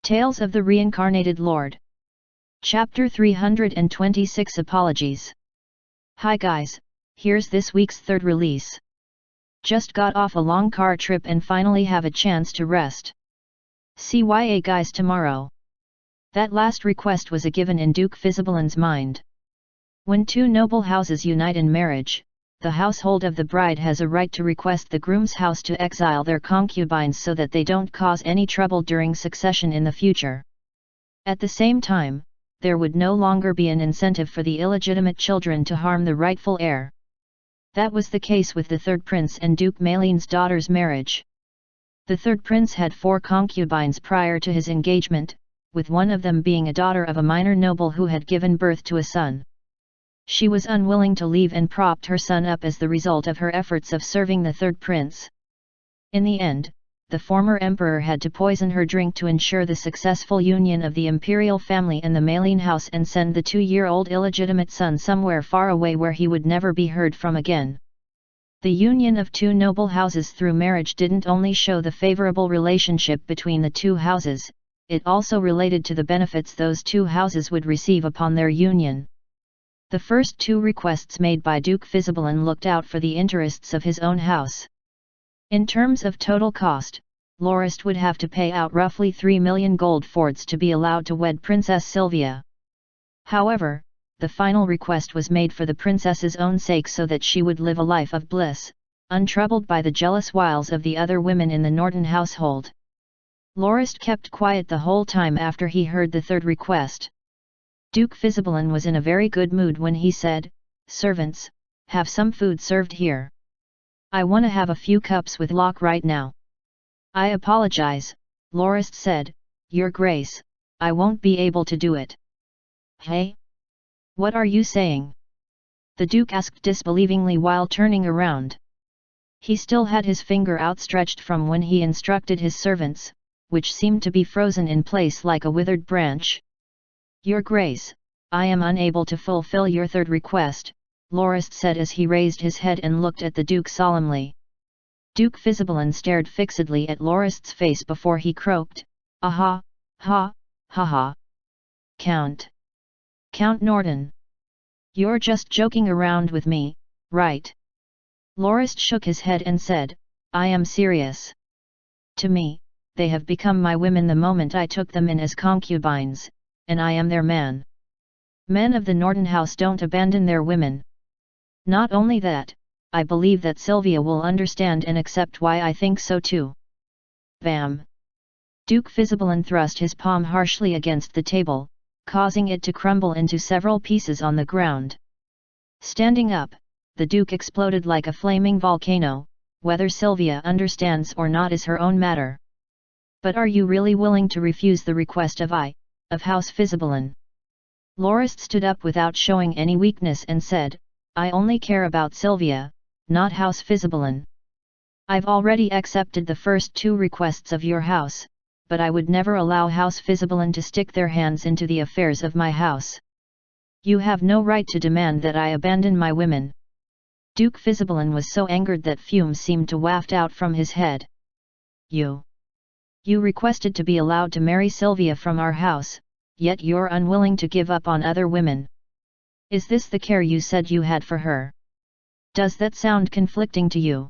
Tales of the Reincarnated Lord. Chapter 326 Apologies. Hi guys, here's this week's third release. Just got off a long car trip and finally have a chance to rest. CYA guys tomorrow. That last request was a given in Duke Fisibelin's mind. When two noble houses unite in marriage, the household of the bride has a right to request the groom's house to exile their concubines so that they don't cause any trouble during succession in the future. At the same time, there would no longer be an incentive for the illegitimate children to harm the rightful heir. That was the case with the third prince and Duke Malin's daughter's marriage. The third prince had 4 concubines prior to his engagement, with one of them being a daughter of a minor noble who had given birth to a son. She was unwilling to leave and propped her son up as the result of her efforts of serving the third prince. In the end, the former emperor had to poison her drink to ensure the successful union of the imperial family and the Malin house and send the 2-year-old illegitimate son somewhere far away where he would never be heard from again. The union of 2 noble houses through marriage didn't only show the favorable relationship between the 2 houses, it also related to the benefits those 2 houses would receive upon their union. The first 2 requests made by Duke Fisibelin looked out for the interests of his own house. In terms of total cost, Lorist would have to pay out roughly 3 million gold fords to be allowed to wed Princess Sylvia. However, the final request was made for the princess's own sake so that she would live a life of bliss, untroubled by the jealous wiles of the other women in the Norton household. Lorist kept quiet the whole time after he heard the third request. Duke Fisibelin was in a very good mood when he said, "Servants, have some food served here. I wanna have a few cups with Locke right now." "I apologize," Lorist said, "Your Grace, I won't be able to do it." "Hey? What are you saying?" the Duke asked disbelievingly while turning around. He still had his finger outstretched from when he instructed his servants, which seemed to be frozen in place like a withered branch. "Your Grace, I am unable to fulfill your third request," Lorist said as he raised his head and looked at the Duke solemnly. Duke Fisibelin stared fixedly at Lorist's face before he croaked, "Aha, ha, ha ha. Count Norton. You're just joking around with me, right?" Lorist shook his head and said, "I am serious. To me, they have become my women the moment I took them in as concubines, and I am their man. Men of the Norton house don't abandon their women. Not only that, I believe that Sylvia will understand and accept why I think so too." Bam! Duke Fisibelin thrust his palm harshly against the table, causing it to crumble into several pieces on the ground. Standing up, the Duke exploded like a flaming volcano. "Whether Sylvia understands or not is her own matter. But are you really willing to refuse the request of House Fisibelin?" Lorist stood up without showing any weakness and said, "I only care about Sylvia, not House Fisibelin. I've already accepted the first 2 requests of your house, but I would never allow House Fisibelin to stick their hands into the affairs of my house. You have no right to demand that I abandon my women." Duke Fisibelin was so angered that fumes seemed to waft out from his head. You requested to be allowed to marry Sylvia from our house, yet you're unwilling to give up on other women. Is this the care you said you had for her? Does that sound conflicting to you?"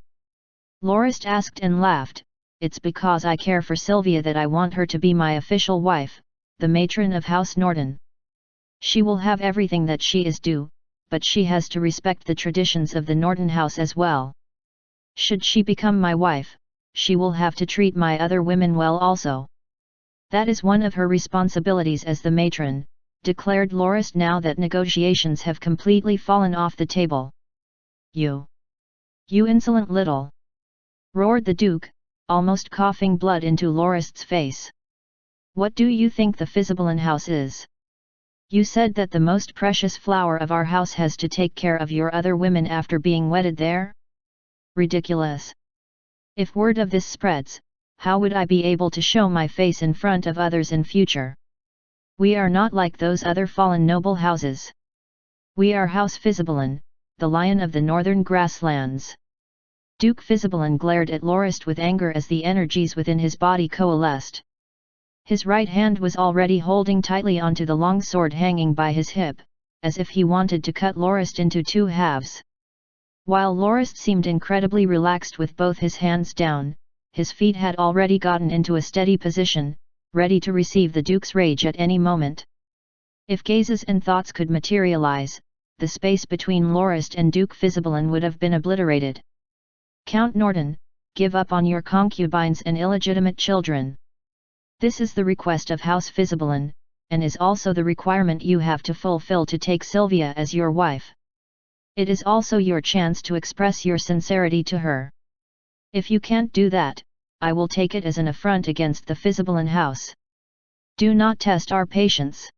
Lorist asked and laughed, "It's because I care for Sylvia that I want her to be my official wife, the matron of House Norton. She will have everything that she is due, but she has to respect the traditions of the Norton house as well. Should she become my wife, she will have to treat my other women well also. That is one of her responsibilities as the matron," declared Lorist now that negotiations have completely fallen off the table. You insolent little!" roared the Duke, almost coughing blood into Lorist's face. "What do you think the Fisibelin house is? You said that the most precious flower of our house has to take care of your other women after being wedded there? Ridiculous! If word of this spreads, how would I be able to show my face in front of others in future? We are not like those other fallen noble houses. We are House Fisibelin, the lion of the northern grasslands." Duke Fisibelin glared at Lorist with anger as the energies within his body coalesced. His right hand was already holding tightly onto the long sword hanging by his hip, as if he wanted to cut Lorist into two halves. While Lorist seemed incredibly relaxed with both his hands down, his feet had already gotten into a steady position, ready to receive the Duke's rage at any moment. If gazes and thoughts could materialize, the space between Lorist and Duke Fisibelan would have been obliterated. Count Norton, give up on your concubines and illegitimate children. This is the request of House Fisibelan, and is also the requirement you have to fulfill to take Sylvia as your wife. It is also your chance to express your sincerity to her. If you can't do that, I will take it as an affront against the Fisibelan house. Do not test our patience.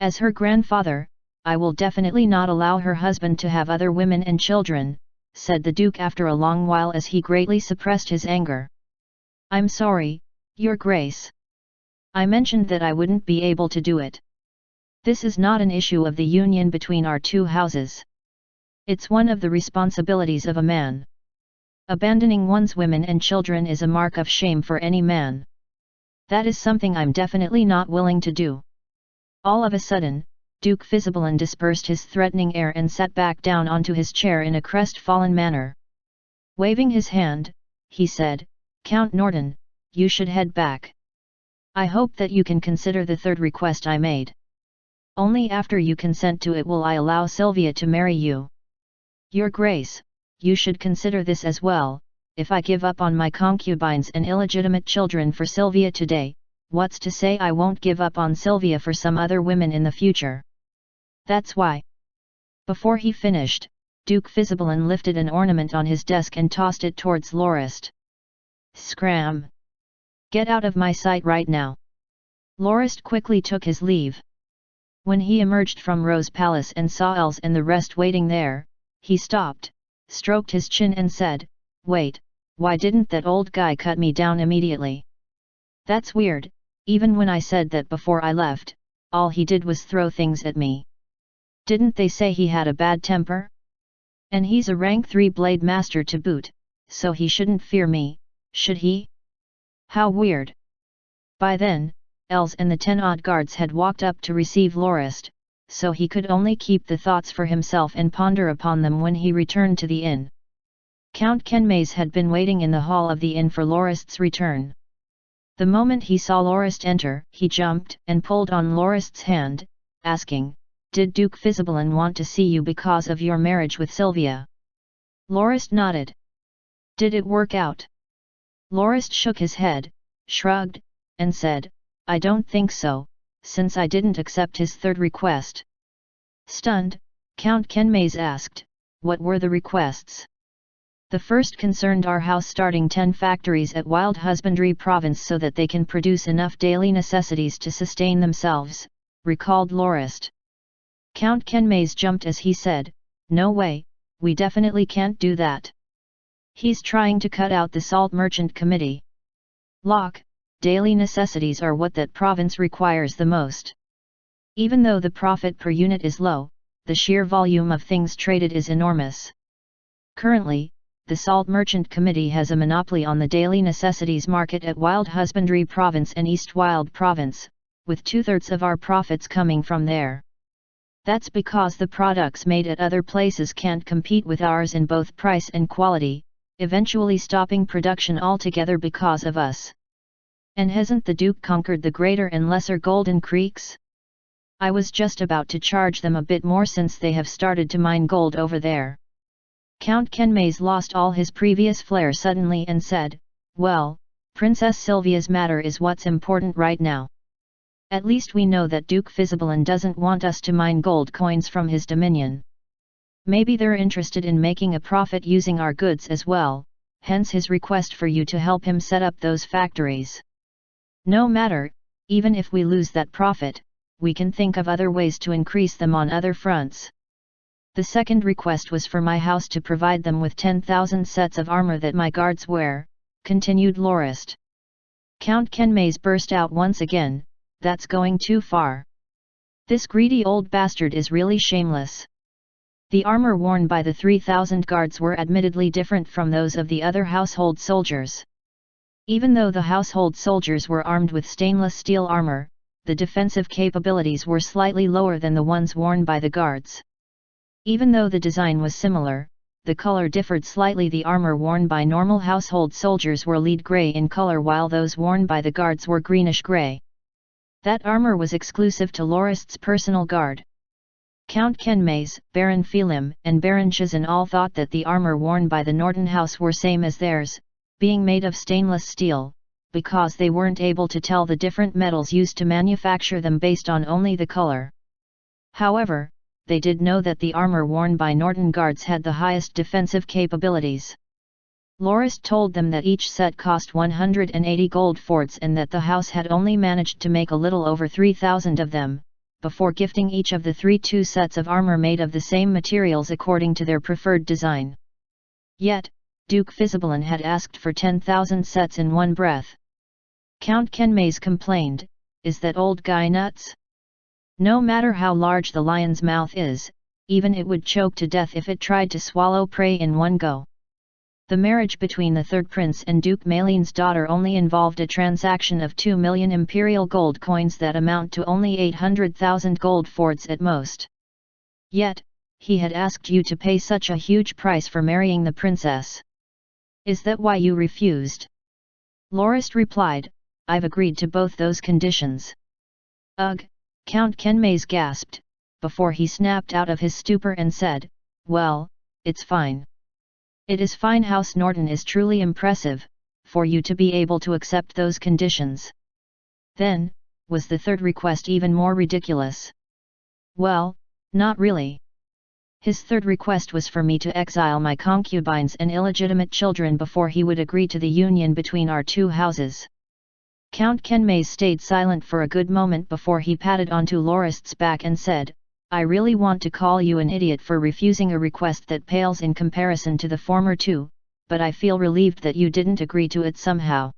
As her grandfather, I will definitely not allow her husband to have other women and children, said the Duke after a long while as he greatly suppressed his anger. I'm sorry, Your Grace. I mentioned that I wouldn't be able to do it. This is not an issue of the union between our two houses. It's one of the responsibilities of a man. Abandoning one's women and children is a mark of shame for any man. That is something I'm definitely not willing to do. All of a sudden, Duke Fisibelan dispersed his threatening air and sat back down onto his chair in a crestfallen manner. Waving his hand, he said, Count Norton, you should head back. I hope that you can consider the third request I made. Only after you consent to it will I allow Sylvia to marry you. Your Grace, you should consider this as well. If I give up on my concubines and illegitimate children for Sylvia today, what's to say I won't give up on Sylvia for some other women in the future? That's why. Before he finished, Duke Fisibelan lifted an ornament on his desk and tossed it towards Lorist. Scram! Get out of my sight right now! Lorist quickly took his leave. When he emerged from Rose Palace and saw Els and the rest waiting there, he stopped, stroked his chin and said, Wait, why didn't that old guy cut me down immediately? That's weird, even when I said that before I left, all he did was throw things at me. Didn't they say he had a bad temper? And he's a rank 3 blade master to boot, so he shouldn't fear me, should he? How weird. By then, Els and the 10-odd guards had walked up to receive Lorist, so he could only keep the thoughts for himself and ponder upon them when he returned to the inn. Count Kenmays had been waiting in the hall of the inn for Lorist's return. The moment he saw Lorist enter, he jumped and pulled on Lorist's hand, asking, Did Duke Fisibelan want to see you because of your marriage with Sylvia? Lorist nodded. Did it work out? Lorist shook his head, shrugged, and said, I don't think so, since I didn't accept his third request. Stunned, Count Kenmays asked, What were the requests? The first concerned our house starting 10 factories at Wild Husbandry Province so that they can produce enough daily necessities to sustain themselves, recalled Lorist. Count Kenmays jumped as he said, No way, we definitely can't do that. He's trying to cut out the salt merchant committee. Lock, daily necessities are what that province requires the most. Even though the profit per unit is low, the sheer volume of things traded is enormous. Currently, the Salt Merchant Committee has a monopoly on the daily necessities market at Wild Husbandry Province and East Wild Province, with 2/3 of our profits coming from there. That's because the products made at other places can't compete with ours in both price and quality, eventually stopping production altogether because of us. And hasn't the Duke conquered the Greater and Lesser Golden Creeks? I was just about to charge them a bit more since they have started to mine gold over there. Count Kenmays lost all his previous flair suddenly and said, Well, Princess Sylvia's matter is what's important right now. At least we know that Duke Fisibelan doesn't want us to mine gold coins from his dominion. Maybe they're interested in making a profit using our goods as well, hence his request for you to help him set up those factories. No matter, even if we lose that profit, we can think of other ways to increase them on other fronts. The second request was for my house to provide them with 10,000 sets of armor that my guards wear, continued Lorist. Count Kenmays burst out once again, That's going too far. This greedy old bastard is really shameless. The armor worn by the 3,000 guards were admittedly different from those of the other household soldiers. Even though the household soldiers were armed with stainless steel armor, the defensive capabilities were slightly lower than the ones worn by the guards. Even though the design was similar, the color differed slightly. The armor worn by normal household soldiers were lead gray in color, while those worn by the guards were greenish gray. That armor was exclusive to Lorist's personal guard. Count Kenmays, Baron Felim, and Baron Chazin all thought that the armor worn by the Norton house were same as theirs, being made of stainless steel, because they weren't able to tell the different metals used to manufacture them based on only the color. However, they did know that the armor worn by Norton guards had the highest defensive capabilities. Lorist told them that each set cost 180 gold forts and that the house had only managed to make a little over 3,000 of them, before gifting each of the two sets of armor made of the same materials according to their preferred design. Yet, Duke Fisibalin had asked for 10,000 sets in one breath. Count Kenmays complained, "Is that old guy nuts? No matter how large the lion's mouth is, even it would choke to death if it tried to swallow prey in one go." The marriage between the third prince and Duke Malin's daughter only involved a transaction of 2 million imperial gold coins that amount to only 800,000 gold forts at most. Yet, he had asked you to pay such a huge price for marrying the princess. Is that why you refused? Lorist replied, "I've agreed to both those conditions." Ugh! Count Kenmays gasped, before he snapped out of his stupor and said, "Well, it's fine. It is fine. House Norton is truly impressive, for you to be able to accept those conditions." Then, was the third request even more ridiculous? Well, not really. His third request was for me to exile my concubines and illegitimate children before he would agree to the union between our two houses. Count Kenmays stayed silent for a good moment before he patted onto Lorist's back and said, "I really want to call you an idiot for refusing a request that pales in comparison to the former two, but I feel relieved that you didn't agree to it somehow.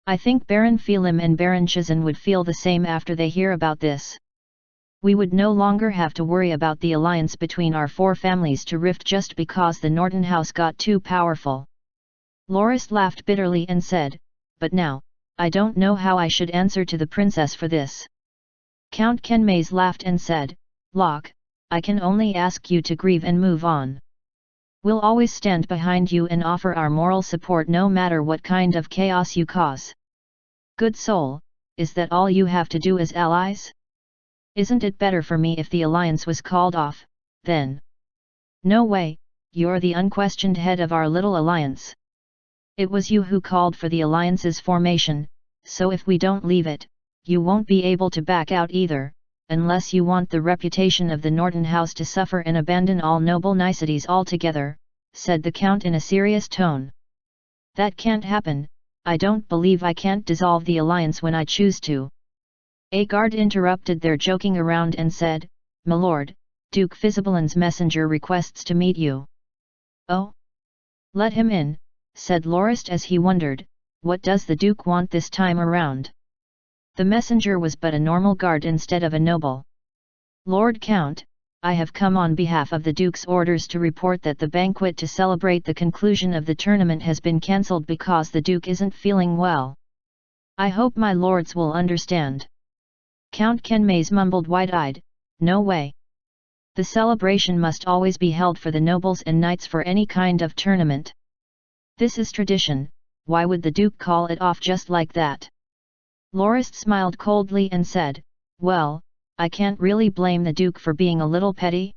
I think Baron Felim and Baron Chazin would feel the same after they hear about this. We would no longer have to worry about the alliance between our four families to rift just because the Norton house got too powerful." Lorist laughed bitterly and said, "But now, I don't know how I should answer to the princess for this." Count Kenmays laughed and said, "Locke, I can only ask you to grieve and move on. We'll always stand behind you and offer our moral support no matter what kind of chaos you cause." "Good soul, is that all you have to do as allies? Isn't it better for me if the alliance was called off, then?" "No way, you're the unquestioned head of our little alliance. It was you who called for the alliance's formation, so if we don't leave it, you won't be able to back out either, unless you want the reputation of the Norton house to suffer and abandon all noble niceties altogether," said the count in a serious tone. "That can't happen. I don't believe I can't dissolve the alliance when I choose to." A guard interrupted their joking around and said, "My lord, Duke Fisibalin's messenger requests to meet you." "Oh? Let him in," said Lorist as he wondered, what does the Duke want this time around? The messenger was but a normal guard instead of a noble. "Lord Count, I have come on behalf of the Duke's orders to report that the banquet to celebrate the conclusion of the tournament has been cancelled because the Duke isn't feeling well. I hope my lords will understand." Count Kenmays mumbled wide-eyed, "No way. The celebration must always be held for the nobles and knights for any kind of tournament. This is tradition, why would the Duke call it off just like that?" Lorist smiled coldly and said, "Well, I can't really blame the Duke for being a little petty.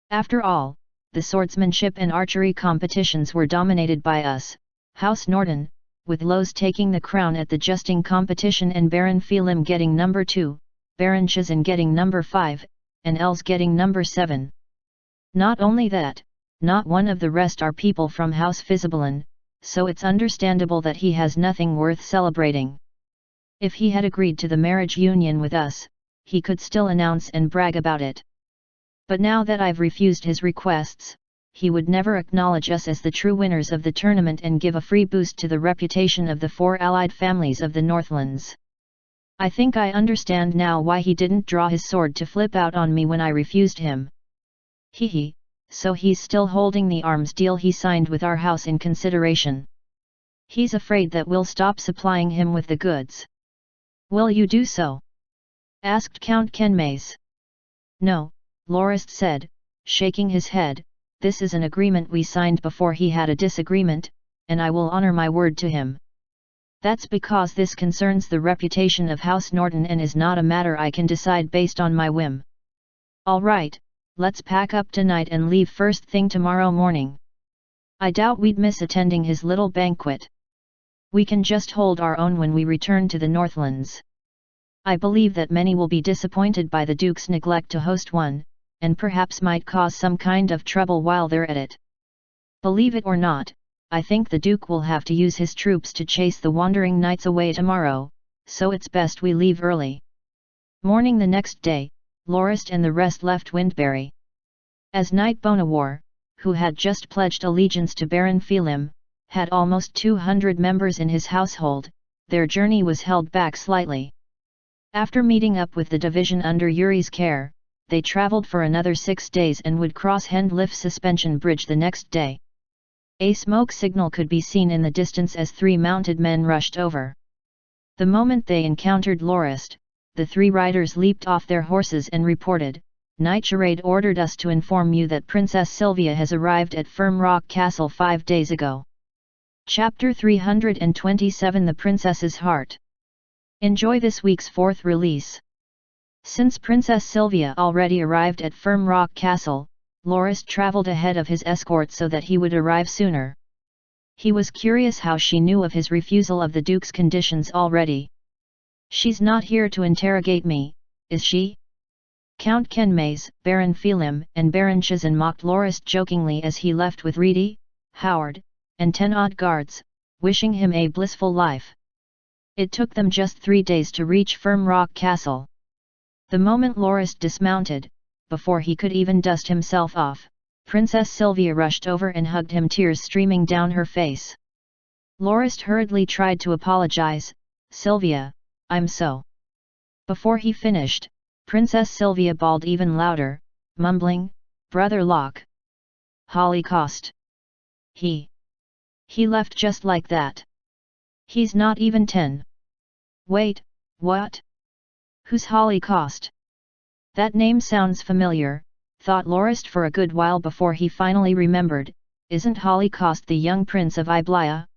After all, the swordsmanship and archery competitions were dominated by us, House Norton, with Lowe's taking the crown at the justing competition and Baron Felim getting number 2, Baron Chazin getting number 5, and Els getting number 7. Not only that, not one of the rest are people from House Fisibalin, so it's understandable that he has nothing worth celebrating. If he had agreed to the marriage union with us, he could still announce and brag about it. But now that I've refused his requests, he would never acknowledge us as the true winners of the tournament and give a free boost to the reputation of the 4 allied families of the Northlands. I think I understand now why he didn't draw his sword to flip out on me when I refused him. Hehe, so he's still holding the arms deal he signed with our house in consideration. He's afraid that we'll stop supplying him with the goods. Will you do so? Asked Count Kenmaze. No, Lorist said, shaking his head, this is an agreement we signed before he had a disagreement, and I will honor my word to him. That's because this concerns the reputation of House Norton and is not a matter I can decide based on my whim. All right, let's pack up tonight and leave first thing tomorrow morning. I doubt we'd miss attending his little banquet. We can just hold our own when we return to the Northlands. I believe that many will be disappointed by the Duke's neglect to host one, and perhaps might cause some kind of trouble while they're at it. Believe it or not, I think the Duke will have to use his troops to chase the wandering knights away tomorrow, so it's best we leave early. Morning the next day, Lorist and the rest left Windberry. As Knight Bonawar, who had just pledged allegiance to Baron Phelim, had almost 200 members in his household, their journey was held back slightly. After meeting up with the division under Yuri's care, they traveled for another 6 days and would cross Hendliff Suspension Bridge the next day. A smoke signal could be seen in the distance as 3 mounted men rushed over. The moment they encountered Lorist, the 3 riders leaped off their horses and reported, Knight Charade ordered us to inform you that Princess Sylvia has arrived at Firm Rock Castle 5 days ago. Chapter 327 The Princess's Heart. Enjoy this week's 4th release. Since Princess Sylvia already arrived at Firm Rock Castle, Lorist traveled ahead of his escort so that he would arrive sooner. He was curious how she knew of his refusal of the Duke's conditions already. She's not here to interrogate me, is she? Count Kenmaze, Baron Phelim and Baron Chazin mocked Lorist jokingly as he left with Reedy, Howard, and 10 odd guards, wishing him a blissful life. It took them just 3 days to reach Firm Rock Castle. The moment Lorist dismounted, before he could even dust himself off, Princess Sylvia rushed over and hugged him, tears streaming down her face. Lorist hurriedly tried to apologize, Sylvia, I'm so. Before he finished, Princess Sylvia bawled even louder, mumbling, Brother Locke. Holocaust. He left just like that. He's not even 10. Wait, what? Who's Holocaust? That name sounds familiar, thought Lorist for a good while before he finally remembered, isn't Holocaust the young prince of Iblia?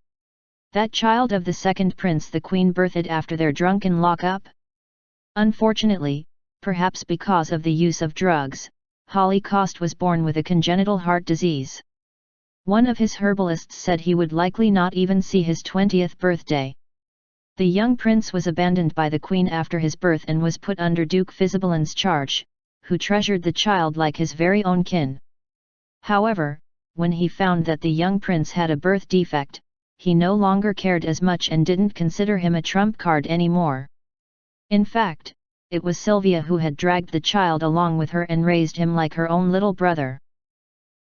That child of the second prince the queen birthed after their drunken lock-up? Unfortunately, perhaps because of the use of drugs, Holocaust was born with a congenital heart disease. One of his herbalists said he would likely not even see his 20th birthday. The young prince was abandoned by the queen after his birth and was put under Duke Fisibelin's charge, who treasured the child like his very own kin. However, when he found that the young prince had a birth defect, he no longer cared as much and didn't consider him a trump card anymore. In fact, it was Sylvia who had dragged the child along with her and raised him like her own little brother.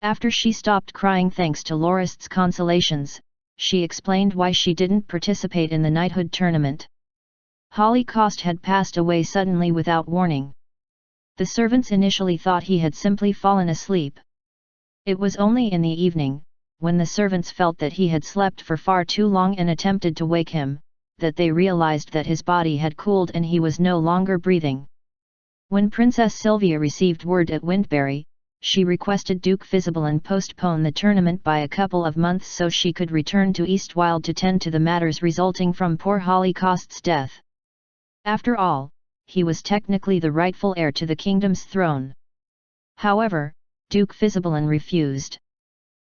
After she stopped crying thanks to Lorist's consolations, she explained why she didn't participate in the knighthood tournament. Holocaust had passed away suddenly without warning. The servants initially thought he had simply fallen asleep. It was only in the evening, when the servants felt that he had slept for far too long and attempted to wake him, that they realized that his body had cooled and he was no longer breathing. When Princess Sylvia received word at Windberry, she requested Duke Fisibelin postpone the tournament by a couple of months so she could return to Eastwild to tend to the matters resulting from poor Holocaust's death. After all, he was technically the rightful heir to the kingdom's throne. However, Duke Fisibelin refused.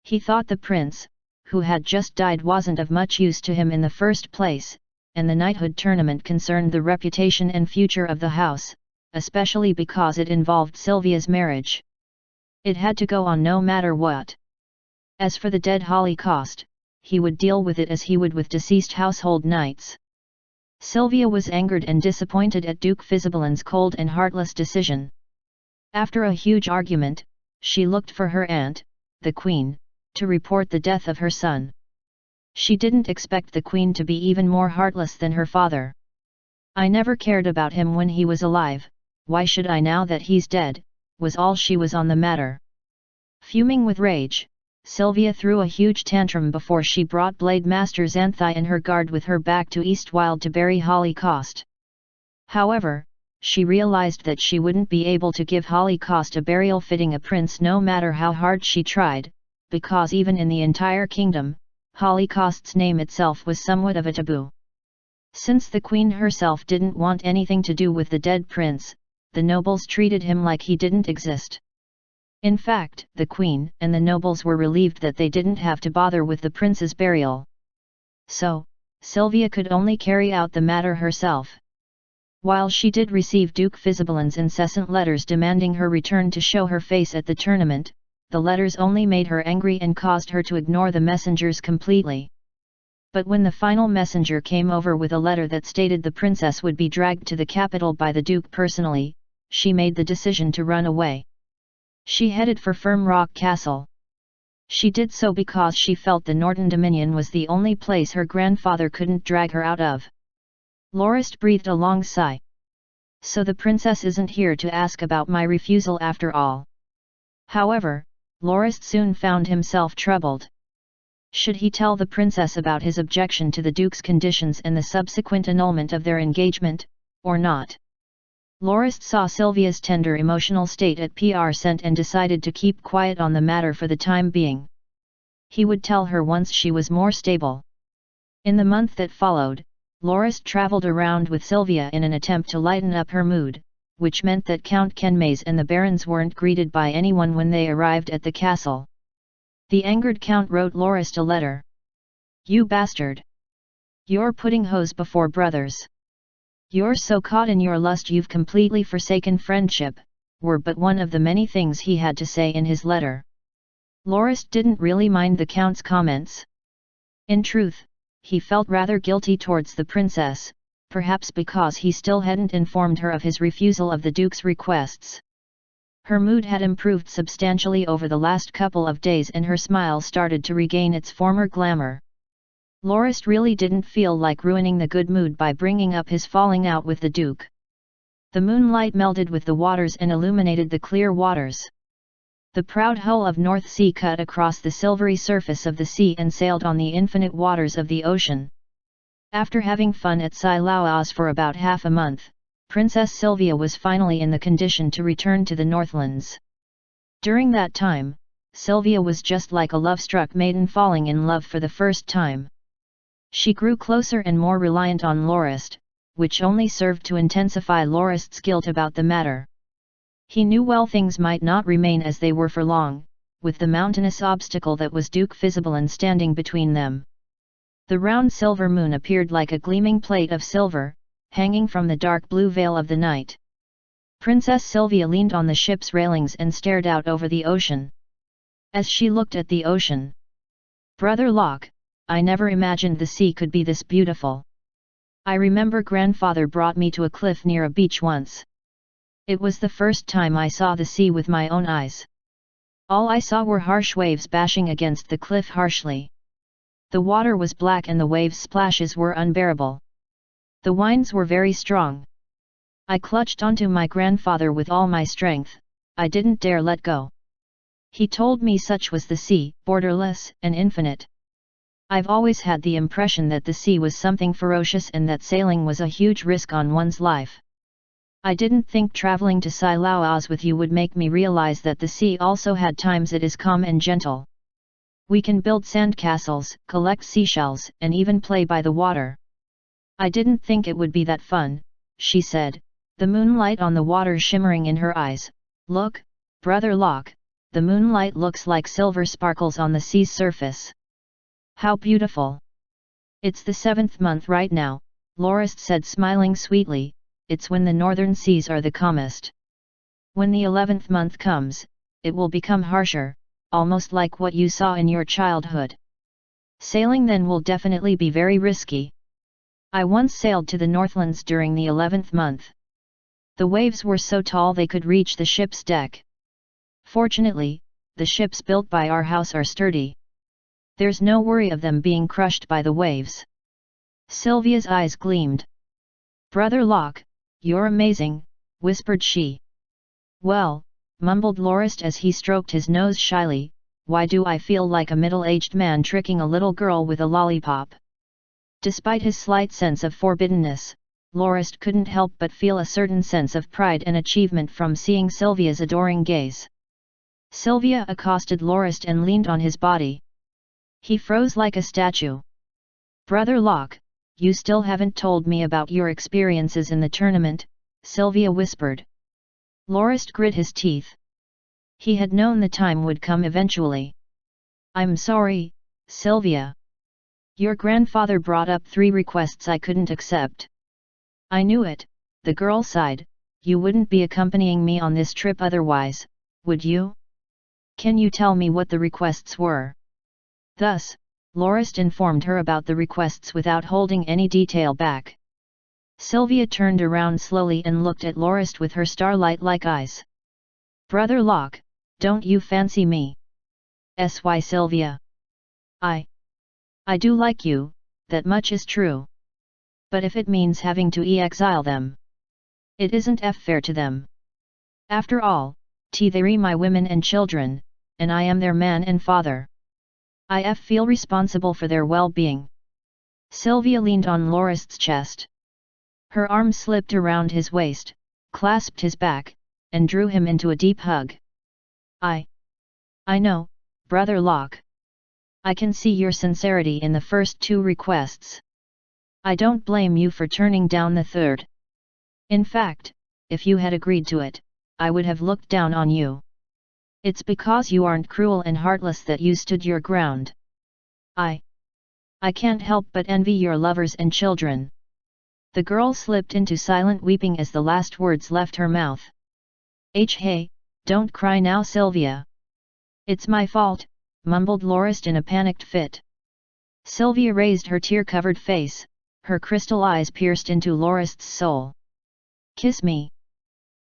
He thought the prince, who had just died, wasn't of much use to him in the first place, and the knighthood tournament concerned the reputation and future of the house, especially because it involved Sylvia's marriage. It had to go on no matter what. As for the dead Holocaust, he would deal with it as he would with deceased household knights. Sylvia was angered and disappointed at Duke Fisibelin's cold and heartless decision. After a huge argument, she looked for her aunt, the queen, to report the death of her son. She didn't expect the queen to be even more heartless than her father. I never cared about him when he was alive, why should I now that he's dead, was all she was on the matter. Fuming with rage, Sylvia threw a huge tantrum before she brought Blade Master Xanthai and her guard with her back to Eastwild to bury Holly Cost. However, she realized that she wouldn't be able to give Holly Cost a burial fitting a prince no matter how hard she tried, because even in the entire kingdom, Holly Cost's name itself was somewhat of a taboo. Since the queen herself didn't want anything to do with the dead prince, the nobles treated him like he didn't exist. In fact, the queen and the nobles were relieved that they didn't have to bother with the prince's burial. So, Sylvia could only carry out the matter herself. While she did receive Duke Fizibalin's incessant letters demanding her return to show her face at the tournament, the letters only made her angry and caused her to ignore the messengers completely. But when the final messenger came over with a letter that stated the princess would be dragged to the capital by the Duke personally, she made the decision to run away. She headed for Firm Rock Castle. She did so because she felt the Norton Dominion was the only place her grandfather couldn't drag her out of. Lorist breathed a long sigh. So the princess isn't here to ask about my refusal after all. However, Lorist soon found himself troubled. Should he tell the princess about his objection to the Duke's conditions and the subsequent annulment of their engagement, or not? Lorist saw Sylvia's tender emotional state at PR Cent and decided to keep quiet on the matter for the time being. He would tell her once she was more stable. In the month that followed, Lorist travelled around with Sylvia in an attempt to lighten up her mood, which meant that Count Kenmaze and the barons weren't greeted by anyone when they arrived at the castle. The angered count wrote Lorist a letter. "You bastard! You're putting hoes before brothers. You're so caught in your lust you've completely forsaken friendship," were but one of the many things he had to say in his letter. Lorist didn't really mind the count's comments. In truth, he felt rather guilty towards the princess, perhaps because he still hadn't informed her of his refusal of the Duke's requests. Her mood had improved substantially over the last couple of days and her smile started to regain its former glamour. Lorist really didn't feel like ruining the good mood by bringing up his falling out with the Duke. The moonlight melded with the waters and illuminated the clear waters. The proud hull of North Sea cut across the silvery surface of the sea and sailed on the infinite waters of the ocean. After having fun at Silauas for about half a month, Princess Sylvia was finally in the condition to return to the Northlands. During that time, Sylvia was just like a love-struck maiden falling in love for the first time. She grew closer and more reliant on Lorist, which only served to intensify Lorist's guilt about the matter. He knew well things might not remain as they were for long, with the mountainous obstacle that was Duke Fizibalin standing between them. The round silver moon appeared like a gleaming plate of silver, hanging from the dark blue veil of the night. Princess Sylvia leaned on the ship's railings and stared out over the ocean. As she looked at the ocean, "Brother Locke, I never imagined the sea could be this beautiful. I remember grandfather brought me to a cliff near a beach once. It was the first time I saw the sea with my own eyes. All I saw were harsh waves bashing against the cliff harshly. The water was black and the waves' splashes were unbearable. The winds were very strong. I clutched onto my grandfather with all my strength, I didn't dare let go. He told me such was the sea, borderless and infinite. I've always had the impression that the sea was something ferocious and that sailing was a huge risk on one's life. I didn't think traveling to Silauas with you would make me realize that the sea also had times it is calm and gentle. We can build sandcastles, collect seashells, and even play by the water. I didn't think it would be that fun," she said, the moonlight on the water shimmering in her eyes. "Look, Brother Locke, the moonlight looks like silver sparkles on the sea's surface. How beautiful!" "It's the 7th month right now," Lorist said smiling sweetly. "It's when the northern seas are the calmest. When the 11th month comes, it will become harsher, almost like what you saw in your childhood. Sailing then will definitely be very risky. I once sailed to the Northlands during the 11th month. The waves were so tall they could reach the ship's deck. Fortunately, the ships built by our house are sturdy. There's no worry of them being crushed by the waves." Sylvia's eyes gleamed. "Brother Locke, you're amazing," whispered she. "Well," mumbled Lorist as he stroked his nose shyly, why do I feel like a middle-aged man tricking a little girl with a lollipop? Despite his slight sense of forbiddenness, Lorist couldn't help but feel a certain sense of pride and achievement from seeing Sylvia's adoring gaze. Sylvia accosted Lorist and leaned on his body. He froze like a statue. "Brother Locke, you still haven't told me about your experiences in the tournament," Sylvia whispered. Lorist grit his teeth. He had known the time would come eventually. "I'm sorry, Sylvia. Your grandfather brought up 3 requests I couldn't accept." "I knew it," the girl sighed. "You wouldn't be accompanying me on this trip otherwise, would you? Can you tell me what the requests were?" Thus, Lorist informed her about the requests without holding any detail back. Sylvia turned around slowly and looked at Lorist with her starlight-like eyes. "Brother Locke, don't you fancy me?" "Sy Sylvia. I do like you, that much is true. But if it means having to exile them, it isn't fair to them. After all, they're my women and children, and I am their man and father. I feel responsible for their well-being." Sylvia leaned on Lorist's chest. Her arm slipped around his waist, clasped his back, and drew him into a deep hug. I know, Brother Locke. I can see your sincerity in the first 2 requests. I don't blame you for turning down the 3rd. In fact, if you had agreed to it, I would have looked down on you. It's because you aren't cruel and heartless that you stood your ground. I can't help but envy your lovers and children." The girl slipped into silent weeping as the last words left her mouth. Hey, don't cry now, Sylvia. It's my fault," mumbled Lorist in a panicked fit. Sylvia raised her tear-covered face, her crystal eyes pierced into Lorist's soul. "Kiss me,"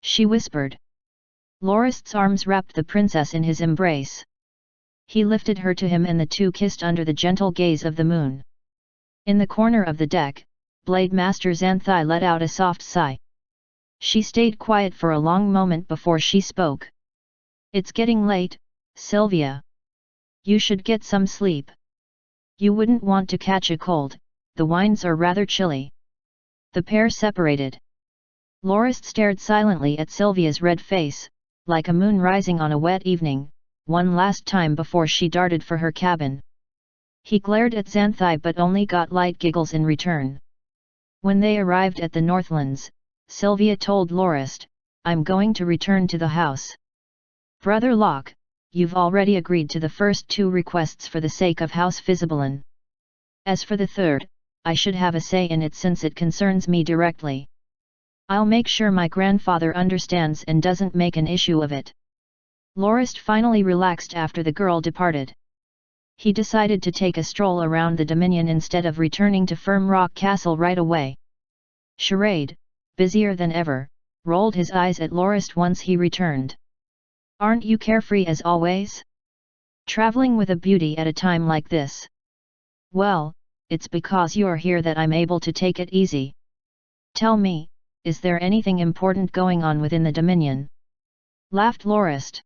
she whispered. Lorist's arms wrapped the princess in his embrace. He lifted her to him and the 2 kissed under the gentle gaze of the moon. In the corner of the deck, Blade Master Xanthai let out a soft sigh. She stayed quiet for a long moment before she spoke. "It's getting late, Sylvia. You should get some sleep. You wouldn't want to catch a cold, the winds are rather chilly." The pair separated. Lorist stared silently at Sylvia's red face, like a moon rising on a wet evening, one last time before she darted for her cabin. He glared at Xanthai but only got light giggles in return. When they arrived at the Northlands, Sylvia told Lorist, "I'm going to return to the house. Brother Locke, you've already agreed to the first 2 requests for the sake of House Visibalin. As for the 3rd, I should have a say in it since it concerns me directly. I'll make sure my grandfather understands and doesn't make an issue of it." Lorist finally relaxed after the girl departed. He decided to take a stroll around the Dominion instead of returning to Firm Rock Castle right away. Charade, busier than ever, rolled his eyes at Lorist once he returned. "Aren't you carefree as always? Traveling with a beauty at a time like this?" "Well, it's because you're here that I'm able to take it easy. Tell me, is there anything important going on within the Dominion?" laughed Lorist.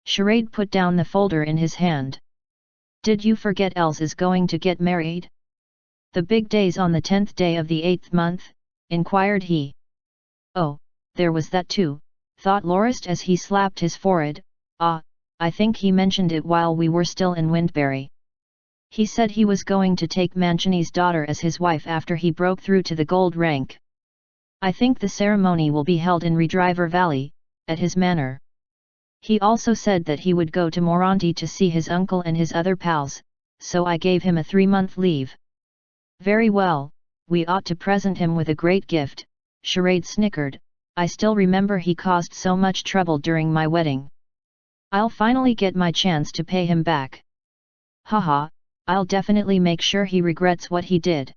Charade put down the folder in his hand. "Did you forget Els is going to get married? The big day's on the 10th day of the 8th month?" inquired he. "Oh, there was that too," thought Lorist as he slapped his forehead. I think he mentioned it while we were still in Windberry. He said he was going to take Manchini's daughter as his wife after he broke through to the gold rank. I think the ceremony will be held in Redriver Valley, at his manor. He also said that he would go to Moronti to see his uncle and his other pals, so I gave him a 3-month leave." "Very well, we ought to present him with a great gift," Charade snickered. "I still remember he caused so much trouble during my wedding. I'll finally get my chance to pay him back. Haha, I'll definitely make sure he regrets what he did."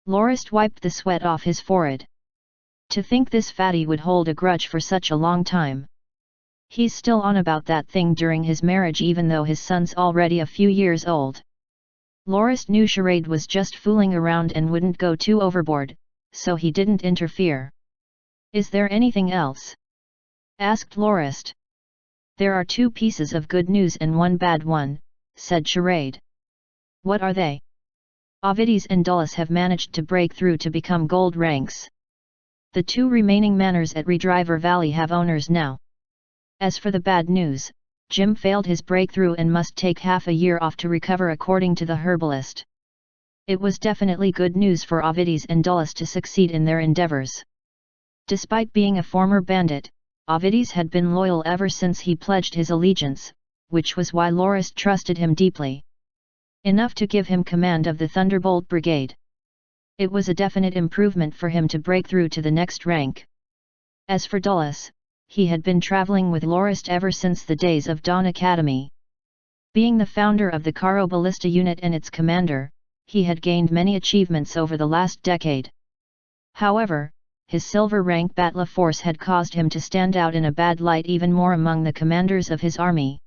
Lorist wiped the sweat off his forehead. To think this fatty would hold a grudge for such a long time. He's still on about that thing during his marriage even though his son's already a few years old. Lorist knew Charade was just fooling around and wouldn't go too overboard, so he didn't interfere. "Is there anything else?" asked Lorist. There are two pieces of good news and one bad one, said Charade. What are they? Ovides and Dulles have managed to break through to become gold ranks. The two remaining manors at Redriver Valley have owners now. As for the bad news, Jim failed his breakthrough and must take half a year off to recover according to the herbalist. It was definitely good news for Ovides and Dulles to succeed in their endeavors. Despite being a former bandit, Ovides had been loyal ever since he pledged his allegiance, which was why Lorist trusted him deeply. Enough to give him command of the Thunderbolt Brigade. It was a definite improvement for him to break through to the next rank. As for Dulles, he had been traveling with Lorist ever since the days of Dawn Academy. Being the founder of the Caro Ballista unit and its commander, he had gained many achievements over the last decade. However, his silver rank Batla force had caused him to stand out in a bad light even more among the commanders of his army.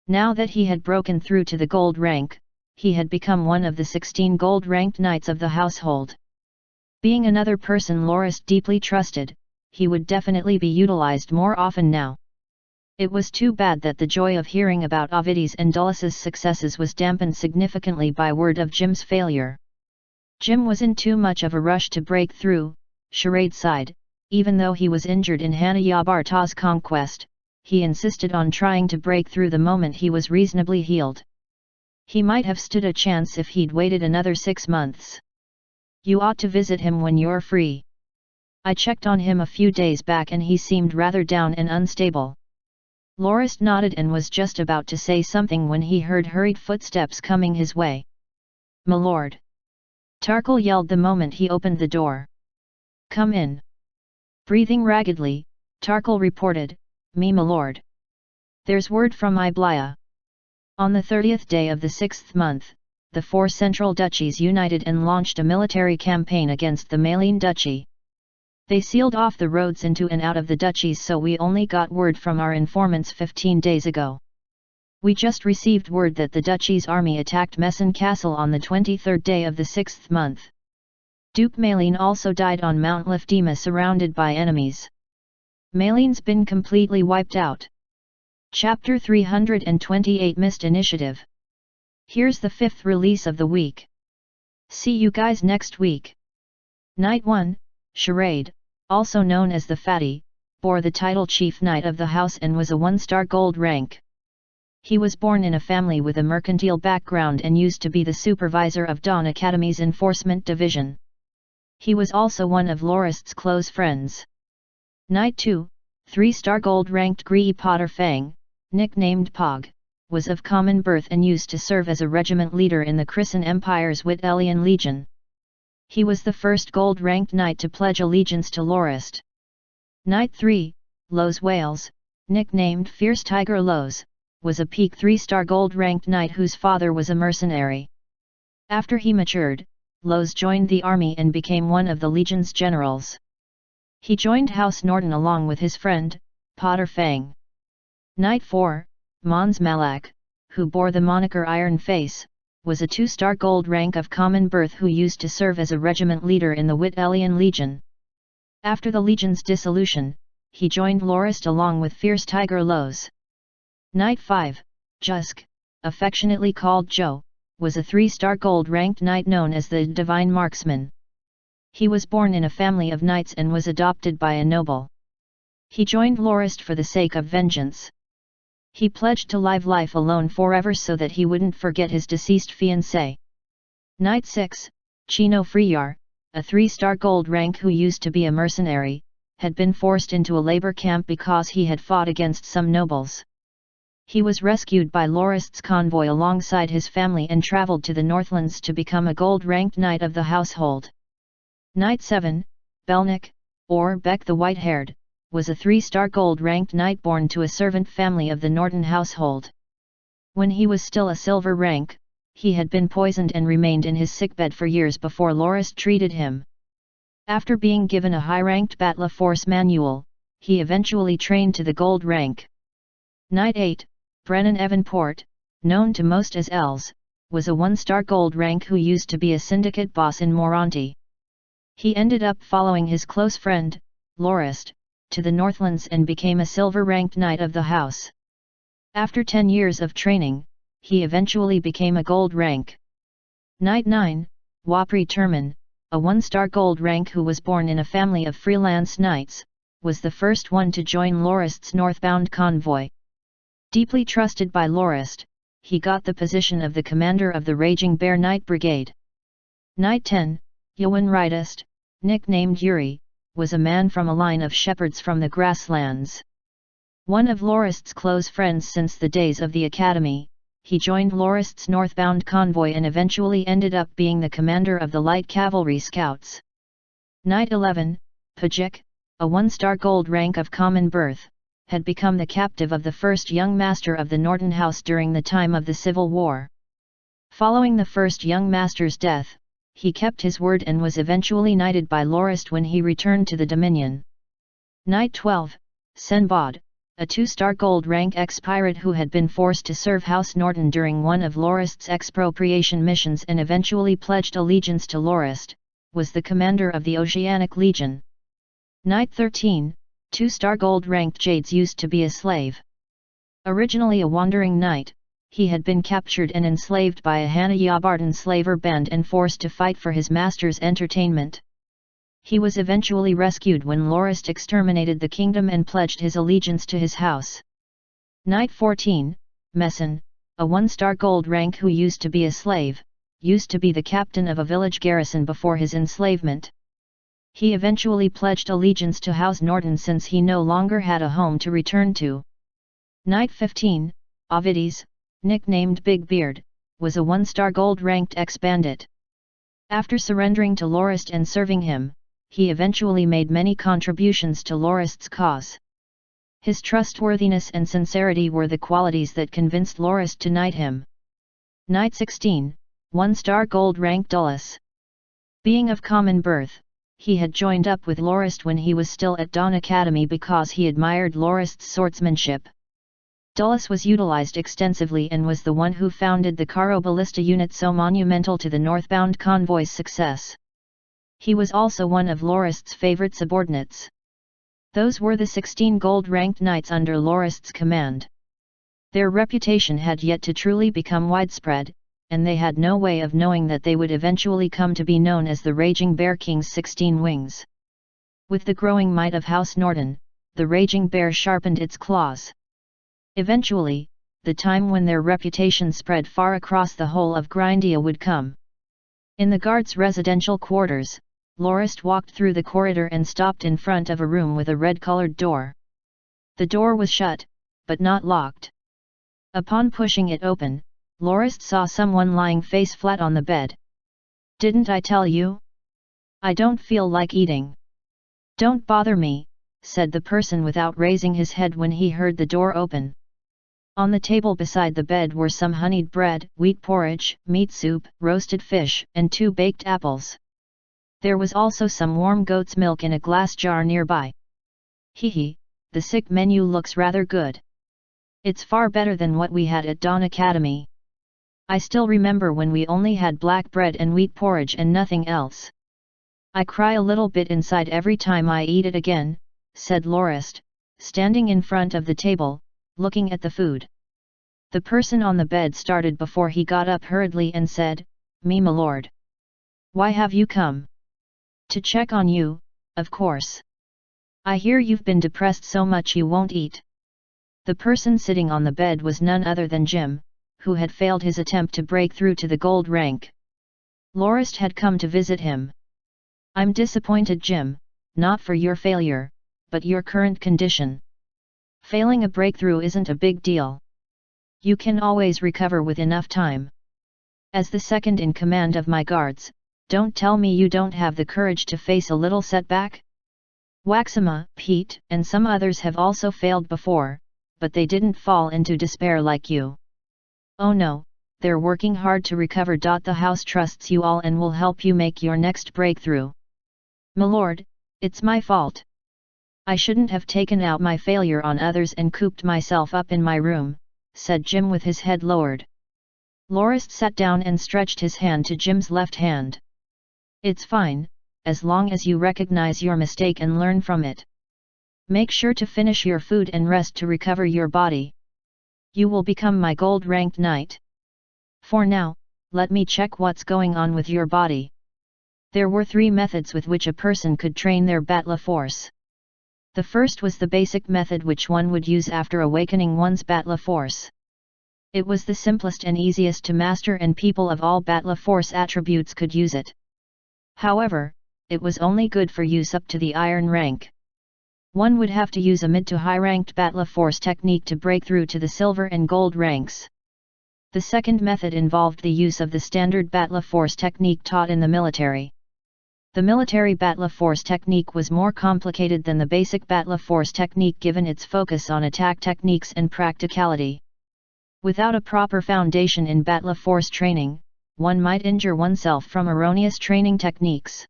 Now that he had broken through to the gold rank, he had become one of the 16 gold-ranked knights of the household. Being another person Lorist deeply trusted, he would definitely be utilized more often now. It was too bad that the joy of hearing about Ovides and Dulles's successes was dampened significantly by word of Jim's failure. Jim was in too much of a rush to break through, Charade sighed. Even though he was injured in Hanayabarta's conquest, he insisted on trying to break through the moment he was reasonably healed. He might have stood a chance if he'd waited another 6 months. You ought to visit him when you're free. I checked on him a few days back and he seemed rather down and unstable. Lorist nodded and was just about to say something when he heard hurried footsteps coming his way. "My lord!" Tarkal yelled the moment he opened the door. "Come in." Breathing raggedly, Tarkal reported, "Me my lord. There's word from Iblaya." On the 30th day of the 6th month, the 4 central duchies united and launched a military campaign against the Maline Duchy. They sealed off the roads into and out of the duchies, so we only got word from our informants 15 days ago. We just received word that the duchy's army attacked Mesen Castle on the 23rd day of the 6th month. Duke Maline also died on Mount Lefdema surrounded by enemies. Maline's been completely wiped out. Chapter 328 Missed Initiative. Here's the 5th release of the week. See you guys next week. Knight 1, Charade, also known as the Fatty, bore the title Chief Knight of the House and was a 1-star gold rank. He was born in a family with a mercantile background and used to be the supervisor of Dawn Academy's enforcement division. He was also one of Lorist's close friends. Knight 2, 3-star gold ranked Gree Potter Fang, nicknamed Pog, was of common birth and used to serve as a regiment leader in the Chrisen Empire's Wittelian Legion. He was the first gold-ranked knight to pledge allegiance to Lorist. Knight 3, Lose Wales, nicknamed Fierce Tiger Lose, was a peak 3-star gold-ranked knight whose father was a mercenary. After he matured, Lose joined the army and became one of the Legion's generals. He joined House Norton along with his friend, Potter Fang. Knight 4, Mons Malak, who bore the moniker Iron Face, was a 2-star gold rank of common birth who used to serve as a regiment leader in the Wittelian Legion. After the Legion's dissolution, he joined Lorist along with Fierce Tiger Lose. Knight 5, Jusk, affectionately called Joe, was a 3-star gold-ranked knight known as the Divine Marksman. He was born in a family of knights and was adopted by a noble. He joined Lorist for the sake of vengeance. He pledged to live life alone forever so that he wouldn't forget his deceased fiancée. Knight 6, Chino Friyar, a 3-star gold rank who used to be a mercenary, had been forced into a labor camp because he had fought against some nobles. He was rescued by Lorist's convoy alongside his family and travelled to the Northlands to become a gold-ranked knight of the household. Knight 7, Belnick, or Beck the White-Haired, was a 3-star gold-ranked knight born to a servant family of the Norton household. When he was still a silver rank, he had been poisoned and remained in his sickbed for years before Lorist treated him. After being given a high-ranked Batla Force manual, he eventually trained to the gold rank. Knight 8, Brennan Evanport, known to most as Els, was a 1-star gold rank who used to be a syndicate boss in Moronti. He ended up following his close friend, Lorist, to the Northlands and became a silver-ranked knight of the house. After 10 years of training, he eventually became a gold rank. Knight 9, Wapri Terman, a 1-star gold rank who was born in a family of freelance knights, was the first one to join Lorist's northbound convoy. Deeply trusted by Lorist, he got the position of the commander of the Raging Bear Knight Brigade. Knight 10, Yowan Rightist, nicknamed Yuri, was a man from a line of shepherds from the grasslands. One of Lorist's close friends since the days of the academy, he joined Lorist's northbound convoy and eventually ended up being the commander of the light cavalry scouts. Knight 11, Pajik, a 1-star gold rank of common birth, had become the captive of the first young master of the Norton House during the time of the Civil War. Following the first young master's death, he kept his word and was eventually knighted by Lorist when he returned to the Dominion. Knight 12, Senbod, a 2-star gold rank ex-pirate who had been forced to serve House Norton during one of Lorist's expropriation missions and eventually pledged allegiance to Lorist, was the commander of the Oceanic Legion. Knight 13, 2-star gold ranked Jades used to be a slave. Originally a wandering knight, he had been captured and enslaved by a Hanayabartan slaver band and forced to fight for his master's entertainment. He was eventually rescued when Lorist exterminated the kingdom and pledged his allegiance to his house. Knight 14, Messon, a 1-star gold rank who used to be a slave, used to be the captain of a village garrison before his enslavement. He eventually pledged allegiance to House Norton since he no longer had a home to return to. Knight 15, Ovides, nicknamed Big Beard, was a 1-star gold ranked ex-bandit. After surrendering to Lorist and serving him, he eventually made many contributions to Lorist's cause. His trustworthiness and sincerity were the qualities that convinced Lorist to knight him. Knight 16, 1-star gold rank Dulles. Being of common birth, he had joined up with Lorist when he was still at Dawn Academy because he admired Lorist's swordsmanship. Dulles was utilized extensively and was the one who founded the Caro Ballista unit so monumental to the northbound convoy's success. He was also one of Lorist's favorite subordinates. Those were the 16 gold-ranked knights under Lorist's command. Their reputation had yet to truly become widespread, and they had no way of knowing that they would eventually come to be known as the Raging Bear King's 16 Wings. With the growing might of House Norton, the Raging Bear sharpened its claws. Eventually, the time when their reputation spread far across the whole of Grindia would come. In the guards' residential quarters, Lorist walked through the corridor and stopped in front of a room with a red-colored door. The door was shut, but not locked. Upon pushing it open, Lorist saw someone lying face flat on the bed. "Didn't I tell you? I don't feel like eating." "Don't bother me," said the person without raising his head when he heard the door open. On the table beside the bed were some honeyed bread, wheat porridge, meat soup, roasted fish, and 2 baked apples. There was also some warm goat's milk in a glass jar nearby. "Hee, the sick menu looks rather good. It's far better than what we had at Dawn Academy. I still remember when we only had black bread and wheat porridge and nothing else. I cry a little bit inside every time I eat it again," said Lorist, standing in front of the table, looking at the food. The person on the bed started before he got up hurriedly and said, "Me my lord. Why have you come?" "To check on you, of course. I hear you've been depressed so much you won't eat." The person sitting on the bed was none other than Jim, who had failed his attempt to break through to the gold rank. Lorist had come to visit him. "I'm disappointed, Jim, not for your failure, but your current condition. Failing a breakthrough isn't a big deal. You can always recover with enough time. As the second in command of my guards, don't tell me you don't have the courage to face a little setback? Waxima, Pete, and some others have also failed before, but they didn't fall into despair like you. Oh no, they're working hard to recover. The house trusts you all and will help you make your next breakthrough." "My lord, it's my fault. I shouldn't have taken out my failure on others and cooped myself up in my room," said Jim with his head lowered. Lorist sat down and stretched his hand to Jim's left hand. "It's fine, as long as you recognize your mistake and learn from it. Make sure to finish your food and rest to recover your body. You will become my gold-ranked knight. For now, let me check what's going on with your body. There were 3 methods with which a person could train their battle force. The first was the basic method which one would use after awakening one's battle force. It was the simplest and easiest to master, and people of all battle force attributes could use it. However, it was only good for use up to the iron rank. One would have to use a mid to high ranked battle force technique to break through to the silver and gold ranks. The second method involved the use of the standard battle force technique taught in the military. The military battle force technique was more complicated than the basic battle force technique given its focus on attack techniques and practicality. Without a proper foundation in battle force training, one might injure oneself from erroneous training techniques.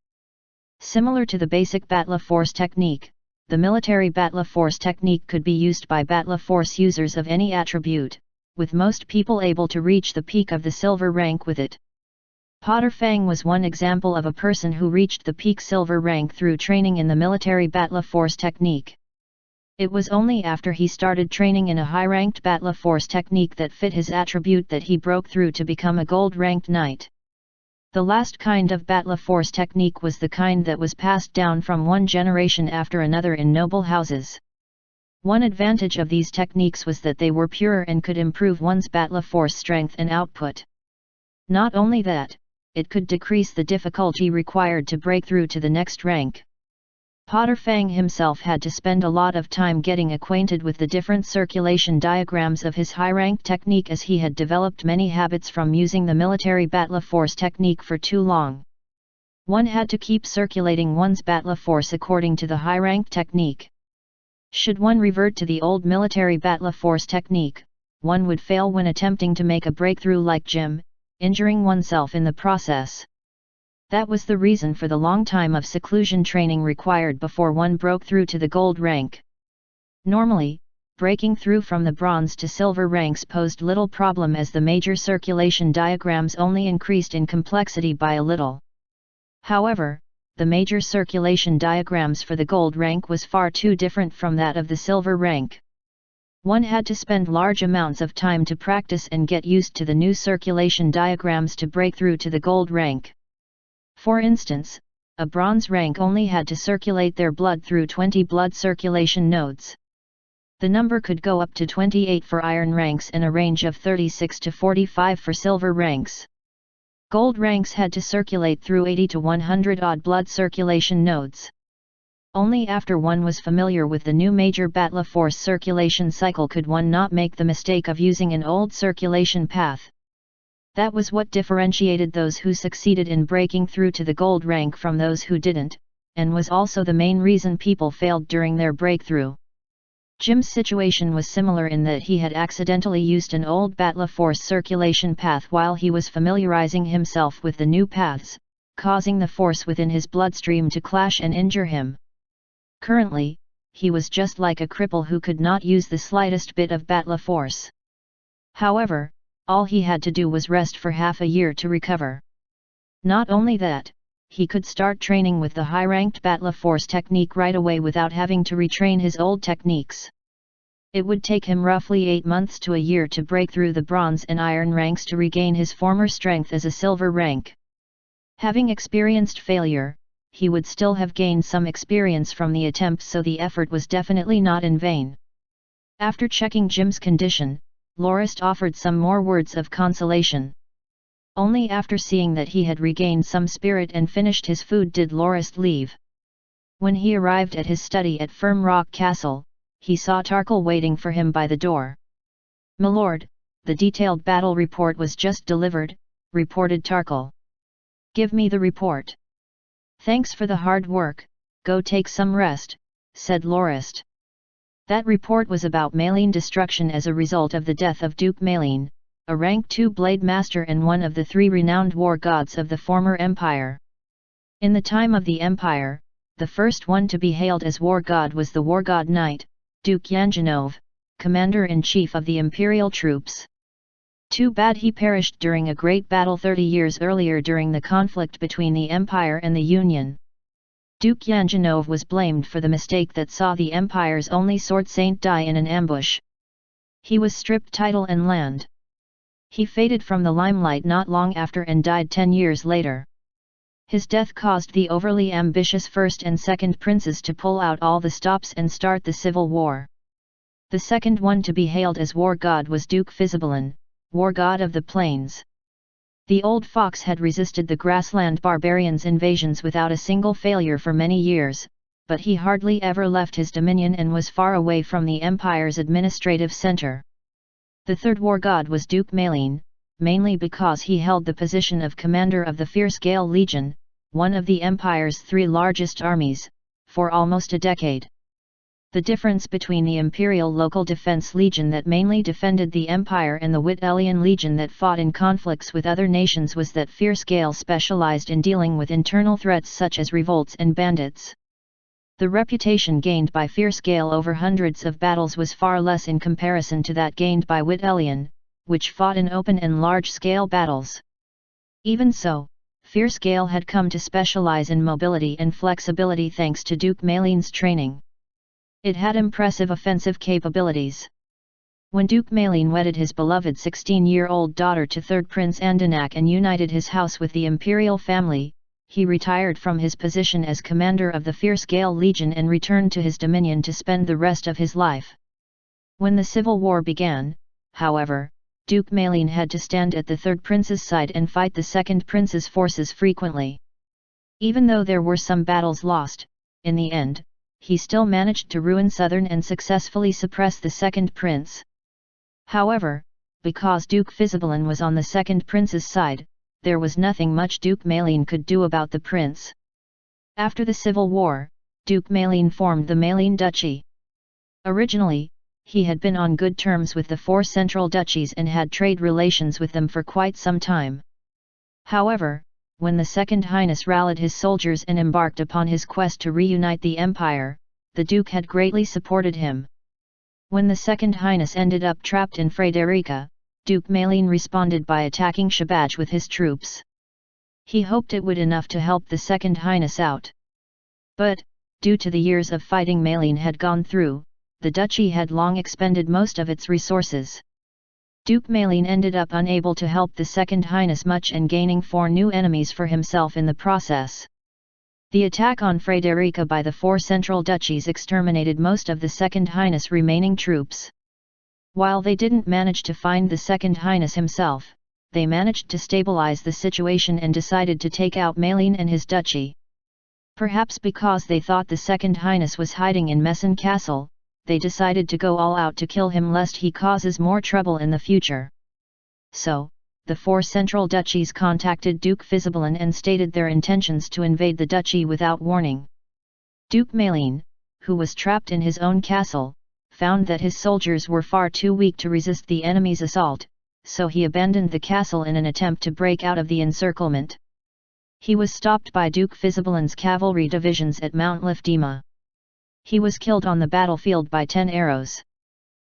Similar to the basic battle force technique, the military battle force technique could be used by battle force users of any attribute, with most people able to reach the peak of the silver rank with it. Potter Fang was one example of a person who reached the peak silver rank through training in the military battle force technique. It was only after he started training in a high-ranked battle force technique that fit his attribute that he broke through to become a gold-ranked knight. The last kind of battle force technique was the kind that was passed down from one generation after another in noble houses. One advantage of these techniques was that they were purer and could improve one's battle force strength and output. Not only that, it could decrease the difficulty required to break through to the next rank. Potter Fang himself had to spend a lot of time getting acquainted with the different circulation diagrams of his high-rank technique, as he had developed many habits from using the military battle force technique for too long. One had to keep circulating one's battle force according to the high-rank technique. Should one revert to the old military battle force technique, one would fail when attempting to make a breakthrough like Jim, injuring oneself in the process. That was the reason for the long time of seclusion training required before one broke through to the gold rank. Normally, breaking through from the bronze to silver ranks posed little problem, as the major circulation diagrams only increased in complexity by a little. However, the major circulation diagrams for the gold rank was far too different from that of the silver rank. One had to spend large amounts of time to practice and get used to the new circulation diagrams to break through to the gold rank. For instance, a bronze rank only had to circulate their blood through 20 blood circulation nodes. The number could go up to 28 for iron ranks and a range of 36 to 45 for silver ranks. Gold ranks had to circulate through 80 to 100 odd blood circulation nodes. Only after one was familiar with the new major battle force circulation cycle could one not make the mistake of using an old circulation path. That was what differentiated those who succeeded in breaking through to the gold rank from those who didn't, and was also the main reason people failed during their breakthrough. Jim's situation was similar in that he had accidentally used an old battle force circulation path while he was familiarizing himself with the new paths, causing the force within his bloodstream to clash and injure him. Currently, he was just like a cripple who could not use the slightest bit of battle force. However, all he had to do was rest for half a year to recover. Not only that, he could start training with the high-ranked battle force technique right away without having to retrain his old techniques. It would take him roughly 8 months to a year to break through the bronze and iron ranks to regain his former strength as a silver rank. Having experienced failure, he would still have gained some experience from the attempt, so the effort was definitely not in vain. After checking Jim's condition, Lorist offered some more words of consolation. Only after seeing that he had regained some spirit and finished his food did Lorist leave. When he arrived at his study at Firm Rock Castle, he saw Tarkle waiting for him by the door. "My lord, the detailed battle report was just delivered," reported Tarkle. "Give me the report." "Thanks for the hard work, go take some rest," said Lorist. That report was about Maline destruction as a result of the death of Duke Maline, a rank 2 blade master and one of the 3 renowned war gods of the former empire. In the time of the empire, the first one to be hailed as war god was the war god knight, Duke Yanjanov, commander-in-chief of the imperial troops. Too bad he perished during a great battle 30 years earlier during the conflict between the empire and the Union. Duke Yanjanov was blamed for the mistake that saw the empire's only sword saint die in an ambush. He was stripped title and land. He faded from the limelight not long after and died 10 years later. His death caused the overly ambitious first and second princes to pull out all the stops and start the civil war. The second one to be hailed as war god was Duke Fisibulan, war god of the plains. The old fox had resisted the grassland barbarians' invasions without a single failure for many years, but he hardly ever left his dominion and was far away from the empire's administrative center. The third war god was Duke Maline, mainly because he held the position of commander of the Fierce Gale Legion, one of the empire's 3 largest armies, for almost a decade. The difference between the Imperial Local Defense Legion that mainly defended the Empire and the Wittelian Legion that fought in conflicts with other nations was that Fierce Gale specialized in dealing with internal threats such as revolts and bandits. The reputation gained by Fierce Gale over hundreds of battles was far less in comparison to that gained by Wittelian, which fought in open and large-scale battles. Even so, Fierce Gale had come to specialize in mobility and flexibility thanks to Duke Maline's training. It had impressive offensive capabilities. When Duke Maline wedded his beloved 16-year-old daughter to 3rd Prince Andanak and united his house with the imperial family, he retired from his position as commander of the Fierce Gale Legion and returned to his dominion to spend the rest of his life. When the civil war began, however, Duke Maline had to stand at the 3rd Prince's side and fight the 2nd Prince's forces frequently. Even though there were some battles lost, in the end, he still managed to ruin Southern and successfully suppress the 2nd Prince. However, because Duke Fisibulan was on the 2nd Prince's side, there was nothing much Duke Maline could do about the prince. After the Civil War, Duke Maline formed the Maline Duchy. Originally, he had been on good terms with the 4 central duchies and had trade relations with them for quite some time. However, when the Second Highness rallied his soldiers and embarked upon his quest to reunite the empire, the Duke had greatly supported him. When the Second Highness ended up trapped in Frederica, Duke Maline responded by attacking Shabaj with his troops. He hoped it would enough to help the Second Highness out. But, due to the years of fighting Maline had gone through, the duchy had long expended most of its resources. Duke Maline ended up unable to help the Second Highness much and gaining 4 new enemies for himself in the process. The attack on Frederica by the 4 central duchies exterminated most of the Second Highness' remaining troops. While they didn't manage to find the Second Highness himself, they managed to stabilize the situation and decided to take out Maline and his duchy. Perhaps because they thought the Second Highness was hiding in Meissen Castle, they decided to go all out to kill him lest he causes more trouble in the future. So, the 4 central duchies contacted Duke Fisibulan and stated their intentions to invade the duchy without warning. Duke Maline, who was trapped in his own castle, found that his soldiers were far too weak to resist the enemy's assault, so he abandoned the castle in an attempt to break out of the encirclement. He was stopped by Duke Fisibulan's cavalry divisions at Mount Lefdima. He was killed on the battlefield by 10 arrows.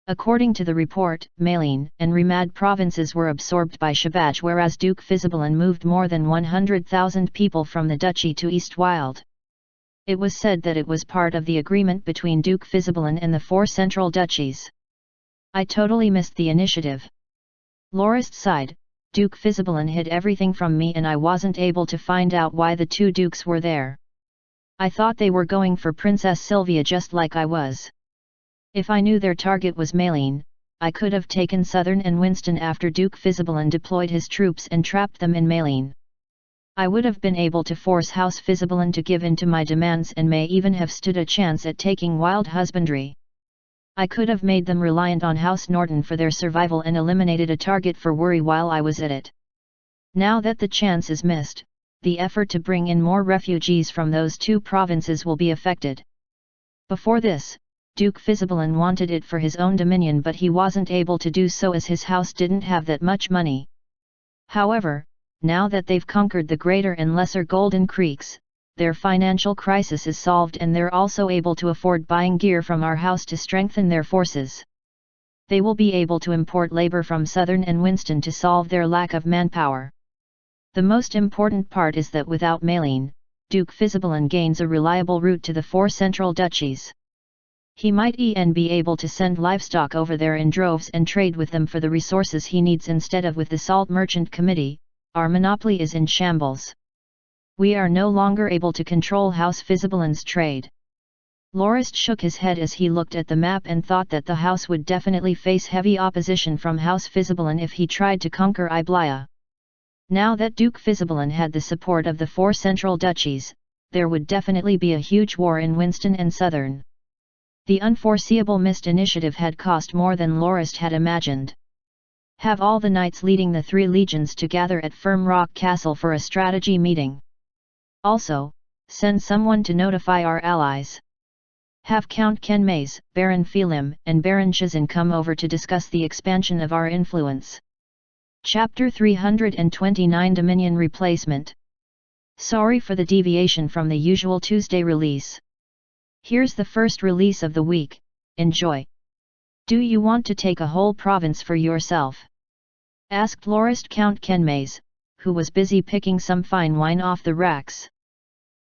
According to the report, Maline and Rimad provinces were absorbed by Shabaj, whereas Duke Fisibulan moved more than 100,000 people from the duchy to East Wild. It was said that it was part of the agreement between Duke Fisibulan and the 4 central duchies. I totally missed the initiative. Lorist sighed, Duke Fisibulan hid everything from me and I wasn't able to find out why the 2 dukes were there. I thought they were going for Princess Sylvia just like I was. If I knew their target was Maline, I could have taken Southern and Winston after Duke Fisibulan deployed his troops and trapped them in Maline. I would have been able to force House Fisibulan to give in to my demands and may even have stood a chance at taking Wild Husbandry. I could have made them reliant on House Norton for their survival and eliminated a target for worry while I was at it. Now that the chance is missed, the effort to bring in more refugees from those 2 provinces will be affected. Before this, Duke Fisibulan wanted it for his own dominion, but he wasn't able to do so as his house didn't have that much money. However, now that they've conquered the Greater and Lesser Golden Creeks, their financial crisis is solved and they're also able to afford buying gear from our house to strengthen their forces. They will be able to import labor from Southern and Winston to solve their lack of manpower. The most important part is that without Maline, Duke Fisibulan gains a reliable route to the 4 central duchies. He might even be able to send livestock over there in droves and trade with them for the resources he needs instead of with the Salt Merchant Committee. Our monopoly is in shambles. We are no longer able to control House Visibalin's trade. Lorist shook his head as he looked at the map and thought that the house would definitely face heavy opposition from House Visibalin if he tried to conquer Iblia. Now that Duke Visibalin had the support of the 4 central duchies, there would definitely be a huge war in Winston and Southern. The unforeseeable missed initiative had cost more than Lorist had imagined. Have all the knights leading the 3 legions to gather at Firm Rock Castle for a strategy meeting. Also, send someone to notify our allies. Have Count Kenmays, Baron Felim, and Baron Shazin come over to discuss the expansion of our influence. Chapter 329 Dominion Replacement. Sorry for the deviation from the usual Tuesday release. Here's the first release of the week, enjoy. Do you want to take a whole province for yourself? Asked Lorist Count Kenmays, who was busy picking some fine wine off the racks.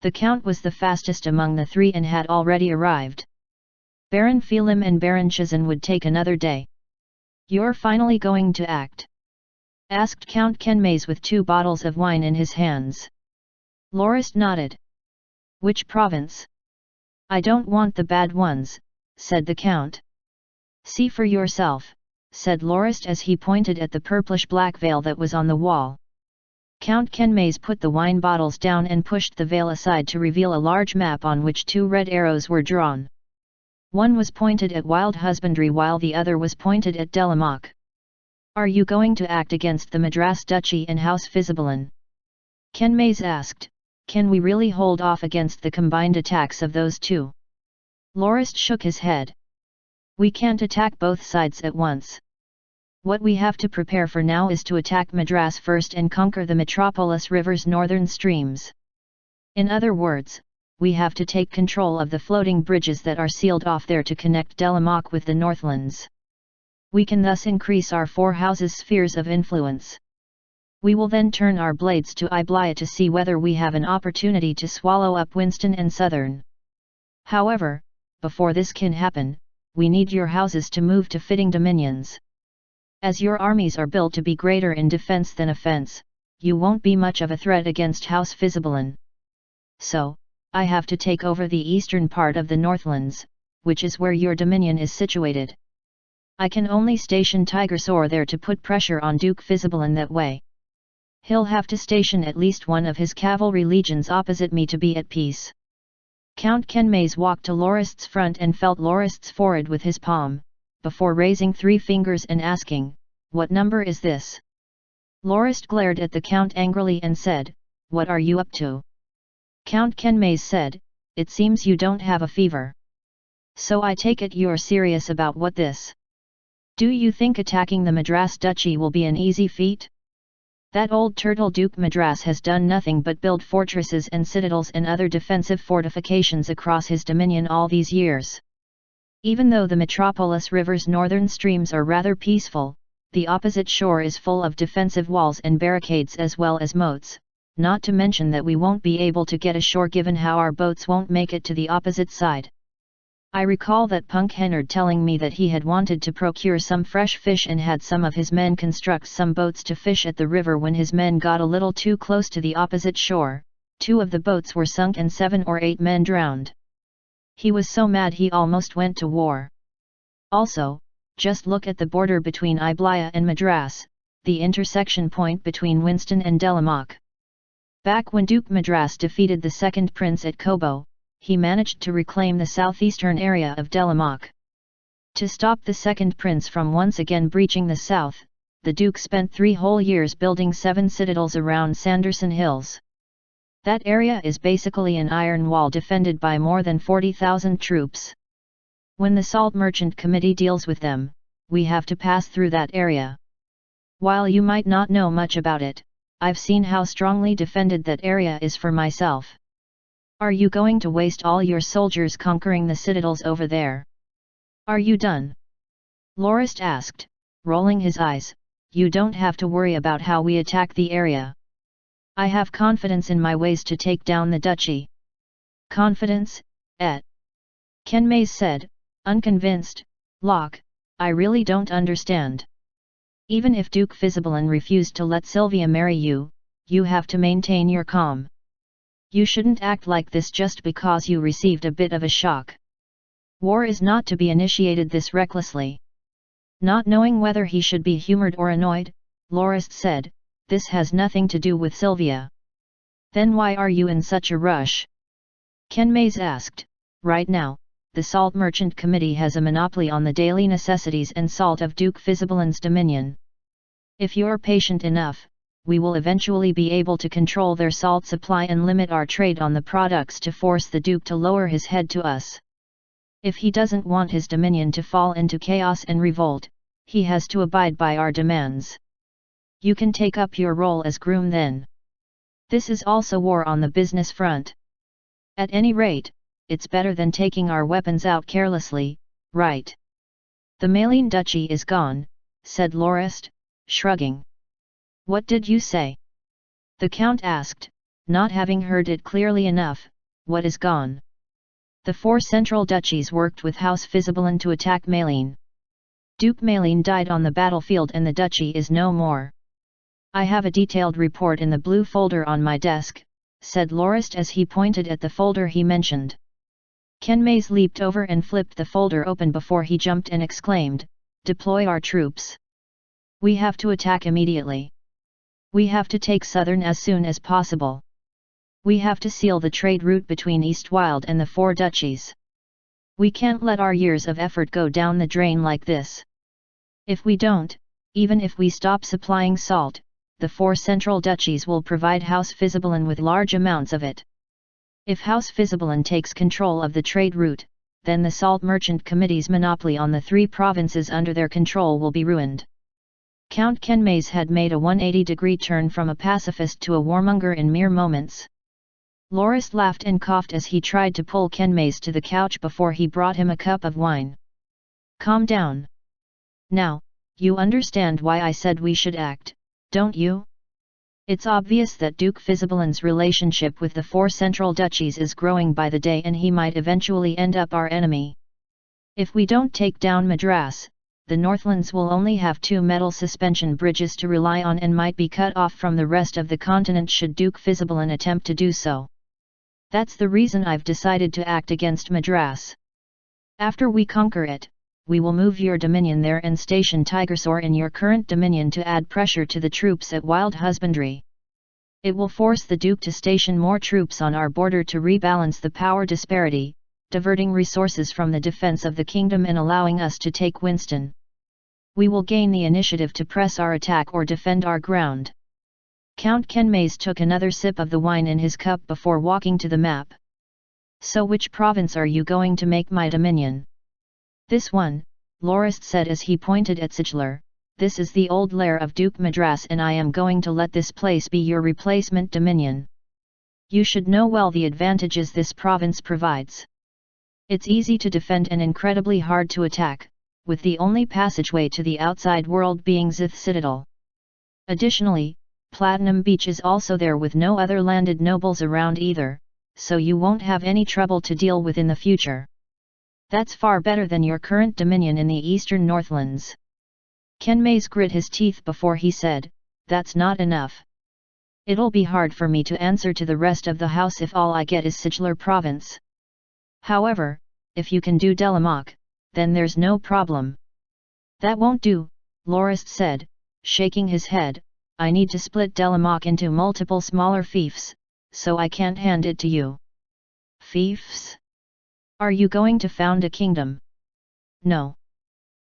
The Count was the fastest among the 3 and had already arrived. Baron Felim and Baron Shazin would take another day. You're finally going to act? Asked Count Kenmays with 2 bottles of wine in his hands. Lorist nodded. Which province? I don't want the bad ones, said the Count. See for yourself, said Lorist as he pointed at the purplish-black veil that was on the wall. Count Kenmays put the wine bottles down and pushed the veil aside to reveal a large map on which 2 red arrows were drawn. One was pointed at wild husbandry while the other was pointed at Delamoc. Are you going to act against the Madras Duchy and House Visibalin? Kenmays asked. Can we really hold off against the combined attacks of those 2? Lorist shook his head. We can't attack both sides at once. What we have to prepare for now is to attack Madras first and conquer the Metropolis River's northern streams. In other words, we have to take control of the floating bridges that are sealed off there to connect Delamoc with the Northlands. We can thus increase our 4 houses' spheres of influence. We will then turn our blades to Iblia to see whether we have an opportunity to swallow up Winston and Southern. However, before this can happen, we need your houses to move to fitting dominions. As your armies are built to be greater in defense than offense, you won't be much of a threat against House Visibalin. So, I have to take over the eastern part of the Northlands, which is where your dominion is situated. I can only station Tigersaur there to put pressure on Duke Visibalin that way. He'll have to station at least one of his cavalry legions opposite me to be at peace. Count Kenmays walked to Lorist's front and felt Lorist's forehead with his palm, before raising 3 fingers and asking, "What number is this?" Lorist glared at the Count angrily and said, "What are you up to?" Count Kenmays said, "It seems you don't have a fever. So I take it you're serious about what this? Do you think attacking the Madras Duchy will be an easy feat? That old turtle Duke Madras has done nothing but build fortresses and citadels and other defensive fortifications across his dominion all these years. Even though the Metropolis River's northern streams are rather peaceful, the opposite shore is full of defensive walls and barricades as well as moats, not to mention that we won't be able to get ashore given how our boats won't make it to the opposite side. I recall that Punk Hennard telling me that he had wanted to procure some fresh fish and had some of his men construct some boats to fish at the river. When his men got a little too close to the opposite shore, 2 of the boats were sunk and 7 or 8 men drowned. He was so mad he almost went to war. Also, just look at the border between Iblia and Madras, the intersection point between Winston and Delamoc. Back when Duke Madras defeated the second prince at Kobo, he managed to reclaim the southeastern area of Delamoc. To stop the second prince from once again breaching the south, the Duke spent 3 whole years building 7 citadels around Sanderson Hills. That area is basically an iron wall defended by more than 40,000 troops. When the Salt Merchant Committee deals with them, we have to pass through that area. While you might not know much about it, I've seen how strongly defended that area is for myself. Are you going to waste all your soldiers conquering the citadels over there? Are you done? Lorist asked, rolling his eyes. You don't have to worry about how we attack the area. I have confidence in my ways to take down the duchy. Confidence, Kenmays said, Unconvinced, Locke, I really don't understand. Even if Duke Fisibelan refused to let Sylvia marry you, you have to maintain your calm. You shouldn't act like this just because you received a bit of a shock. War is not to be initiated this recklessly. Not knowing whether he should be humored or annoyed, Lorist said, this has nothing to do with Sylvia. Then why are you in such a rush? Ken Mays asked. Right now, the Salt Merchant Committee has a monopoly on the daily necessities and salt of Duke Fisibelan's dominion. If you're patient enough, we will eventually be able to control their salt supply and limit our trade on the products to force the Duke to lower his head to us. If he doesn't want his dominion to fall into chaos and revolt, he has to abide by our demands. You can take up your role as groom then. This is also war on the business front. At any rate, it's better than taking our weapons out carelessly, right? The Maline Duchy is gone, said Lorist, shrugging. What did you say? The Count asked, not having heard it clearly enough. What is gone? The 4 central duchies worked with House Fisibelan to attack Maline. Duke Maline died on the battlefield and the duchy is no more. I have a detailed report in the blue folder on my desk, said Lorist as he pointed at the folder he mentioned. Ken Mays leaped over and flipped the folder open before he jumped and exclaimed, deploy our troops. We have to attack immediately. We have to take Southern as soon as possible. We have to seal the trade route between Eastwild and the 4 duchies. We can't let our years of effort go down the drain like this. If we don't, even if we stop supplying salt, the 4 central duchies will provide House Fisibelan with large amounts of it. If House Fisibelan takes control of the trade route, then the Salt Merchant Committee's monopoly on the 3 provinces under their control will be ruined. Count Ken Mays had made a 180-degree turn from a pacifist to a warmonger in mere moments. Lorist laughed and coughed as he tried to pull Ken Mays to the couch before he brought him a cup of wine. Calm down. Now, you understand why I said we should act, don't you? It's obvious that Duke Fisibelan's relationship with the 4 central duchies is growing by the day and he might eventually end up our enemy. If we don't take down Madras, the Northlands will only have 2 metal suspension bridges to rely on and might be cut off from the rest of the continent should Duke Fisibelan attempt to do so. That's the reason I've decided to act against Madras. After we conquer it, we will move your dominion there and station Tigersor in your current dominion to add pressure to the troops at Wild Husbandry. It will force the Duke to station more troops on our border to rebalance the power disparity, diverting resources from the defense of the kingdom and allowing us to take Winston. We will gain the initiative to press our attack or defend our ground. Count Ken Mays took another sip of the wine in his cup before walking to the map. So which province are you going to make my dominion? This one, Lorist said as he pointed at Siglar. This is the old lair of Duke Madras and I am going to let this place be your replacement dominion. You should know well the advantages this province provides. It's easy to defend and incredibly hard to attack, with the only passageway to the outside world being Zith Citadel. Additionally, Platinum Beach is also there with no other landed nobles around either, so you won't have any trouble to deal with in the future. That's far better than your current dominion in the eastern Northlands. Ken Mays grit his teeth before he said, that's not enough. It'll be hard for me to answer to the rest of the house if all I get is Siglar province. However, if you can do Delamoc, then there's no problem. That won't do, Lorist said, shaking his head. I need to split Delamoc into multiple smaller fiefs, so I can't hand it to you. Fiefs? Are you going to found a kingdom? No.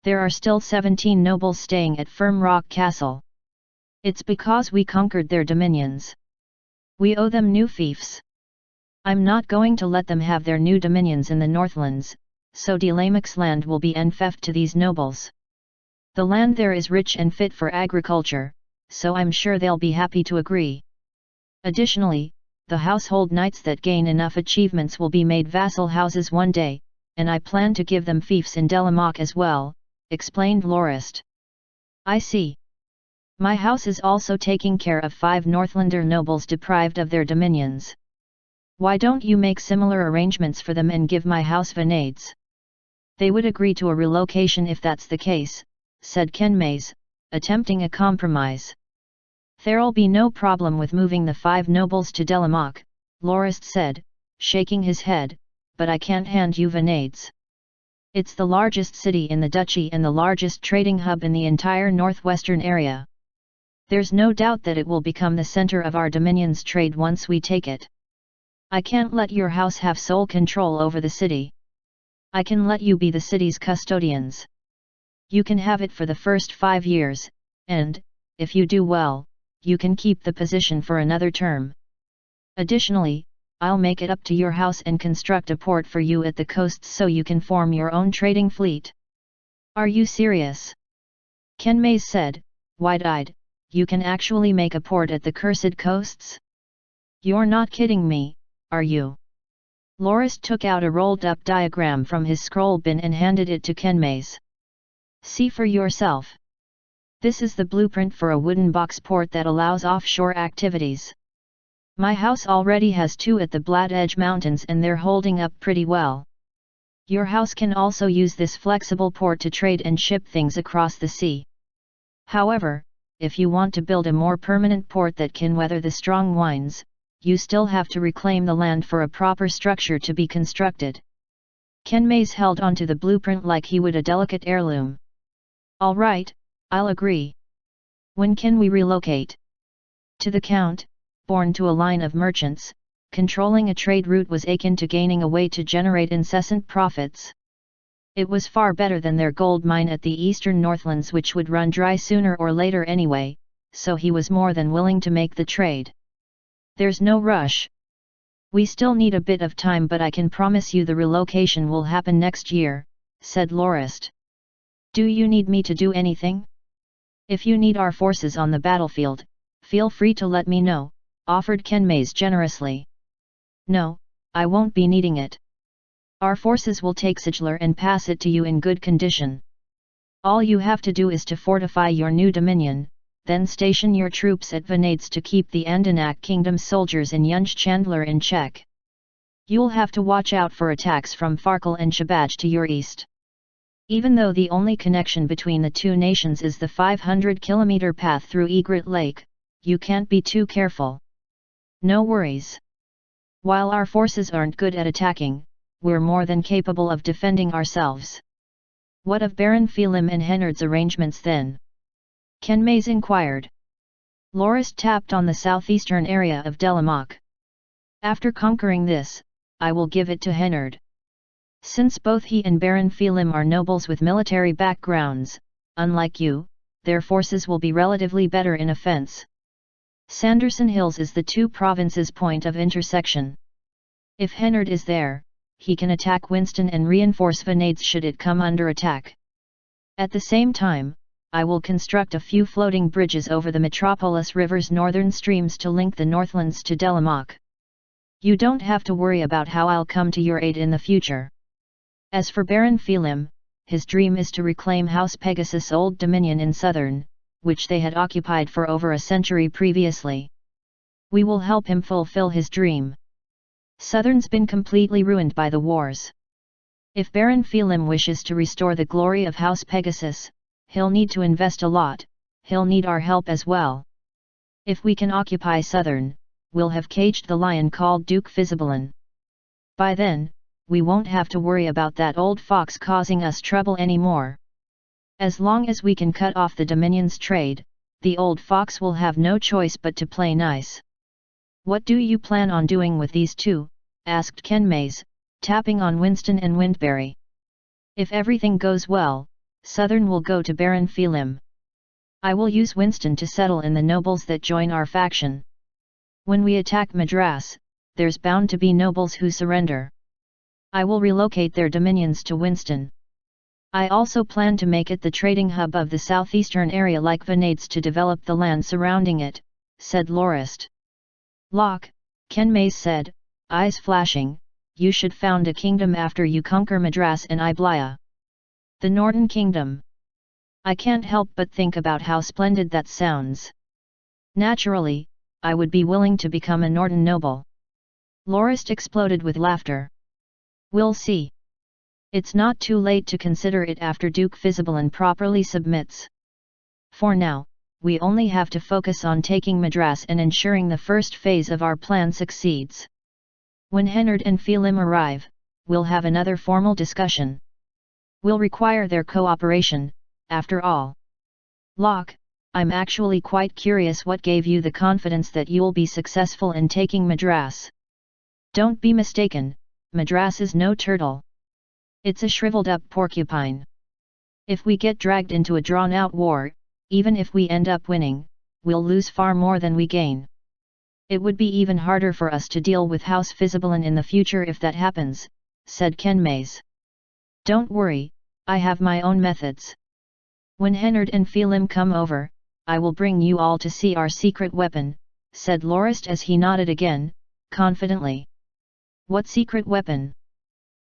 There are still 17 nobles staying at Firm Rock Castle. It's because we conquered their dominions. We owe them new fiefs. I'm not going to let them have their new dominions in the Northlands, so Delamoc's land will be enfeoffed to these nobles. The land there is rich and fit for agriculture, so I'm sure they'll be happy to agree. Additionally, the household knights that gain enough achievements will be made vassal houses one day, and I plan to give them fiefs in Delamoc as well, explained Lorist. I see. My house is also taking care of 5 Northlander nobles deprived of their dominions. Why don't you make similar arrangements for them and give my house vanades? They would agree to a relocation if that's the case, said Kenmaze, attempting a compromise. There'll be no problem with moving the 5 nobles to Delamoc, Lorist said, shaking his head, but I can't hand you Venades. It's the largest city in the duchy and the largest trading hub in the entire northwestern area. There's no doubt that it will become the center of our dominion's trade once we take it. I can't let your house have sole control over the city. I can let you be the city's custodians. You can have it for the first 5 years, and, if you do well, you can keep the position for another term. Additionally, I'll make it up to your house and construct a port for you at the coasts so you can form your own trading fleet. Are you serious? Kenmaze said, wide-eyed, you can actually make a port at the cursed coasts? You're not kidding me, are you? Lorist took out a rolled-up diagram from his scroll bin and handed it to Kenmaze. See for yourself. This is the blueprint for a wooden box port that allows offshore activities. My house already has 2 at the Black Edge Mountains and they're holding up pretty well. Your house can also use this flexible port to trade and ship things across the sea. However, if you want to build a more permanent port that can weather the strong winds, you still have to reclaim the land for a proper structure to be constructed. Kenmaze held onto the blueprint like he would a delicate heirloom. All right, I'll agree. When can we relocate? To the Count, born to a line of merchants, controlling a trade route was akin to gaining a way to generate incessant profits. It was far better than their gold mine at the eastern Northlands, which would run dry sooner or later anyway, so he was more than willing to make the trade. There's no rush. We still need a bit of time, but I can promise you the relocation will happen next year, said Lorist. Do you need me to do anything? If you need our forces on the battlefield, feel free to let me know, offered Kenmaze generously. No, I won't be needing it. Our forces will take Siglar and pass it to you in good condition. All you have to do is to fortify your new dominion, then station your troops at Venades to keep the Andanak Kingdom soldiers in Yunj Chandler in check. You'll have to watch out for attacks from Farkle and Shabaj to your east. Even though the only connection between the 2 nations is the 500-kilometer path through Egret Lake, you can't be too careful. No worries. While our forces aren't good at attacking, we're more than capable of defending ourselves. What of Baron Phelim and Hennard's arrangements then? Kenmaze inquired. Lorist tapped on the southeastern area of Delamoc. After conquering this, I will give it to Hennard. Since both he and Baron Phelim are nobles with military backgrounds, unlike you, their forces will be relatively better in offense. Sanderson Hills is the 2 provinces' point of intersection. If Hennard is there, he can attack Winston and reinforce Venades should it come under attack. At the same time, I will construct a few floating bridges over the Metropolis River's northern streams to link the Northlands to Delamoc. You don't have to worry about how I'll come to your aid in the future. As for Baron Phelim, his dream is to reclaim House Pegasus' old dominion in southern, which they had occupied for over a century previously. We will help him fulfill his dream. Southern's been completely ruined by the wars. If Baron Phelim wishes to restore the glory of House Pegasus, he'll need to invest a lot, he'll need our help as well. If we can occupy southern, we'll have caged the lion called Duke Fisibalin. By then, we won't have to worry about that old fox causing us trouble anymore. As long as we can cut off the Dominion's trade, the old fox will have no choice but to play nice. What do you plan on doing with these 2? Asked Kenmaze, tapping on Winston and Windberry. If everything goes well, Southern will go to Baron Phelim. I will use Winston to settle in the nobles that join our faction. When we attack Madras, there's bound to be nobles who surrender. I will relocate their dominions to Winston. I also plan to make it the trading hub of the southeastern area like Venades to develop the land surrounding it, said Lorist. Locke, Kenmaze said, eyes flashing, you should found a kingdom after you conquer Madras and Iblaya. The Norton Kingdom. I can't help but think about how splendid that sounds. Naturally, I would be willing to become a Norton noble. Lorist exploded with laughter. We'll see. It's not too late to consider it after Duke Fisibalan properly submits. For now, we only have to focus on taking Madras and ensuring the first phase of our plan succeeds. When Hennard and Phelim arrive, we'll have another formal discussion. We'll require their cooperation, after all. Locke, I'm actually quite curious what gave you the confidence that you'll be successful in taking Madras. Don't be mistaken, Madras is no turtle. It's a shriveled-up porcupine. If we get dragged into a drawn-out war, even if we end up winning, we'll lose far more than we gain. It would be even harder for us to deal with House Fisibalan in the future if that happens, said Ken Mays. Don't worry, I have my own methods. When Hennard and Phelim come over, I will bring you all to see our secret weapon, said Lorist as he nodded again, confidently. What secret weapon?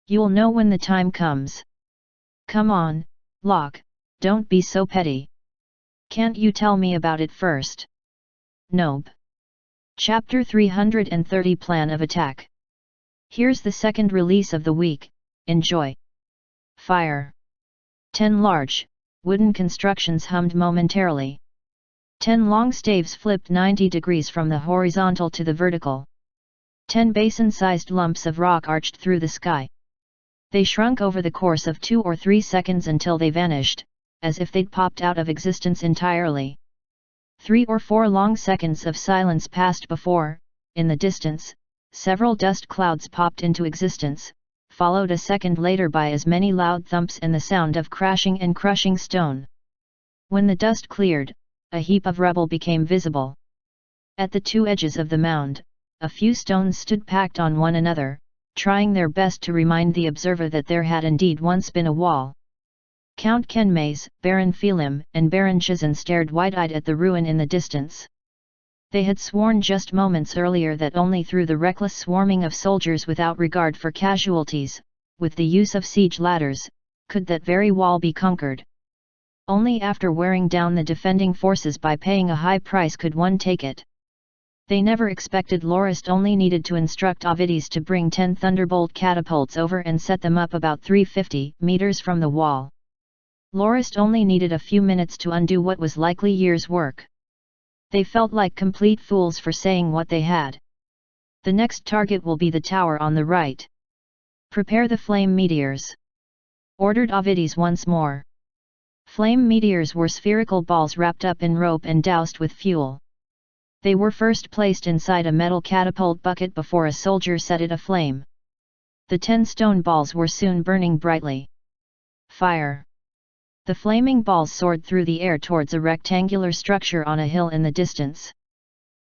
You'll know when the time comes. Come on, Locke, don't be so petty. Can't you tell me about it first? Nope. Chapter 330 Plan of Attack. Here's the second release of the week, enjoy. Fire. 10 large, wooden constructions hummed momentarily. 10 long staves flipped 90 degrees from the horizontal to the vertical. 10 basin-sized lumps of rock arched through the sky. They shrunk over the course of 2 or 3 seconds until they vanished, as if they'd popped out of existence entirely. 3 or 4 long seconds of silence passed before, in the distance, several dust clouds popped into existence, followed a second later by as many loud thumps and the sound of crashing and crushing stone. When the dust cleared, a heap of rubble became visible. At the 2 edges of the mound, a few stones stood packed on one another, trying their best to remind the observer that there had indeed once been a wall. Count Ken Mays, Baron Phelim, and Baron Chazin stared wide-eyed at the ruin in the distance. They had sworn just moments earlier that only through the reckless swarming of soldiers without regard for casualties, with the use of siege ladders, could that very wall be conquered. Only after wearing down the defending forces by paying a high price could one take it. They never expected Lorist only needed to instruct Ovides to bring 10 thunderbolt catapults over and set them up about 350 meters from the wall. Lorist only needed a few minutes to undo what was likely years' work. They felt like complete fools for saying what they had. The next target will be the tower on the right. Prepare the flame meteors, ordered Ovides once more. Flame meteors were spherical balls wrapped up in rope and doused with fuel. They were first placed inside a metal catapult bucket before a soldier set it aflame. The 10 stone balls were soon burning brightly. Fire! The flaming balls soared through the air towards a rectangular structure on a hill in the distance.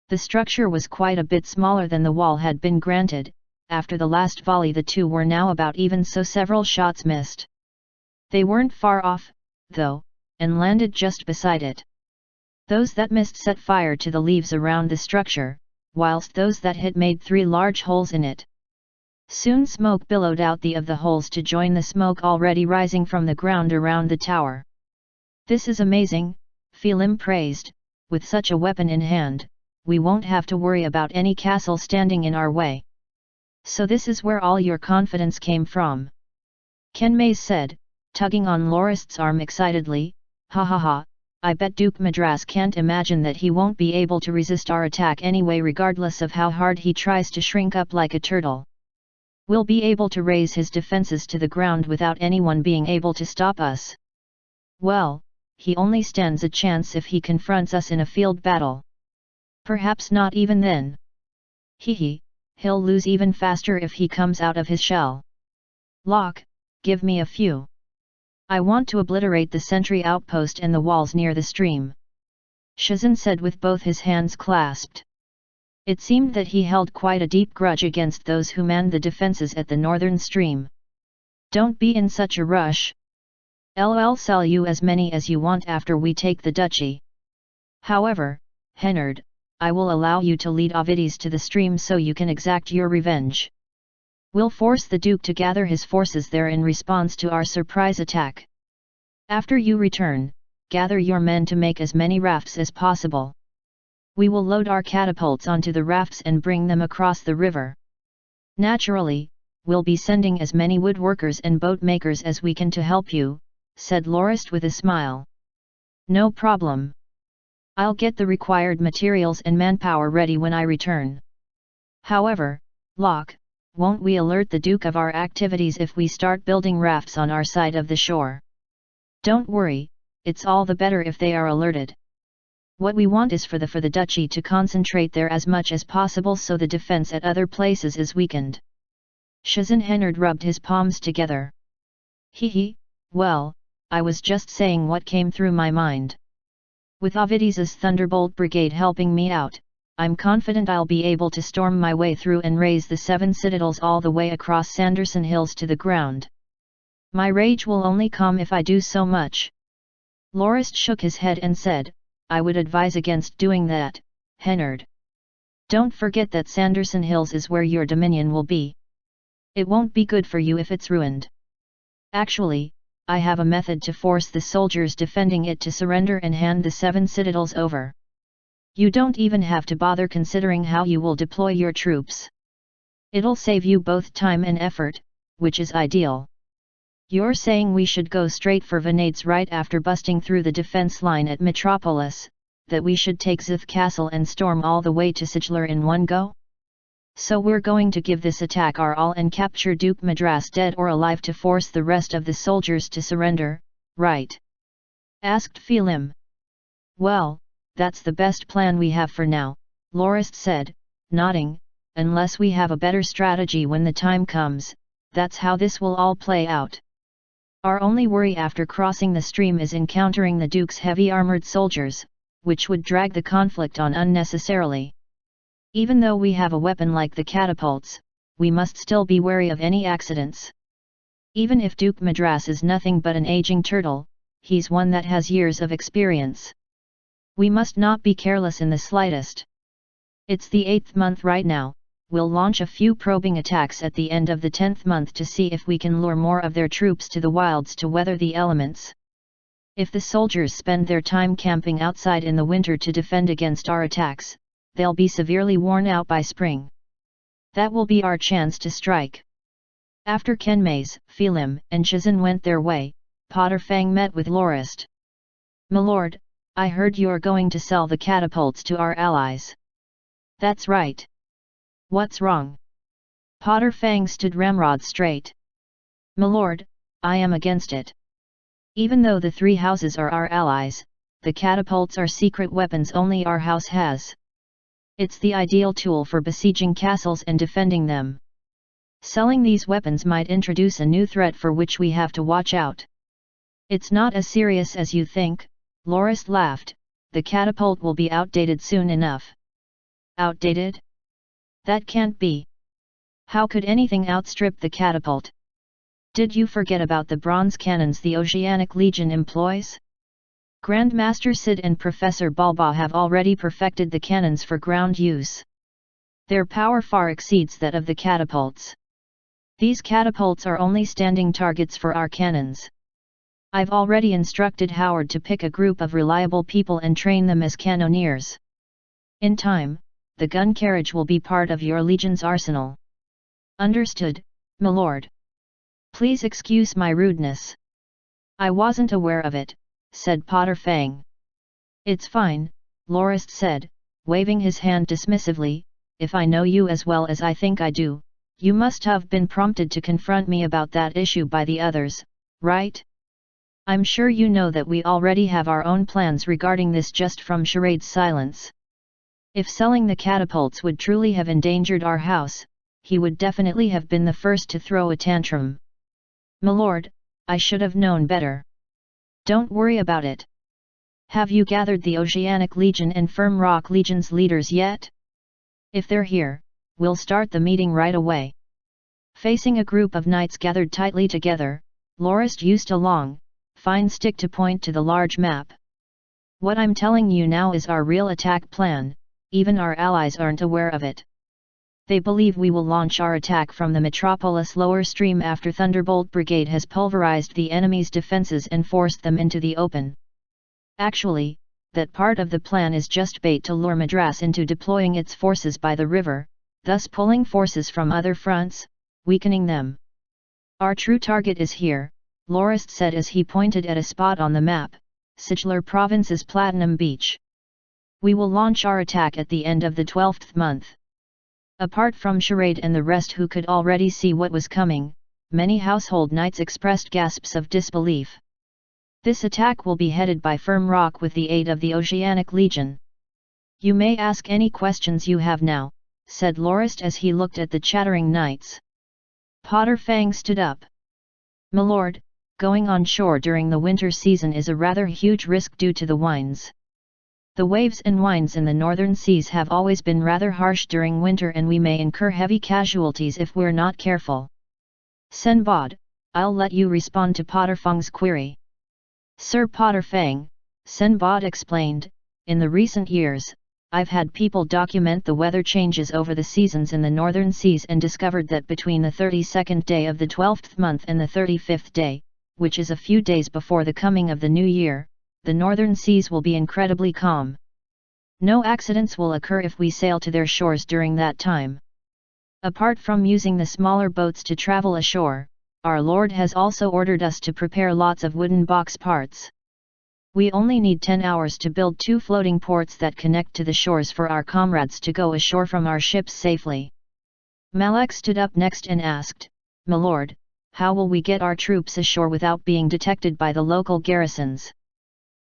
The structure was quite a bit smaller than the wall had been granted. After the last volley the two were now about even, so several shots missed. They weren't far off, though, and landed just beside it. Those that missed set fire to the leaves around the structure, whilst those that hit made 3 large holes in it. Soon smoke billowed out of the holes to join the smoke already rising from the ground around the tower. This is amazing, Phelim praised. With such a weapon in hand, we won't have to worry about any castle standing in our way. So this is where all your confidence came from? Ken Mays said, tugging on Lorist's arm excitedly. Ha ha ha, I bet Duke Madras can't imagine that he won't be able to resist our attack anyway, regardless of how hard he tries to shrink up like a turtle. We'll be able to raise his defenses to the ground without anyone being able to stop us. Well, he only stands a chance if he confronts us in a field battle. Perhaps not even then. Hee, he'll lose even faster if he comes out of his shell. Locke, give me a few. I want to obliterate the sentry outpost and the walls near the stream. Chazin said with both his hands clasped. It seemed that he held quite a deep grudge against those who manned the defences at the northern stream. Don't be in such a rush. I'll sell you as many as you want after we take the duchy. However, Hennard, I will allow you to lead Ovides to the stream so you can exact your revenge. We'll force the Duke to gather his forces there in response to our surprise attack. After you return, gather your men to make as many rafts as possible. We will load our catapults onto the rafts and bring them across the river. Naturally, we'll be sending as many woodworkers and boat makers as we can to help you, said Lorist with a smile. No problem. I'll get the required materials and manpower ready when I return. However, Locke, won't we alert the Duke of our activities if we start building rafts on our side of the shore? Don't worry, it's all the better if they are alerted. What we want is for the duchy to concentrate there as much as possible so the defense at other places is weakened. Shazin Hennard rubbed his palms together. Hee, well, I was just saying what came through my mind. With Ovides's Thunderbolt Brigade helping me out, I'm confident I'll be able to storm my way through and raise the 7 citadels all the way across Sanderson Hills to the ground. My rage will only come if I do so much. Lorist shook his head and said, I would advise against doing that, Hennard. Don't forget that Sanderson Hills is where your dominion will be. It won't be good for you if it's ruined. Actually, I have a method to force the soldiers defending it to surrender and hand the 7 citadels over. You don't even have to bother considering how you will deploy your troops. It'll save you both time and effort, which is ideal. You're saying we should go straight for Venades right after busting through the defense line at Metropolis, that we should take Zith Castle and storm all the way to Siglar in one go? So we're going to give this attack our all and capture Duke Madras dead or alive to force the rest of the soldiers to surrender, right? Asked Philim. Well, that's the best plan we have for now, Lorist said, nodding, unless we have a better strategy when the time comes, that's how this will all play out. Our only worry after crossing the stream is encountering the Duke's heavy armored soldiers, which would drag the conflict on unnecessarily. Even though we have a weapon like the catapults, we must still be wary of any accidents. Even if Duke Madras is nothing but an aging turtle, he's one that has years of experience. We must not be careless in the slightest. It's the 8th month right now, we'll launch a few probing attacks at the end of the 10th month to see if we can lure more of their troops to the wilds to weather the elements. If the soldiers spend their time camping outside in the winter to defend against our attacks, they'll be severely worn out by spring. That will be our chance to strike. After Kenmaze, Philim, and Shazin went their way, Potter Fang met with Lorist. "Milord, I heard you're going to sell the catapults to our allies." "That's right. What's wrong?" Potter Fang stood ramrod straight. "Milord, I am against it. Even though the 3 houses are our allies, the catapults are secret weapons only our house has. It's the ideal tool for besieging castles and defending them. Selling these weapons might introduce a new threat for which we have to watch out." "It's not as serious as you think," Lorist laughed, "the catapult will be outdated soon enough." "Outdated? That can't be. How could anything outstrip the catapult? Did you forget about the bronze cannons the Oceanic Legion employs? Grandmaster Sid and Professor Balba have already perfected the cannons for ground use. Their power far exceeds that of the catapults. These catapults are only standing targets for our cannons. I've already instructed Howard to pick a group of reliable people and train them as cannoneers. In time, the gun carriage will be part of your legion's arsenal." "Understood, milord. Please excuse my rudeness. I wasn't aware of it," said Potter Fang. "It's fine," Lorist said, waving his hand dismissively, "if I know you as well as I think I do, you must have been prompted to confront me about that issue by the others, right? I'm sure you know that we already have our own plans regarding this just from Charade's silence. If selling the catapults would truly have endangered our house, he would definitely have been the first to throw a tantrum. Milord, I should have known better. Don't worry about it. Have you gathered the Oceanic Legion and Firm Rock Legion's leaders yet? If they're here, we'll start the meeting right away." Facing a group of knights gathered tightly together, Lorist used a long, fine stick to point to the large map. "What I'm telling you now is our real attack plan, even our allies aren't aware of it. They believe we will launch our attack from the Metropolis lower stream after Thunderbolt Brigade has pulverized the enemy's defenses and forced them into the open. Actually, that part of the plan is just bait to lure Madras into deploying its forces by the river, thus pulling forces from other fronts, weakening them. Our true target is here, Lorist said as he pointed at a spot on the map, Siglar Province's Platinum Beach. We will launch our attack at the end of the 12th month. Apart from Charade and the rest who could already see what was coming, many household knights expressed gasps of disbelief. This attack will be headed by Firm Rock with the aid of the Oceanic Legion. You may ask any questions you have now, said Lorist as he looked at the chattering knights. Potter Fang stood up. My lord, going on shore during the winter season is a rather huge risk due to the winds. The waves and winds in the northern seas have always been rather harsh during winter and we may incur heavy casualties if we're not careful. Senbod, I'll let you respond to Potter Fang's query. Sir Potter Fang, Senbod explained, in the recent years, I've had people document the weather changes over the seasons in the northern seas and discovered that between the 32nd day of the 12th month and the 35th day, which is a few days before the coming of the new year, the northern seas will be incredibly calm. No accidents will occur if we sail to their shores during that time. Apart from using the smaller boats to travel ashore, our Lord has also ordered us to prepare lots of wooden box parts. We only need 10 hours to build 2 floating ports that connect to the shores for our comrades to go ashore from our ships safely. Malak stood up next and asked, My lord, how will we get our troops ashore without being detected by the local garrisons?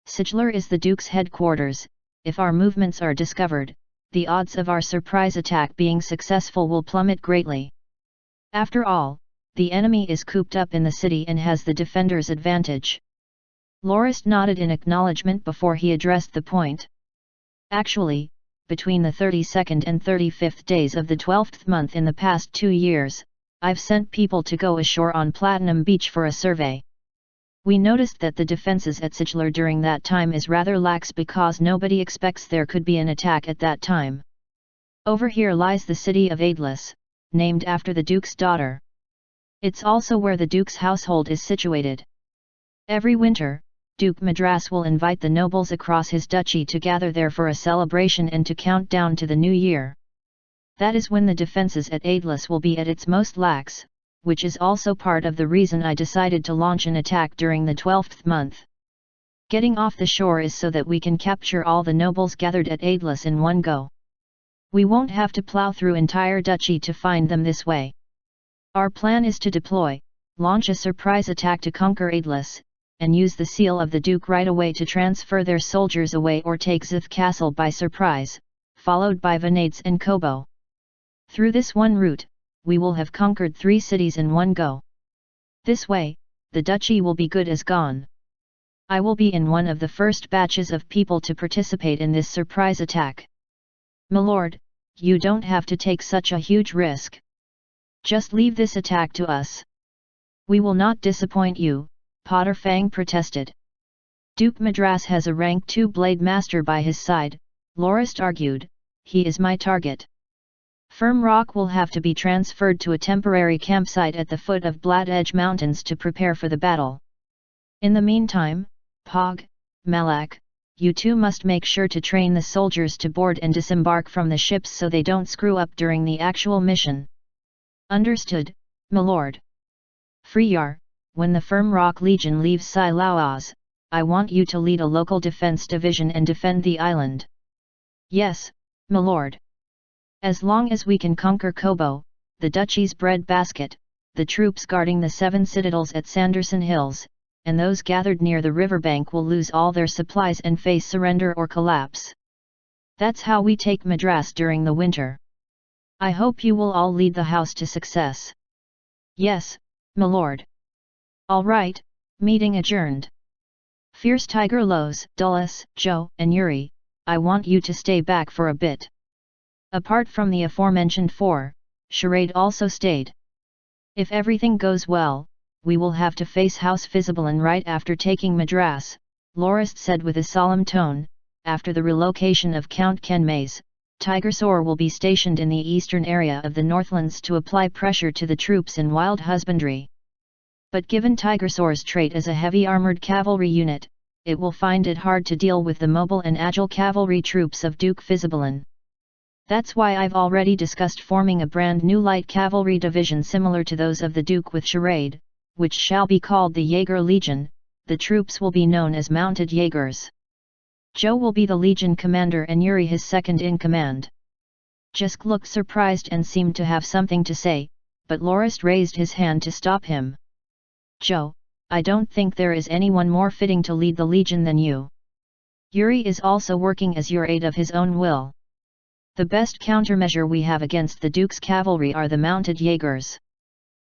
Siglar is the Duke's headquarters. If our movements are discovered, the odds of our surprise attack being successful will plummet greatly. After all, the enemy is cooped up in the city and has the defender's advantage. Lorist nodded in acknowledgement before he addressed the point. Actually, between the 32nd and 35th days of the 12th month in the past 2 years, I've sent people to go ashore on Platinum Beach for a survey. We noticed that the defences at Siglar during that time is rather lax because nobody expects there could be an attack at that time. Over here lies the city of Aidless, named after the Duke's daughter. It's also where the Duke's household is situated. Every winter, Duke Madras will invite the nobles across his duchy to gather there for a celebration and to count down to the new year. That is when the defences at Aidless will be at its most lax, which is also part of the reason I decided to launch an attack during the 12th month. Getting off the shore is so that we can capture all the nobles gathered at Aidless in one go. We won't have to plough through entire duchy to find them this way. Our plan is to launch a surprise attack to conquer Aidless, and use the seal of the Duke right away to transfer their soldiers away or take Zith Castle by surprise, followed by Venades and Kobo. Through this one route, we will have conquered 3 cities in one go. This way, the duchy will be good as gone. I will be in one of the first batches of people to participate in this surprise attack. My lord, you don't have to take such a huge risk. Just leave this attack to us. We will not disappoint you, Potter Fang protested. Duke Madras has a rank 2 blade master by his side, Lorist argued, he is my target. Firm Rock will have to be transferred to a temporary campsite at the foot of Blood Edge Mountains to prepare for the battle. In the meantime, Pog, Malak, you two must make sure to train the soldiers to board and disembark from the ships so they don't screw up during the actual mission. Understood, my lord. Freyar, when the Firm Rock Legion leaves Silaoz, I want you to lead a local defense division and defend the island. Yes, my lord. As long as we can conquer Kobo, the duchy's breadbasket, the troops guarding the 7 citadels at Sanderson Hills, and those gathered near the riverbank will lose all their supplies and face surrender or collapse. That's how we take Madras during the winter. I hope you will all lead the house to success. Yes, my lord. All right, meeting adjourned. Fierce Tiger Lowe's, Dulles, Joe, and Yuri, I want you to stay back for a bit. Apart from the aforementioned 4, Charade also stayed. If everything goes well, we will have to face House Fisibalan right after taking Madras, Lorist said with a solemn tone. After the relocation of Count Kenmays, Tigersaur will be stationed in the eastern area of the Northlands to apply pressure to the troops in wild husbandry. But given Tigersaur's trait as a heavy armoured cavalry unit, it will find it hard to deal with the mobile and agile cavalry troops of Duke Fisibalan. That's why I've already discussed forming a brand new light cavalry division similar to those of the Duke with Charade, which shall be called the Jaeger Legion. The troops will be known as mounted Jaegers. Joe will be the Legion commander and Yuri his second in command. Jisk looked surprised and seemed to have something to say, but Lorist raised his hand to stop him. Joe, I don't think there is anyone more fitting to lead the Legion than you. Yuri is also working as your aide of his own will. The best countermeasure we have against the Duke's cavalry are the mounted Jaegers.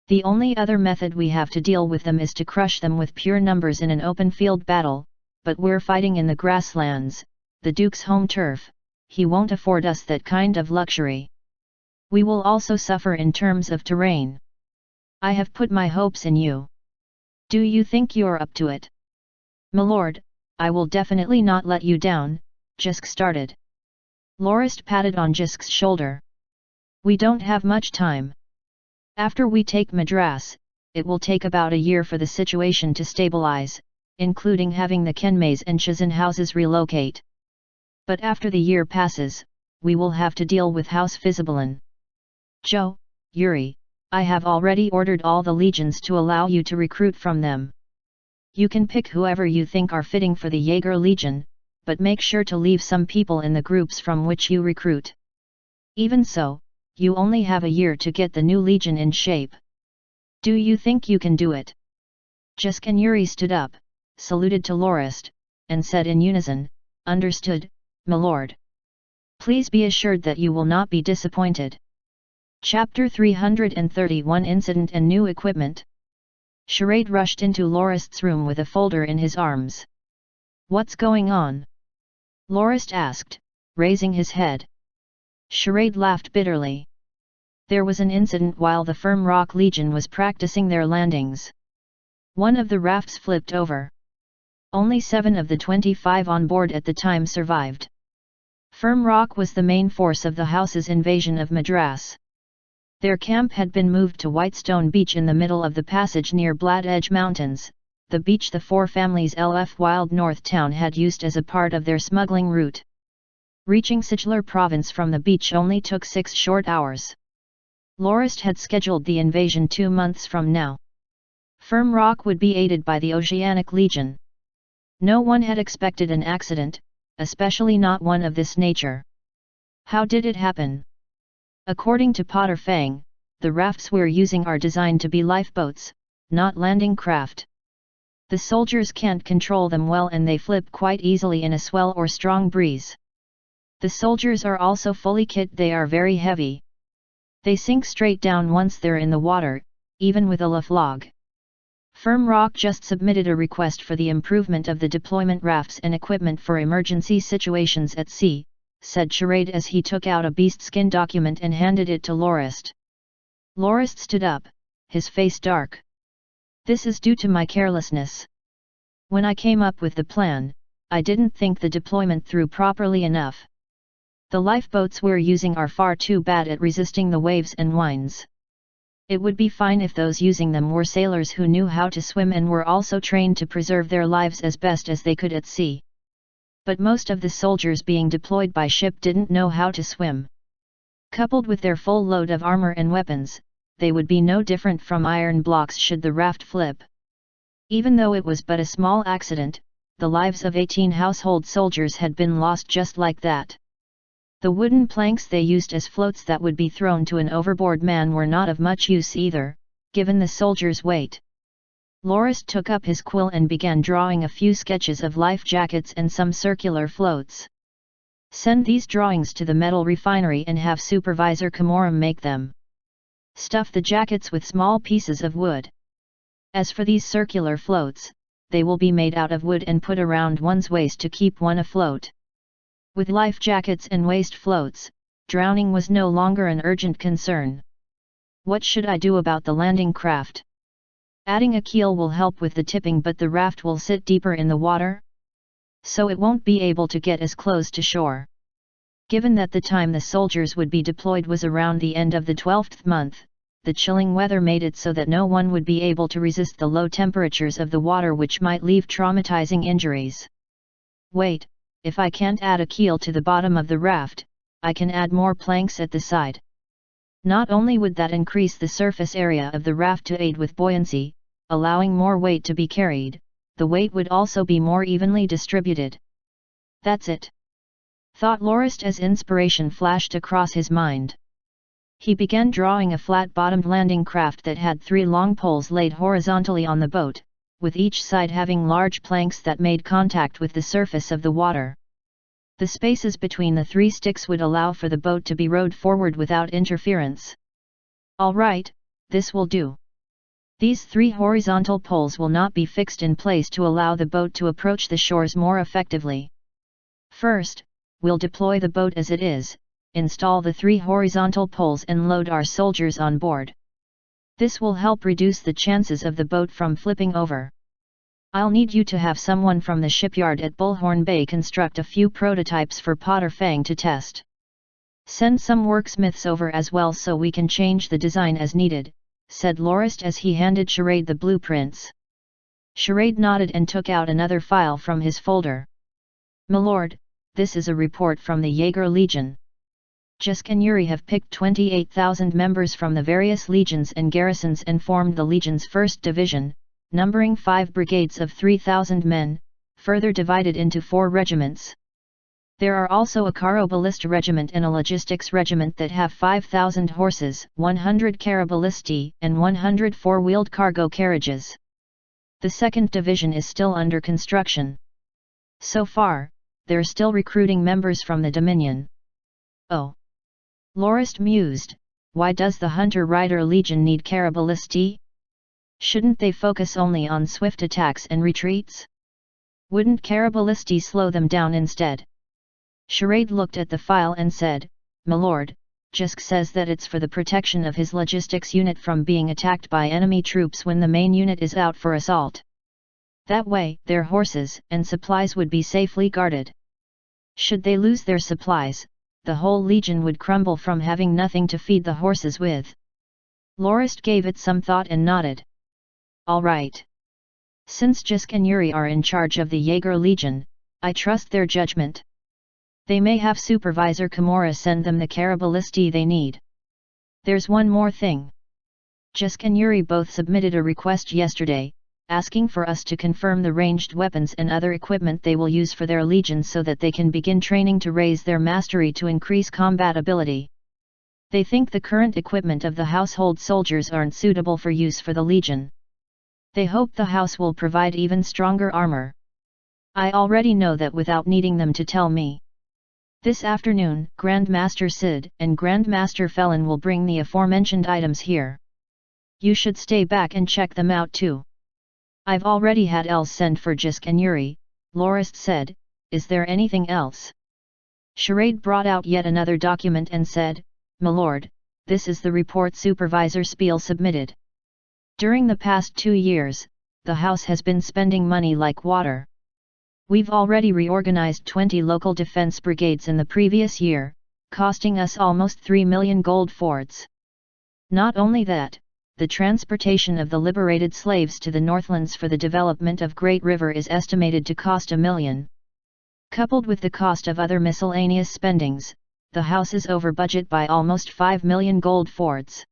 The only other method we have to deal with them is to crush them with pure numbers in an open field battle, but we're fighting in the grasslands, the Duke's home turf. He won't afford us that kind of luxury. We will also suffer in terms of terrain. I have put my hopes in you. Do you think you're up to it? Milord, I will definitely not let you down, Jisk started. Lorist patted on Jisk's shoulder. We don't have much time. After we take Madras, it will take about a year for the situation to stabilize, including having the Kenmays and Chazan houses relocate. But after the year passes, we will have to deal with House Fizibalan. Joe, Yuri, I have already ordered all the legions to allow you to recruit from them. You can pick whoever you think are fitting for the Jaeger Legion, but make sure to leave some people in the groups from which you recruit. Even so, you only have a year to get the new legion in shape. Do you think you can do it? Jisk and Yuri stood up, saluted to Lorist, and said in unison, Understood, milord. Please be assured that you will not be disappointed. Chapter 331 Incident and New Equipment. Charade rushed into Lorist's room with a folder in his arms. What's going on? Lorist asked, raising his head. Charade laughed bitterly. There was an incident while the Firm Rock Legion was practicing their landings. One of the rafts flipped over. Only 7 of the 25 on board at the time survived. Firm Rock was the main force of the House's invasion of Madras. Their camp had been moved to Whitestone Beach in the middle of the passage near Blad Edge Mountains, the beach the 4 families LF Wild North Town had used as a part of their smuggling route. Reaching Siglar province from the beach only took 6 short hours. Lorist had scheduled the invasion 2 months from now. Firm Rock would be aided by the Oceanic Legion. No one had expected an accident, especially not one of this nature. How did it happen? According to Potter Fang, the rafts we're using are designed to be lifeboats, not landing craft. The soldiers can't control them well and they flip quite easily in a swell or strong breeze. The soldiers are also fully kitted. They are very heavy. They sink straight down once they're in the water, even with a life log. Firm Rock just submitted a request for the improvement of the deployment rafts and equipment for emergency situations at sea, said Charade as he took out a beast-skin document and handed it to Lorist. Lorist stood up, his face dark. This is due to my carelessness. When I came up with the plan, I didn't think the deployment through properly enough. The lifeboats we're using are far too bad at resisting the waves and winds. It would be fine if those using them were sailors who knew how to swim and were also trained to preserve their lives as best as they could at sea. But most of the soldiers being deployed by ship didn't know how to swim. Coupled with their full load of armor and weapons, they would be no different from iron blocks should the raft flip. Even though it was but a small accident, the lives of 18 household soldiers had been lost just like that. The wooden planks they used as floats that would be thrown to an overboard man were not of much use either, given the soldiers' weight. Lorist took up his quill and began drawing a few sketches of life jackets and some circular floats. Send these drawings to the metal refinery and have Supervisor Kamoram make them. Stuff the jackets with small pieces of wood. As for these circular floats, they will be made out of wood and put around one's waist to keep one afloat. With life jackets and waist floats, drowning was no longer an urgent concern. What should I do about the landing craft? Adding a keel will help with the tipping, but the raft will sit deeper in the water, so it won't be able to get as close to shore. Given that the time the soldiers would be deployed was around the end of the 12th month, the chilling weather made it so that no one would be able to resist the low temperatures of the water, which might leave traumatizing injuries. Wait, if I can't add a keel to the bottom of the raft, I can add more planks at the side. Not only would that increase the surface area of the raft to aid with buoyancy, allowing more weight to be carried, the weight would also be more evenly distributed. That's it, thought Lorist as inspiration flashed across his mind. He began drawing a flat-bottomed landing craft that had 3 long poles laid horizontally on the boat, with each side having large planks that made contact with the surface of the water. The spaces between the 3 sticks would allow for the boat to be rowed forward without interference. All right, this will do. These 3 horizontal poles will not be fixed in place to allow the boat to approach the shores more effectively. First, we'll deploy the boat as it is, install the 3 horizontal poles and load our soldiers on board. This will help reduce the chances of the boat from flipping over. I'll need you to have someone from the shipyard at Bullhorn Bay construct a few prototypes for Potter Fang to test. Send some worksmiths over as well so we can change the design as needed, said Lorist as he handed Charade the blueprints. Charade nodded and took out another file from his folder. "Milord, this is a report from the Jaeger Legion. Jusk and Yuri have picked 28,000 members from the various legions and garrisons and formed the Legion's 1st Division, numbering 5 brigades of 3,000 men, further divided into 4 regiments. There are also a Caro Ballista regiment and a logistics regiment that have 5,000 horses, 100 Caraballisti, and 100 four-wheeled cargo carriages. The 2nd Division is still under construction. So far, they're still recruiting members from the Dominion." "Oh," Lorist mused, "why does the Hunter-Rider Legion need Caraballisti? Shouldn't they focus only on swift attacks and retreats? Wouldn't Caraballisti slow them down instead?" Charade looked at the file and said, "Milord, Jusk says that it's for the protection of his logistics unit from being attacked by enemy troops when the main unit is out for assault. That way, their horses and supplies would be safely guarded. Should they lose their supplies, the whole legion would crumble from having nothing to feed the horses with." Lorist gave it some thought and nodded. "All right. Since Jusk and Yuri are in charge of the Jaeger Legion, I trust their judgment. They may have Supervisor Kimura send them the Caraballisti they need. There's one more thing. Jusk and Yuri both submitted a request yesterday, asking for us to confirm the ranged weapons and other equipment they will use for their legion so that they can begin training to raise their mastery to increase combat ability. They think the current equipment of the household soldiers aren't suitable for use for the legion. They hope the house will provide even stronger armor. I already know that without needing them to tell me. This afternoon, Grandmaster Sid and Grandmaster Felon will bring the aforementioned items here. You should stay back and check them out too. I've already had Els send for Jusk and Yuri," Lorist said. "Is there anything else?" Charade brought out yet another document and said, "Milord, this is the report Supervisor Spiel submitted. During the past 2 years, the house has been spending money like water. We've already reorganized 20 local defense brigades in the previous year, costing us almost 3 million gold fords. Not only that, the transportation of the liberated slaves to the Northlands for the development of Great River is estimated to cost 1 million. Coupled with the cost of other miscellaneous spendings, the house is over budget by almost 5 million gold fords.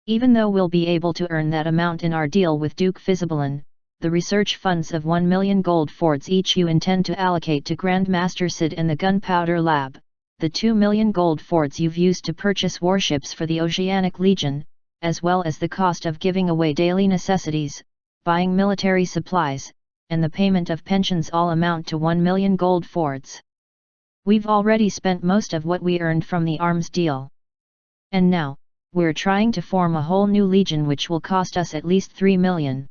Even though we'll be able to earn that amount in our deal with Duke Fizibalin, the research funds of 1 million gold fords each you intend to allocate to Grandmaster Sid and the Gunpowder Lab, the 2 million gold fords you've used to purchase warships for the Oceanic Legion, as well as the cost of giving away daily necessities, buying military supplies, and the payment of pensions all amount to 1 million gold fords. We've already spent most of what we earned from the arms deal. And now, we're trying to form a whole new legion which will cost us at least 3 million.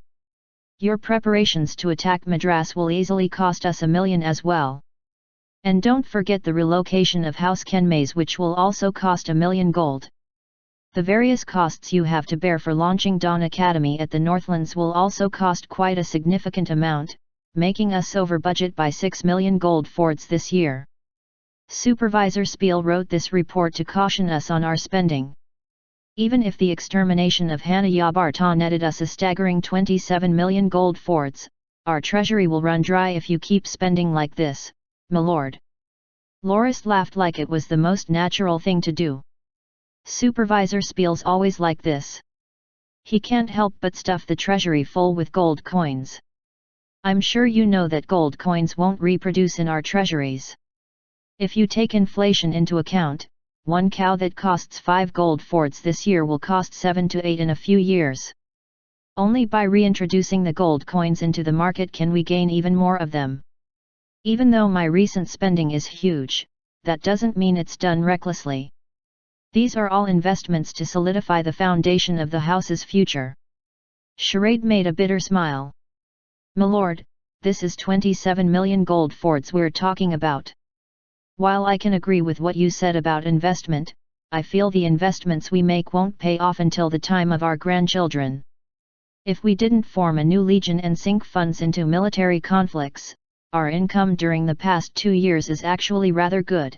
Your preparations to attack Madras will easily cost us 1 million as well. And don't forget the relocation of House Kenmays which will also cost 1 million gold. The various costs you have to bear for launching Dawn Academy at the Northlands will also cost quite a significant amount, making us over budget by 6 million gold fords this year. Supervisor Spiel wrote this report to caution us on our spending. Even if the extermination of Hanayabarta netted us a staggering 27 million gold fords, our treasury will run dry if you keep spending like this, milord. Loris laughed like it was the most natural thing to do. Supervisor Spiel's always like this. He can't help but stuff the treasury full with gold coins. I'm sure you know that gold coins won't reproduce in our treasuries. If you take inflation into account, one cow that costs 5 gold fords this year will cost 7 to 8 in a few years. Only by reintroducing the gold coins into the market can we gain even more of them. Even though my recent spending is huge, that doesn't mean it's done recklessly. These are all investments to solidify the foundation of the house's future. Charade made a bitter smile. "Milord, this is 27 million gold fords we're talking about. While I can agree with what you said about investment, I feel the investments we make won't pay off until the time of our grandchildren. If we didn't form a new legion and sink funds into military conflicts, our income during the past 2 years is actually rather good.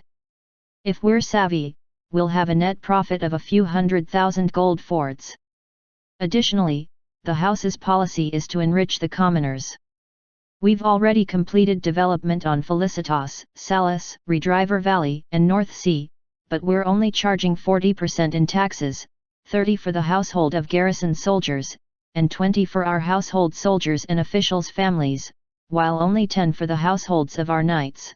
If we're savvy, we'll have a net profit of a few 100,000 gold fords. Additionally, the house's policy is to enrich the commoners. We've already completed development on Felicitas, Salis, Redriver Valley, and North Sea, but we're only charging 40% in taxes, 30% for the household of garrison soldiers, and 20% for our household soldiers and officials' families, while only 10% for the households of our knights.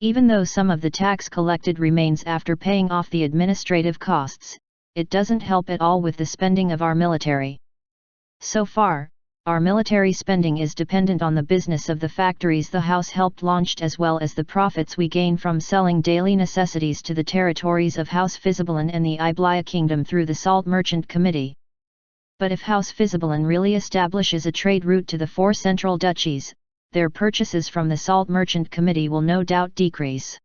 Even though some of the tax collected remains after paying off the administrative costs, it doesn't help at all with the spending of our military. So far, our military spending is dependent on the business of the factories the house helped launch as well as the profits we gain from selling daily necessities to the territories of House Fisibelan and the Iblia Kingdom through the Salt Merchant Committee. But if House Fisibelan really establishes a trade route to the 4 central duchies, their purchases from the Salt Merchant Committee will no doubt decrease.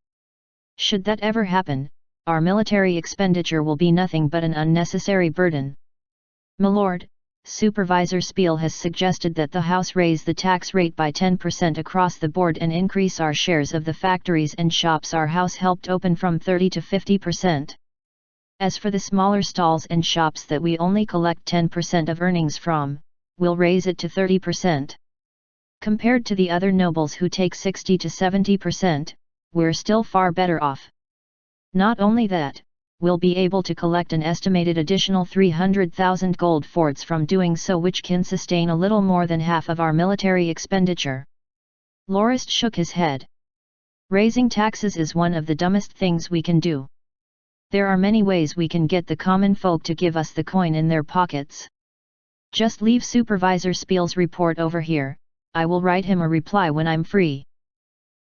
Should that ever happen, our military expenditure will be nothing but an unnecessary burden. Milord, Supervisor Spiel has suggested that the House raise the tax rate by 10% across the board and increase our shares of the factories and shops our House helped open from 30 to 50%. As for the smaller stalls and shops that we only collect 10% of earnings from, we'll raise it to 30%. Compared to the other nobles who take 60 to 70%, we're still far better off. Not only that, we'll be able to collect an estimated additional 300,000 gold fords from doing so, which can sustain a little more than half of our military expenditure." Loris shook his head. "Raising taxes is one of the dumbest things we can do. There are many ways we can get the common folk to give us the coin in their pockets. Just leave Supervisor Spiel's report over here, I will write him a reply when I'm free.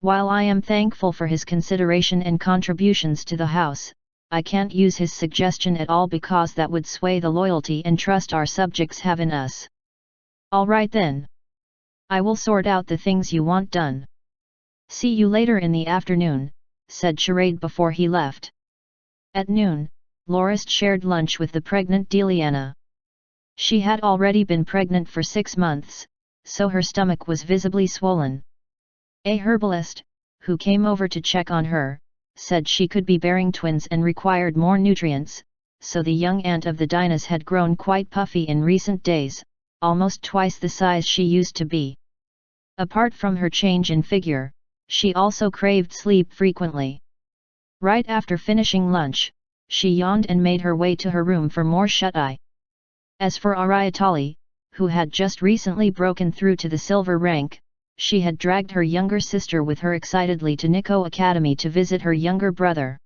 While I am thankful for his consideration and contributions to the house, I can't use his suggestion at all because that would sway the loyalty and trust our subjects have in us. All right then. I will sort out the things you want done. See you later in the afternoon," said Charade before he left. At noon, Loris shared lunch with the pregnant Deliana. She had already been pregnant for 6 months, so her stomach was visibly swollen. A herbalist, who came over to check on her, said she could be bearing twins and required more nutrients, so the young aunt of the Dinas had grown quite puffy in recent days, almost twice the size she used to be. Apart from her change in figure, she also craved sleep frequently. Right after finishing lunch, she yawned and made her way to her room for more shut-eye. As for Ariatali, who had just recently broken through to the silver rank, she had dragged her younger sister with her excitedly to Nico Academy to visit her younger brother.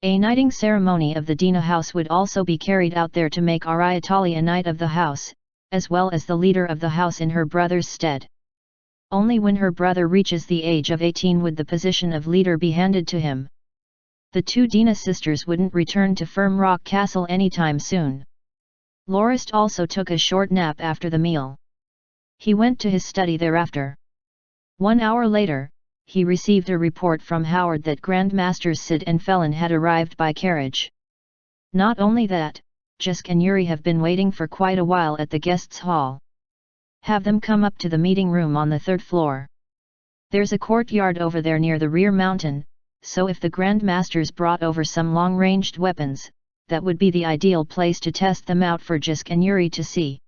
A knighting ceremony of the Dina house would also be carried out there to make Ariatali a knight of the house, as well as the leader of the house in her brother's stead. Only when her brother reaches the age of 18 would the position of leader be handed to him. The 2 Dina sisters wouldn't return to Firm Rock Castle anytime soon. Loris also took a short nap after the meal. He went to his study thereafter. 1 hour later, he received a report from Howard that Grandmasters Sid and Felon had arrived by carriage. Not only that, Jisk and Yuri have been waiting for quite a while at the guests' hall. Have them come up to the meeting room on the 3rd floor. There's a courtyard over there near the rear mountain, so if the Grandmasters brought over some long-ranged weapons, that would be the ideal place to test them out for Jisk and Yuri to see.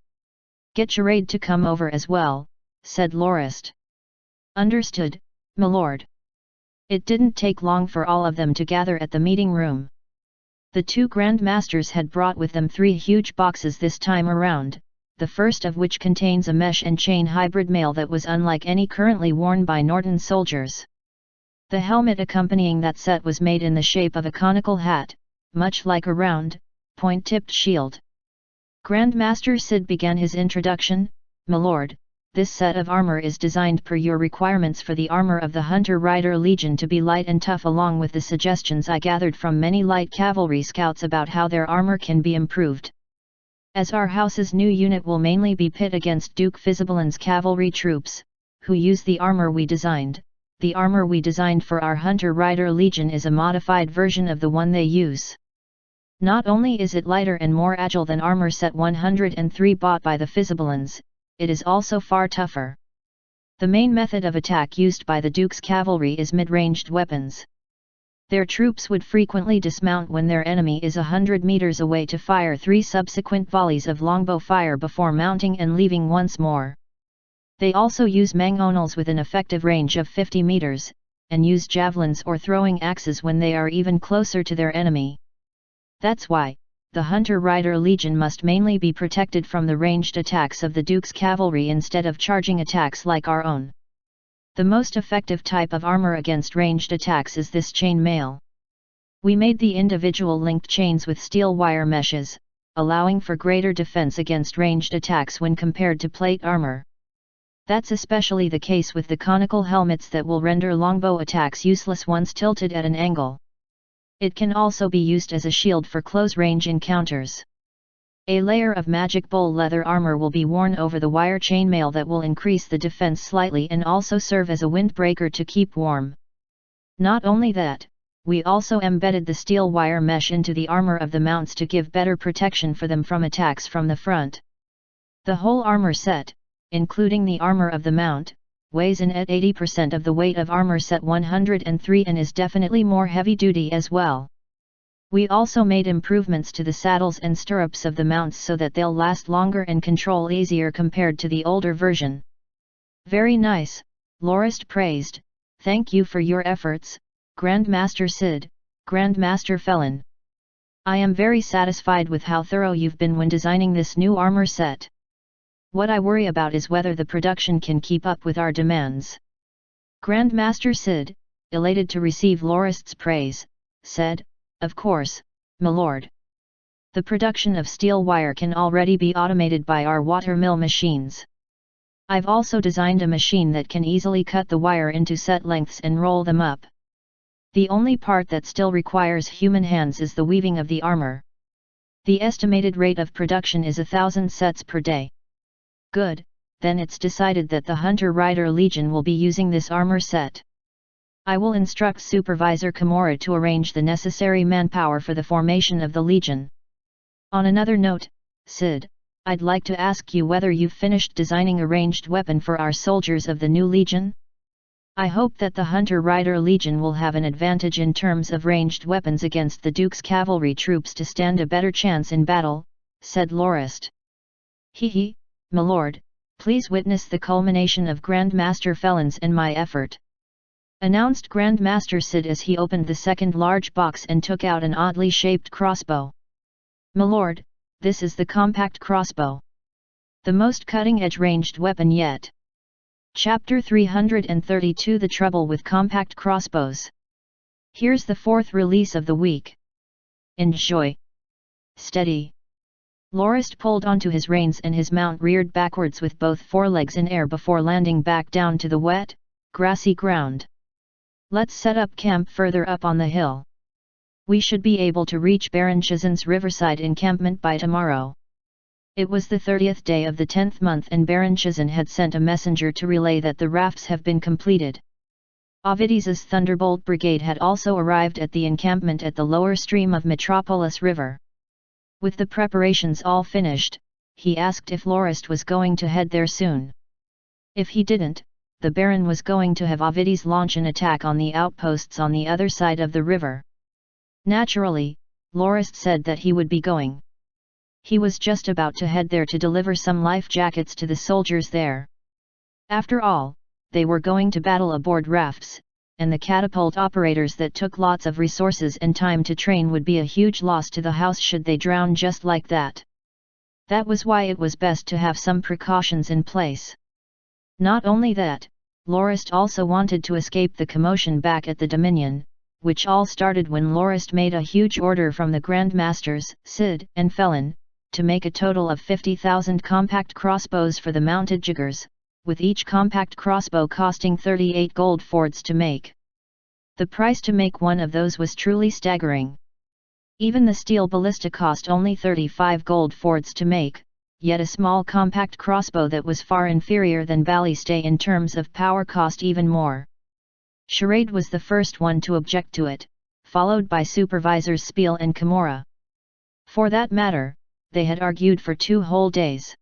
Get Charade to come over as well, said Loris. Understood, milord. It didn't take long for all of them to gather at the meeting room. The two Grand Masters had brought with them 3 huge boxes this time around, the first of which contains a mesh and chain hybrid mail that was unlike any currently worn by Norton soldiers. The helmet accompanying that set was made in the shape of a conical hat, much like a round, point-tipped shield. Grand Master Sid began his introduction. "My lord, this set of armor is designed per your requirements for the armor of the Hunter-Rider Legion to be light and tough, along with the suggestions I gathered from many light cavalry scouts about how their armor can be improved. As our house's new unit will mainly be pit against Duke Fisibelin's cavalry troops, who use the armor we designed, the armor we designed for our Hunter-Rider Legion is a modified version of the one they use. Not only is it lighter and more agile than armor set 103 bought by the Fisibelins, it is also far tougher. The main method of attack used by the Duke's cavalry is mid-ranged weapons. Their troops would frequently dismount when their enemy is 100 meters away to fire 3 subsequent volleys of longbow fire before mounting and leaving once more. They also use mangonels with an effective range of 50 meters, and use javelins or throwing axes when they are even closer to their enemy. That's why the Hunter-Rider Legion must mainly be protected from the ranged attacks of the Duke's cavalry instead of charging attacks like our own. The most effective type of armor against ranged attacks is this chain mail. We made the individual linked chains with steel wire meshes, allowing for greater defense against ranged attacks when compared to plate armor. That's especially the case with the conical helmets that will render longbow attacks useless once tilted at an angle. It can also be used as a shield for close-range encounters. A layer of magic bull leather armor will be worn over the wire chainmail that will increase the defense slightly and also serve as a windbreaker to keep warm. Not only that, we also embedded the steel wire mesh into the armor of the mounts to give better protection for them from attacks from the front. The whole armor set, including the armor of the mount, weighs in at 80% of the weight of armor set 103 and is definitely more heavy-duty as well. We also made improvements to the saddles and stirrups of the mounts so that they'll last longer and control easier compared to the older version. Very nice, Lorist praised. Thank you for your efforts, Grand Master Sid, Grand Master Felon. I am very satisfied with how thorough you've been when designing this new armor set. What I worry about is whether the production can keep up with our demands. Grand Master Sid, elated to receive Lorist's praise, said, "Of course, my lord. The production of steel wire can already be automated by our watermill machines. I've also designed a machine that can easily cut the wire into set lengths and roll them up. The only part that still requires human hands is the weaving of the armor. The estimated rate of production is 1,000 sets per day." Good, then it's decided that the Hunter-Rider Legion will be using this armor set. I will instruct Supervisor Kimura to arrange the necessary manpower for the formation of the Legion. On another note, Sid, I'd like to ask you whether you've finished designing a ranged weapon for our soldiers of the new Legion? I hope that the Hunter-Rider Legion will have an advantage in terms of ranged weapons against the Duke's cavalry troops to stand a better chance in battle, said Lorist. Hee, my lord, please witness the culmination of Grand Master Felon's and my effort, announced Grand Master Sid as he opened the second large box and took out an oddly shaped crossbow. My lord, this is the compact crossbow. The most cutting-edge ranged weapon yet. Chapter 332 The Trouble with Compact Crossbows. Here's the 4th release of the week. Enjoy. Steady. Lorist pulled onto his reins and his mount reared backwards with both forelegs in air before landing back down to the wet, grassy ground. Let's set up camp further up on the hill. We should be able to reach Baron Chizin's riverside encampment by tomorrow. It was the 30th day of the 10th month and Baron Chizin had sent a messenger to relay that the rafts have been completed. Ovidiz's Thunderbolt Brigade had also arrived at the encampment at the lower stream of Metropolis River. With the preparations all finished, he asked if Lorist was going to head there soon. If he didn't, the Baron was going to have Ovidiz launch an attack on the outposts on the other side of the river. Naturally, Lorist said that he would be going. He was just about to head there to deliver some life jackets to the soldiers there. After all, they were going to battle aboard rafts, and the catapult operators that took lots of resources and time to train would be a huge loss to the house should they drown just like that. That was why it was best to have some precautions in place. Not only that, Lorist also wanted to escape the commotion back at the Dominion, which all started when Lorist made a huge order from the Grandmasters, Cid and Felon, to make a total of 50,000 compact crossbows for the mounted jiggers, with each compact crossbow costing 38 gold fords to make. The price to make one of those was truly staggering. Even the steel ballista cost only 35 gold fords to make, yet a small compact crossbow that was far inferior than ballistæ in terms of power cost even more. Charade was the first one to object to it, followed by Supervisors Spiel and Kimura. For that matter, they had argued for 2 whole days.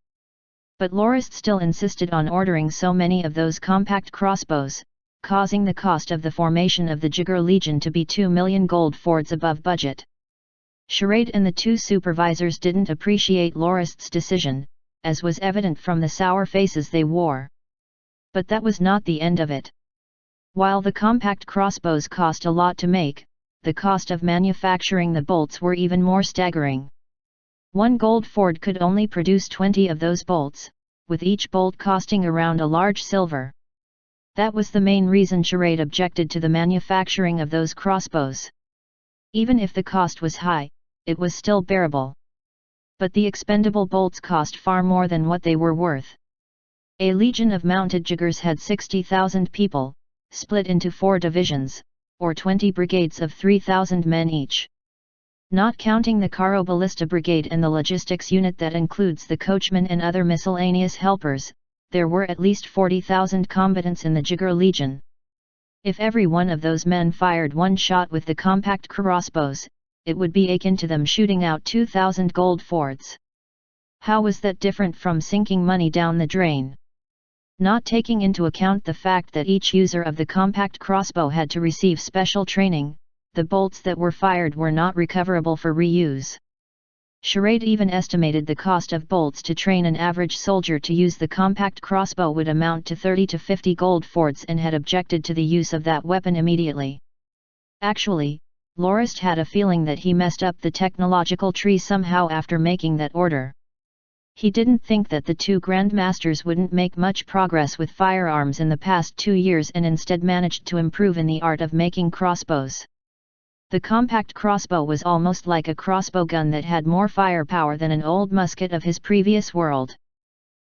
But Lorist still insisted on ordering so many of those compact crossbows, causing the cost of the formation of the Jigger Legion to be 2 million gold fords above budget. Charade and the 2 supervisors didn't appreciate Lorist's decision, as was evident from the sour faces they wore. But that was not the end of it. While the compact crossbows cost a lot to make, the cost of manufacturing the bolts were even more staggering. 1 gold ford could only produce 20 of those bolts, with each bolt costing around a large silver. That was the main reason Charade objected to the manufacturing of those crossbows. Even if the cost was high, it was still bearable. But the expendable bolts cost far more than what they were worth. A legion of mounted jiggers had 60,000 people, split into 4 divisions, or 20 brigades of 3,000 men each. Not counting the Caro Ballista Brigade and the logistics unit that includes the coachmen and other miscellaneous helpers, there were at least 40,000 combatants in the Jigger Legion. If every one of those men fired 1 shot with the compact crossbows, it would be akin to them shooting out 2,000 gold fords. How was that different from sinking money down the drain? Not taking into account the fact that each user of the compact crossbow had to receive special training, the bolts that were fired were not recoverable for reuse. Charade even estimated the cost of bolts to train an average soldier to use the compact crossbow would amount to 30 to 50 gold fords and had objected to the use of that weapon immediately. Actually, Lorist had a feeling that he messed up the technological tree somehow after making that order. He didn't think that the 2 Grandmasters wouldn't make much progress with firearms in the past 2 years and instead managed to improve in the art of making crossbows. The compact crossbow was almost like a crossbow gun that had more firepower than an old musket of his previous world.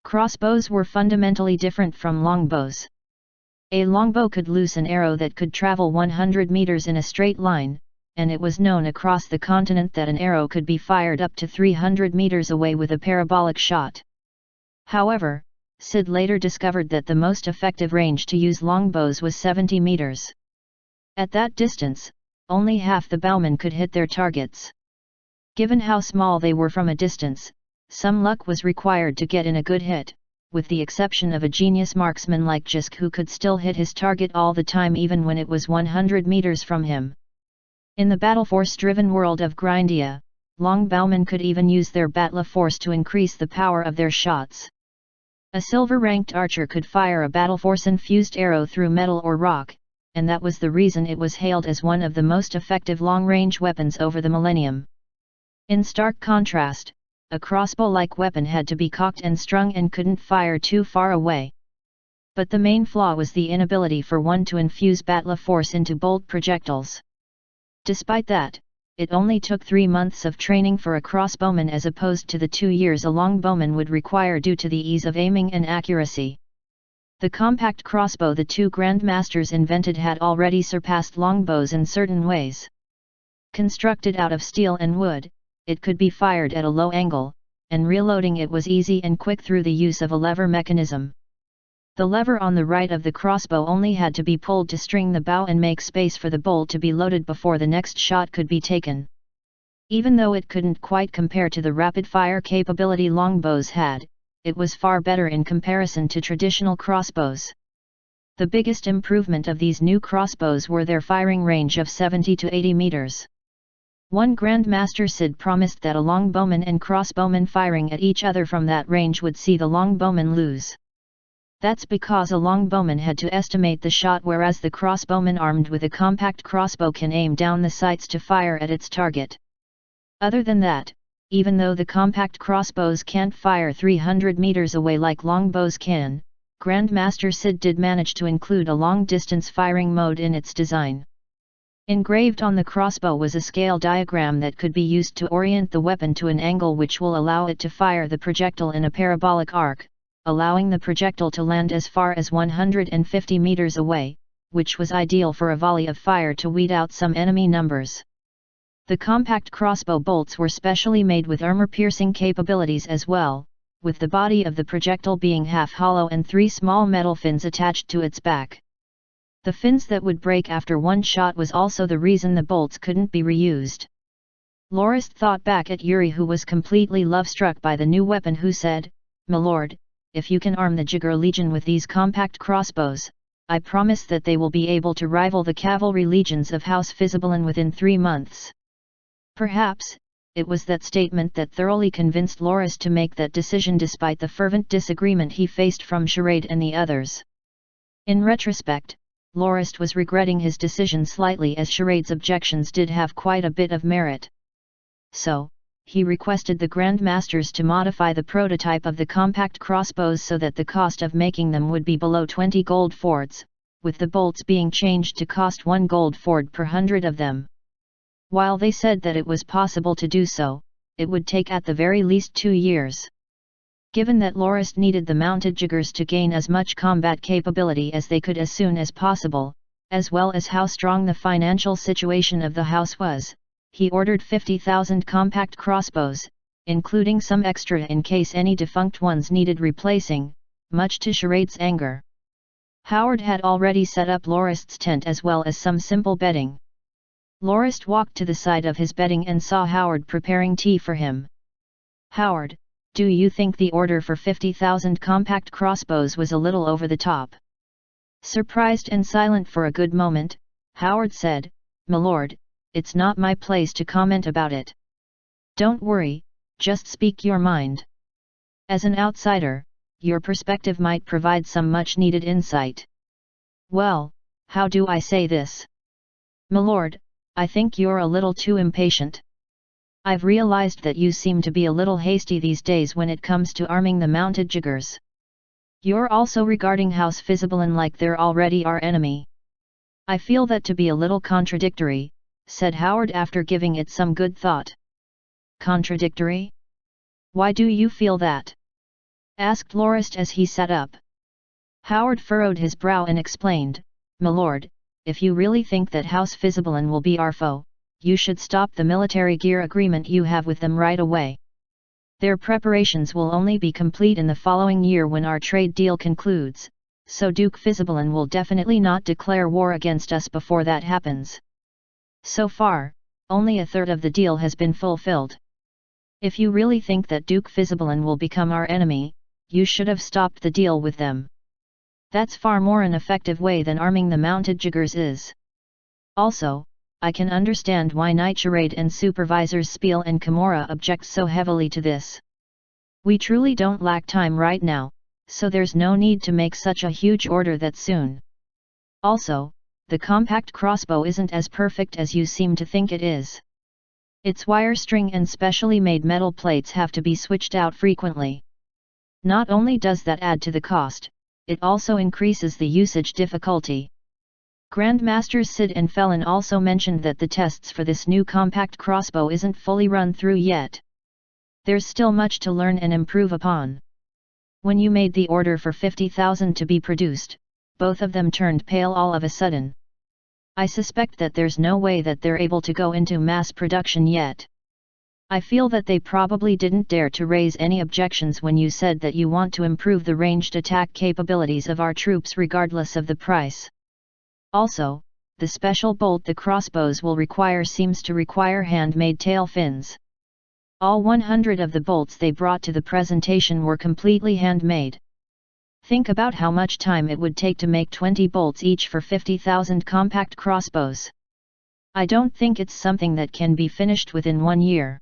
Crossbows were fundamentally different from longbows. A longbow could loose an arrow that could travel 100 meters in a straight line, and it was known across the continent that an arrow could be fired up to 300 meters away with a parabolic shot. However, Cid later discovered that the most effective range to use longbows was 70 meters. At that distance, only half the bowmen could hit their targets. Given how small they were from a distance, some luck was required to get in a good hit, with the exception of a genius marksman like Jisk who could still hit his target all the time even when it was 100 meters from him. In the battle-force-driven world of Grindia, long bowmen could even use their battle force to increase the power of their shots. A silver-ranked archer could fire a battle-force-infused arrow through metal or rock, and that was the reason it was hailed as one of the most effective long-range weapons over the millennium. In stark contrast, a crossbow-like weapon had to be cocked and strung and couldn't fire too far away. But the main flaw was the inability for one to infuse battle force into bolt projectiles. Despite that, it only took 3 months of training for a crossbowman as opposed to the 2 years a longbowman would require due to the ease of aiming and accuracy. The compact crossbow the 2 Grandmasters invented had already surpassed longbows in certain ways. Constructed out of steel and wood, it could be fired at a low angle, and reloading it was easy and quick through the use of a lever mechanism. The lever on the right of the crossbow only had to be pulled to string the bow and make space for the bolt to be loaded before the next shot could be taken. Even though it couldn't quite compare to the rapid-fire capability longbows had, it was far better in comparison to traditional crossbows. The biggest improvement of these new crossbows were their firing range of 70 to 80 meters. One Grandmaster Cid promised that a longbowman and crossbowman firing at each other from that range would see the longbowman lose. That's because a longbowman had to estimate the shot, whereas the crossbowman armed with a compact crossbow can aim down the sights to fire at its target. Other than that, even though the compact crossbows can't fire 300 meters away like longbows can, Grandmaster Sid did manage to include a long-distance firing mode in its design. Engraved on the crossbow was a scale diagram that could be used to orient the weapon to an angle which will allow it to fire the projectile in a parabolic arc, allowing the projectile to land as far as 150 meters away, which was ideal for a volley of fire to weed out some enemy numbers. The compact crossbow bolts were specially made with armor-piercing capabilities as well, with the body of the projectile being half-hollow and 3 small metal fins attached to its back. The fins that would break after one shot was also the reason the bolts couldn't be reused. Lorist thought back at Yuri, who was completely love-struck by the new weapon, who said, "My lord, if you can arm the Jigger Legion with these compact crossbows, I promise that they will be able to rival the cavalry legions of House Fizzabalin within 3 months." Perhaps, it was that statement that thoroughly convinced Lorist to make that decision despite the fervent disagreement he faced from Charade and the others. In retrospect, Lorist was regretting his decision slightly, as Charade's objections did have quite a bit of merit. So, he requested the Grandmasters to modify the prototype of the compact crossbows so that the cost of making them would be below 20 gold fords, with the bolts being changed to cost 1 gold ford per 100 of them. While they said that it was possible to do so, it would take at the very least 2 years. Given that Lorist needed the mounted jiggers to gain as much combat capability as they could as soon as possible, as well as how strong the financial situation of the house was, he ordered 50,000 compact crossbows, including some extra in case any defunct ones needed replacing, much to Charade's anger. Howard had already set up Lorist's tent as well as some simple bedding. Lorist walked to the side of his bedding and saw Howard preparing tea for him. "Howard, do you think the order for 50,000 compact crossbows was a little over the top?" Surprised and silent for a good moment, Howard said, "My lord, it's not my place to comment about it." "Don't worry, just speak your mind. As an outsider, your perspective might provide some much-needed insight." "Well, how do I say this? My lord, I think you're a little too impatient. I've realized that you seem to be a little hasty these days when it comes to arming the mounted jiggers. You're also regarding House Fizzabalin like they're already our enemy. I feel that to be a little contradictory," said Howard after giving it some good thought. "Contradictory? Why do you feel that?" asked Lorist as he sat up. Howard furrowed his brow and explained, "My lord, if you really think that House Fizzabalin will be our foe, you should stop the military gear agreement you have with them right away. Their preparations will only be complete in the following year when our trade deal concludes, so Duke Fizzabalin will definitely not declare war against us before that happens. So far, only a third of the deal has been fulfilled. If you really think that Duke Fizzabalin will become our enemy, you should have stopped the deal with them. That's far more an effective way than arming the mounted jiggers is. Also, I can understand why Knight Charade and Supervisors Spiel and Kimura object so heavily to this. We truly don't lack time right now, so there's no need to make such a huge order that soon. Also, the compact crossbow isn't as perfect as you seem to think it is. Its wire string and specially made metal plates have to be switched out frequently. Not only does that add to the cost, it also increases the usage difficulty." Grandmasters Sid and Felon also mentioned that the tests for this new compact crossbow isn't fully run through yet. There's still much to learn and improve upon. When you made the order for 50,000 to be produced, both of them turned pale all of a sudden. "I suspect that there's no way that they're able to go into mass production yet. I feel that they probably didn't dare to raise any objections when you said that you want to improve the ranged attack capabilities of our troops regardless of the price. Also, the special bolt the crossbows will require seems to require handmade tail fins. All 100 of the bolts they brought to the presentation were completely handmade. Think about how much time it would take to make 20 bolts each for 50,000 compact crossbows. I don't think it's something that can be finished within 1 year.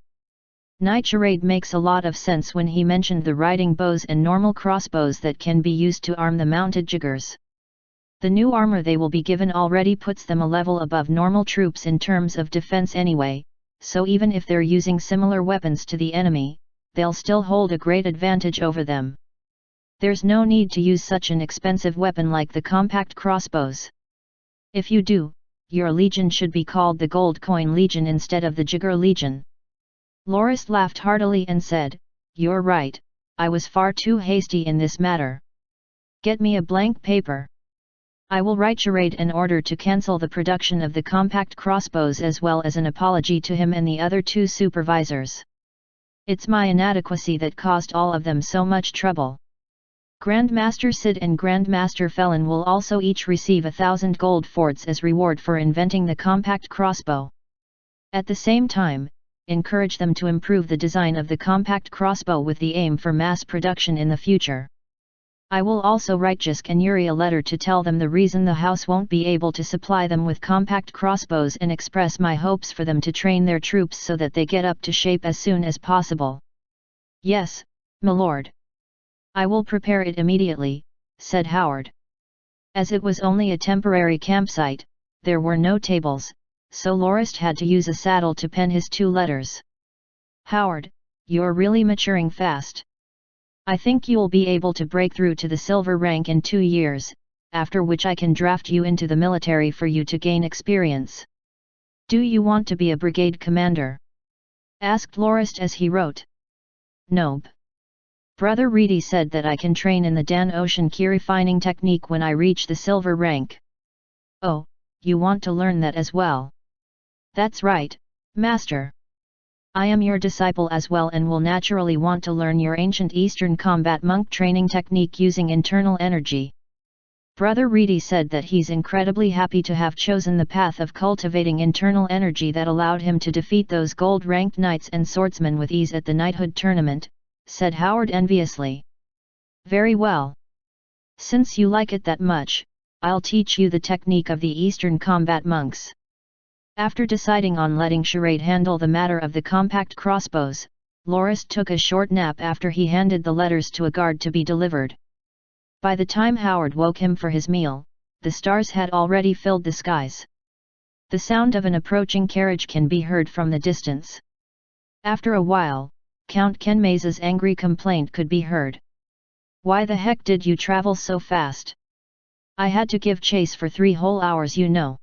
Knight charade makes a lot of sense when he mentioned the riding bows and normal crossbows that can be used to arm the mounted jiggers. The new armor they will be given already puts them a level above normal troops in terms of defense anyway, so even if they're using similar weapons to the enemy, they'll still hold a great advantage over them. There's no need to use such an expensive weapon like the compact crossbows. If you do, your legion should be called the Gold Coin Legion instead of the Jigger Legion. Lorist laughed heartily and said, "You're right, I was far too hasty in this matter. Get me a blank paper. I will write charade an order to cancel the production of the compact crossbows as well as an apology to him and the other two supervisors. It's my inadequacy that caused all of them so much trouble. Grandmaster Sid and Grandmaster Felon will also each receive 1,000 gold fords as reward for inventing the compact crossbow. At the same time, encourage them to improve the design of the compact crossbow with the aim for mass production in the future. I will also write Jisk and Yuri a letter to tell them the reason the house won't be able to supply them with compact crossbows and express my hopes for them to train their troops so that they get up to shape as soon as possible." "Yes, my lord. I will prepare it immediately," said Howard. As it was only a temporary campsite, there were no tables, so Lorist had to use a saddle to pen his 2 letters. "Howard, you're really maturing fast. I think you'll be able to break through to the silver rank in 2 years, after which I can draft you into the military for you to gain experience. Do you want to be a brigade commander?" asked Lorist as he wrote. "Nope. Brother Reedy said that I can train in the Dan Ocean key refining technique when I reach the silver rank." "Oh, you want to learn that as well?" "That's right, Master. I am your disciple as well and will naturally want to learn your ancient Eastern combat monk training technique using internal energy." Brother Reedy said that he's incredibly happy to have chosen the path of cultivating internal energy that allowed him to defeat those gold-ranked knights and swordsmen with ease at the knighthood tournament, said Howard enviously. "Very well. Since you like it that much, I'll teach you the technique of the Eastern combat monks." After deciding on letting Charade handle the matter of the compact crossbows, Lorist took a short nap after he handed the letters to a guard to be delivered. By the time Howard woke him for his meal, the stars had already filled the skies. The sound of an approaching carriage can be heard from the distance. After a while, Count Kenmaze's angry complaint could be heard. "Why the heck did you travel so fast? I had to give chase for 3 whole hours, you know.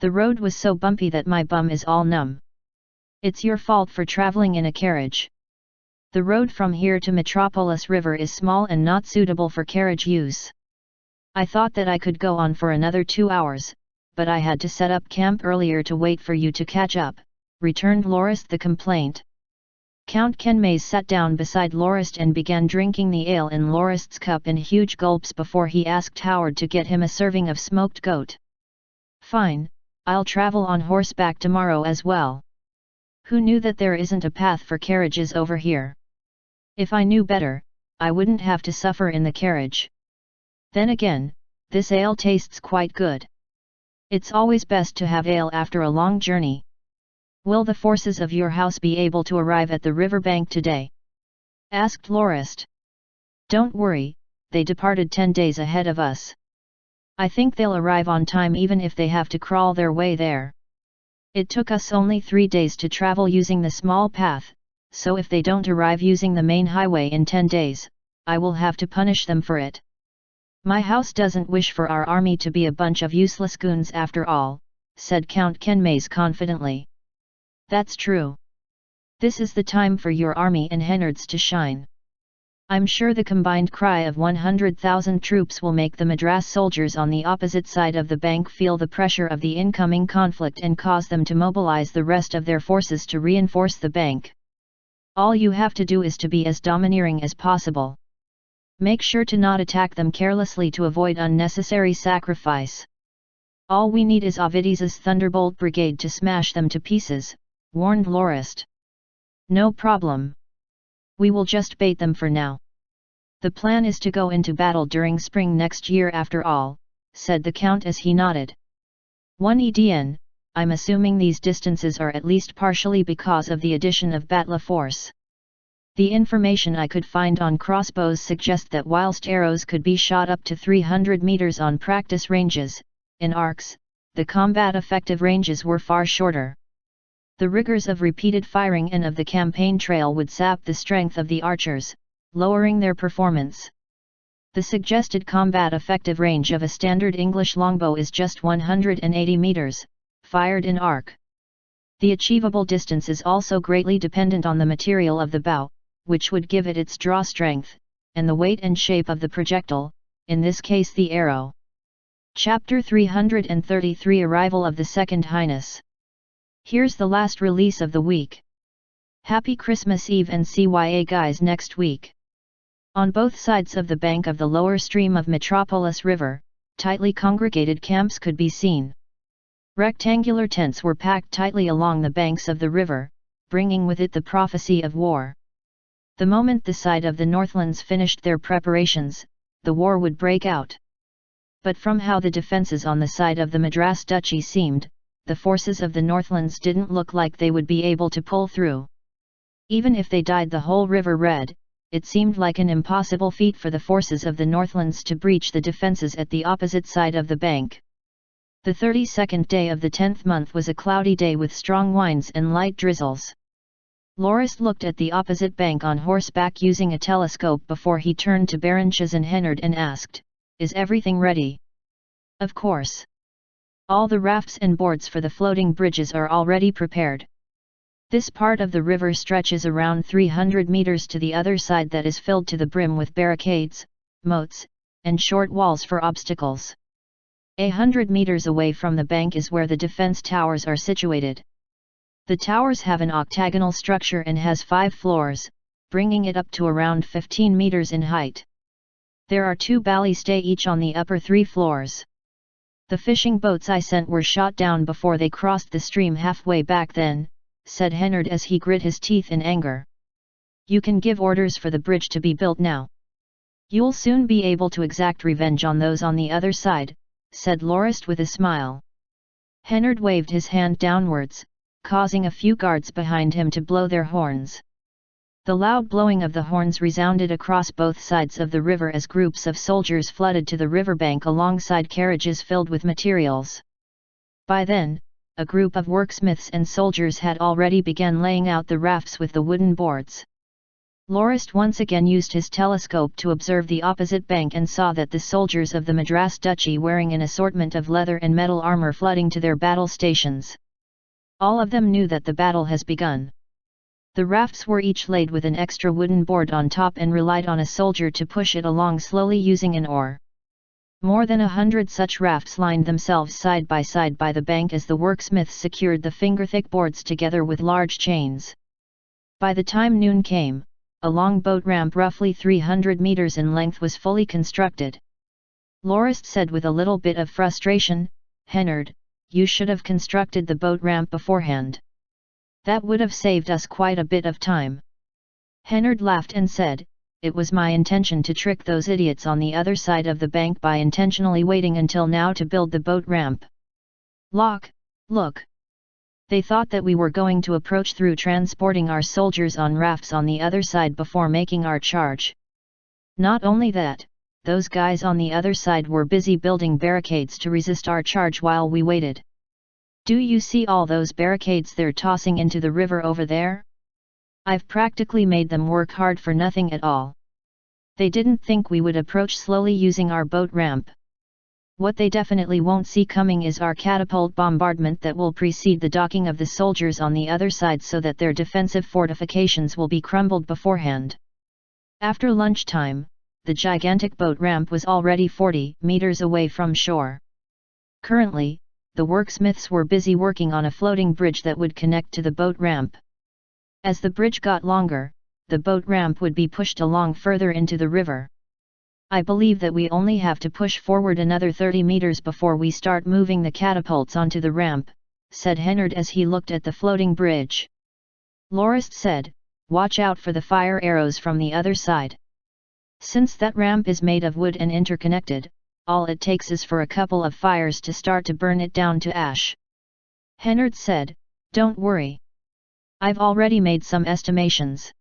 The road was so bumpy that my bum is all numb. It's your fault for traveling in a carriage. The road from here to Metropolis River is small and not suitable for carriage use. I thought that I could go on for another 2 hours, but I had to set up camp earlier to wait for you to catch up," returned Lorist the complaint. Count Kenmaze sat down beside Lorist and began drinking the ale in Lorist's cup in huge gulps before he asked Howard to get him a serving of smoked goat. "Fine, I'll travel on horseback tomorrow as well. Who knew that there isn't a path for carriages over here? If I knew better, I wouldn't have to suffer in the carriage. Then again, this ale tastes quite good. It's always best to have ale after a long journey. Will the forces of your house be able to arrive at the riverbank today?" asked Lorist. "Don't worry, they departed 10 days ahead of us. I think they'll arrive on time even if they have to crawl their way there. It took us only 3 days to travel using the small path, so if they don't arrive using the main highway in 10 days, I will have to punish them for it. My house doesn't wish for our army to be a bunch of useless goons after all," said Count Kenmaze confidently. "That's true. This is the time for your army and Hennards to shine. I'm sure the combined cry of 100,000 troops will make the Madras soldiers on the opposite side of the bank feel the pressure of the incoming conflict and cause them to mobilize the rest of their forces to reinforce the bank. All you have to do is to be as domineering as possible. Make sure to not attack them carelessly to avoid unnecessary sacrifice. All we need is Ovidis's Thunderbolt Brigade to smash them to pieces," warned Lorist. "No problem. We will just bait them for now. The plan is to go into battle during spring next year after all," said the Count as he nodded. "One Edian, I'm assuming these distances are at least partially because of the addition of battle force. The information I could find on crossbows suggests that whilst arrows could be shot up to 300 meters on practice ranges, in arcs, the combat effective ranges were far shorter. The rigors of repeated firing and of the campaign trail would sap the strength of the archers, lowering their performance. The suggested combat effective range of a standard English longbow is just 180 meters, fired in arc. The achievable distance is also greatly dependent on the material of the bow, which would give it its draw strength, and the weight and shape of the projectile, in this case the arrow. Chapter 333 Arrival of the Second Highness. Here's the last release of the week. Happy Christmas Eve and CYA guys next week. On both sides of the bank of the lower stream of Metropolis River, tightly congregated camps could be seen. Rectangular tents were packed tightly along the banks of the river, bringing with it the prophecy of war. The moment the side of the Northlands finished their preparations, the war would break out. But from how the defences on the side of the Madras Duchy seemed, the forces of the Northlands didn't look like they would be able to pull through. Even if they dyed the whole river red, it seemed like an impossible feat for the forces of the Northlands to breach the defences at the opposite side of the bank. The 32nd day of the 10th month was a cloudy day with strong winds and light drizzles. Lorist looked at the opposite bank on horseback using a telescope before he turned to Berenches and Hennard and asked, "Is everything ready?" "Of course. All the rafts and boards for the floating bridges are already prepared. This part of the river stretches around 300 meters to the other side that is filled to the brim with barricades, moats, and short walls for obstacles. 100 meters away from the bank is where the defense towers are situated. The towers have an octagonal structure and has 5 floors, bringing it up to around 15 meters in height. There are 2 ballistae each on the upper 3 floors. The fishing boats I sent were shot down before they crossed the stream halfway back then," said Hennard as he grit his teeth in anger. "You can give orders for the bridge to be built now. You'll soon be able to exact revenge on those on the other side," said Lorist with a smile. Hennard waved his hand downwards, causing a few guards behind him to blow their horns. The loud blowing of the horns resounded across both sides of the river as groups of soldiers flooded to the riverbank alongside carriages filled with materials. By then, a group of worksmiths and soldiers had already begun laying out the rafts with the wooden boards. Lorist once again used his telescope to observe the opposite bank and saw that the soldiers of the Madras Duchy wearing an assortment of leather and metal armour flooding to their battle stations. All of them knew that the battle has begun. The rafts were each laid with an extra wooden board on top and relied on a soldier to push it along slowly using an oar. More than 100 such rafts lined themselves side by the bank as the worksmiths secured the finger-thick boards together with large chains. By the time noon came, a long boat ramp roughly 300 meters in length was fully constructed. Lorist said with a little bit of frustration, "Hennard, you should have constructed the boat ramp beforehand. That would have saved us quite a bit of time." Hennard laughed and said, "It was my intention to trick those idiots on the other side of the bank by intentionally waiting until now to build the boat ramp. Look. They thought that we were going to approach through transporting our soldiers on rafts on the other side before making our charge. Not only that, those guys on the other side were busy building barricades to resist our charge while we waited. Do you see all those barricades they're tossing into the river over there? I've practically made them work hard for nothing at all. They didn't think we would approach slowly using our boat ramp. What they definitely won't see coming is our catapult bombardment that will precede the docking of the soldiers on the other side so that their defensive fortifications will be crumbled beforehand." After lunchtime, the gigantic boat ramp was already 40 meters away from shore. Currently, the worksmiths were busy working on a floating bridge that would connect to the boat ramp. As the bridge got longer, the boat ramp would be pushed along further into the river. "I believe that we only have to push forward another 30 meters before we start moving the catapults onto the ramp," said Hennard as he looked at the floating bridge. Lorist said, "Watch out for the fire arrows from the other side. Since that ramp is made of wood and interconnected, all it takes is for a couple of fires to start to burn it down to ash." Hennard said, "Don't worry. I've already made some estimations.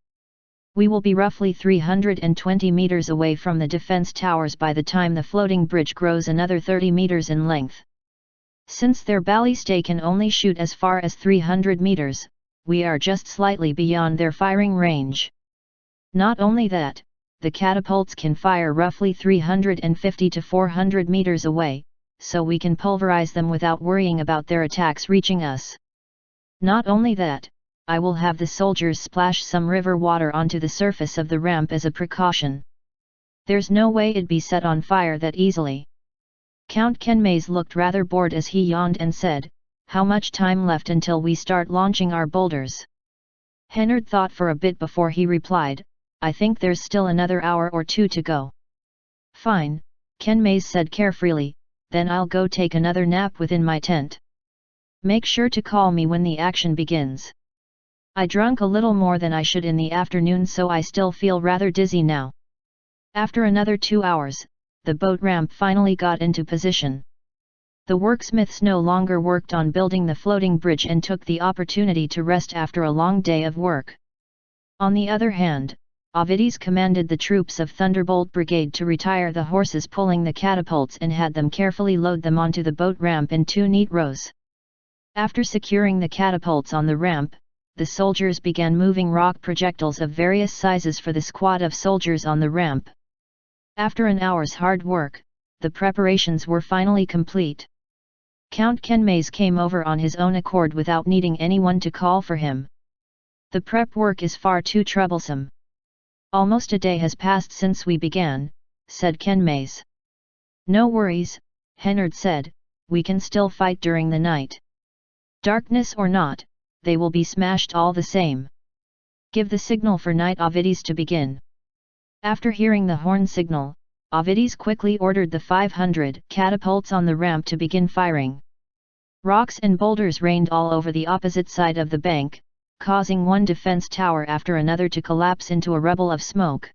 We will be roughly 320 meters away from the defense towers by the time the floating bridge grows another 30 meters in length. Since their ballista can only shoot as far as 300 meters, we are just slightly beyond their firing range. Not only that, the catapults can fire roughly 350 to 400 meters away, so we can pulverize them without worrying about their attacks reaching us. Not only that, I will have the soldiers splash some river water onto the surface of the ramp as a precaution. There's no way it'd be set on fire that easily." Count Kenmaze looked rather bored as he yawned and said, "How much time left until we start launching our boulders?" Hennard thought for a bit before he replied, "I think there's still another hour or two to go." "Fine," Kenmaze said carefreely, "then I'll go take another nap within my tent. Make sure to call me when the action begins. I drank a little more than I should in the afternoon, so I still feel rather dizzy now." After another 2 hours, the boat ramp finally got into position. The worksmiths no longer worked on building the floating bridge and took the opportunity to rest after a long day of work. On the other hand, Ovides commanded the troops of Thunderbolt Brigade to retire the horses pulling the catapults and had them carefully load them onto the boat ramp in 2 neat rows. After securing the catapults on the ramp, the soldiers began moving rock projectiles of various sizes for the squad of soldiers on the ramp. After an hour's hard work, the preparations were finally complete. Count Kenmaze came over on his own accord without needing anyone to call for him. "The prep work is far too troublesome. Almost a day has passed since we began," said Kenmaze. "No worries," Hennard said, "we can still fight during the night. Darkness or not, they will be smashed all the same. Give the signal for Knight Ovides to begin." After hearing the horn signal, Ovides quickly ordered the 500 catapults on the ramp to begin firing. Rocks and boulders rained all over the opposite side of the bank, causing one defense tower after another to collapse into a rubble of smoke.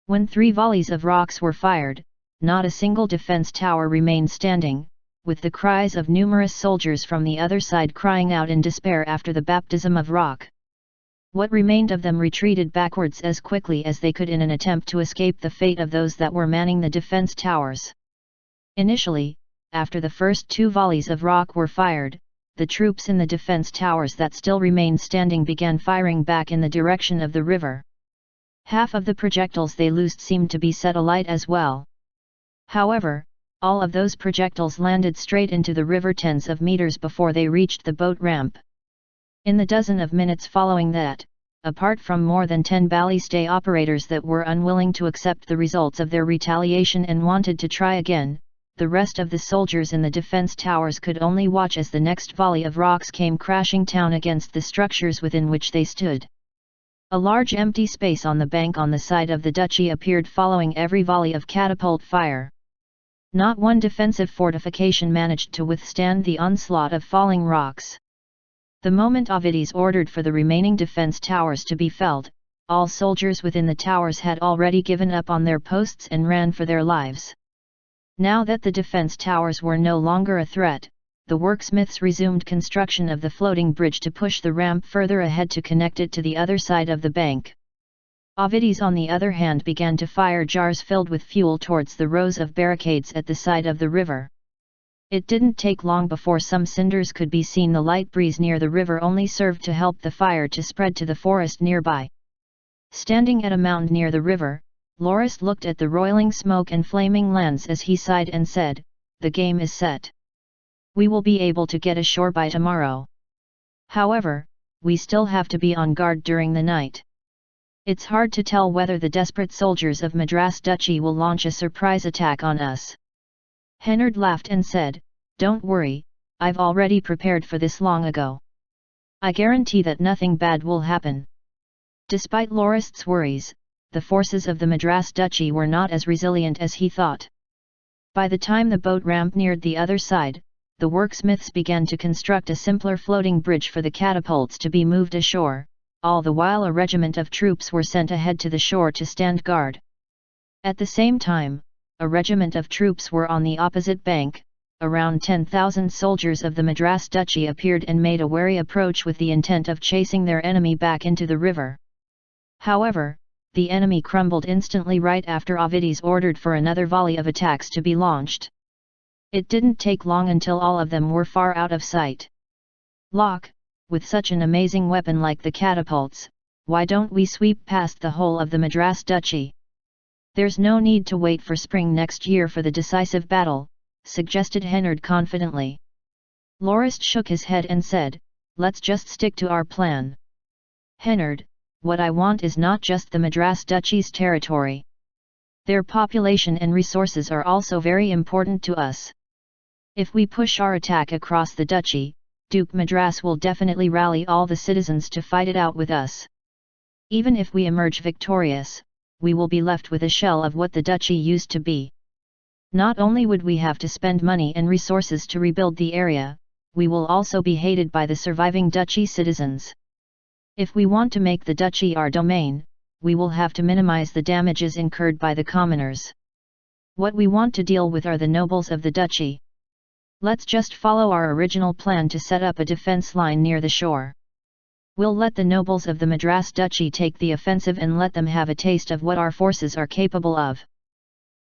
When 3 volleys of rocks were fired, not a single defense tower remained standing, with the cries of numerous soldiers from the other side crying out in despair after the baptism of rock. What remained of them retreated backwards as quickly as they could in an attempt to escape the fate of those that were manning the defense towers. Initially, after the first 2 volleys of rock were fired, the troops in the defense towers that still remained standing began firing back in the direction of the river. Half of the projectiles they loosed seemed to be set alight as well. However, all of those projectiles landed straight into the river tens of meters before they reached the boat ramp. In the dozen of minutes following that, apart from more than 10 ballistae operators that were unwilling to accept the results of their retaliation and wanted to try again, the rest of the soldiers in the defense towers could only watch as the next volley of rocks came crashing down against the structures within which they stood. A large empty space on the bank on the side of the duchy appeared following every volley of catapult fire. Not one defensive fortification managed to withstand the onslaught of falling rocks. The moment Ovides ordered for the remaining defense towers to be felled, all soldiers within the towers had already given up on their posts and ran for their lives. Now that the defense towers were no longer a threat, the worksmiths resumed construction of the floating bridge to push the ramp further ahead to connect it to the other side of the bank. Ovides on the other hand began to fire jars filled with fuel towards the rows of barricades at the side of the river. It didn't take long before some cinders could be seen. The light breeze near the river only served to help the fire to spread to the forest nearby. Standing at a mound near the river, Loris looked at the roiling smoke and flaming lands as he sighed and said, "The game is set. We will be able to get ashore by tomorrow. However, we still have to be on guard during the night. It's hard to tell whether the desperate soldiers of Madras Duchy will launch a surprise attack on us." Hennard laughed and said, "Don't worry, I've already prepared for this long ago. I guarantee that nothing bad will happen." Despite Loris's worries, the forces of the Madras Duchy were not as resilient as he thought. By the time the boat ramp neared the other side, the worksmiths began to construct a simpler floating bridge for the catapults to be moved ashore, all the while a regiment of troops were sent ahead to the shore to stand guard. At the same time, a regiment of troops were on the opposite bank, around 10,000 soldiers of the Madras Duchy appeared and made a wary approach with the intent of chasing their enemy back into the river. However, the enemy crumbled instantly right after Ovides ordered for another volley of attacks to be launched. It didn't take long until all of them were far out of sight. Locke, with such an amazing weapon like the catapults, why don't we sweep past the whole of the Madras Duchy? There's no need to wait for spring next year for the decisive battle, suggested Hennard confidently. Lorist shook his head and said, let's just stick to our plan. Hennard, what I want is not just the Madras Duchy's territory. Their population and resources are also very important to us. If we push our attack across the duchy, Duke Madras will definitely rally all the citizens to fight it out with us. Even if we emerge victorious, we will be left with a shell of what the duchy used to be. Not only would we have to spend money and resources to rebuild the area, we will also be hated by the surviving duchy citizens. If we want to make the duchy our domain, we will have to minimize the damages incurred by the commoners. What we want to deal with are the nobles of the duchy. Let's just follow our original plan to set up a defense line near the shore. We'll let the nobles of the Madras Duchy take the offensive and let them have a taste of what our forces are capable of.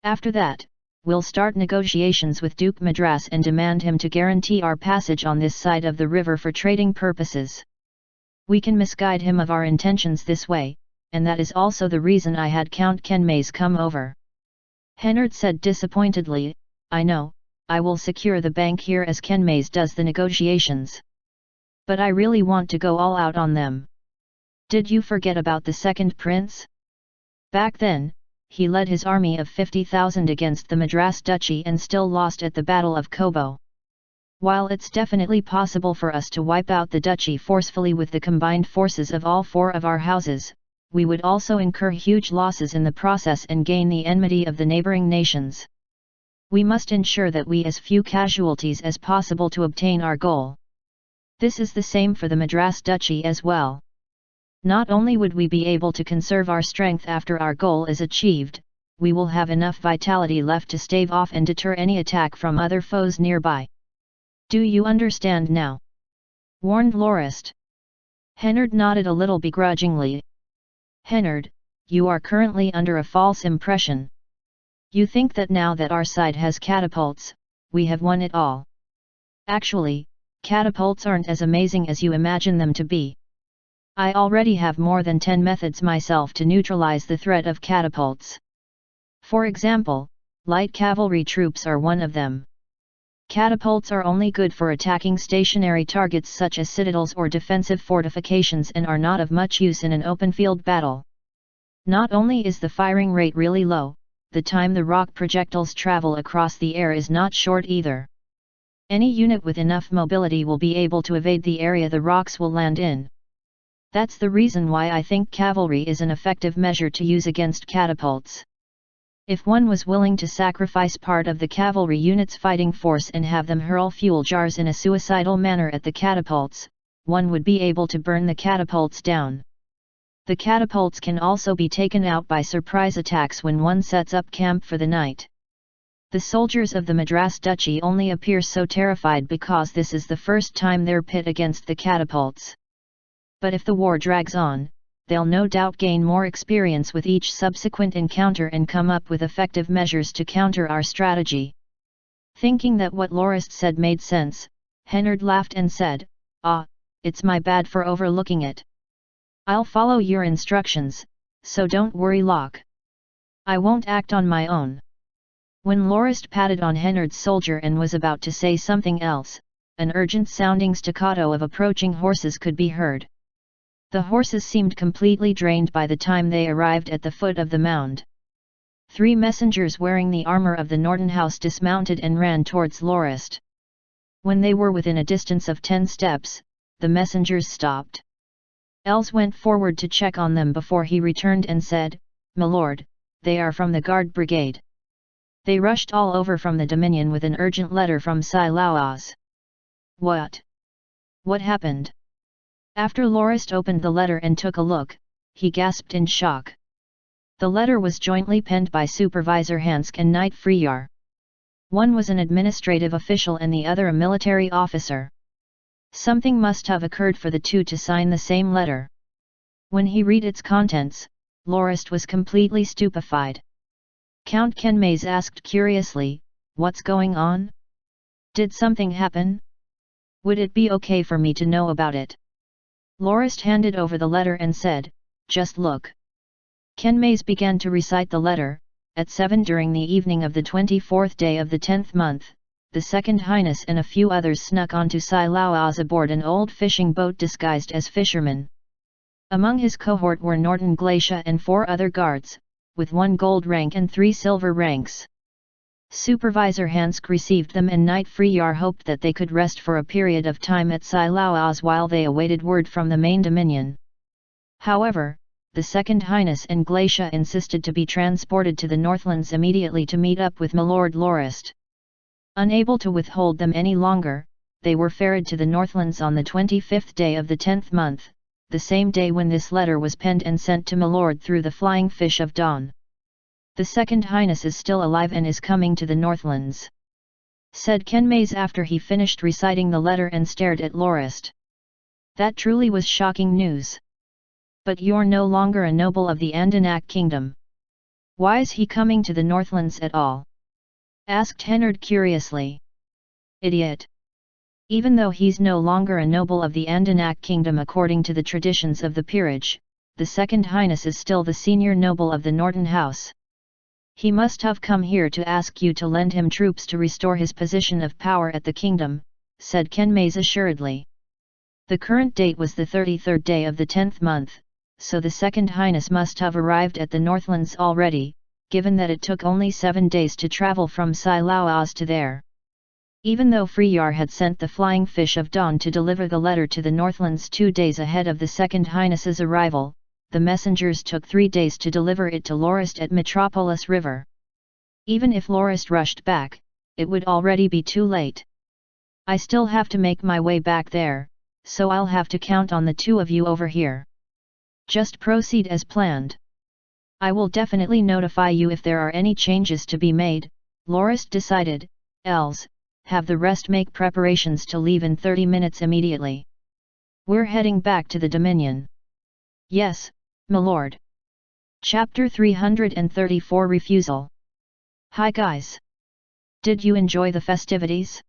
After that, we'll start negotiations with Duke Madras and demand him to guarantee our passage on this side of the river for trading purposes. We can misguide him of our intentions this way, and that is also the reason I had Count Kenmays come over. Hennard said disappointedly, I know, I will secure the bank here as Kenmays does the negotiations. But I really want to go all out on them. Did you forget about the second prince? Back then, he led his army of 50,000 against the Madras Duchy and still lost at the Battle of Kobo. While it's definitely possible for us to wipe out the duchy forcefully with the combined forces of all four of our houses, we would also incur huge losses in the process and gain the enmity of the neighboring nations. We must ensure that we as few casualties as possible to obtain our goal. This is the same for the Madras Duchy as well. Not only would we be able to conserve our strength after our goal is achieved, we will have enough vitality left to stave off and deter any attack from other foes nearby. Do you understand now? Warned Lorist. Hennard nodded a little begrudgingly. Hennard, you are currently under a false impression. You think that now that our side has catapults, we have won it all. Actually, catapults aren't as amazing as you imagine them to be. I already have more than 10 methods myself to neutralize the threat of catapults. For example, light cavalry troops are one of them. Catapults are only good for attacking stationary targets such as citadels or defensive fortifications and are not of much use in an open field battle. Not only is the firing rate really low, the time the rock projectiles travel across the air is not short either. Any unit with enough mobility will be able to evade the area the rocks will land in. That's the reason why I think cavalry is an effective measure to use against catapults. If one was willing to sacrifice part of the cavalry unit's fighting force and have them hurl fuel jars in a suicidal manner at the catapults, one would be able to burn the catapults down. The catapults can also be taken out by surprise attacks when one sets up camp for the night. The soldiers of the Madras Duchy only appear so terrified because this is the first time they're pit against the catapults. But if the war drags on, they'll no doubt gain more experience with each subsequent encounter and come up with effective measures to counter our strategy. Thinking that what Lorist said made sense, Hennard laughed and said, it's my bad for overlooking it. I'll follow your instructions, so don't worry Locke. I won't act on my own. When Lorist patted on Hennard's soldier and was about to say something else, an urgent-sounding staccato of approaching horses could be heard. The horses seemed completely drained by the time they arrived at the foot of the mound. 3 messengers wearing the armor of the Norton House dismounted and ran towards Lorist. When they were within a distance of 10 steps, the messengers stopped. Els went forward to check on them before he returned and said, "My lord, they are from the Guard Brigade. They rushed all over from the Dominion with an urgent letter from Sai Laoaz." "What? What happened?" After Lorist opened the letter and took a look, he gasped in shock. The letter was jointly penned by Supervisor Hansk and Knight Freyar. One was an administrative official and the other a military officer. Something must have occurred for the two to sign the same letter. When he read its contents, Lorist was completely stupefied. Count Kenmaze asked curiously, "What's going on? Did something happen? Would it be okay for me to know about it?" Lorist handed over the letter and said, "Just look." Kenmaze began to recite the letter. At 7 during the evening of the 24th day of the 10th month, the Second Highness and a few others snuck onto Sai Laoaz aboard an old fishing boat disguised as fishermen. Among his cohort were Norton Glacia and 4 other guards, with 1 gold rank and 3 silver ranks. Supervisor Hansk received them and Knight Freyar hoped that they could rest for a period of time at Sai Laoaz while they awaited word from the main dominion. However, the Second Highness and Glacia insisted to be transported to the Northlands immediately to meet up with Milord Lorist. Unable to withhold them any longer, they were ferried to the Northlands on the 25th day of the 10th month, the same day when this letter was penned and sent to Milord through the Flying Fish of Dawn. "The Second Highness is still alive and is coming to the Northlands," said Kenmaze after he finished reciting the letter and stared at Lorist. That truly was shocking news. "But you're no longer a noble of the Andanak kingdom. Why is he coming to the Northlands at all?" asked Hennard curiously. "Idiot! Even though he's no longer a noble of the Andanak kingdom according to the traditions of the peerage, the Second Highness is still the senior noble of the Norton house. He must have come here to ask you to lend him troops to restore his position of power at the kingdom," said Kenmaze assuredly. The current date was the 33rd day of the 10th month, so the Second Highness must have arrived at the Northlands already, given that it took only 7 days to travel from Sai Laoaz to there. Even though Freyar had sent the Flying Fish of Dawn to deliver the letter to the Northlands 2 days ahead of the Second Highness's arrival, the messengers took 3 days to deliver it to Lorist at Metropolis River. Even if Lorist rushed back, it would already be too late. "I still have to make my way back there, so I'll have to count on the 2 of you over here. Just proceed as planned. I will definitely notify you if there are any changes to be made," Lorist decided, "else, have the rest make preparations to leave in 30 minutes immediately. We're heading back to the Dominion." "Yes, milord." Chapter 334 Refusal. Hi guys! Did you enjoy the festivities?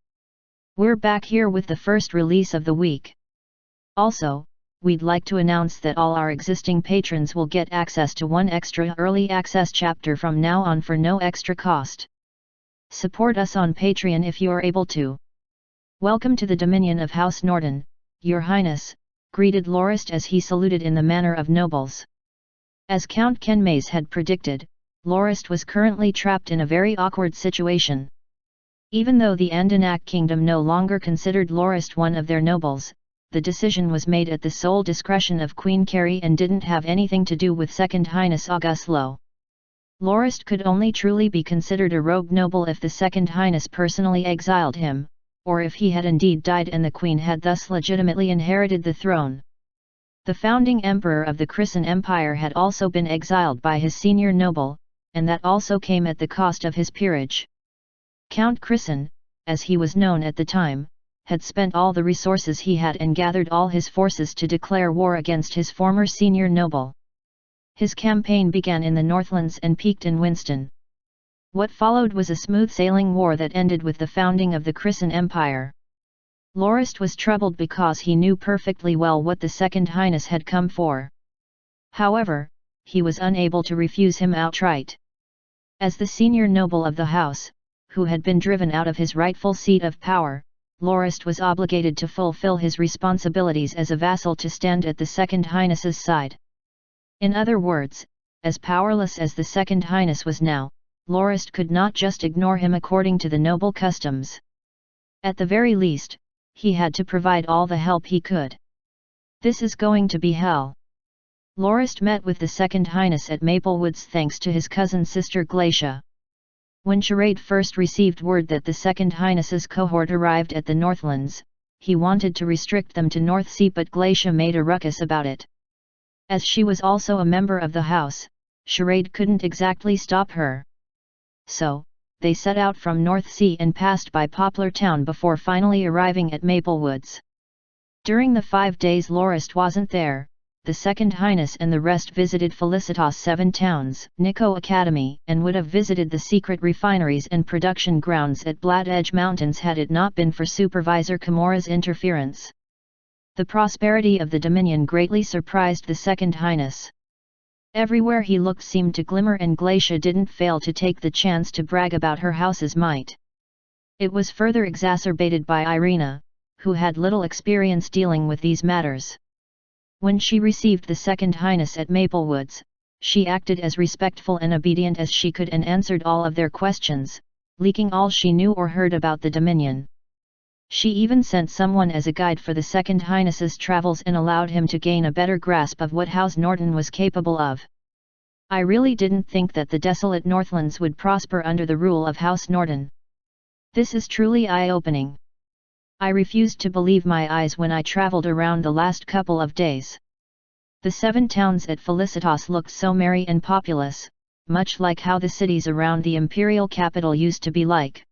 We're back here with the first release of the week. Also, we'd like to announce that all our existing patrons will get access to 1 extra early access chapter from now on for no extra cost. Support us on Patreon if you are able to. "Welcome to the Dominion of House Norton, Your Highness," greeted Lorist as he saluted in the manner of nobles. As Count Kenmaze had predicted, Lorist was currently trapped in a very awkward situation. Even though the Andanak kingdom no longer considered Lorist one of their nobles, the decision was made at the sole discretion of Queen Carrie and didn't have anything to do with Second Highness Auguslo. Lorist could only truly be considered a rogue noble if the Second Highness personally exiled him, or if he had indeed died and the Queen had thus legitimately inherited the throne. The founding emperor of the Chrisan Empire had also been exiled by his senior noble, and that also came at the cost of his peerage. Count Chrisan, as he was known at the time, had spent all the resources he had and gathered all his forces to declare war against his former senior noble. His campaign began in the Northlands and peaked in Winston. What followed was a smooth-sailing war that ended with the founding of the Chrisan Empire. Lorist was troubled because he knew perfectly well what the Second Highness had come for. However, he was unable to refuse him outright. As the senior noble of the house, who had been driven out of his rightful seat of power, Lorist was obligated to fulfill his responsibilities as a vassal to stand at the Second Highness's side. In other words, as powerless as the Second Highness was now, Lorist could not just ignore him according to the noble customs. At the very least, he had to provide all the help he could. "This is going to be hell." Lorist met with the Second Highness at Maplewoods thanks to his cousin sister Glacia. When Charade first received word that the Second Highness's cohort arrived at the Northlands, he wanted to restrict them to North Sea, but Glacia made a ruckus about it. As she was also a member of the house, Charade couldn't exactly stop her. So, they set out from North Sea and passed by Poplar Town before finally arriving at Maplewoods. During the 5 days Lorist wasn't there, the Second Highness and the rest visited Felicitas' 7 towns, Nico Academy, and would have visited the secret refineries and production grounds at Black Edge Mountains had it not been for Supervisor Kimura's interference. The prosperity of the Dominion greatly surprised the Second Highness. Everywhere he looked seemed to glimmer, and Glacia didn't fail to take the chance to brag about her house's might. It was further exacerbated by Irina, who had little experience dealing with these matters. When she received the Second Highness at Maplewoods, she acted as respectful and obedient as she could and answered all of their questions, leaking all she knew or heard about the Dominion. She even sent someone as a guide for the Second Highness's travels and allowed him to gain a better grasp of what House Norton was capable of. I really didn't think that the desolate Northlands would prosper under the rule of House Norton. This is truly eye-opening. I refused to believe my eyes when I traveled around the last couple of days. The 7 towns at Felicitas looked so merry and populous, much like how the cities around the imperial capital used to be like.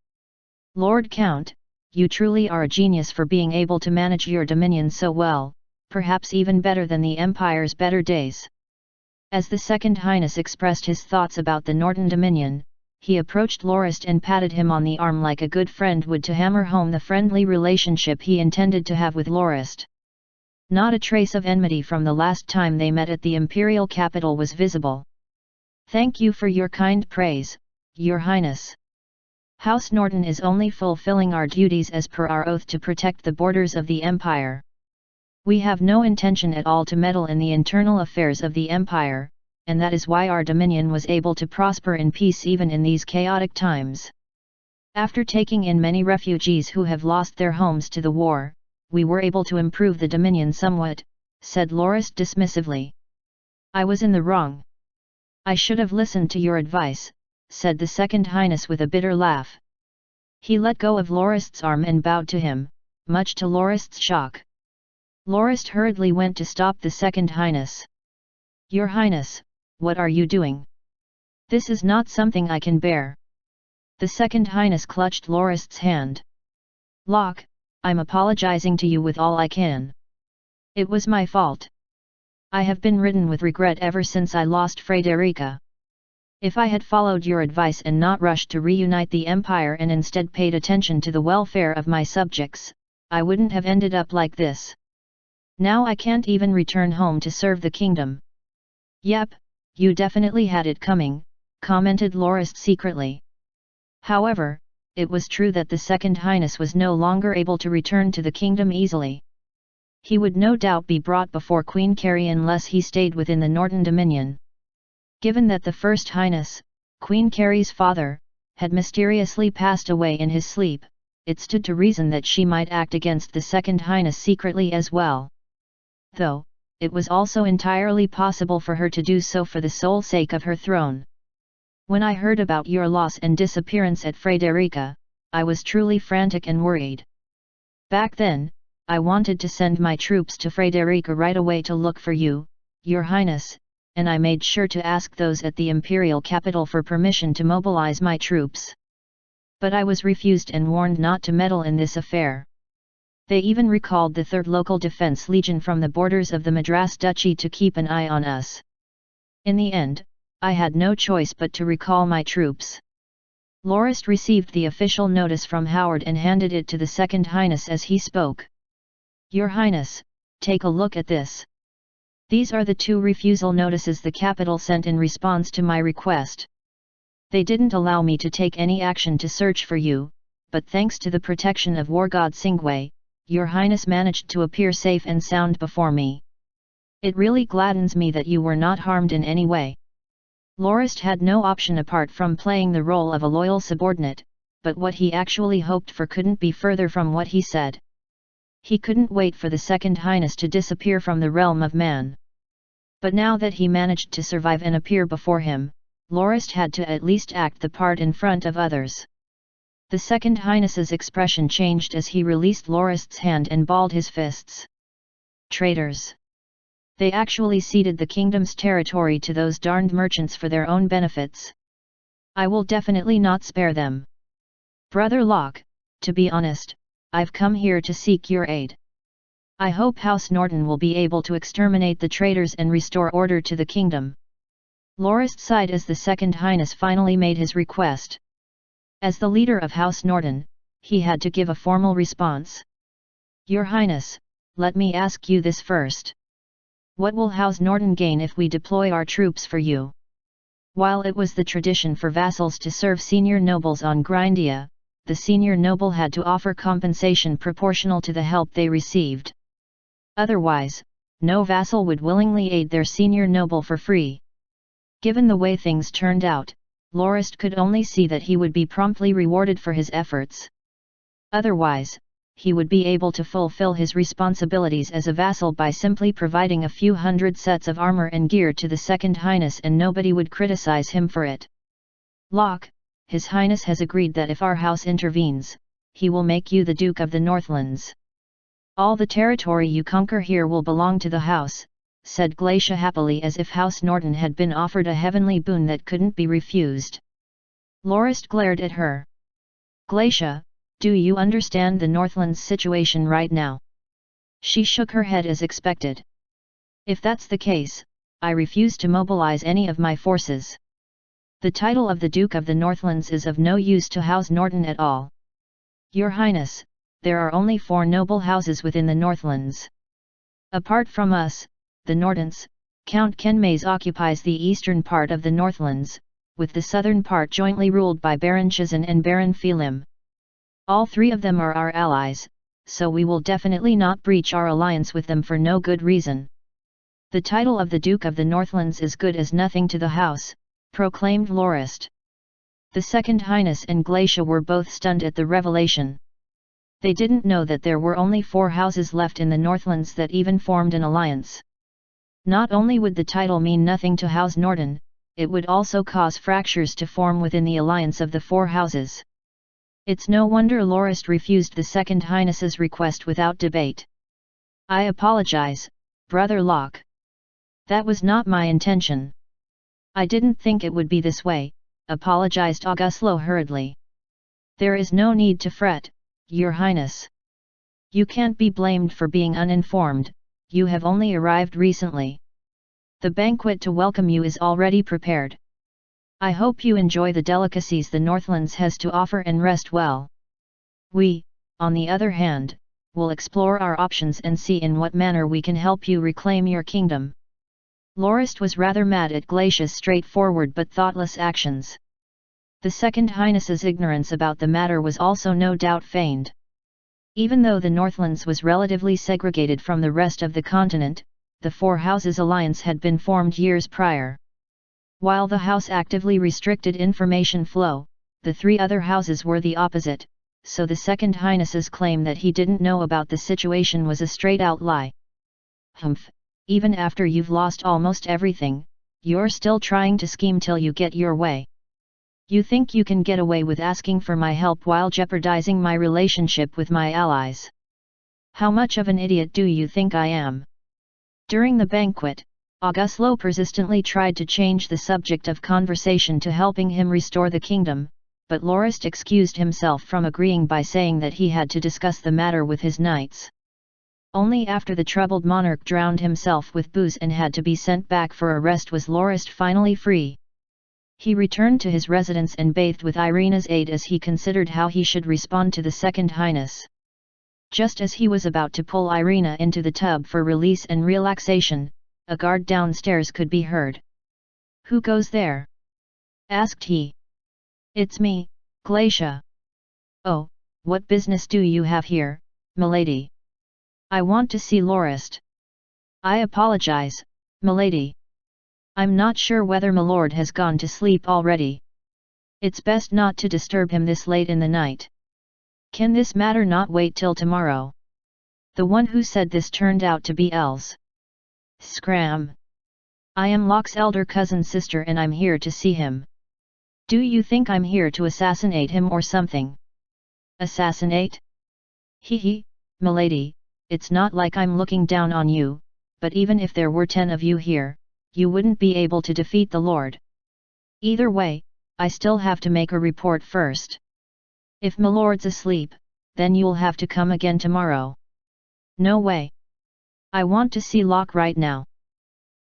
Lord Count, you truly are a genius for being able to manage your dominion so well, perhaps even better than the Empire's better days. As the Second Highness expressed his thoughts about the Norton Dominion, he approached Lorist and patted him on the arm like a good friend would to hammer home the friendly relationship he intended to have with Lorist. Not a trace of enmity from the last time they met at the imperial capital was visible. Thank you for your kind praise, Your Highness. House Norton is only fulfilling our duties as per our oath to protect the borders of the Empire. We have no intention at all to meddle in the internal affairs of the Empire, and that is why our dominion was able to prosper in peace even in these chaotic times. After taking in many refugees who have lost their homes to the war, we were able to improve the dominion somewhat, said Lorist dismissively. I was in the wrong. I should have listened to your advice, said the Second Highness with a bitter laugh. He let go of Lorist's arm and bowed to him, much to Lorist's shock. Lorist hurriedly went to stop the Second Highness. Your Highness, what are you doing? This is not something I can bear. The Second Highness clutched Lorist's hand. Locke, I'm apologizing to you with all I can. It was my fault. I have been ridden with regret ever since I lost Frederica. If I had followed your advice and not rushed to reunite the Empire and instead paid attention to the welfare of my subjects, I wouldn't have ended up like this. Now I can't even return home to serve the kingdom. Yep, you definitely had it coming, commented Lorist secretly. However, it was true that the Second Highness was no longer able to return to the kingdom easily. He would no doubt be brought before Queen Carrie unless he stayed within the Norton Dominion. Given that the First Highness, Queen Carrie's father, had mysteriously passed away in his sleep, it stood to reason that she might act against the Second Highness secretly as well. Though, it was also entirely possible for her to do so for the sole sake of her throne. When I heard about your loss and disappearance at Frederica, I was truly frantic and worried. Back then, I wanted to send my troops to Frederica right away to look for you, Your Highness, and I made sure to ask those at the imperial capital for permission to mobilize my troops. But I was refused and warned not to meddle in this affair. They even recalled the 3rd Local Defense Legion from the borders of the Madras Duchy to keep an eye on us. In the end, I had no choice but to recall my troops. Lorist received the official notice from Howard and handed it to the Second Highness as he spoke. Your Highness, take a look at this. These are the 2 refusal notices the capital sent in response to my request. They didn't allow me to take any action to search for you, but thanks to the protection of War God Singwei, Your Highness managed to appear safe and sound before me. It really gladdens me that you were not harmed in any way. Lorist had no option apart from playing the role of a loyal subordinate, but what he actually hoped for couldn't be further from what he said. He couldn't wait for the Second Highness to disappear from the realm of man. But now that he managed to survive and appear before him, Lorist had to at least act the part in front of others. The Second Highness's expression changed as he released Lorist's hand and balled his fists. Traitors! They actually ceded the kingdom's territory to those darned merchants for their own benefits. I will definitely not spare them. Brother Locke, to be honest, I've come here to seek your aid. I hope House Norton will be able to exterminate the traitors and restore order to the kingdom. Lorist sighed as the Second Highness finally made his request. As the leader of House Norton, he had to give a formal response. Your Highness, let me ask you this first. What will House Norton gain if we deploy our troops for you? While it was the tradition for vassals to serve senior nobles on Grindia, the senior noble had to offer compensation proportional to the help they received. Otherwise, no vassal would willingly aid their senior noble for free. Given the way things turned out, Lorist could only see that he would be promptly rewarded for his efforts. Otherwise, he would be able to fulfill his responsibilities as a vassal by simply providing a few hundred sets of armor and gear to the Second Highness, and nobody would criticize him for it. Locke, His Highness has agreed that if our house intervenes, he will make you the Duke of the Northlands. All the territory you conquer here will belong to the house, said Glacia happily, as if House Norton had been offered a heavenly boon that couldn't be refused. Lorist glared at her. Glacia, do you understand the Northlands' situation right now? She shook her head as expected. If that's the case, I refuse to mobilize any of my forces. The title of the Duke of the Northlands is of no use to House Norton at all. Your Highness, there are only 4 noble houses within the Northlands. Apart from us, the Nortons, Count Kenmaze occupies the eastern part of the Northlands, with the southern part jointly ruled by Baron Chazan and Baron Felim. All 3 of them are our allies, so we will definitely not breach our alliance with them for no good reason. The title of the Duke of the Northlands is good as nothing to the house, proclaimed Lorist. The Second Highness and Glacia were both stunned at the revelation. They didn't know that there were only 4 houses left in the Northlands that even formed an alliance. Not only would the title mean nothing to House Norton, it would also cause fractures to form within the alliance of the 4 houses. It's no wonder Lorist refused the Second Highness's request without debate. I apologize, Brother Locke. That was not my intention. I didn't think it would be this way, apologized Auguslo hurriedly. There is no need to fret, Your Highness. You can't be blamed for being uninformed, you have only arrived recently. The banquet to welcome you is already prepared. I hope you enjoy the delicacies the Northlands has to offer and rest well. We, on the other hand, will explore our options and see in what manner we can help you reclaim your kingdom. Lorist was rather mad at Glacia's straightforward but thoughtless actions. The Second Highness's ignorance about the matter was also no doubt feigned. Even though the Northlands was relatively segregated from the rest of the continent, the 4 houses alliance had been formed years prior. While the house actively restricted information flow, the 3 other houses were the opposite, so the Second Highness's claim that he didn't know about the situation was a straight-out lie. Humph, even after you've lost almost everything, you're still trying to scheme till you get your way. You think you can get away with asking for my help while jeopardizing my relationship with my allies? How much of an idiot do you think I am? During the banquet, Auguslo persistently tried to change the subject of conversation to helping him restore the kingdom, but Lorist excused himself from agreeing by saying that he had to discuss the matter with his knights. Only after the troubled monarch drowned himself with booze and had to be sent back for a rest was Lorist finally free. He returned to his residence and bathed with Irina's aid as he considered how he should respond to the Second Highness. Just as he was about to pull Irina into the tub for release and relaxation, a guard downstairs could be heard. "Who goes there?" asked he. "It's me, Glacia." "Oh, what business do you have here, milady?" "I want to see Lorist." "I apologize, milady. I'm not sure whether milord has gone to sleep already. It's best not to disturb him this late in the night. Can this matter not wait till tomorrow?" The one who said this turned out to be Els. "Scram! I am Locke's elder cousin's sister and I'm here to see him. Do you think I'm here to assassinate him or something?" "Assassinate? Hee, milady, it's not like I'm looking down on you, but even if there were 10 of you here, you wouldn't be able to defeat the Lord. Either way, I still have to make a report first. If Milord's asleep, then you'll have to come again tomorrow. No way. I want to see Locke right now.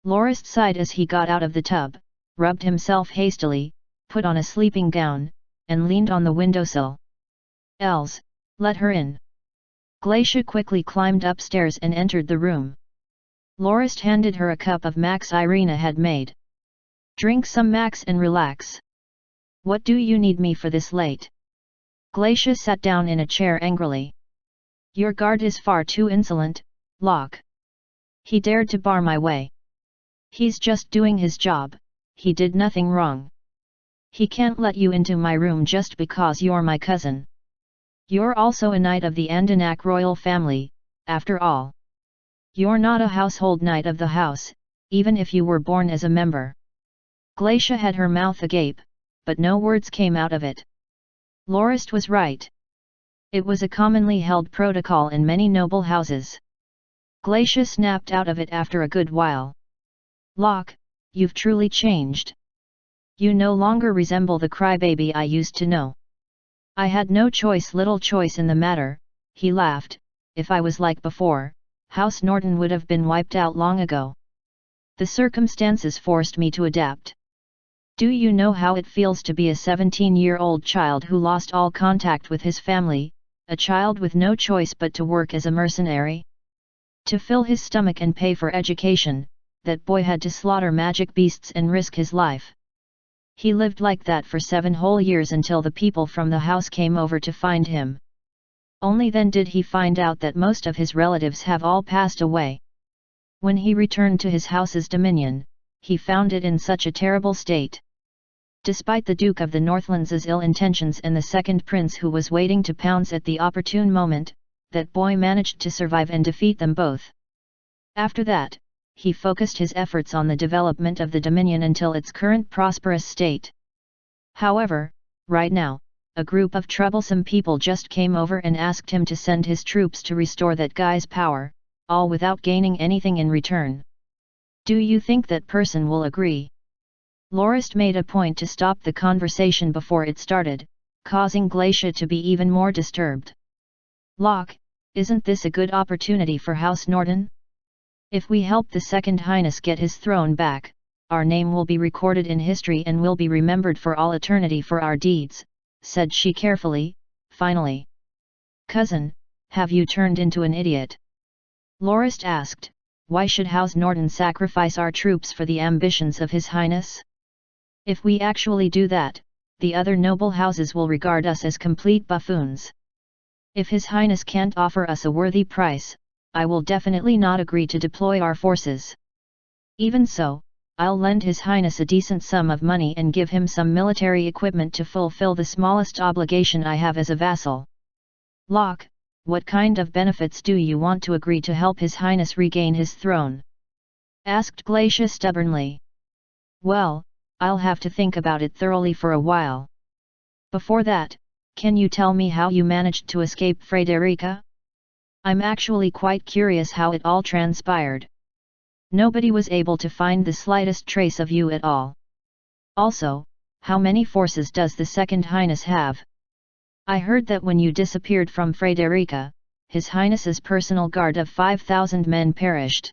Lorist sighed as he got out of the tub, rubbed himself hastily, put on a sleeping gown, and leaned on the windowsill. Els, let her in. Glacia quickly climbed upstairs and entered the room. Lorist handed her a cup of Max Irina had made. Drink some Max and relax. What do you need me for this late? Glacia sat down in a chair angrily. Your guard is far too insolent, Locke. He dared to bar my way. He's just doing his job, he did nothing wrong. He can't let you into my room just because you're my cousin. You're also a knight of the Andanak royal family, after all. You're not a household knight of the house, even if you were born as a member. Glacia had her mouth agape, but no words came out of it. Lorist was right. It was a commonly held protocol in many noble houses. Glacia snapped out of it after a good while. Locke, you've truly changed. You no longer resemble the crybaby I used to know. I had little choice in the matter, he laughed. If I was like before, House Norton would have been wiped out long ago. The circumstances forced me to adapt. Do you know how it feels to be a 17-year-old child who lost all contact with his family, a child with no choice but to work as a mercenary? To fill his stomach and pay for education, that boy had to slaughter magic beasts and risk his life. He lived like that for 7 whole years until the people from the house came over to find him. Only then did he find out that most of his relatives have all passed away. When he returned to his house's dominion, he found it in such a terrible state. Despite the Duke of the Northlands' ill intentions and the second prince who was waiting to pounce at the opportune moment, that boy managed to survive and defeat them both. After that, he focused his efforts on the development of the Dominion until its current prosperous state. However, right now, a group of troublesome people just came over and asked him to send his troops to restore that guy's power, all without gaining anything in return. Do you think that person will agree? Lorist made a point to stop the conversation before it started, causing Glacia to be even more disturbed. Locke, isn't this a good opportunity for House Norton? If we help the Second Highness get his throne back, our name will be recorded in history and will be remembered for all eternity for our deeds, said she carefully, finally. Cousin, have you turned into an idiot? Lorist asked, why should House Norton sacrifice our troops for the ambitions of His Highness? If we actually do that, the other noble houses will regard us as complete buffoons. If His Highness can't offer us a worthy price, I will definitely not agree to deploy our forces. Even so, I'll lend His Highness a decent sum of money and give him some military equipment to fulfill the smallest obligation I have as a vassal. Locke, what kind of benefits do you want to agree to help His Highness regain his throne? Asked Glacia stubbornly. Well, I'll have to think about it thoroughly for a while. Before that, can you tell me how you managed to escape Frederica? I'm actually quite curious how it all transpired. Nobody was able to find the slightest trace of you at all. Also, how many forces does the Second Highness have? I heard that when you disappeared from Frederica, His Highness's personal guard of 5,000 men perished.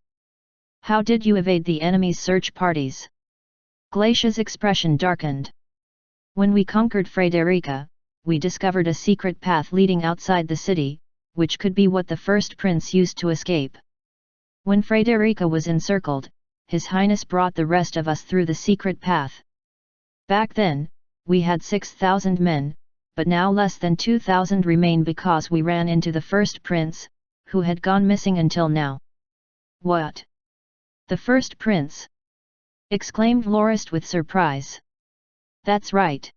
How did you evade the enemy's search parties? Glacia's expression darkened. When we conquered Frederica, we discovered a secret path leading outside the city, which could be what the first prince used to escape. When Frederica was encircled, His Highness brought the rest of us through the secret path. Back then, we had 6,000 men, but now less than 2,000 remain because we ran into the first prince, who had gone missing until now. What? The first prince? Exclaimed Lorist with surprise. That's right.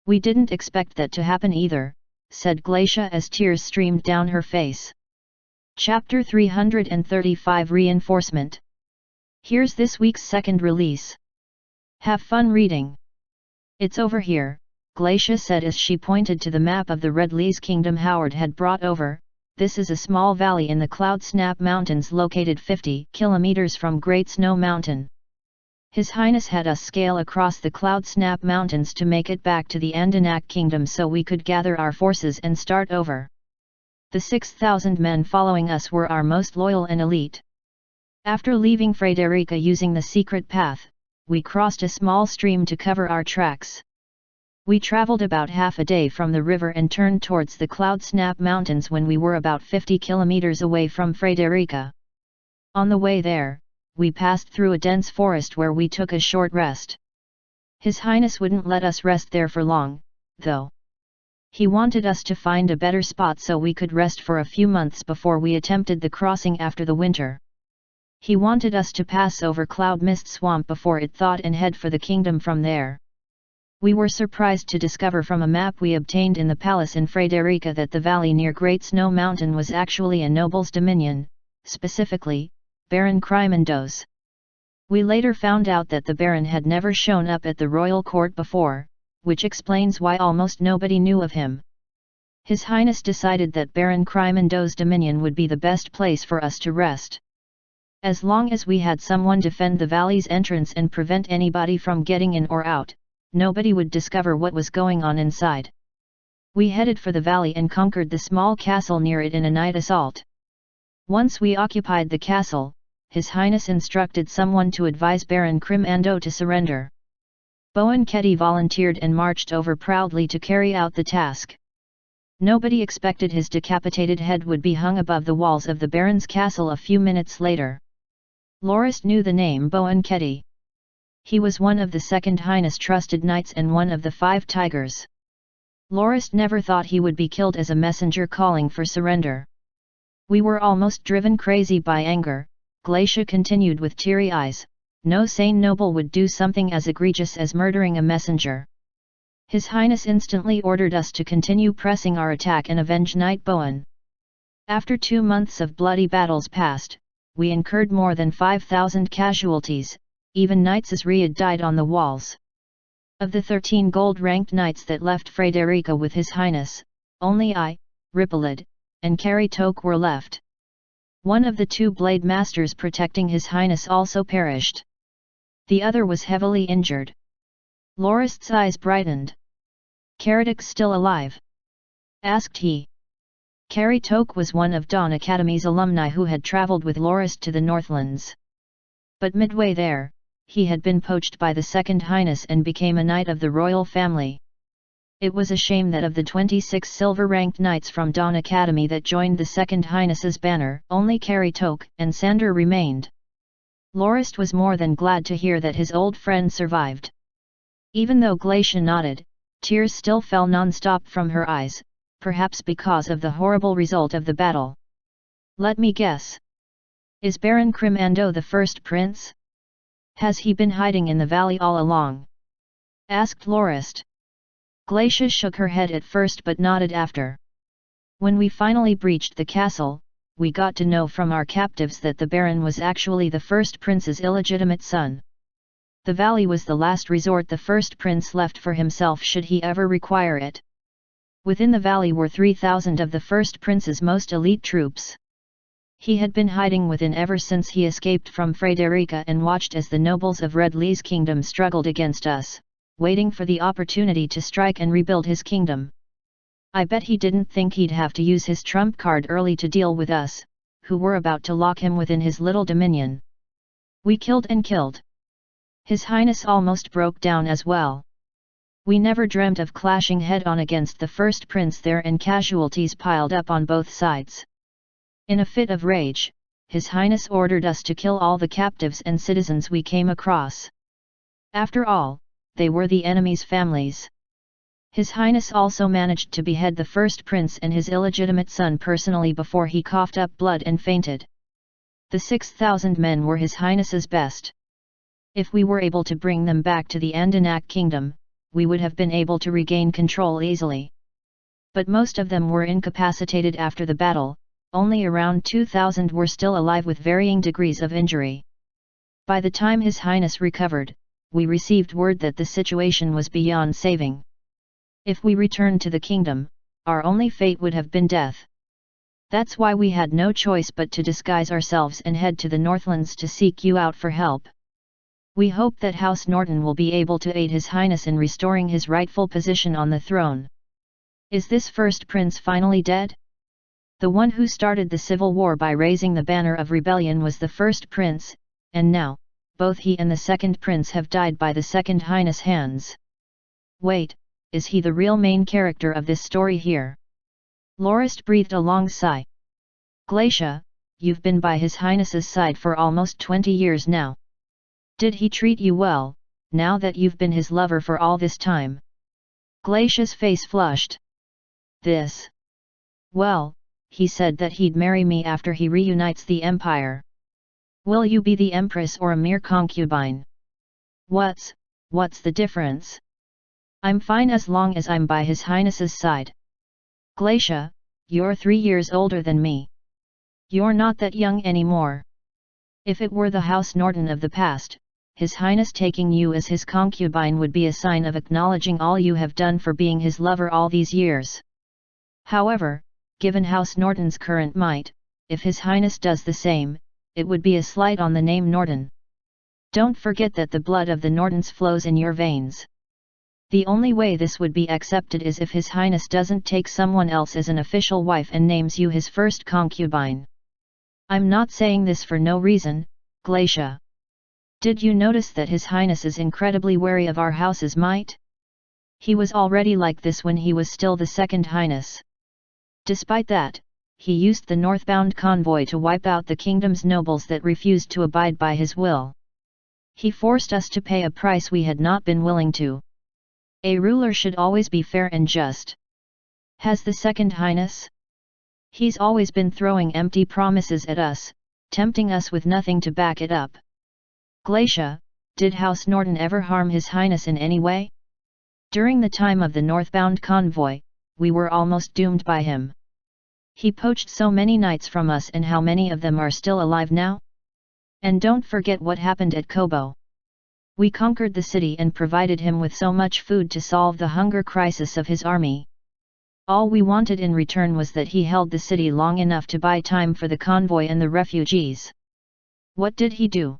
We didn't expect that to happen either, said Glacia as tears streamed down her face. Chapter 335 Reinforcement. Here's this week's second release. Have fun reading. It's over here, Glacia said as she pointed to the map of the Red Lee's kingdom Howard had brought over. This is a small valley in the Cloud Snap Mountains located 50 kilometers from Great Snow Mountain. His Highness had us scale across the Cloud Snap Mountains to make it back to the Andanak Kingdom so we could gather our forces and start over. The 6,000 men following us were our most loyal and elite. After leaving Frederica using the secret path, we crossed a small stream to cover our tracks. We traveled about half a day from the river and turned towards the Cloud Snap Mountains when we were about 50 kilometers away from Frederica. On the way there, we passed through a dense forest where we took a short rest. His Highness wouldn't let us rest there for long, though. He wanted us to find a better spot so we could rest for a few months before we attempted the crossing after the winter. He wanted us to pass over Cloud Mist Swamp before it thawed and head for the kingdom from there. We were surprised to discover from a map we obtained in the palace in Frederica that the valley near Great Snow Mountain was actually a noble's dominion, specifically, Baron Crymando's. We later found out that the Baron had never shown up at the royal court before, which explains why almost nobody knew of him. His Highness decided that Baron Crymando's dominion would be the best place for us to rest. As long as we had someone defend the valley's entrance and prevent anybody from getting in or out, nobody would discover what was going on inside. We headed for the valley and conquered the small castle near it in a night assault. Once we occupied the castle, His Highness instructed someone to advise Baron Crimando to surrender. Bowen Ketty volunteered and marched over proudly to carry out the task. Nobody expected his decapitated head would be hung above the walls of the Baron's castle a few minutes later. Lorist knew the name Bowen Ketty. He was one of the Second Highness trusted knights and one of the 5 tigers. Lorist never thought he would be killed as a messenger calling for surrender. We were almost driven crazy by anger, Glacia continued with teary eyes. No sane noble would do something as egregious as murdering a messenger. His Highness instantly ordered us to continue pressing our attack and avenge Knight Bowen. After 2 months of bloody battles passed, we incurred more than 5,000 casualties. Even Knights Asriad died on the walls. Of the 13 gold-ranked knights that left Frederica with His Highness, only I, Ripolid, and Carrie Toke were left. One of the 2 blade masters protecting His Highness also perished. The other was heavily injured. Lorist's eyes brightened. Caradoc still alive? Asked he. Carrie Toke was one of Dawn Academy's alumni who had travelled with Lorist to the Northlands. But midway there, he had been poached by the Second Highness and became a knight of the royal family. It was a shame that of the 26 silver-ranked knights from Dawn Academy that joined the Second Highness's banner, only Carrie Toke and Sander remained. Lorist was more than glad to hear that his old friend survived. Even though Glacia nodded, tears still fell non-stop from her eyes, perhaps because of the horrible result of the battle. Let me guess. Is Baron Crimando the first prince? Has he been hiding in the valley all along? Asked Lorist. Glacia shook her head at first but nodded after. When we finally breached the castle, we got to know from our captives that the Baron was actually the first prince's illegitimate son. The valley was the last resort the first prince left for himself should he ever require it. Within the valley were 3,000 of the first prince's most elite troops. He had been hiding within ever since he escaped from Frederica and watched as the nobles of Red Lee's kingdom struggled against us, waiting for the opportunity to strike and rebuild his kingdom. I bet he didn't think he'd have to use his trump card early to deal with us, who were about to lock him within his little dominion. We killed and killed. His Highness almost broke down as well. We never dreamt of clashing head-on against the first prince there and casualties piled up on both sides. In a fit of rage, His Highness ordered us to kill all the captives and citizens we came across. After all, they were the enemy's families. His Highness also managed to behead the first prince and his illegitimate son personally before he coughed up blood and fainted. The 6,000 men were His Highness's best. If we were able to bring them back to the Andanak kingdom, we would have been able to regain control easily. But most of them were incapacitated after the battle. Only around 2,000 were still alive with varying degrees of injury. By the time His Highness recovered, we received word that the situation was beyond saving. If we returned to the kingdom, our only fate would have been death. That's why we had no choice but to disguise ourselves and head to the Northlands to seek you out for help. We hope that House Norton will be able to aid His Highness in restoring his rightful position on the throne. Is this first prince finally dead? The one who started the civil war by raising the banner of rebellion was the first prince, and now, both he and the second prince have died by the second highness' hands. Wait, is he the real main character of this story here? Lorist breathed a long sigh. Glacia, you've been by His Highness's side for almost 20 years now. Did he treat you well, now that you've been his lover for all this time? Glacia's face flushed. This. Well, he said that he'd marry me after he reunites the empire. Will you be the empress or a mere concubine? What's the difference? I'm fine as long as I'm by His Highness's side. Glacia, you're 3 years older than me. You're not that young anymore. If it were the House Norton of the past, His Highness taking you as his concubine would be a sign of acknowledging all you have done for being his lover all these years. However, given House Norton's current might, if His Highness does the same, it would be a slight on the name Norton. Don't forget that the blood of the Nortons flows in your veins. The only way this would be accepted is if His Highness doesn't take someone else as an official wife and names you his first concubine. I'm not saying this for no reason, Glacia. Did you notice that His Highness is incredibly wary of our house's might? He was already like this when he was still the second highness. Despite that, he used the northbound convoy to wipe out the kingdom's nobles that refused to abide by his will. He forced us to pay a price we had not been willing to. A ruler should always be fair and just. Has the second highness? He's always been throwing empty promises at us, tempting us with nothing to back it up. Glacia, did House Norton ever harm His Highness in any way? During the time of the northbound convoy, we were almost doomed by him. He poached so many knights from us, and how many of them are still alive now? And don't forget what happened at Kobo. We conquered the city and provided him with so much food to solve the hunger crisis of his army. All we wanted in return was that he held the city long enough to buy time for the convoy and the refugees. What did he do?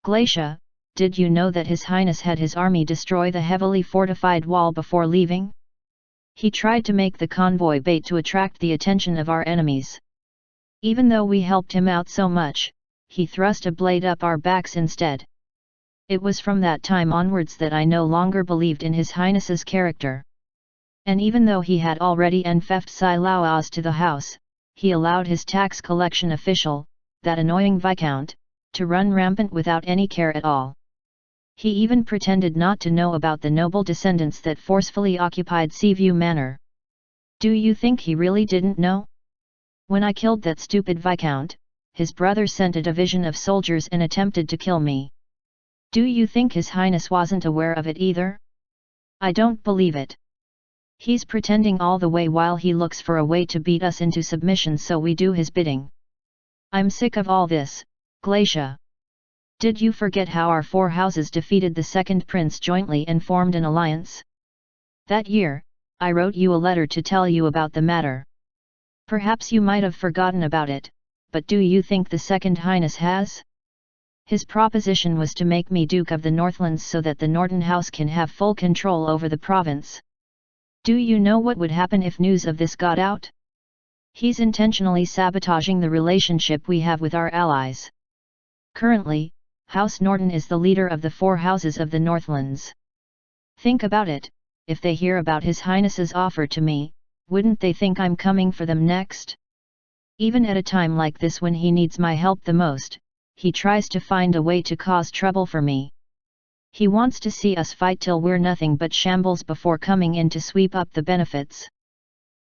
Glacia, did you know that His Highness had his army destroy the heavily fortified wall before leaving? He tried to make the convoy bait to attract the attention of our enemies. Even though we helped him out so much, he thrust a blade up our backs instead. It was from that time onwards that I no longer believed in His Highness's character. And even though he had already enfeoffed Silaos to the house, he allowed his tax collection official, that annoying Viscount, to run rampant without any care at all. He even pretended not to know about the noble descendants that forcefully occupied Seaview Manor. Do you think he really didn't know? When I killed that stupid Viscount, his brother sent a division of soldiers and attempted to kill me. Do you think His Highness wasn't aware of it either? I don't believe it. He's pretending all the way while he looks for a way to beat us into submission so we do his bidding. I'm sick of all this, Glacia. Did you forget how our 4 houses defeated the second prince jointly and formed an alliance? That year, I wrote you a letter to tell you about the matter. Perhaps you might have forgotten about it, but do you think the second highness has? His proposition was to make me Duke of the Northlands so that the Norton House can have full control over the province. Do you know what would happen if news of this got out? He's intentionally sabotaging the relationship we have with our allies. Currently, House Norton is the leader of the 4 houses of the Northlands. Think about it, if they hear about His Highness's offer to me, wouldn't they think I'm coming for them next? Even at a time like this when he needs my help the most, he tries to find a way to cause trouble for me. He wants to see us fight till we're nothing but shambles before coming in to sweep up the benefits.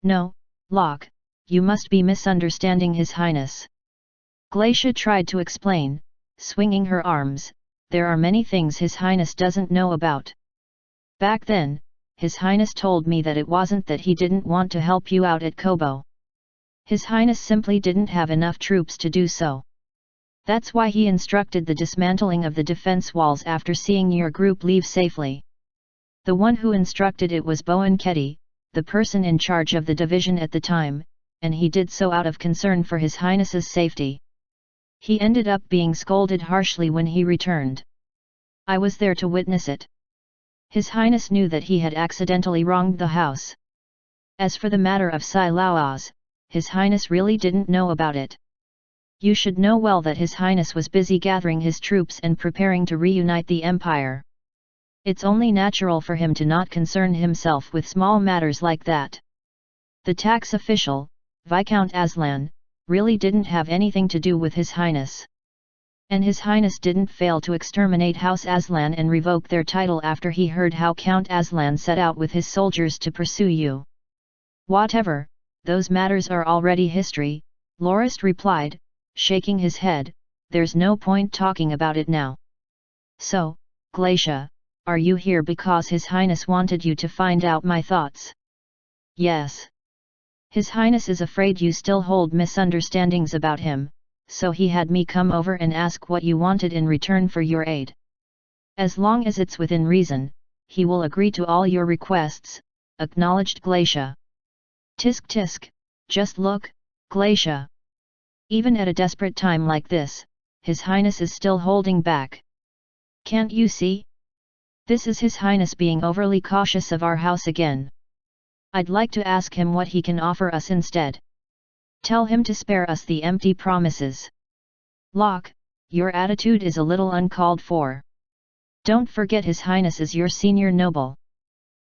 No, Locke, you must be misunderstanding His Highness. Glacia tried to explain, swinging her arms, there are many things His Highness doesn't know about. Back then, His Highness told me that it wasn't that he didn't want to help you out at Kobo. His Highness simply didn't have enough troops to do so. That's why he instructed the dismantling of the defense walls after seeing your group leave safely. The one who instructed it was Bowen Ketty, the person in charge of the division at the time, and he did so out of concern for His Highness's safety. He ended up being scolded harshly when he returned. I was there to witness it. His Highness knew that he had accidentally wronged the house. As for the matter of Sai Laoaz, His Highness really didn't know about it. You should know well that His Highness was busy gathering his troops and preparing to reunite the empire. It's only natural for him to not concern himself with small matters like that. The tax official, Viscount Aslan, really didn't have anything to do with His Highness. And His Highness didn't fail to exterminate House Aslan and revoke their title after he heard how Count Aslan set out with his soldiers to pursue you. Whatever, those matters are already history, Lorist replied, shaking his head, there's no point talking about it now. So, Glacia, are you here because His Highness wanted you to find out my thoughts? Yes. His Highness is afraid you still hold misunderstandings about him, so he had me come over and ask what you wanted in return for your aid. As long as it's within reason, he will agree to all your requests, acknowledged Glacia. Tisk tisk, just look, Glacia. Even at a desperate time like this, His Highness is still holding back. Can't you see? This is His Highness being overly cautious of our house again. I'd like to ask him what he can offer us instead. Tell him to spare us the empty promises. Locke, your attitude is a little uncalled for. Don't forget His Highness is your senior noble.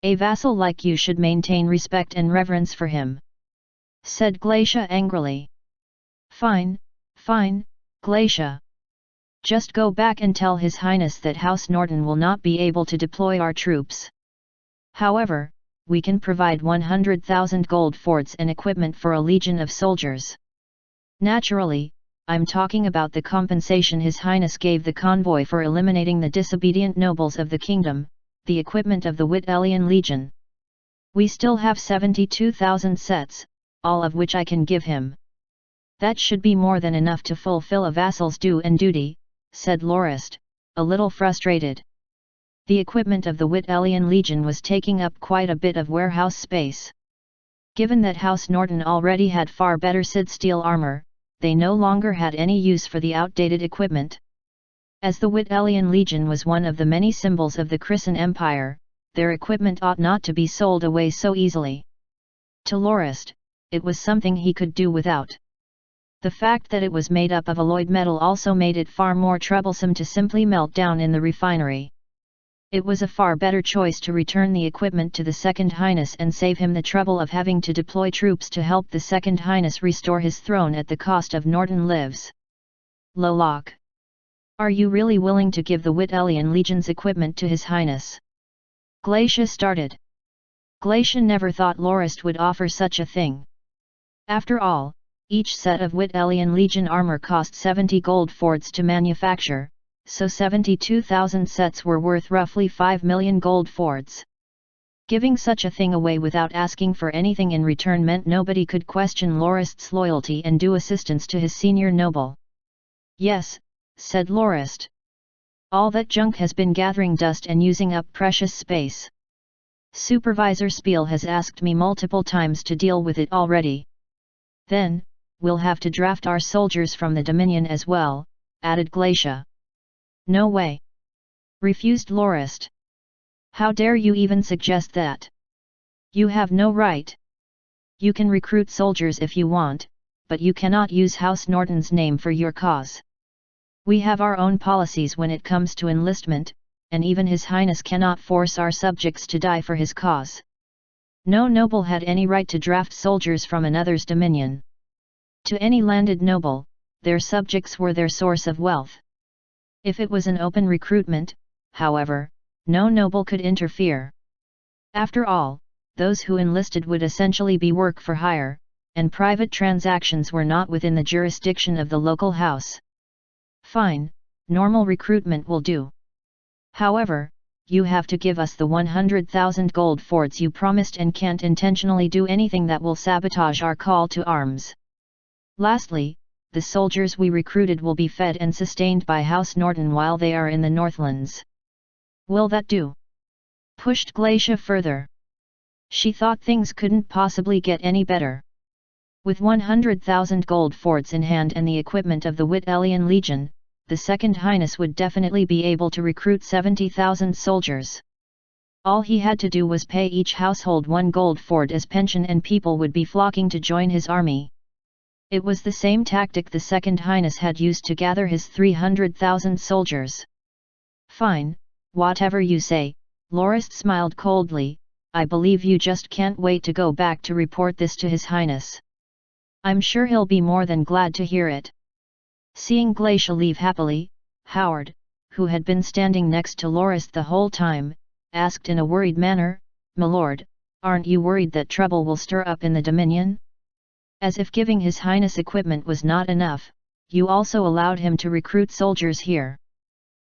A vassal like you should maintain respect and reverence for him, said Glacia angrily. Fine, fine, Glacia. Just go back and tell His Highness that House Norton will not be able to deploy our troops. However, we can provide 100,000 gold forts and equipment for a legion of soldiers. Naturally, I'm talking about the compensation His Highness gave the convoy for eliminating the disobedient nobles of the kingdom, the equipment of the Wittelian Legion. We still have 72,000 sets, all of which I can give him. That should be more than enough to fulfill a vassal's due and duty, said Lorist, a little frustrated. The equipment of the Wittelian Legion was taking up quite a bit of warehouse space. Given that House Norton already had far better Sid steel armor, they no longer had any use for the outdated equipment. As the Wittelian Legion was one of the many symbols of the Chrisan Empire, their equipment ought not to be sold away so easily. To Lorist, it was something he could do without. The fact that it was made up of alloyed metal also made it far more troublesome to simply melt down in the refinery. It was a far better choice to return the equipment to the Second Highness and save him the trouble of having to deploy troops to help the Second Highness restore his throne at the cost of Norton lives. Locke. Are you really willing to give the Wittelian Legion's equipment to His Highness? Glacia started. Glacia never thought Lorist would offer such a thing. After all, each set of Wittelian Legion armor cost 70 gold forts to manufacture, so 72,000 sets were worth roughly 5 million gold forts. Giving such a thing away without asking for anything in return meant nobody could question Lorist's loyalty and due assistance to his senior noble. Yes, said Lorist. All that junk has been gathering dust and using up precious space. Supervisor Spiel has asked me multiple times to deal with it already. Then, we'll have to draft our soldiers from the Dominion as well, added Glacia. No way. Refused Lorist. How dare you even suggest that? You have no right. You can recruit soldiers if you want, but you cannot use House Norton's name for your cause. We have our own policies when it comes to enlistment, and even His Highness cannot force our subjects to die for his cause. No noble had any right to draft soldiers from another's dominion. To any landed noble, their subjects were their source of wealth. If it was an open recruitment, however, no noble could interfere. After all, those who enlisted would essentially be work for hire, and private transactions were not within the jurisdiction of the local house. Fine, normal recruitment will do. However, you have to give us the 100,000 gold forts you promised and can't intentionally do anything that will sabotage our call to arms. Lastly, the soldiers we recruited will be fed and sustained by House Norton while they are in the Northlands. Will that do? Pushed Glacia further. She thought things couldn't possibly get any better. With 100,000 gold forts in hand and the equipment of the Wittelian Legion, the Second Highness would definitely be able to recruit 70,000 soldiers. All he had to do was pay each household 1 gold fort as pension and people would be flocking to join his army. It was the same tactic the Second Highness had used to gather his 300,000 soldiers. Fine, whatever you say, Lorist smiled coldly. I believe you just can't wait to go back to report this to His Highness. I'm sure he'll be more than glad to hear it. Seeing Glacia leave happily, Howard, who had been standing next to Lorist the whole time, asked in a worried manner, "My lord, aren't you worried that trouble will stir up in the Dominion? As if giving His Highness equipment was not enough, you also allowed him to recruit soldiers here."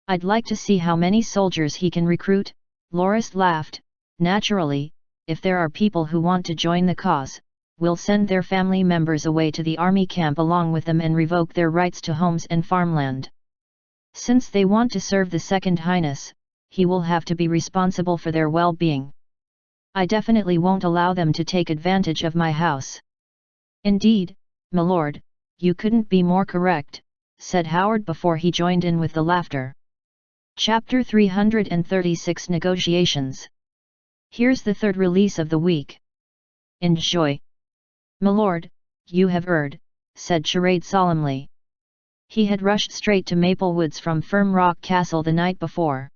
"I'd like to see how many soldiers he can recruit," Lorist laughed. "Naturally, if there are people who want to join the cause, we'll send their family members away to the army camp along with them and revoke their rights to homes and farmland. Since they want to serve the Second Highness, he will have to be responsible for their well-being. I definitely won't allow them to take advantage of my house." "Indeed, my lord, you couldn't be more correct," said Howard before he joined in with the laughter. Chapter 336 Negotiations. Here's the third release of the week. Enjoy. "My lord, you have erred," said Charade solemnly. He had rushed straight to Maple Woods from Firm Rock Castle the night before.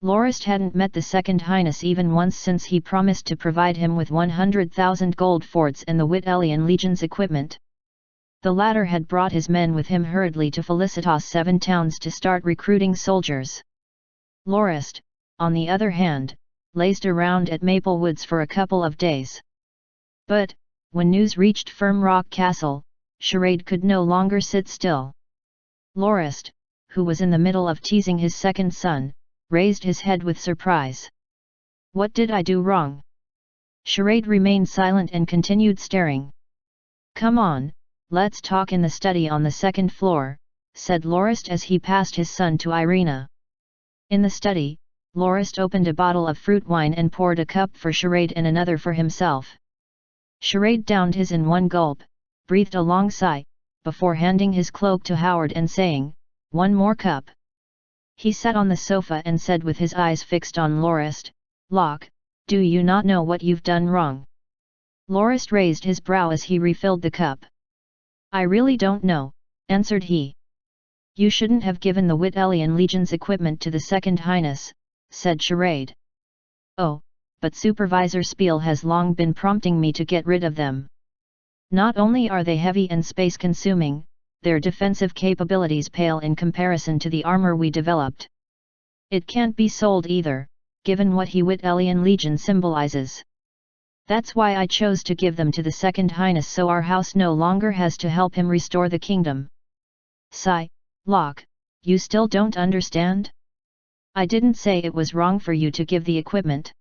Lorist hadn't met the Second Highness even once since he promised to provide him with 100,000 gold forts and the Whitellian Legion's equipment. The latter had brought his men with him hurriedly to Felicitas' 7 towns to start recruiting soldiers. Lorist, on the other hand, lazed around at Maple Woods for a couple of days. But, when news reached Firm Rock Castle, Charade could no longer sit still. Lorist, who was in the middle of teasing his second son, raised his head with surprise. "What did I do wrong?" Charade remained silent and continued staring. "Come on, let's talk in the study on the second floor," said Lorist as he passed his son to Irina. In the study, Lorist opened a bottle of fruit wine and poured a cup for Charade and another for himself. Charade downed his in one gulp, breathed a long sigh, before handing his cloak to Howard and saying, "One more cup." He sat on the sofa and said with his eyes fixed on Lorist, "Locke, do you not know what you've done wrong?" Lorist raised his brow as he refilled the cup. "I really don't know," answered he. "You shouldn't have given the Whitellian Legion's equipment to the Second Highness," said Charade. "Oh, but Supervisor Spiel has long been prompting me to get rid of them. Not only are they heavy and space-consuming, their defensive capabilities pale in comparison to the armor we developed. It can't be sold either, given what the Whitellian Legion symbolizes. That's why I chose to give them to the Second Highness so our house no longer has to help him restore the kingdom." "Sigh, Locke, you still don't understand? I didn't say it was wrong for you to give the equipment.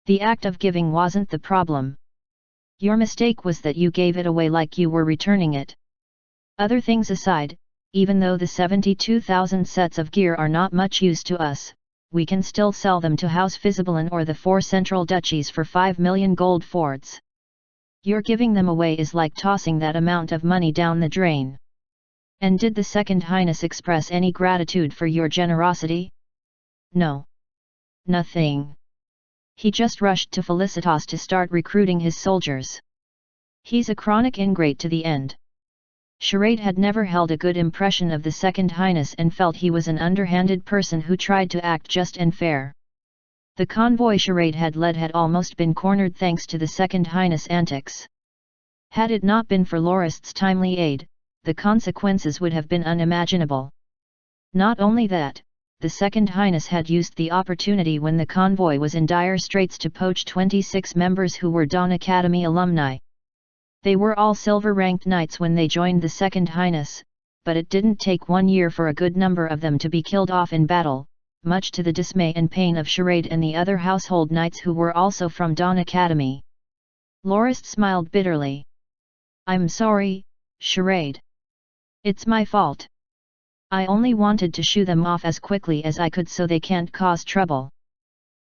The act of giving wasn't the problem. Your mistake was that you gave it away like you were returning it. Other things aside, even though the 72,000 sets of gear are not much use to us, we can still sell them to House Fisibelan or the 4 central duchies for 5 million gold forts. Your giving them away is like tossing that amount of money down the drain. And did the Second Highness express any gratitude for your generosity?" "No. Nothing. He just rushed to Felicitas to start recruiting his soldiers. He's a chronic ingrate to the end." Charade had never held a good impression of the Second Highness and felt he was an underhanded person who tried to act just and fair. The convoy Charade had led had almost been cornered thanks to the Second Highness' antics. Had it not been for Lorist's timely aid, the consequences would have been unimaginable. Not only that, the Second Highness had used the opportunity when the convoy was in dire straits to poach 26 members who were Dawn Academy alumni. They were all silver-ranked knights when they joined the Second Highness, but it didn't take 1 year for a good number of them to be killed off in battle, much to the dismay and pain of Charade and the other household knights who were also from Dawn Academy. Lorist smiled bitterly. "I'm sorry, Charade. It's my fault. I only wanted to shoo them off as quickly as I could so they can't cause trouble.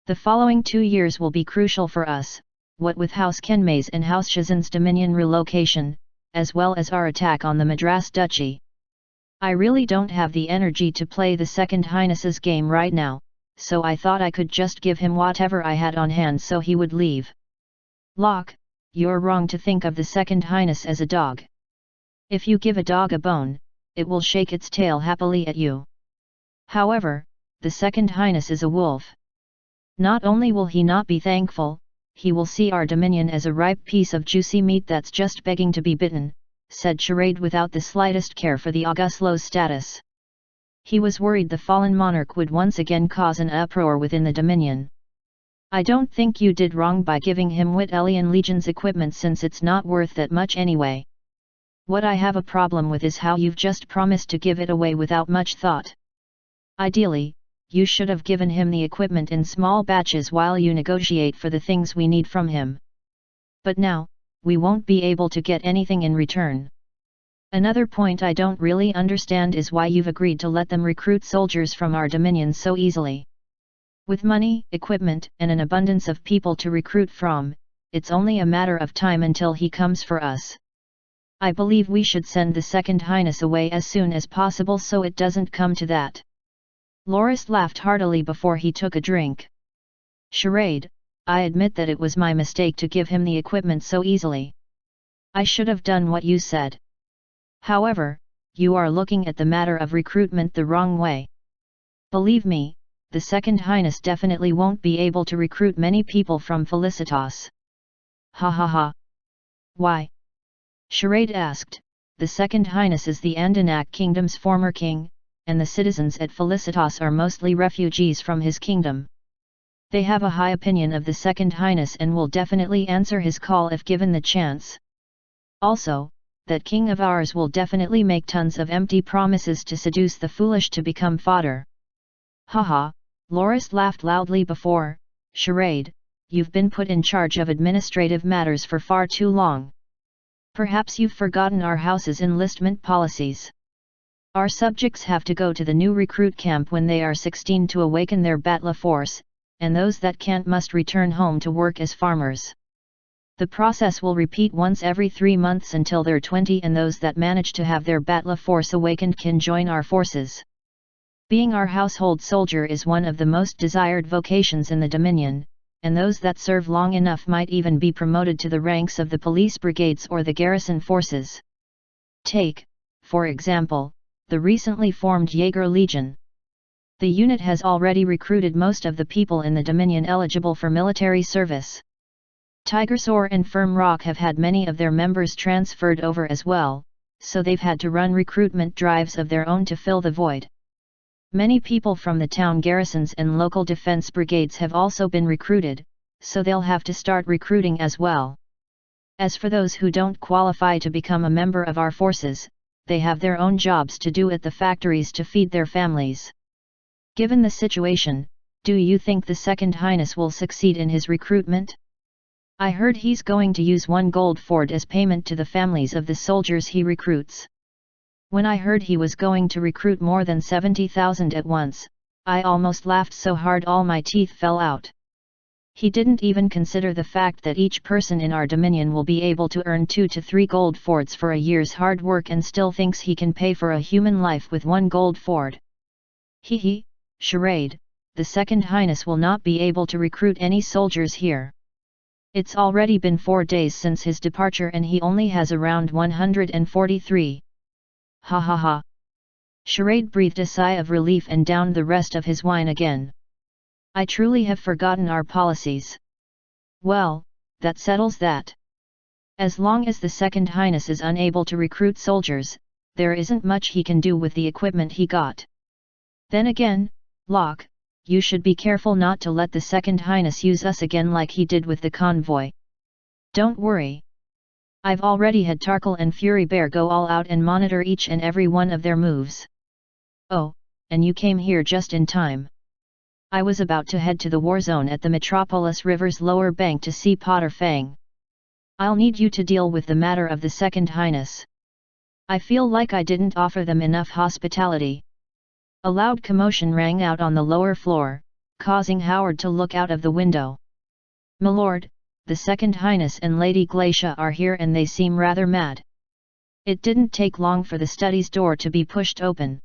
The following 2 years will be crucial for us, what with House Kenmay's and House Shazan's dominion relocation, as well as our attack on the Madras Duchy. I really don't have the energy to play the Second Highness's game right now, so I thought I could just give him whatever I had on hand so he would leave. Locke, you're wrong to think of the Second Highness as a dog. If you give a dog a bone, it will shake its tail happily at you. However, the Second Highness is a wolf. Not only will he not be thankful, he will see our dominion as a ripe piece of juicy meat that's just begging to be bitten, said Charade without the slightest care for the Augustlow's status. He was worried the fallen monarch would once again cause an uproar within the dominion. I don't think you did wrong by giving him Whitellian Legion's equipment since it's not worth that much anyway. What I have a problem with is how you've just promised to give it away without much thought. Ideally, you should have given him the equipment in small batches while you negotiate for the things we need from him. But now, we won't be able to get anything in return. Another point I don't really understand is why you've agreed to let them recruit soldiers from our dominion so easily. With money, equipment, and an abundance of people to recruit from, it's only a matter of time until he comes for us. I believe we should send the Second Highness away as soon as possible so it doesn't come to that. Loris laughed heartily before he took a drink. Charade, I admit that it was my mistake to give him the equipment so easily. I should have done what you said. However, you are looking at the matter of recruitment the wrong way. Believe me, the Second Highness definitely won't be able to recruit many people from Felicitas. Ha ha ha. Why? Charade asked. The Second Highness is the Andanak Kingdom's former king, and the citizens at Felicitas are mostly refugees from his kingdom. They have a high opinion of the Second Highness and will definitely answer his call if given the chance. Also, that king of ours will definitely make tons of empty promises to seduce the foolish to become fodder. Haha, Loris laughed loudly before, Charade, you've been put in charge of administrative matters for far too long. Perhaps you've forgotten our house's enlistment policies. Our subjects have to go to the new recruit camp when they are 16 to awaken their battler force, and those that can't must return home to work as farmers. The process will repeat once every 3 months until they're 20, and those that manage to have their battler force awakened can join our forces. Being our household soldier is one of the most desired vocations in the Dominion, and those that serve long enough might even be promoted to the ranks of the police brigades or the garrison forces. Take, for example, the recently formed Jaeger Legion. The unit has already recruited most of the people in the Dominion eligible for military service. Tigersaur and Firm Rock have had many of their members transferred over as well, so they've had to run recruitment drives of their own to fill the void. Many people from the town garrisons and local defense brigades have also been recruited, so they'll have to start recruiting as well. As for those who don't qualify to become a member of our forces, they have their own jobs to do at the factories to feed their families. Given the situation, do you think the Second Highness will succeed in his recruitment? I heard he's going to use 1 gold ford as payment to the families of the soldiers he recruits. When I heard he was going to recruit more than 70,000 at once, I almost laughed so hard all my teeth fell out. He didn't even consider the fact that each person in our dominion will be able to earn 2 to 3 gold fords for a year's hard work and still thinks he can pay for a human life with 1 gold ford. Hee, Charade, the Second Highness will not be able to recruit any soldiers here. It's already been 4 days since his departure and he only has around 143. Ha ha ha. Charade breathed a sigh of relief and downed the rest of his wine again. I truly have forgotten our policies. Well, that settles that. As long as the Second Highness is unable to recruit soldiers, there isn't much he can do with the equipment he got. Then again, Locke, you should be careful not to let the Second Highness use us again like he did with the convoy. Don't worry. I've already had Tarkle and Fury Bear go all out and monitor each and every one of their moves. Oh, and you came here just in time. I was about to head to the war zone at the Metropolis River's lower bank to see Potter Fang. I'll need you to deal with the matter of the Second Highness. I feel like I didn't offer them enough hospitality. A loud commotion rang out on the lower floor, causing Howard to look out of the window. "Milord, the Second Highness and Lady Glacia are here and they seem rather mad." It didn't take long for the study's door to be pushed open.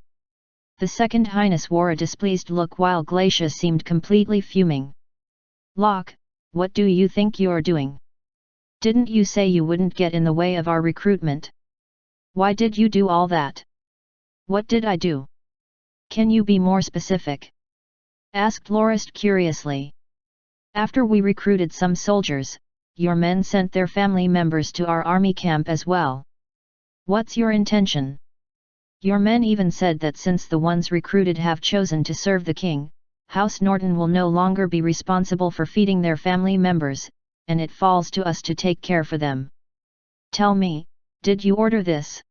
The Second Highness wore a displeased look while Glacia seemed completely fuming. "Locke, what do you think you're doing? Didn't you say you wouldn't get in the way of our recruitment? Why did you do all that?" "What did I do? Can you be more specific?" asked Lorist curiously. "After we recruited some soldiers, your men sent their family members to our army camp as well. What's your intention? Your men even said that since the ones recruited have chosen to serve the king, House Norton will no longer be responsible for feeding their family members, and it falls to us to take care for them. Tell me, did you order this?"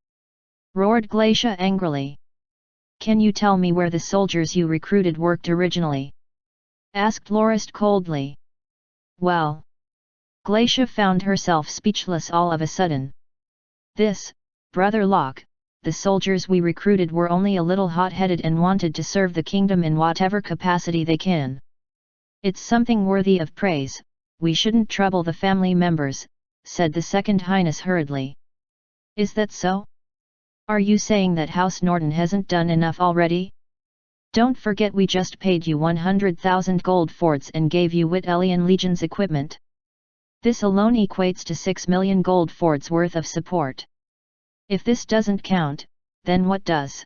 roared Glacia angrily. "Can you tell me where the soldiers you recruited worked originally?" asked Lorist coldly. Well, Glacia found herself speechless all of a sudden. "This, Brother Locke, the soldiers we recruited were only a little hot-headed and wanted to serve the kingdom in whatever capacity they can. It's something worthy of praise, we shouldn't trouble the family members," said the Second Highness hurriedly. "Is that so? Are you saying that House Norton hasn't done enough already? Don't forget we just paid you 100,000 gold forts and gave you Wittelian Legion's equipment. This alone equates to 6 million gold forts worth of support. If this doesn't count, then what does?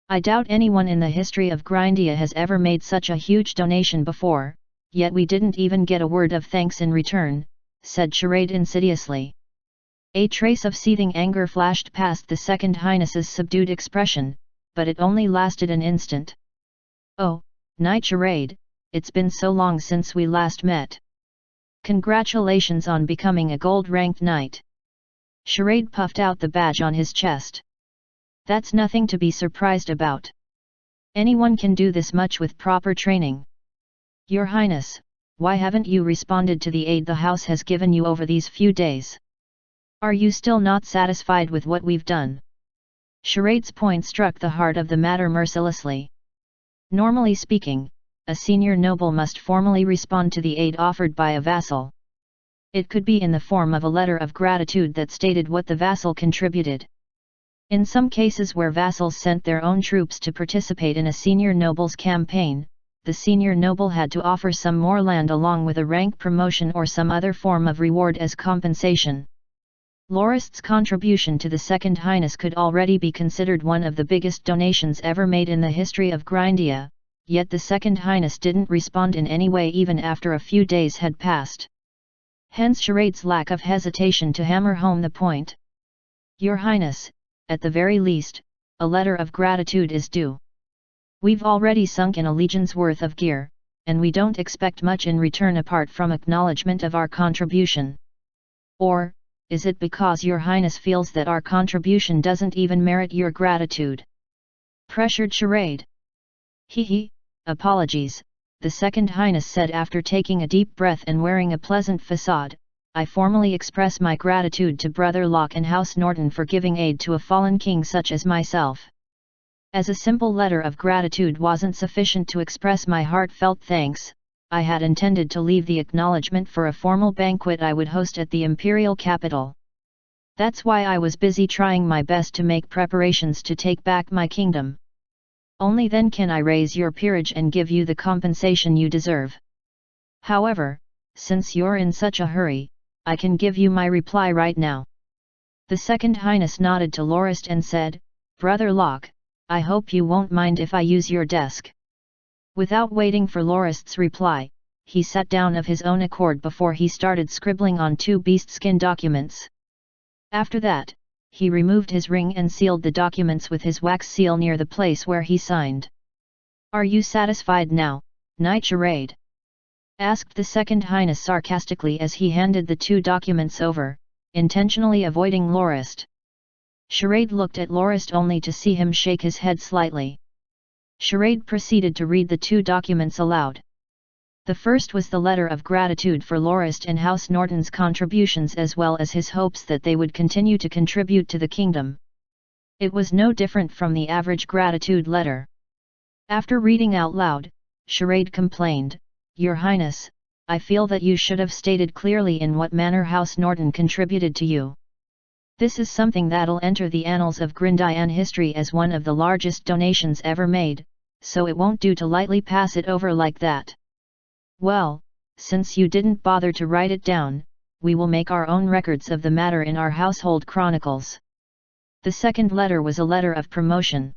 I doubt anyone in the history of Grindia has ever made such a huge donation before, yet we didn't even get a word of thanks in return," said Charade insidiously. A trace of seething anger flashed past the Second Highness's subdued expression, but it only lasted an instant. "Oh, Knight Charade, it's been so long since we last met. Congratulations on becoming a gold-ranked knight." Charade puffed out the badge on his chest. "That's nothing to be surprised about. Anyone can do this much with proper training. Your Highness, why haven't you responded to the aid the House has given you over these few days? Are you still not satisfied with what we've done?" Charade's point struck the heart of the matter mercilessly. Normally speaking, a senior noble must formally respond to the aid offered by a vassal. It could be in the form of a letter of gratitude that stated what the vassal contributed. In some cases where vassals sent their own troops to participate in a senior noble's campaign, the senior noble had to offer some more land along with a rank promotion or some other form of reward as compensation. Lorist's contribution to the Second Highness could already be considered one of the biggest donations ever made in the history of Grindia, yet the Second Highness didn't respond in any way even after a few days had passed. Hence Charade's lack of hesitation to hammer home the point. "Your Highness, at the very least, a letter of gratitude is due. We've already sunk in a legion's worth of gear, and we don't expect much in return apart from acknowledgement of our contribution. Or, is it because your Highness feels that our contribution doesn't even merit your gratitude?" pressured Charade. "Hee, apologies," the Second Highness said after taking a deep breath and wearing a pleasant facade. "I formally express my gratitude to Brother Locke and House Norton for giving aid to a fallen king such as myself. As a simple letter of gratitude wasn't sufficient to express my heartfelt thanks, I had intended to leave the acknowledgement for a formal banquet I would host at the imperial capital. That's why I was busy trying my best to make preparations to take back my kingdom. Only then can I raise your peerage and give you the compensation you deserve. However, since you're in such a hurry, I can give you my reply right now." The Second Highness nodded to Lorist and said, "Brother Locke, I hope you won't mind if I use your desk." Without waiting for Lorist's reply, he sat down of his own accord before he started scribbling on 2 beast-skin documents. After that, he removed his ring and sealed the documents with his wax seal near the place where he signed. "Are you satisfied now, Knight Charade?" asked the Second Highness sarcastically as he handed the 2 documents over, intentionally avoiding Lorist. Charade looked at Lorist only to see him shake his head slightly. Charade proceeded to read the 2 documents aloud. The first was the letter of gratitude for Lorist and House Norton's contributions as well as his hopes that they would continue to contribute to the kingdom. It was no different from the average gratitude letter. After reading out loud, Charade complained, "Your Highness, I feel that you should have stated clearly in what manner House Norton contributed to you. This is something that'll enter the annals of Grindian history as one of the largest donations ever made, so it won't do to lightly pass it over like that. Well, since you didn't bother to write it down, we will make our own records of the matter in our household chronicles. The second letter was a letter of promotion.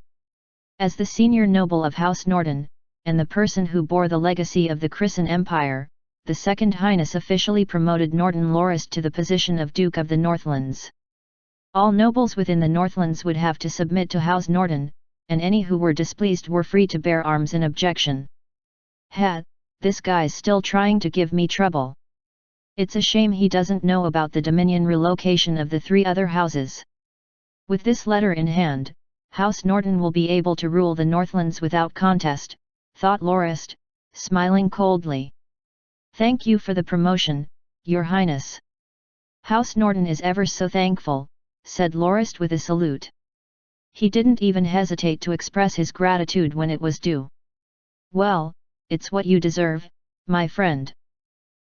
As the senior noble of House Norden, and the person who bore the legacy of the Christian Empire, the Second Highness officially promoted Norden Lorist to the position of Duke of the Northlands. All nobles within the Northlands would have to submit to House Norden, and any who were displeased were free to bear arms in objection. This guy's still trying to give me trouble. It's a shame he doesn't know about the dominion relocation of the 3 other houses. With this letter in hand, House Norden will be able to rule the Northlands without contest, thought Lorist, smiling coldly. Thank you for the promotion, Your Highness. House Norden is ever so thankful, said Lorist with a salute. He didn't even hesitate to express his gratitude when it was due. Well, it's what you deserve, my friend.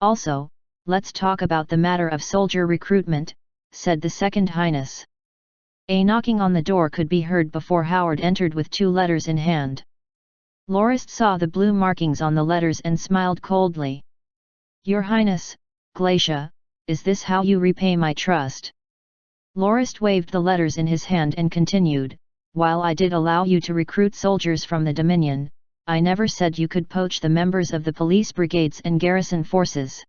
Also, let's talk about the matter of soldier recruitment, said the Second Highness. A knocking on the door could be heard before Howard entered with 2 letters in hand. Lorist saw the blue markings on the letters and smiled coldly. Your Highness, Glacia, is this how you repay my trust? Lorist waved the letters in his hand and continued, while I did allow you to recruit soldiers from the Dominion, I never said you could poach the members of the police brigades and garrison forces.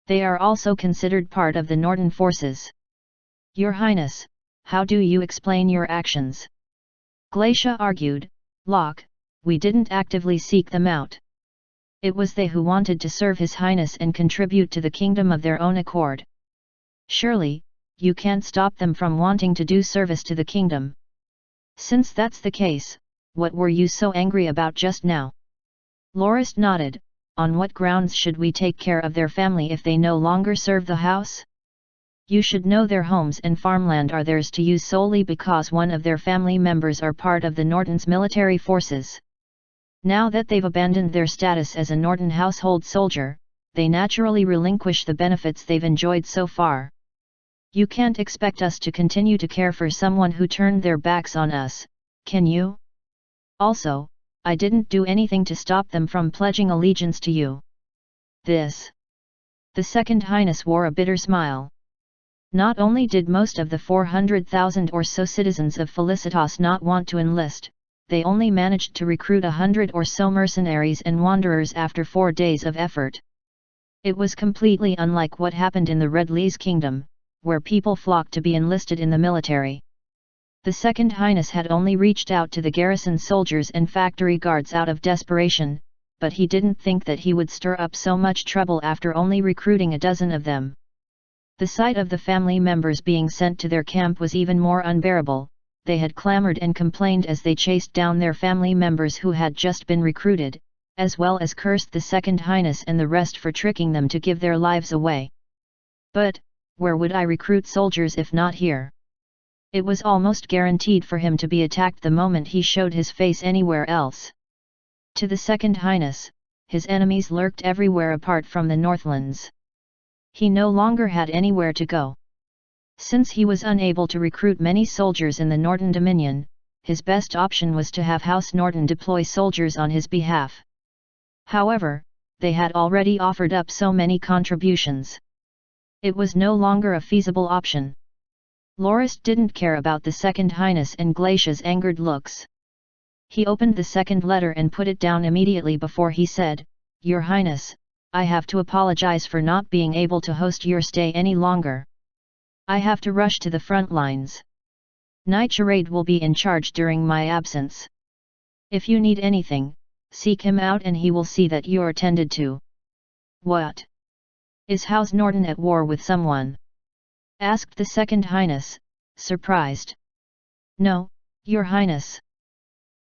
They are also considered part of the Norden forces. Your Highness, how do you explain your actions? Glacia argued, Locke, we didn't actively seek them out. It was they who wanted to serve His Highness and contribute to the kingdom of their own accord. Surely, you can't stop them from wanting to do service to the kingdom. Since that's the case, what were you so angry about just now? Lorist nodded, on what grounds should we take care of their family if they no longer serve the house? You should know their homes and farmland are theirs to use solely because one of their family members are part of the Norden's military forces. Now that they've abandoned their status as a Norden household soldier, they naturally relinquish the benefits they've enjoyed so far. You can't expect us to continue to care for someone who turned their backs on us, can you? Also, I didn't do anything to stop them from pledging allegiance to you. This. The Second Highness wore a bitter smile. Not only did most of the 400,000 or so citizens of Felicitas not want to enlist, they only managed to recruit 100 or so mercenaries and wanderers after 4 days of effort. It was completely unlike what happened in the Red Lee's kingdom, where people flocked to be enlisted in the military. The Second Highness had only reached out to the garrison soldiers and factory guards out of desperation, but he didn't think that he would stir up so much trouble after only recruiting a dozen of them. The sight of the family members being sent to their camp was even more unbearable. They had clamored and complained as they chased down their family members who had just been recruited, as well as cursed the Second Highness and the rest for tricking them to give their lives away. But, where would I recruit soldiers if not here? It was almost guaranteed for him to be attacked the moment he showed his face anywhere else. To the Second Highness, his enemies lurked everywhere apart from the Northlands. He no longer had anywhere to go. Since he was unable to recruit many soldiers in the Norden Dominion, his best option was to have House Norden deploy soldiers on his behalf. However, they had already offered up so many contributions. It was no longer a feasible option. Lorist didn't care about the Second Highness and Glacia's angered looks. He opened the second letter and put it down immediately before he said, Your Highness, I have to apologize for not being able to host your stay any longer. I have to rush to the front lines. Knight Charade will be in charge during my absence. If you need anything, seek him out and he will see that you're attended to. What? Is House Norden at war with someone? Asked the Second Highness, surprised. No, Your Highness.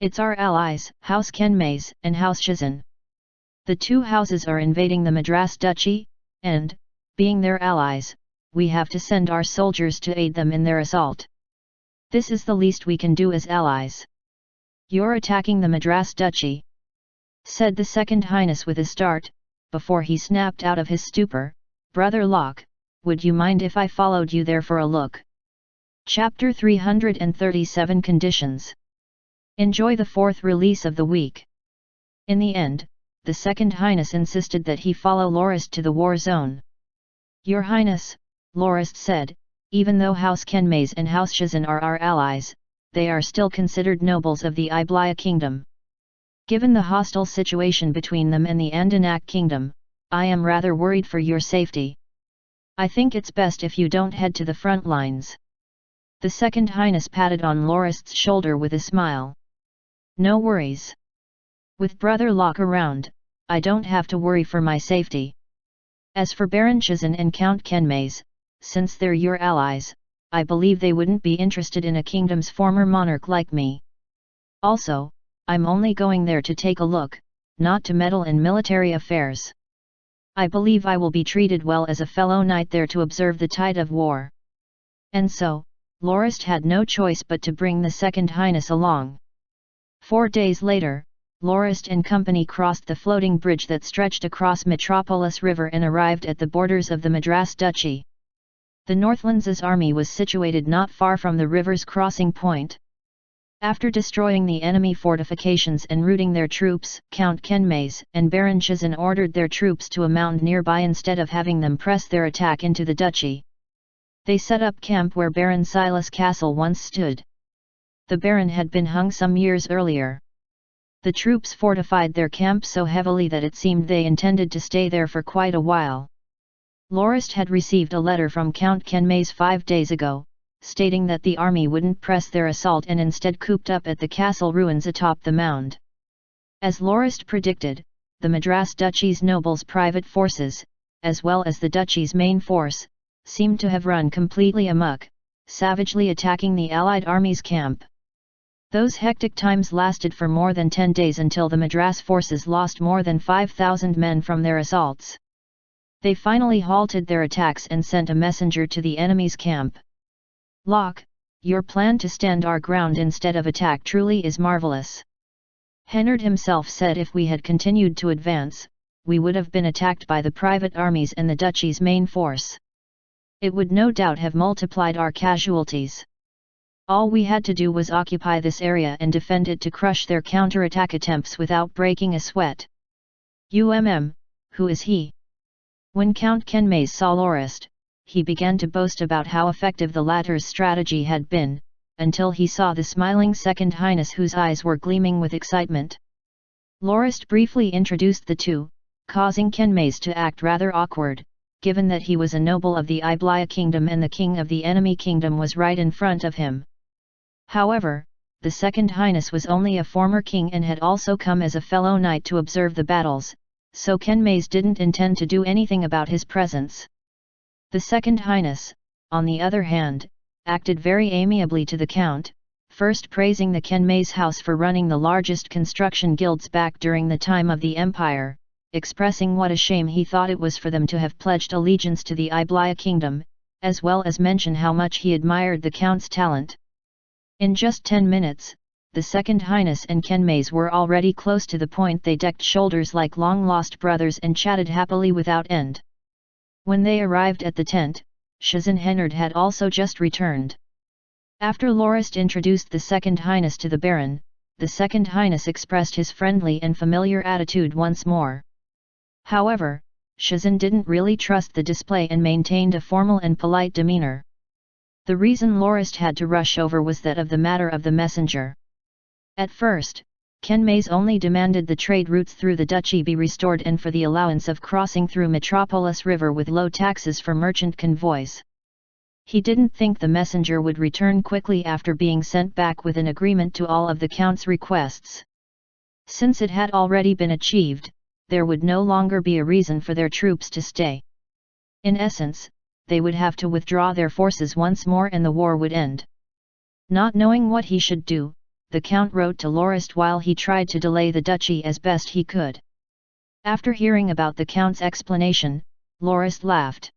It's our allies, House Kenmays and House Shizan. The 2 houses are invading the Madras Duchy, and, being their allies, we have to send our soldiers to aid them in their assault. This is the least we can do as allies. You're attacking the Madras Duchy? Said the Second Highness with a start, before he snapped out of his stupor, Brother Locke, would you mind if I followed you there for a look? Chapter 337 Conditions. Enjoy the fourth release of the week. In the end, the Second Highness insisted that he follow Lorist to the war zone. Your Highness, Lorist said, even though House Kenmaze and House Shazan are our allies, they are still considered nobles of the Iblaya kingdom. Given the hostile situation between them and the Andanak kingdom, I am rather worried for your safety. I think it's best if you don't head to the front lines. The Second Highness patted on Lorist's shoulder with a smile. No worries. With Brother Locke around, I don't have to worry for my safety. As for Baron Shazan and Count Kenmaze, since they're your allies, I believe they wouldn't be interested in a kingdom's former monarch like me. Also, I'm only going there to take a look, not to meddle in military affairs. I believe I will be treated well as a fellow knight there to observe the tide of war. And so, Lorist had no choice but to bring the Second Highness along. 4 days later, Lorist and company crossed the floating bridge that stretched across Metropolis River and arrived at the borders of the Madras Duchy. The Northlands' army was situated not far from the river's crossing point. After destroying the enemy fortifications and routing their troops, Count Kenmaze and Baron Shazan ordered their troops to a mound nearby instead of having them press their attack into the duchy. They set up camp where Baron Silas' castle once stood. The Baron had been hung some years earlier. The troops fortified their camp so heavily that it seemed they intended to stay there for quite a while. Lorist had received a letter from Count Kenmaze 5 days ago, stating that the army wouldn't press their assault and instead cooped up at the castle ruins atop the mound. As Lorist predicted, the Madras Duchy's nobles' private forces, as well as the duchy's main force, seemed to have run completely amok, savagely attacking the Allied army's camp. Those hectic times lasted for more than 10 days until the Madras forces lost more than 5,000 men from their assaults. They finally halted their attacks and sent a messenger to the enemy's camp. Locke, your plan to stand our ground instead of attack truly is marvelous. Hennard himself said if we had continued to advance, we would have been attacked by the private armies and the duchy's main force. It would no doubt have multiplied our casualties. All we had to do was occupy this area and defend it to crush their counterattack attempts without breaking a sweat. Who is he? When Count Kenmaze saw Lorist, he began to boast about how effective the latter's strategy had been, until he saw the smiling Second Highness whose eyes were gleaming with excitement. Lorist briefly introduced the two, causing Kenmaze to act rather awkward, given that he was a noble of the Iblaya kingdom and the king of the enemy kingdom was right in front of him. However, the Second Highness was only a former king and had also come as a fellow knight to observe the battles, so Kenmaze didn't intend to do anything about his presence. The Second Highness, on the other hand, acted very amiably to the Count, first praising the Kenmaze house for running the largest construction guilds back during the time of the Empire, expressing what a shame he thought it was for them to have pledged allegiance to the Iblaya kingdom, as well as mention how much he admired the Count's talent. In just 10 minutes, the Second Highness and Kenmaze were already close to the point. They decked shoulders like long-lost brothers and chatted happily without end. When they arrived at the tent, Shazan Hennard had also just returned. After Lorist introduced the Second Highness to the Baron, the Second Highness expressed his friendly and familiar attitude once more. However, Shazan didn't really trust the display and maintained a formal and polite demeanor. The reason Lorist had to rush over was that of the matter of the messenger. At first, Kenmaze only demanded the trade routes through the duchy be restored and for the allowance of crossing through Metropolis River with low taxes for merchant convoys. He didn't think the messenger would return quickly after being sent back with an agreement to all of the Count's requests. Since it had already been achieved, there would no longer be a reason for their troops to stay. In essence, they would have to withdraw their forces once more and the war would end. Not knowing what he should do, the Count wrote to Lorist while he tried to delay the duchy as best he could. After hearing about the Count's explanation, Lorist laughed.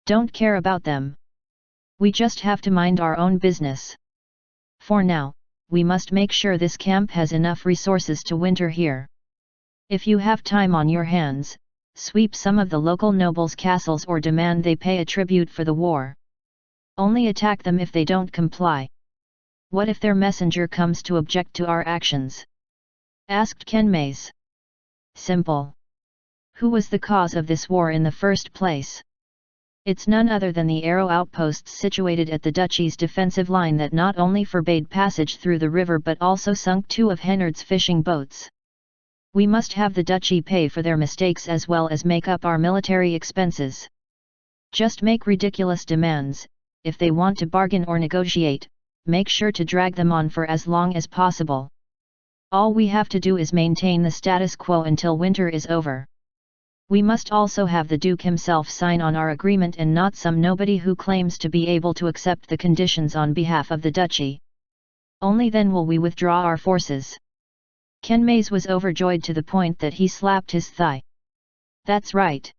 Don't care about them. We just have to mind our own business. For now, we must make sure this camp has enough resources to winter here. If you have time on your hands, sweep some of the local nobles' castles or demand they pay a tribute for the war. Only attack them if they don't comply. What if their messenger comes to object to our actions? Asked Kenmaze. Simple. Who was the cause of this war in the first place? It's none other than the Arrow outposts situated at the duchy's defensive line that not only forbade passage through the river but also sunk 2 of Hennard's fishing boats. We must have the duchy pay for their mistakes as well as make up our military expenses. Just make ridiculous demands. If they want to bargain or negotiate, make sure to drag them on for as long as possible. All we have to do is maintain the status quo until winter is over. We must also have the Duke himself sign on our agreement and not some nobody who claims to be able to accept the conditions on behalf of the duchy. Only then will we withdraw our forces. Kenmaze was overjoyed to the point that he slapped his thigh. That's right.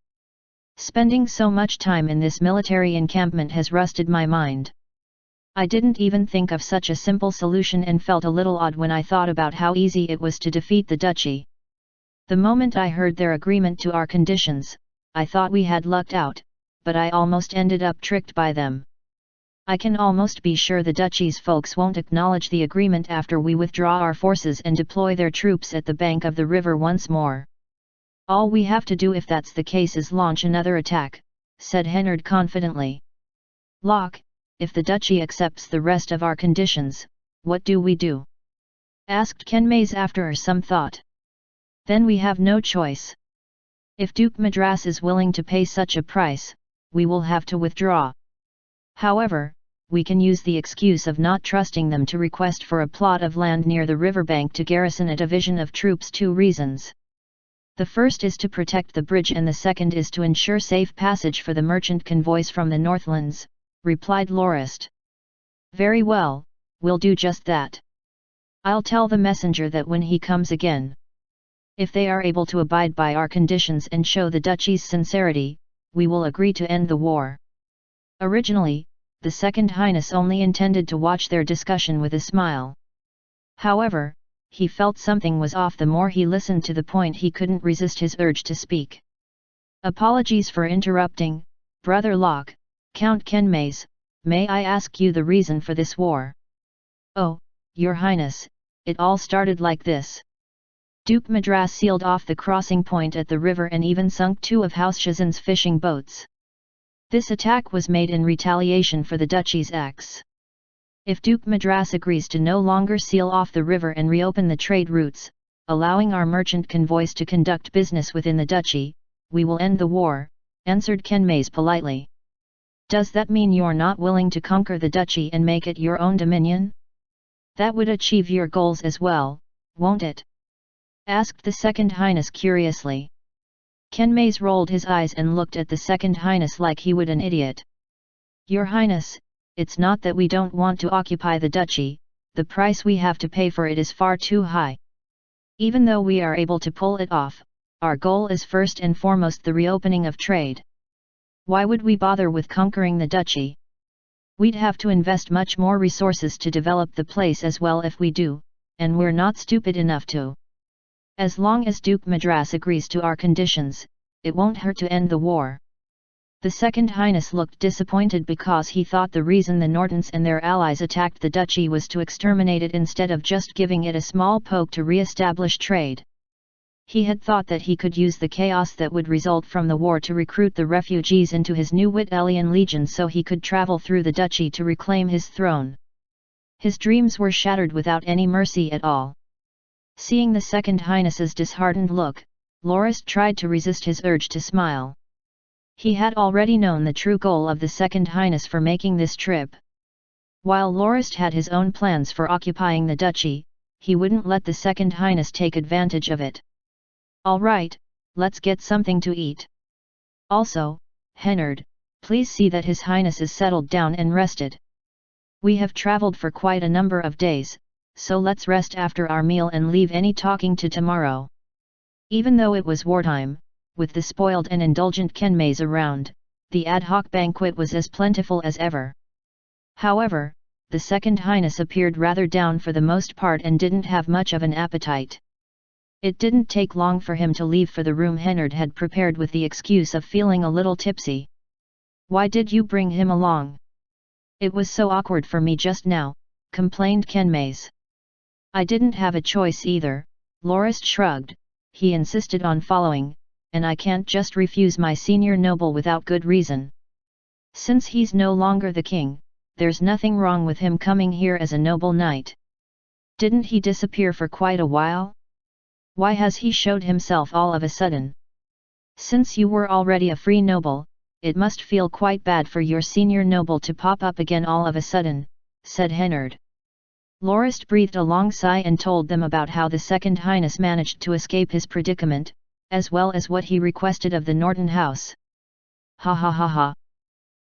Spending so much time in this military encampment has rusted my mind. I didn't even think of such a simple solution and felt a little odd when I thought about how easy it was to defeat the duchy. The moment I heard their agreement to our conditions, I thought we had lucked out, but I almost ended up tricked by them. I can almost be sure the duchy's folks won't acknowledge the agreement after we withdraw our forces and deploy their troops at the bank of the river once more. All we have to do if that's the case is launch another attack, said Hennard confidently. Locke, if the duchy accepts the rest of our conditions, what do we do? Asked Kenmaze after some thought. Then we have no choice. If Duke Madras is willing to pay such a price, we will have to withdraw. However, we can use the excuse of not trusting them to request for a plot of land near the riverbank to garrison a division of troops. 2 reasons. The first is to protect the bridge and the second is to ensure safe passage for the merchant convoys from the Northlands, replied Lorist. Very well, we'll do just that. I'll tell the messenger that when he comes again. If they are able to abide by our conditions and show the duchy's sincerity, we will agree to end the war. Originally, the Second Highness only intended to watch their discussion with a smile. However, he felt something was off the more he listened to the point he couldn't resist his urge to speak. Apologies for interrupting, Brother Locke, Count Kenmaze, may I ask you the reason for this war? Oh, Your Highness, it all started like this. Duke Madras sealed off the crossing point at the river and even sunk 2 of House Shazan's fishing boats. This attack was made in retaliation for the duchy's acts. If Duke Madras agrees to no longer seal off the river and reopen the trade routes, allowing our merchant convoys to conduct business within the duchy, we will end the war, answered Kenmaze politely. Does that mean you're not willing to conquer the duchy and make it your own dominion? That would achieve your goals as well, won't it? Asked the Second Highness curiously. Kenmaze rolled his eyes and looked at the Second Highness like he would an idiot. Your Highness, it's not that we don't want to occupy the duchy, the price we have to pay for it is far too high. Even though we are able to pull it off, our goal is first and foremost the reopening of trade. Why would we bother with conquering the duchy? We'd have to invest much more resources to develop the place as well if we do, and we're not stupid enough to. As long as Duke Madras agrees to our conditions, it won't hurt to end the war. The Second Highness looked disappointed because he thought the reason the Nortons and their allies attacked the duchy was to exterminate it instead of just giving it a small poke to re-establish trade. He had thought that he could use the chaos that would result from the war to recruit the refugees into his new Wittelian legion so he could travel through the duchy to reclaim his throne. His dreams were shattered without any mercy at all. Seeing the Second Highness's disheartened look, Lorist tried to resist his urge to smile. He had already known the true goal of the Second Highness for making this trip. While Lorist had his own plans for occupying the duchy, he wouldn't let the Second Highness take advantage of it. All right, let's get something to eat. Also, Hennard, please see that His Highness is settled down and rested. We have traveled for quite a number of days, so let's rest after our meal and leave any talking to tomorrow. Even though it was wartime, with the spoiled and indulgent Kenmaze around, the ad hoc banquet was as plentiful as ever. However, the Second Highness appeared rather down for the most part and didn't have much of an appetite. It didn't take long for him to leave for the room Hennard had prepared with the excuse of feeling a little tipsy. Why did you bring him along? It was so awkward for me just now, complained Kenmaze. I didn't have a choice either, Lorist shrugged, he insisted on following, and I can't just refuse my senior noble without good reason. Since he's no longer the king, there's nothing wrong with him coming here as a noble knight. Didn't he disappear for quite a while? Why has he showed himself all of a sudden? Since you were already a free noble, it must feel quite bad for your senior noble to pop up again all of a sudden, said Hennard. Lorist breathed a long sigh and told them about how the Second Highness managed to escape his predicament, as well as what he requested of the Norton house. Ha ha ha ha.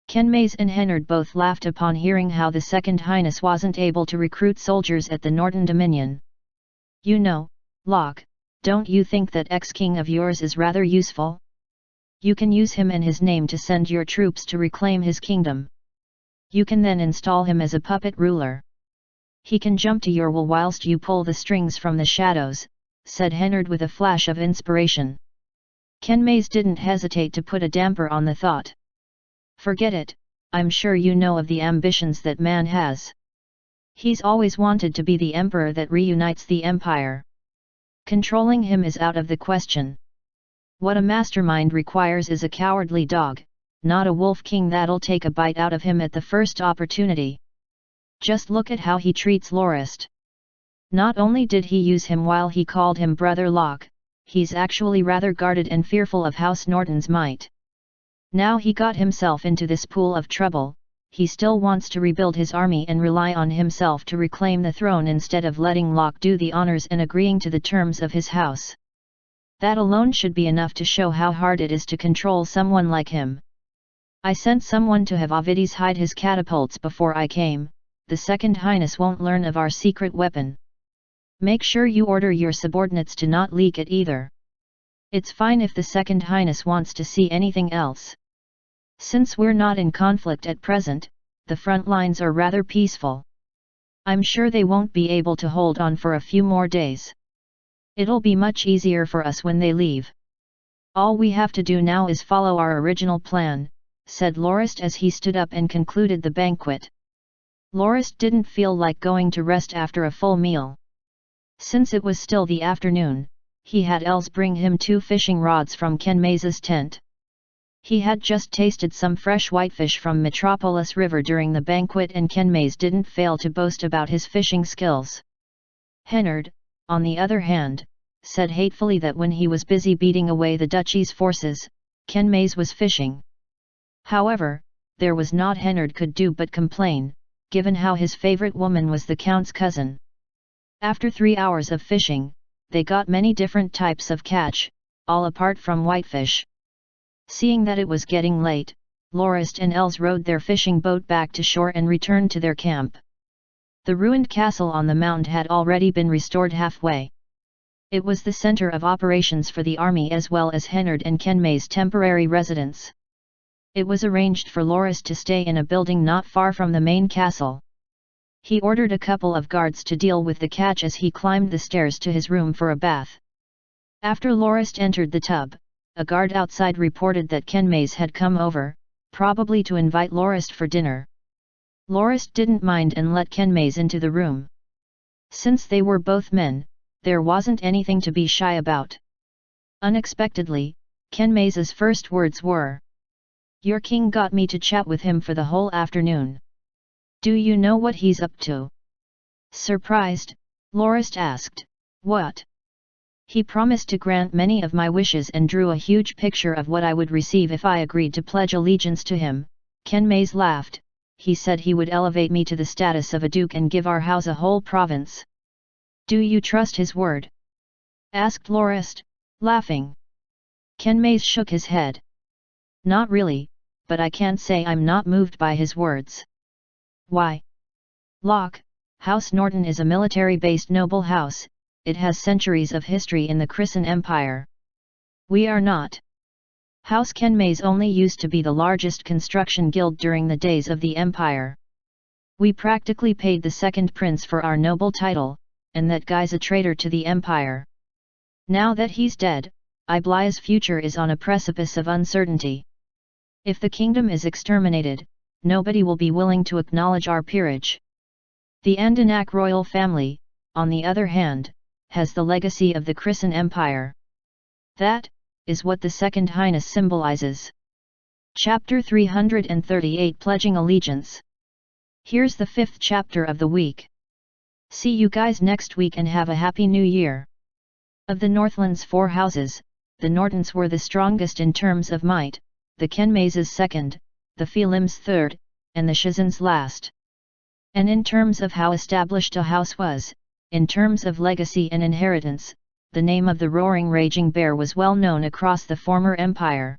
Kenmaze and Hennard both laughed upon hearing how the Second Highness wasn't able to recruit soldiers at the Norton Dominion. You know, Locke, don't you think that ex-king of yours is rather useful? You can use him and his name to send your troops to reclaim his kingdom. You can then install him as a puppet ruler. He can jump to your will whilst you pull the strings from the shadows, said Hennard with a flash of inspiration. Kenmaze didn't hesitate to put a damper on the thought. Forget it, I'm sure you know of the ambitions that man has. He's always wanted to be the emperor that reunites the empire. Controlling him is out of the question. What a mastermind requires is a cowardly dog, not a wolf king that'll take a bite out of him at the first opportunity. Just look at how he treats Lorist. Not only did he use him while he called him Brother Locke, he's actually rather guarded and fearful of House Norton's might. Now he got himself into this pool of trouble, he still wants to rebuild his army and rely on himself to reclaim the throne instead of letting Locke do the honors and agreeing to the terms of his house. That alone should be enough to show how hard it is to control someone like him. I sent someone to have Ovides hide his catapults before I came, the Second Highness won't learn of our secret weapon. Make sure you order your subordinates to not leak it either. It's fine if the Second Highness wants to see anything else. Since we're not in conflict at present, the front lines are rather peaceful. I'm sure they won't be able to hold on for a few more days. It'll be much easier for us when they leave. All we have to do now is follow our original plan, said Lorist as he stood up and concluded the banquet. Lorist didn't feel like going to rest after a full meal. Since it was still the afternoon, he had Els bring him 2 fishing rods from Kenmaze's tent. He had just tasted some fresh whitefish from Metropolis River during the banquet and Kenmaze didn't fail to boast about his fishing skills. Hennard, on the other hand, said hatefully that when he was busy beating away the duchy's forces, Kenmaze was fishing. However, there was naught Hennard could do but complain, given how his favorite woman was the Count's cousin. After 3 hours of fishing, they got many different types of catch, all apart from whitefish. Seeing that it was getting late, Lorist and Els rowed their fishing boat back to shore and returned to their camp. The ruined castle on the mound had already been restored halfway. It was the center of operations for the army as well as Hennard and Kenmaze's temporary residence. It was arranged for Lorist to stay in a building not far from the main castle. He ordered a couple of guards to deal with the catch as he climbed the stairs to his room for a bath. After Lorist entered the tub, a guard outside reported that Kenmaze had come over, probably to invite Lorist for dinner. Lorist didn't mind and let Kenmaze into the room. Since they were both men, there wasn't anything to be shy about. Unexpectedly, Kenmaze's first words were, "Your king got me to chat with him for the whole afternoon. Do you know what he's up to?" Surprised, Lorist asked, "What?" "He promised to grant many of my wishes and drew a huge picture of what I would receive if I agreed to pledge allegiance to him," Kenmaze laughed. "He said he would elevate me to the status of a duke and give our house a whole province." "Do you trust his word?" asked Lorist, laughing. Kenmaze shook his head. "Not really, but I can't say I'm not moved by his words." "Why?" "Locke, House Norton is a military-based noble house, it has centuries of history in the Christian Empire. We are not. House Kenmaze only used to be the largest construction guild during the days of the Empire. We practically paid the second prince for our noble title, and that guy's a traitor to the Empire. Now that he's dead, Iblaya's future is on a precipice of uncertainty. If the kingdom is exterminated, nobody will be willing to acknowledge our peerage. The Andanak royal family, on the other hand, has the legacy of the Christian Empire. That is what the Second Highness symbolizes. Chapter 338 Pledging Allegiance. Here's the 5th chapter of the week. See you guys next week and have a happy new year. Of the Northland's 4 houses, the Nortons were the strongest in terms of might, the Kenmays' second, the Philims third, and the Shizans last. And in terms of how established a house was, in terms of legacy and inheritance, the name of the roaring raging bear was well known across the former empire.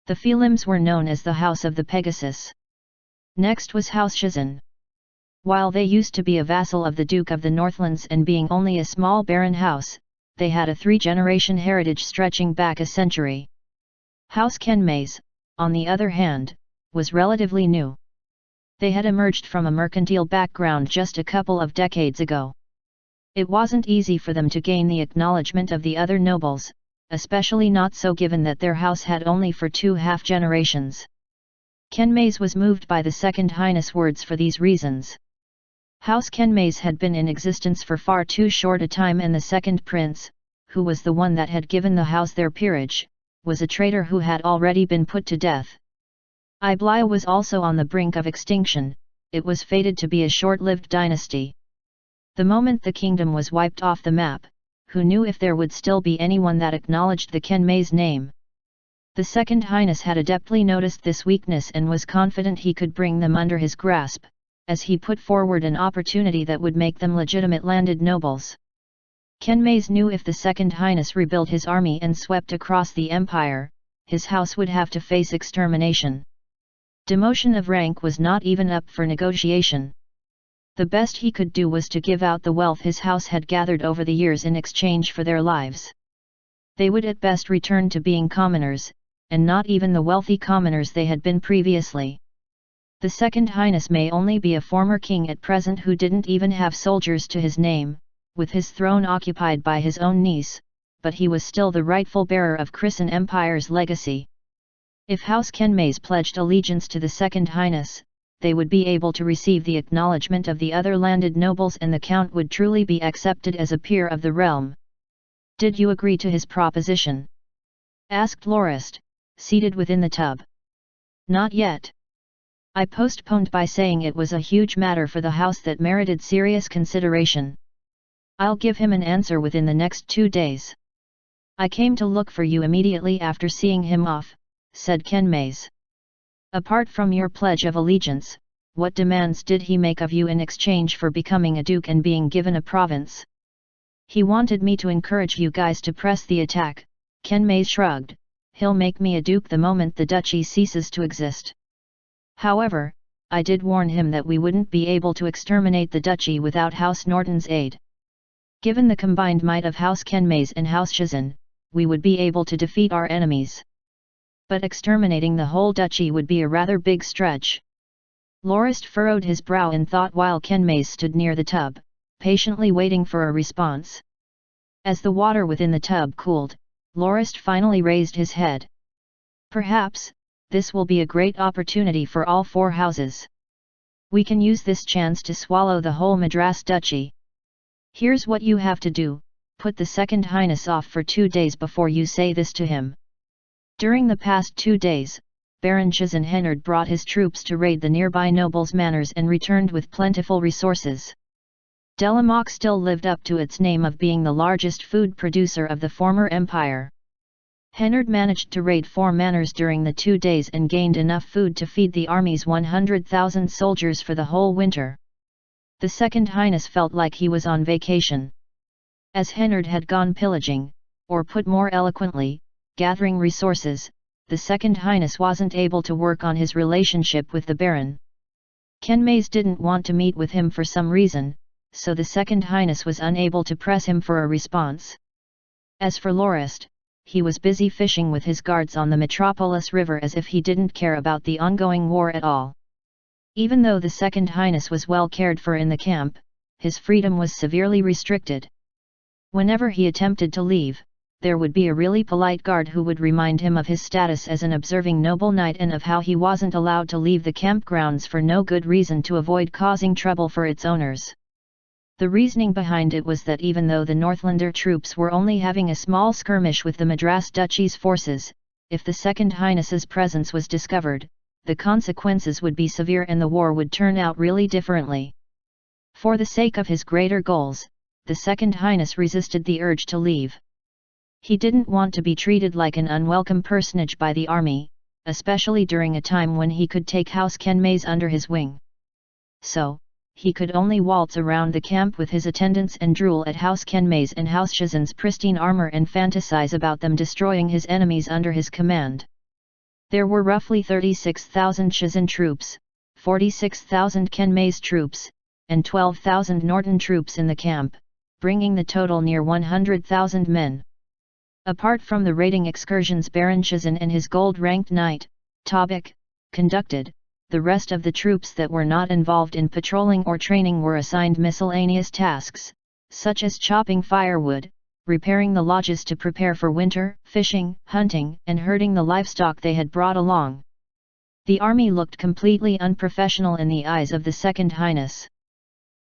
The Philims were known as the House of the Pegasus. Next was House Shizan. While they used to be a vassal of the Duke of the Northlands and being only a small baron house, they had a 3-generation heritage stretching back a century. House Kenmays, on the other hand, was relatively new. They had emerged from a mercantile background just a couple of decades ago. It wasn't easy for them to gain the acknowledgement of the other nobles, especially not so given that their house had only for 2 half-generations. Kenmays was moved by the Second Highness words for these reasons. House Kenmays had been in existence for far too short a time, and the second prince, who was the one that had given the house their peerage, was a traitor who had already been put to death. Iblia was also on the brink of extinction. It was fated to be a short-lived dynasty. The moment the kingdom was wiped off the map, who knew if there would still be anyone that acknowledged the Kenmays' name? The Second Highness had adeptly noticed this weakness and was confident he could bring them under his grasp, as he put forward an opportunity that would make them legitimate landed nobles. Kenmays knew if the Second Highness rebuilt his army and swept across the empire, his house would have to face extermination. Demotion of rank was not even up for negotiation. The best he could do was to give out the wealth his house had gathered over the years in exchange for their lives. They would at best return to being commoners, and not even the wealthy commoners they had been previously. The Second Highness may only be a former king at present who didn't even have soldiers to his name, with his throne occupied by his own niece, but he was still the rightful bearer of Christian Empire's legacy. If House Kenmays pledged allegiance to the Second Highness, they would be able to receive the acknowledgement of the other landed nobles, and the count would truly be accepted as a peer of the realm. Did you agree to his proposition? Asked Lorist, seated within the tub. Not yet. I postponed by saying it was a huge matter for the house that merited serious consideration. I'll give him an answer within the next 2 days. I came to look for you immediately after seeing him off, said Kenmays. Apart from your pledge of allegiance, what demands did he make of you in exchange for becoming a duke and being given a province? He wanted me to encourage you guys to press the attack. Kenmays shrugged. He'll make me a duke the moment the duchy ceases to exist. However, I did warn him that we wouldn't be able to exterminate the duchy without House Norton's aid. Given the combined might of House Kenmays and House Shizan, we would be able to defeat our enemies. But exterminating the whole duchy would be a rather big stretch. Lorist furrowed his brow in thought while Kenmays stood near the tub, patiently waiting for a response. As the water within the tub cooled, Lorist finally raised his head. Perhaps, this will be a great opportunity for all 4 houses. We can use this chance to swallow the whole Madras duchy. Here's what you have to do, put the Second Highness off for 2 days before you say this to him. During the past 2 days, Baron Shizan Hennard brought his troops to raid the nearby nobles' manors and returned with plentiful resources. Delamoc still lived up to its name of being the largest food producer of the former empire. Hennard managed to raid 4 manors during the 2 days and gained enough food to feed the army's 100,000 soldiers for the whole winter. The Second Highness felt like he was on vacation. As Hennard had gone pillaging, or put more eloquently, gathering resources, the Second Highness wasn't able to work on his relationship with the Baron. Kenmays didn't want to meet with him for some reason, so the Second Highness was unable to press him for a response. As for Lorist, he was busy fishing with his guards on the Metropolis River as if he didn't care about the ongoing war at all. Even though the Second Highness was well cared for in the camp, his freedom was severely restricted. Whenever he attempted to leave, there would be a really polite guard who would remind him of his status as an observing noble knight and of how he wasn't allowed to leave the campgrounds for no good reason to avoid causing trouble for its owners. The reasoning behind it was that even though the Northlander troops were only having a small skirmish with the Madras Duchy's forces, if the Second Highness's presence was discovered, the consequences would be severe and the war would turn out really differently. For the sake of his greater goals, the Second Highness resisted the urge to leave. He didn't want to be treated like an unwelcome personage by the army, especially during a time when he could take House Kenmays under his wing. So, he could only waltz around the camp with his attendants and drool at House Kenmays and House Shizan's pristine armor and fantasize about them destroying his enemies under his command. There were roughly 36,000 Shizan troops, 46,000 Kenmays troops, and 12,000 Norton troops in the camp, bringing the total near 100,000 men. Apart from the raiding excursions Baron Shizan and his gold-ranked knight, Tabak, conducted, the rest of the troops that were not involved in patrolling or training were assigned miscellaneous tasks, such as chopping firewood, repairing the lodges to prepare for winter, fishing, hunting, and herding the livestock they had brought along. The army looked completely unprofessional in the eyes of the Second Highness.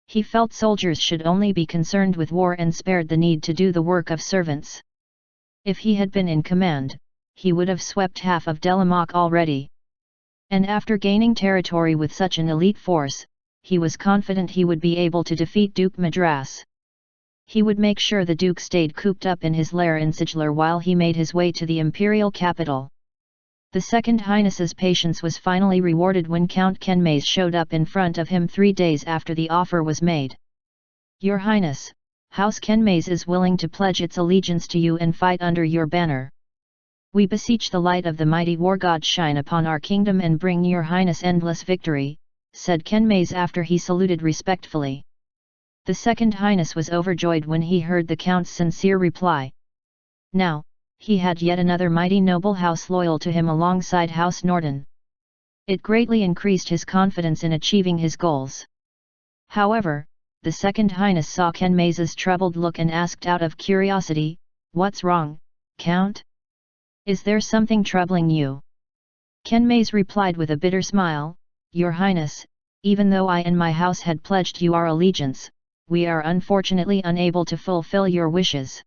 He felt soldiers should only be concerned with war and spared the need to do the work of servants. If he had been in command, he would have swept half of Delamoc already. And after gaining territory with such an elite force, he was confident he would be able to defeat Duke Madras. He would make sure the Duke stayed cooped up in his lair in Siglar while he made his way to the imperial capital. The Second Highness's patience was finally rewarded when Count Kenmays showed up in front of him 3 days after the offer was made. "Your Highness, House Kenmays is willing to pledge its allegiance to you and fight under your banner. We beseech the light of the mighty war god shine upon our kingdom and bring your Highness endless victory," said Kenmays after he saluted respectfully. The Second Highness was overjoyed when he heard the Count's sincere reply. Now, he had yet another mighty noble house loyal to him alongside House Norton. It greatly increased his confidence in achieving his goals. However, the Second Highness saw Kenmays's troubled look and asked out of curiosity, "What's wrong, Count? Is there something troubling you?" Kenmays replied with a bitter smile, "Your Highness, even though I and my house had pledged you our allegiance, we are unfortunately unable to fulfill your wishes.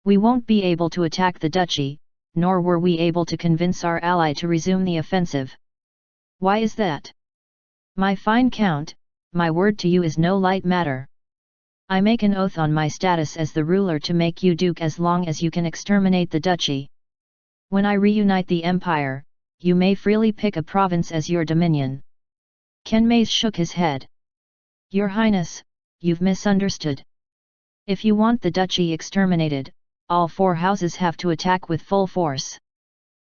We won't be able to attack the duchy, nor were we able to convince our ally to resume the offensive." "Why is that?" "My fine Count, my word to you is no light matter. I make an oath on my status as the ruler to make you duke as long as you can exterminate the duchy. When I reunite the empire, you may freely pick a province as your dominion." Kenmays shook his head. "Your Highness, you've misunderstood. If you want the duchy exterminated, all 4 houses have to attack with full force.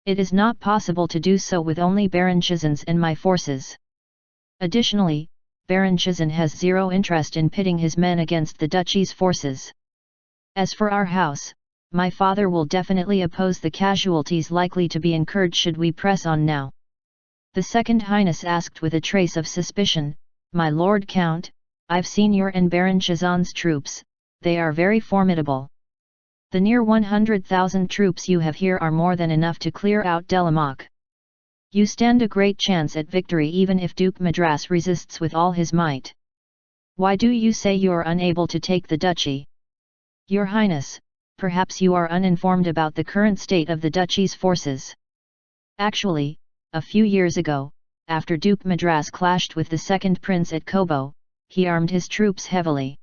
It is not possible to do so with only Baron Shizan's and my forces. Additionally, Baron Shizan has zero interest in pitting his men against the duchy's forces. As for our house, my father will definitely oppose the casualties likely to be incurred should we press on now." The Second Highness asked with a trace of suspicion, "My Lord Count, I've seen your and Baron Shizan's troops, they are very formidable. The near 100,000 troops you have here are more than enough to clear out Delamoc. You stand a great chance at victory even if Duke Madras resists with all his might. Why do you say you're unable to take the duchy?" "Your Highness, perhaps you are uninformed about the current state of the duchy's forces. Actually, a few years ago, after Duke Madras clashed with the second prince at Kobo, he armed his troops heavily.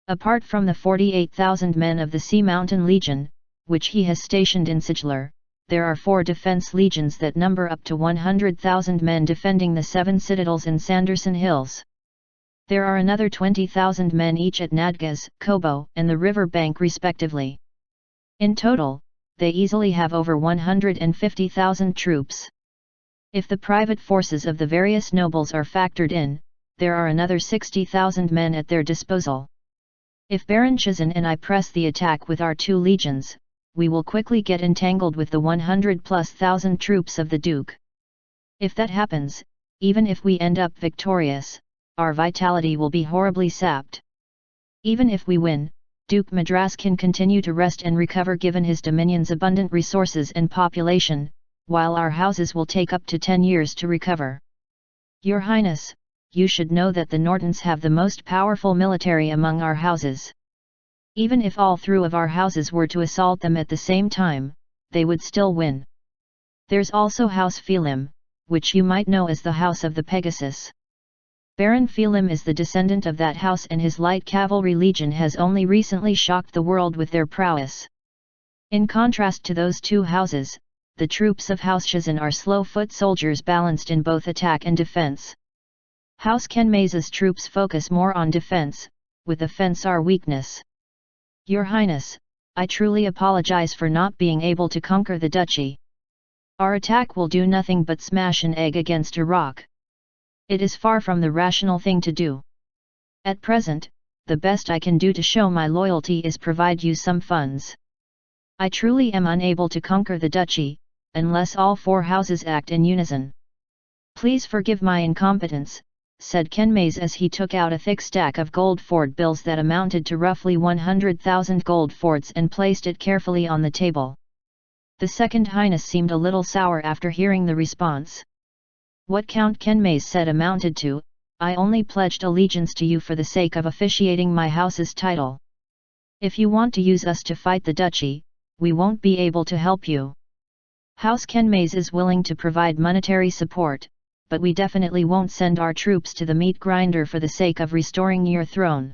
Apart from the 48,000 men of the Sea Mountain Legion, which he has stationed in Siglar, there are 4 defense legions that number up to 100,000 men defending the 7 citadels in Sanderson Hills. There are another 20,000 men each at Nadgaz, Kobo, and the river bank respectively. In total, they easily have over 150,000 troops. If the private forces of the various nobles are factored in, there are another 60,000 men at their disposal. If Baron Shizan and I press the attack with our 2 legions, we will quickly get entangled with the 100,000+ troops of the Duke. If that happens, even if we end up victorious, our vitality will be horribly sapped. Even if we win, Duke Madras can continue to rest and recover given his dominion's abundant resources and population, while our houses will take up to 10 years to recover. Your Highness, you should know that the Nortons have the most powerful military among our houses. Even if all three of our houses were to assault them at the same time, they would still win. There's also House Phelim, which you might know as the House of the Pegasus. Baron Phelim is the descendant of that house, and his light cavalry legion has only recently shocked the world with their prowess. In contrast to those two houses, the troops of House Shazan are slow-foot soldiers balanced in both attack and defense. House Kenmais's troops focus more on defense, with offense our weakness. Your Highness, I truly apologize for not being able to conquer the duchy. Our attack will do nothing but smash an egg against a rock. It is far from the rational thing to do. At present, the best I can do to show my loyalty is provide you some funds. I truly am unable to conquer the duchy, unless all four houses act in unison. Please forgive my incompetence, said Kenmais as he took out a thick stack of gold Ford bills that amounted to roughly 100,000 gold Fords and placed it carefully on the table. The Second Highness seemed a little sour after hearing the response. What Count Kenmais said amounted to, I only pledged allegiance to you for the sake of officiating my house's title. If you want to use us to fight the duchy, we won't be able to help you. House Kenmais is willing to provide monetary support, but we definitely won't send our troops to the meat grinder for the sake of restoring your throne.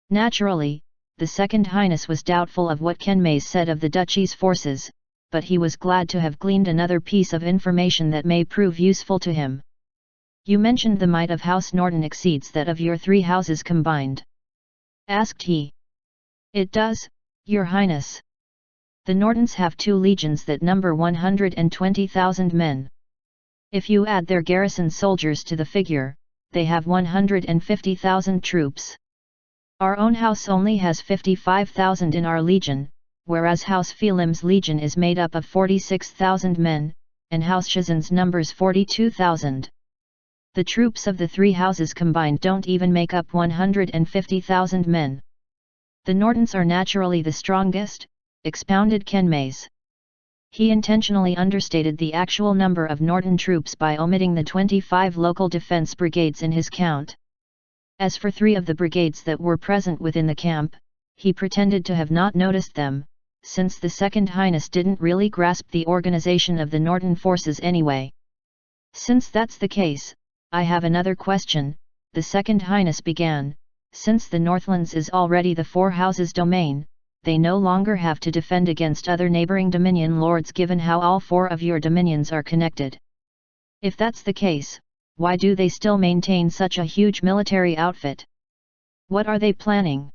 Naturally, the Second Highness was doubtful of what Kenmais said of the duchy's forces, but he was glad to have gleaned another piece of information that may prove useful to him. You mentioned the might of House Norton exceeds that of your three houses combined. Asked he. It does, Your Highness. The Nortons have two legions that number 120,000 men. If you add their garrison soldiers to the figure, they have 150,000 troops. Our own house only has 55,000 in our legion, whereas House Phelim's legion is made up of 46,000 men, and House Shazan's numbers 42,000. The troops of the three houses combined don't even make up 150,000 men. The Nortons are naturally the strongest, expounded Kenmais. He intentionally understated the actual number of Norton troops by omitting the 25 local defense brigades in his count. As for 3 of the brigades that were present within the camp, he pretended to have not noticed them, since the Second Highness didn't really grasp the organization of the Norton forces anyway. Since that's the case, I have another question, the Second Highness began. Since the Northlands is already the four houses' domain, they no longer have to defend against other neighboring dominion lords given how all 4 of your dominions are connected. If that's the case, why do they still maintain such a huge military outfit? What are they planning?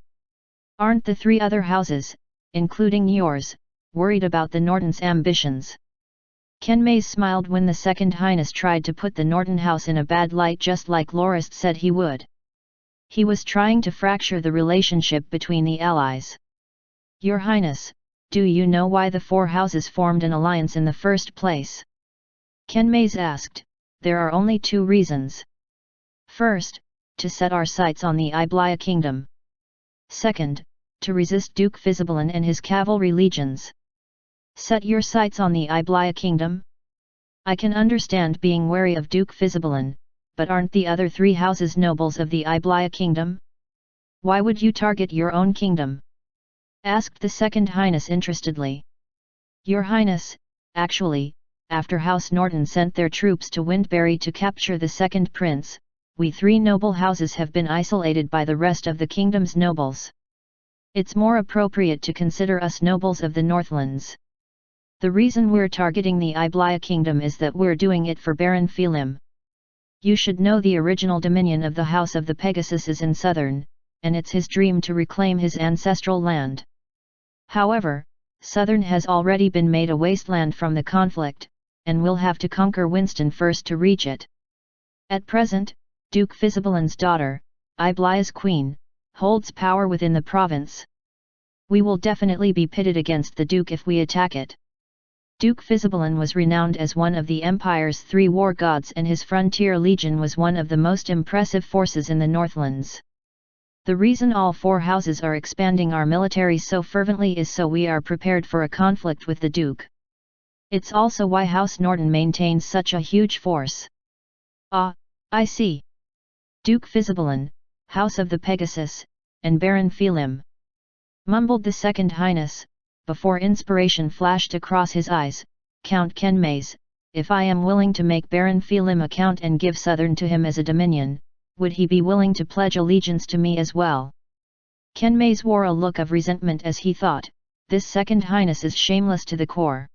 Aren't the 3 other houses, including yours, worried about the Nortons' ambitions? Kenmais smiled when the Second Highness tried to put the Norton house in a bad light just like Lorist said he would. He was trying to fracture the relationship between the allies. Your Highness, do you know why the 4 houses formed an alliance in the first place? Kenmais asked. There are only 2 reasons. First, to set our sights on the Iblaya kingdom. Second, to resist Duke Fizibalan and his cavalry legions. Set your sights on the Iblaya kingdom? I can understand being wary of Duke Fizibalan, but aren't the other 3 houses nobles of the Iblaya kingdom? Why would you target your own kingdom? Asked the Second Highness interestedly. Your Highness, actually, after House Norton sent their troops to Windbury to capture the second prince, we 3 noble houses have been isolated by the rest of the kingdom's nobles. It's more appropriate to consider us nobles of the Northlands. The reason we're targeting the Iblaya kingdom is that we're doing it for Baron Phelim. You should know the original dominion of the House of the Pegasus is in southern, and it's his dream to reclaim his ancestral land. However, southern has already been made a wasteland from the conflict, and we'll have to conquer Winston first to reach it. At present, Duke Fizibalan's daughter, Iblaya's queen, holds power within the province. We will definitely be pitted against the Duke if we attack it. Duke Fizibalan was renowned as one of the Empire's 3 war gods, and his frontier legion was one of the most impressive forces in the Northlands. The reason all 4 houses are expanding our military so fervently is so we are prepared for a conflict with the Duke. It's also why House Norton maintains such a huge force. Ah, I see. Duke Fisibelan, House of the Pegasus, and Baron Felim, mumbled the Second Highness, before inspiration flashed across his eyes. Count Kenmays, if I am willing to make Baron Felim a count and give Southern to him as a dominion, would he be willing to pledge allegiance to me as well? Kenmays wore a look of resentment as he thought, this Second Highness is shameless to the core.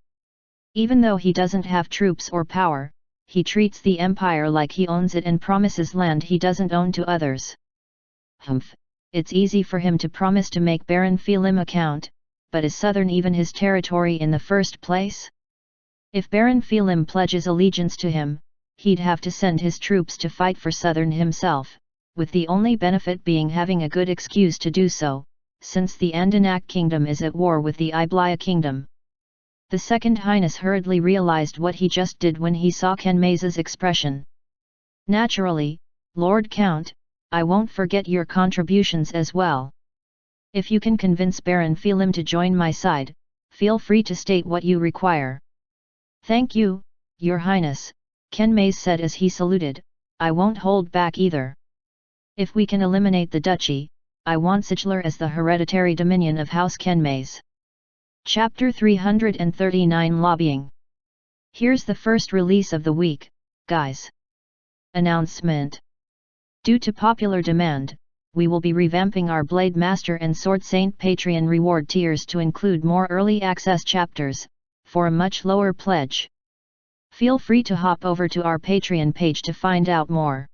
Even though he doesn't have troops or power, he treats the empire like he owns it and promises land he doesn't own to others. Humph, it's easy for him to promise to make Baron Felim a count, but is Southern even his territory in the first place? If Baron Felim pledges allegiance to him, he'd have to send his troops to fight for Southern himself, with the only benefit being having a good excuse to do so, since the Andanak kingdom is at war with the Iblaya kingdom. The Second Highness hurriedly realized what he just did when he saw Kenmays's expression. Naturally, Lord Count, I won't forget your contributions as well. If you can convince Baron Felim to join my side, feel free to state what you require. Thank you, Your Highness, Kenmays said as he saluted, I won't hold back either. If we can eliminate the duchy, I want Siglar as the hereditary dominion of House Kenmays. Chapter 339 Lobbying. Here's the first release of the week, guys. Announcement. Due to popular demand, we will be revamping our Blade Master and Sword Saint Patreon reward tiers to include more early access chapters, for a much lower pledge. Feel free to hop over to our Patreon page to find out more.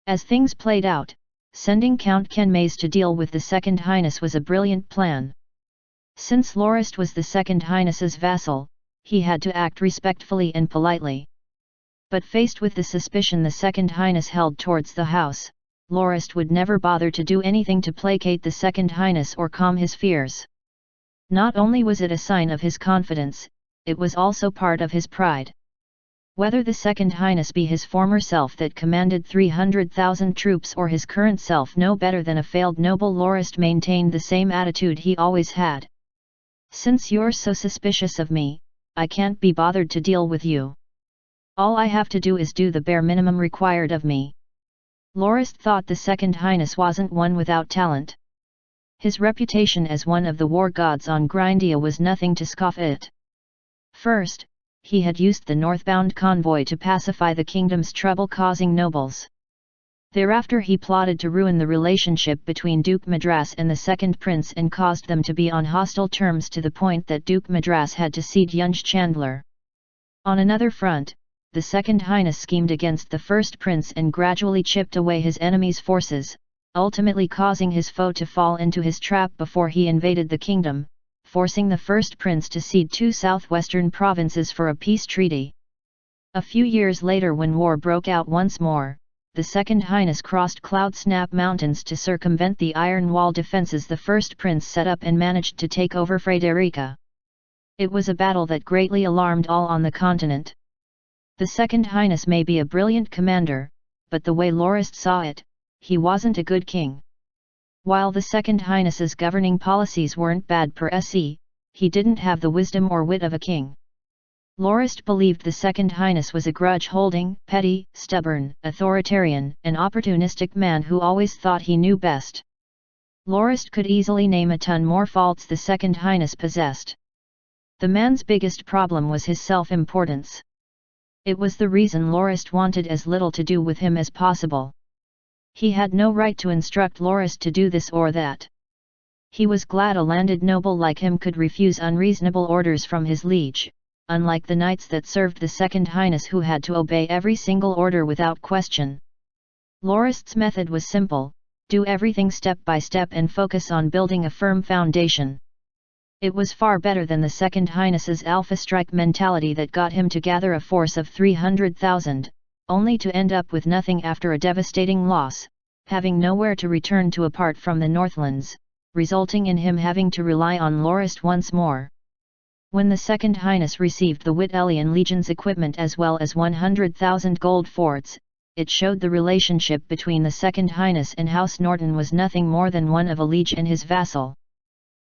As things played out, sending Count Kenmays to deal with the Second Highness was a brilliant plan. Since Lorist was the Second Highness's vassal, he had to act respectfully and politely. But faced with the suspicion the Second Highness held towards the house, Lorist would never bother to do anything to placate the Second Highness or calm his fears. Not only was it a sign of his confidence, it was also part of his pride. Whether the Second Highness be his former self that commanded 300,000 troops or his current self no better than a failed noble, Lorist maintained the same attitude he always had. Since you're so suspicious of me, I can't be bothered to deal with you. All I have to do is do the bare minimum required of me. Lorist thought the Second Highness wasn't one without talent. His reputation as one of the war gods on Grindia was nothing to scoff at. First, he had used the northbound convoy to pacify the kingdom's trouble-causing nobles. Thereafter he plotted to ruin the relationship between Duke Madras and the second prince and caused them to be on hostile terms to the point that Duke Madras had to cede Yunj Chandler. On another front, the Second Highness schemed against the first prince and gradually chipped away his enemy's forces, ultimately causing his foe to fall into his trap before he invaded the kingdom, forcing the first prince to cede 2 southwestern provinces for a peace treaty. A few years later, when war broke out once more, the Second Highness crossed Cloud Snap Mountains to circumvent the iron wall defences the first prince set up and managed to take over Frederica. It was a battle that greatly alarmed all on the continent. The Second Highness may be a brilliant commander, but the way Lorist saw it, he wasn't a good king. While the Second Highness's governing policies weren't bad per se, he didn't have the wisdom or wit of a king. Lorist believed the Second Highness was a grudge-holding, petty, stubborn, authoritarian, and opportunistic man who always thought he knew best. Lorist could easily name a ton more faults the Second Highness possessed. The man's biggest problem was his self-importance. It was the reason Lorist wanted as little to do with him as possible. He had no right to instruct Lorist to do this or that. He was glad a landed noble like him could refuse unreasonable orders from his liege, unlike the knights that served the Second Highness who had to obey every single order without question. Lorist's method was simple: do everything step by step and focus on building a firm foundation. It was far better than the Second Highness's alpha strike mentality that got him to gather a force of 300,000, only to end up with nothing after a devastating loss, having nowhere to return to apart from the Northlands, resulting in him having to rely on Lorist once more. When the Second Highness received the Wittelian Legion's equipment as well as 100,000 gold forts, it showed the relationship between the Second Highness and House Norton was nothing more than one of a liege and his vassal.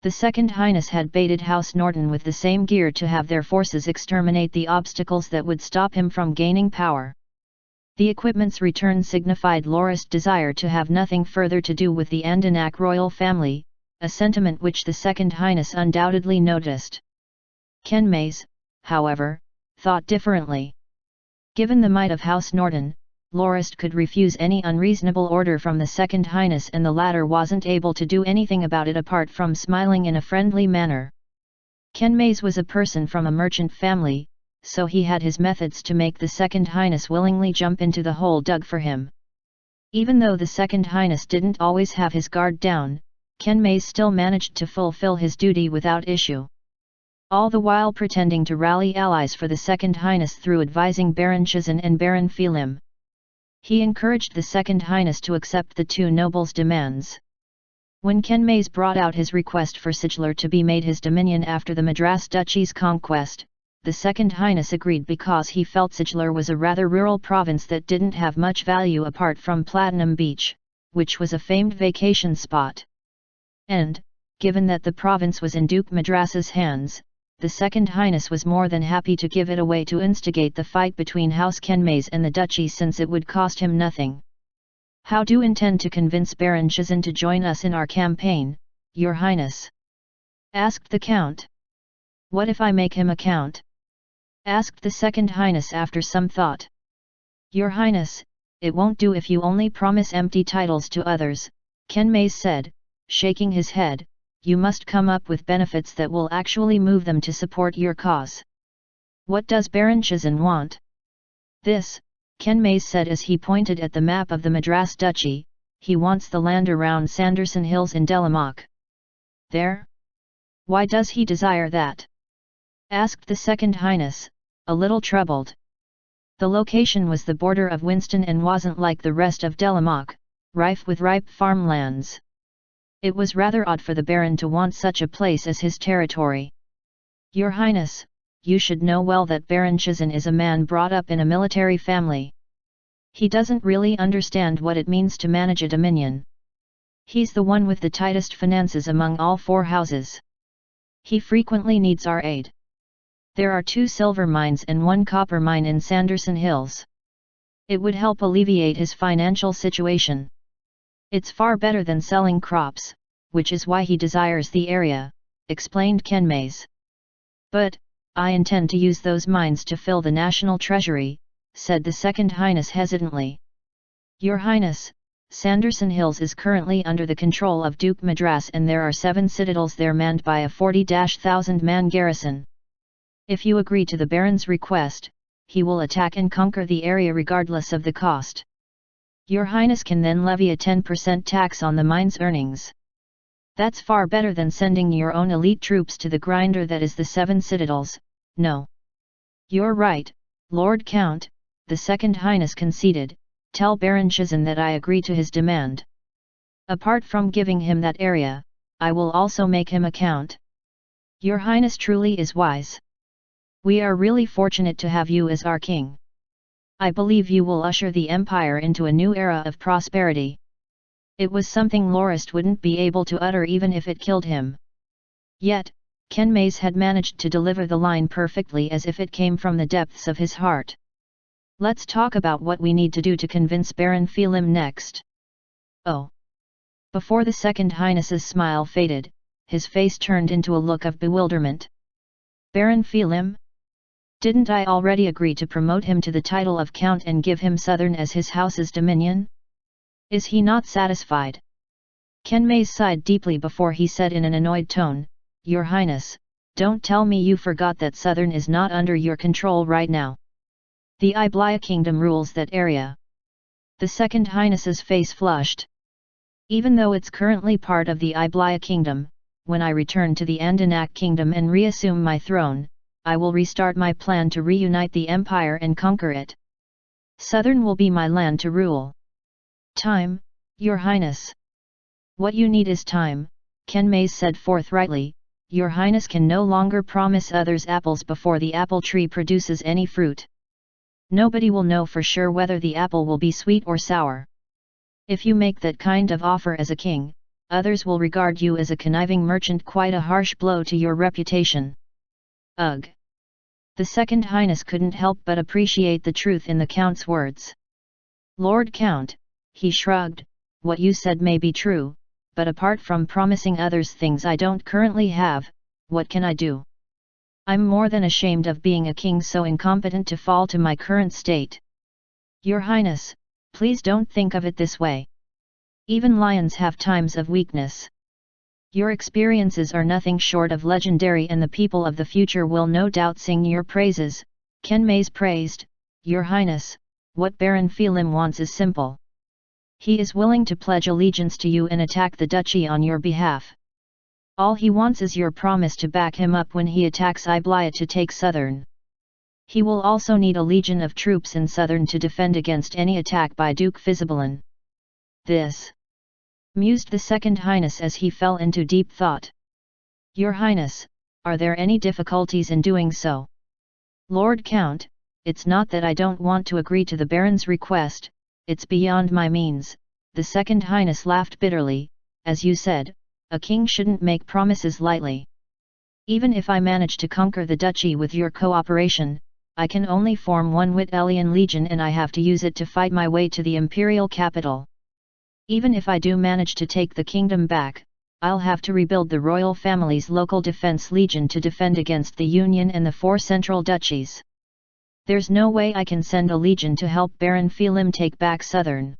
The Second Highness had baited House Norton with the same gear to have their forces exterminate the obstacles that would stop him from gaining power. The equipment's return signified Lorist's desire to have nothing further to do with the Andanak royal family, a sentiment which the Second Highness undoubtedly noticed. Ken Mays, however, thought differently. Given the might of House Norton, Lorist could refuse any unreasonable order from the Second Highness, and the latter wasn't able to do anything about it apart from smiling in a friendly manner. Ken Mays was a person from a merchant family, so he had his methods to make the Second Highness willingly jump into the hole dug for him. Even though the Second Highness didn't always have his guard down, Ken Mays still managed to fulfill his duty without issue. All the while pretending to rally allies for the Second Highness through advising Baron Chizan and Baron Phelim. He encouraged the Second Highness to accept the two nobles' demands. When Ken Mays brought out his request for Siglar to be made his dominion after the Madras Duchy's conquest, the Second Highness agreed because he felt Siglar was a rather rural province that didn't have much value apart from Platinum Beach, which was a famed vacation spot. And, given that the province was in Duke Madras's hands, the Second Highness was more than happy to give it away to instigate the fight between House Ken Mays and the Duchy, since it would cost him nothing. How do you intend to convince Baron Chizan to join us in our campaign, Your Highness? Asked the Count. What if I make him a Count? Asked the Second Highness after some thought. Your Highness, it won't do if you only promise empty titles to others, Ken Mays said, shaking his head. You must come up with benefits that will actually move them to support your cause. What does Baron Chizan want? This, Ken Mays said as he pointed at the map of the Madras Duchy. He wants the land around Sanderson Hills in Delamock. There? Why does he desire that? Asked the Second Highness, a little troubled. The location was the border of Winston and wasn't like the rest of Delamock, rife with ripe farmlands. It was rather odd for the Baron to want such a place as his territory. Your Highness, you should know well that Baron Chizan is a man brought up in a military family. He doesn't really understand what it means to manage a dominion. He's the one with the tightest finances among all four houses. He frequently needs our aid. There are 2 silver mines and 1 copper mine in Sanderson Hills. It would help alleviate his financial situation. It's far better than selling crops, which is why he desires the area, explained Ken Mays. But, I intend to use those mines to fill the national treasury, said the Second Highness hesitantly. Your Highness, Sanderson Hills is currently under the control of Duke Madras, and there are 7 citadels there manned by a 40,000-man garrison. If you agree to the Baron's request, he will attack and conquer the area regardless of the cost. Your Highness can then levy a 10% tax on the mine's earnings. That's far better than sending your own elite troops to the grinder that is the 7 citadels, no. You're right, Lord Count, the Second Highness conceded. Tell Baron Chizan that I agree to his demand. Apart from giving him that area, I will also make him a count. Your Highness truly is wise. We are really fortunate to have you as our king. I believe you will usher the empire into a new era of prosperity. It was something Lorist wouldn't be able to utter even if it killed him. Yet, Ken Mays had managed to deliver the line perfectly as if it came from the depths of his heart. Let's talk about what we need to do to convince Baron Phelim next. Oh! Before the Second Highness's smile faded, his face turned into a look of bewilderment. Baron Phelim? Didn't I already agree to promote him to the title of Count and give him Southern as his house's dominion? Is he not satisfied? Ken Mays sighed deeply before he said in an annoyed tone, Your Highness, don't tell me you forgot that Southern is not under your control right now. The Iblaya Kingdom rules that area. The Second Highness's face flushed. Even though it's currently part of the Iblaya Kingdom, when I return to the Andanak Kingdom and reassume my throne, I will restart my plan to reunite the empire and conquer it. Southern will be my land to rule. Time, Your Highness. What you need is time, Ken Mays said forthrightly. Your Highness can no longer promise others apples before the apple tree produces any fruit. Nobody will know for sure whether the apple will be sweet or sour. If you make that kind of offer as a king, others will regard you as a conniving merchant, quite a harsh blow to your reputation. Ugh! The Second Highness couldn't help but appreciate the truth in the Count's words. Lord Count, he shrugged, what you said may be true, but apart from promising others things I don't currently have, what can I do? I'm more than ashamed of being a king so incompetent to fall to my current state. Your Highness, please don't think of it this way. Even lions have times of weakness. Your experiences are nothing short of legendary, and the people of the future will no doubt sing your praises. Kenmei's praised, Your Highness, what Baron Phelim wants is simple. He is willing to pledge allegiance to you and attack the duchy on your behalf. All he wants is your promise to back him up when he attacks Iblia to take Southern. He will also need a legion of troops in Southern to defend against any attack by Duke Fisibalin. This mused the Second Highness as he fell into deep thought. Your Highness, are there any difficulties in doing so? Lord Count, it's not that I don't want to agree to the Baron's request, it's beyond my means. The Second Highness laughed bitterly. As you said, a king shouldn't make promises lightly. Even if I manage to conquer the duchy with your cooperation, I can only form one Wittelian legion, and I have to use it to fight my way to the imperial capital. Even if I do manage to take the kingdom back, I'll have to rebuild the royal family's local defense legion to defend against the Union and the 4 central duchies. There's no way I can send a legion to help Baron Phelim take back Southern.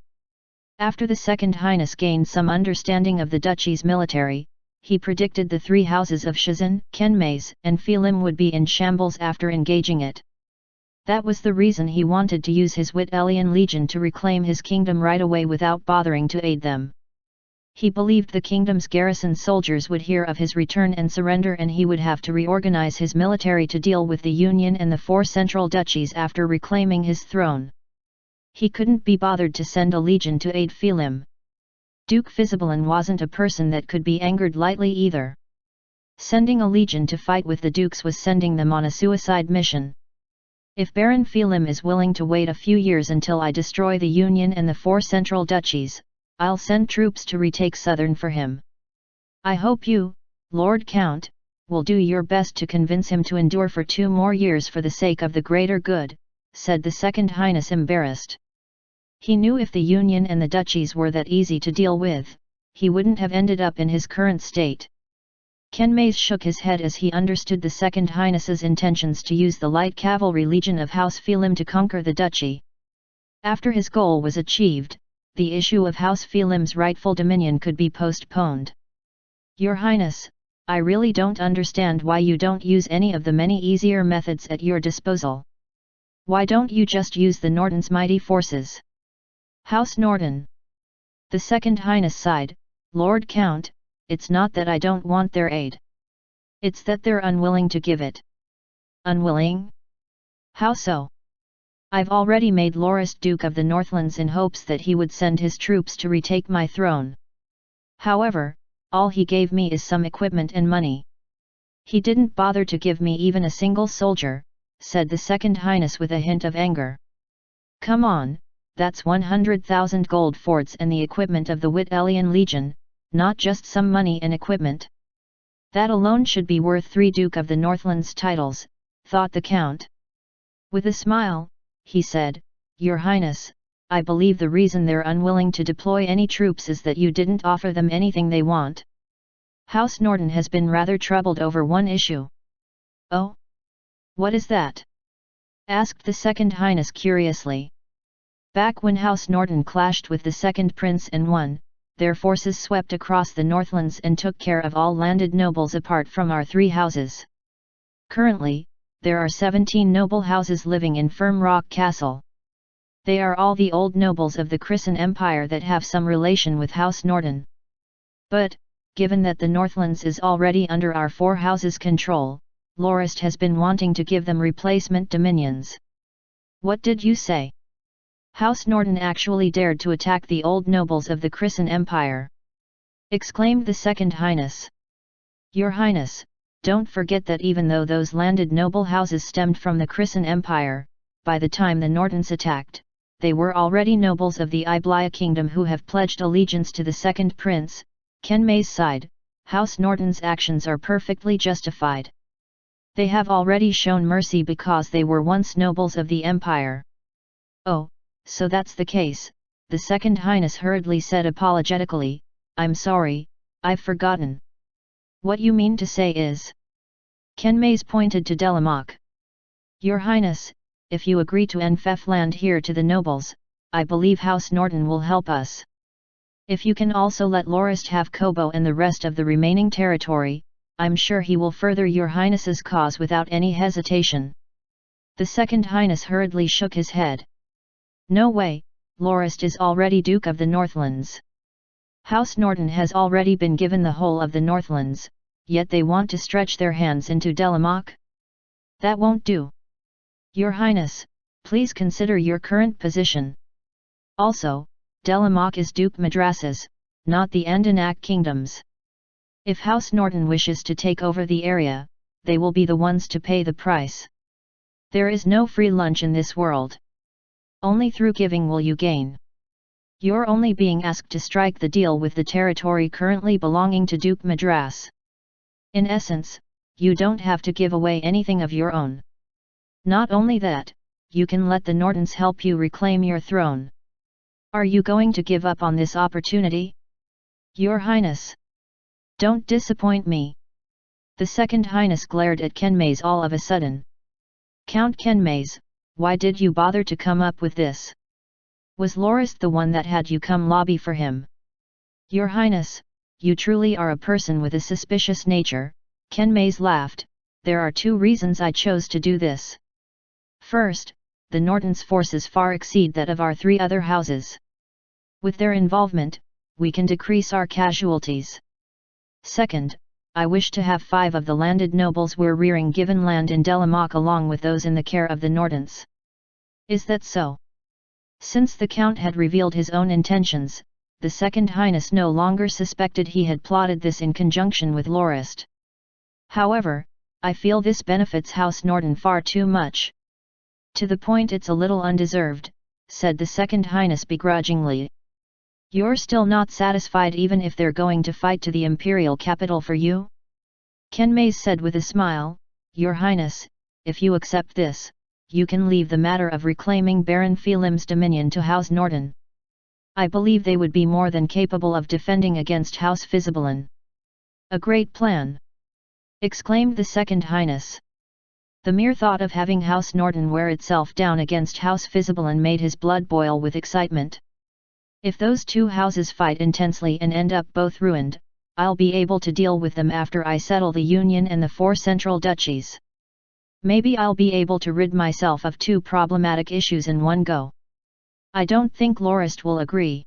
After the Second Highness gained some understanding of the duchy's military, he predicted the 3 houses of Shizan, Kenmei's, and Phelim would be in shambles after engaging it. That was the reason he wanted to use his Wittelian legion to reclaim his kingdom right away without bothering to aid them. He believed the kingdom's garrison soldiers would hear of his return and surrender, and he would have to reorganize his military to deal with the Union and the 4 central duchies after reclaiming his throne. He couldn't be bothered to send a legion to aid Phelim. Duke Fisibalin wasn't a person that could be angered lightly either. Sending a legion to fight with the dukes was sending them on a suicide mission. If Baron Phelim is willing to wait a few years until I destroy the Union and the 4 central duchies, I'll send troops to retake Southern for him. I hope you, Lord Count, will do your best to convince him to endure for 2 more years for the sake of the greater good, said the Second Highness, embarrassed. He knew if the Union and the duchies were that easy to deal with, he wouldn't have ended up in his current state. Kenmei shook his head as he understood the Second Highness's intentions to use the light cavalry legion of House Phelim to conquer the duchy. After his goal was achieved, the issue of House Phelim's rightful dominion could be postponed. Your Highness, I really don't understand why you don't use any of the many easier methods at your disposal. Why don't you just use the Norton's mighty forces? House Norton. The Second Highness sighed, Lord Count, it's not that I don't want their aid. It's that they're unwilling to give it. Unwilling? How so? I've already made Lorist Duke of the Northlands in hopes that he would send his troops to retake my throne. However, all he gave me is some equipment and money. He didn't bother to give me even a single soldier, said the Second Highness with a hint of anger. Come on, that's 100,000 gold forts and the equipment of the Wittelian Legion, not just some money and equipment. That alone should be worth 3 Duke of the Northlands titles, thought the Count. With a smile, he said, Your Highness, I believe the reason they're unwilling to deploy any troops is that you didn't offer them anything they want. House Norton has been rather troubled over one issue. Oh? What is that? Asked the Second Highness curiously. Back when House Norton clashed with the Second Prince and won, their forces swept across the Northlands and took care of all landed nobles apart from our 3 houses. Currently, there are 17 noble houses living in Firm Rock Castle. They are all the old nobles of the Christian Empire that have some relation with House Norton. But, given that the Northlands is already under our 4 houses' control, Lorist has been wanting to give them replacement dominions. What did you say? House Norton actually dared to attack the old nobles of the Christian Empire! Exclaimed the Second Highness. Your Highness, don't forget that even though those landed noble houses stemmed from the Christian Empire, by the time the Nortons attacked, they were already nobles of the Iblaya kingdom who have pledged allegiance to the second prince, Kenmei's side. House Norton's actions are perfectly justified. They have already shown mercy because they were once nobles of the empire. Oh, so that's the case, the Second Highness hurriedly said apologetically. I'm sorry, I've forgotten. What you mean to say is... Kenmei's pointed to Delamoc. Your Highness, if you agree to enfeoff land here to the nobles, I believe House Norton will help us. If you can also let Lorist have Kobo and the rest of the remaining territory, I'm sure he will further your Highness's cause without any hesitation. The Second Highness hurriedly shook his head. No way, Lorist is already Duke of the Northlands. House Norton has already been given the whole of the Northlands, yet they want to stretch their hands into Delamoc? That won't do. Your Highness, please consider your current position. Also, Delamoc is Duke Madras's, not the Andanak kingdoms. If House Norton wishes to take over the area, they will be the ones to pay the price. There is no free lunch in this world. Only through giving will you gain. You're only being asked to strike the deal with the territory currently belonging to Duke Madras. In essence, you don't have to give away anything of your own. Not only that, you can let the Nortons help you reclaim your throne. Are you going to give up on this opportunity? Your Highness. Don't disappoint me. The Second Highness glared at Kenmei's all of a sudden. Count Kenmei's, why did you bother to come up with this? Was Lorist the one that had you come lobby for him? Your Highness, you truly are a person with a suspicious nature. Kenmei's laughed. There are two reasons I chose to do this. First, the Nortons' forces far exceed that of our three other houses. With their involvement, we can decrease our casualties. Second, I wish to have 5 of the landed nobles we're rearing given land in Delamoc along with those in the care of the Nortons. Is that so? Since the Count had revealed his own intentions, the Second Highness no longer suspected he had plotted this in conjunction with Lorist. However, I feel this benefits House Norton far too much. To the point it's a little undeserved, said the Second Highness begrudgingly. You're still not satisfied even if they're going to fight to the imperial capital for you? Kenmei said with a smile, Your Highness, if you accept this, you can leave the matter of reclaiming Baron Phelim's dominion to House Norton. I believe they would be more than capable of defending against House Fisibelan. A great plan! Exclaimed the Second Highness. The mere thought of having House Norton wear itself down against House Fisibelan made his blood boil with excitement. If those two houses fight intensely and end up both ruined, I'll be able to deal with them after I settle the Union and the 4 central duchies. Maybe I'll be able to rid myself of 2 problematic issues in one go. I don't think Lorist will agree.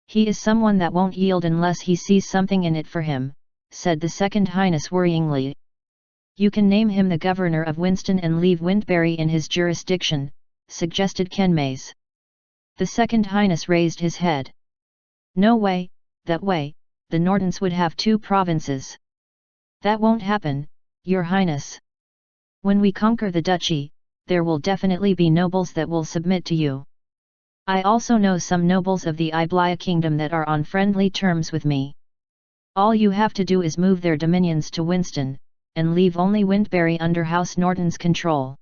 He is someone that won't yield unless he sees something in it for him, said the Second Highness worryingly. You can name him the governor of Winston and leave Windbury in his jurisdiction, suggested Kenmei. The Second Highness raised his head. No way, that way, the Nortons would have 2 provinces. That won't happen, Your Highness. When we conquer the duchy, there will definitely be nobles that will submit to you. I also know some nobles of the Iblaya kingdom that are on friendly terms with me. All you have to do is move their dominions to Winston, and leave only Windbury under House Norton's control.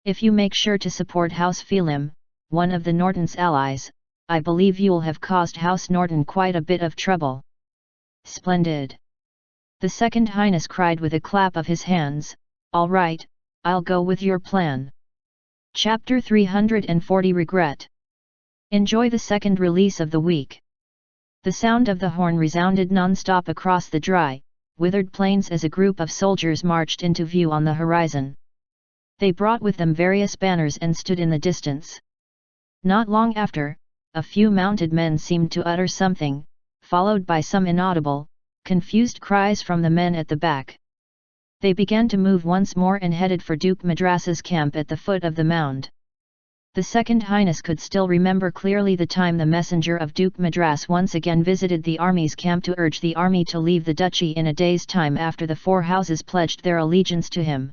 If you make sure to support House Phelim, one of the Norton's allies, I believe you'll have caused House Norton quite a bit of trouble. Splendid! The Second Highness cried with a clap of his hands. All right, I'll go with your plan. Chapter 340 Regret. Enjoy the second release of the week. The sound of the horn resounded non-stop across the dry, withered plains as a group of soldiers marched into view on the horizon. They brought with them various banners and stood in the distance. Not long after, a few mounted men seemed to utter something, followed by some inaudible, confused cries from the men at the back. They began to move once more and headed for Duke Madras's camp at the foot of the mound. The Second Highness could still remember clearly the time the messenger of Duke Madras once again visited the army's camp to urge the army to leave the duchy in a day's time after the 4 houses pledged their allegiance to him.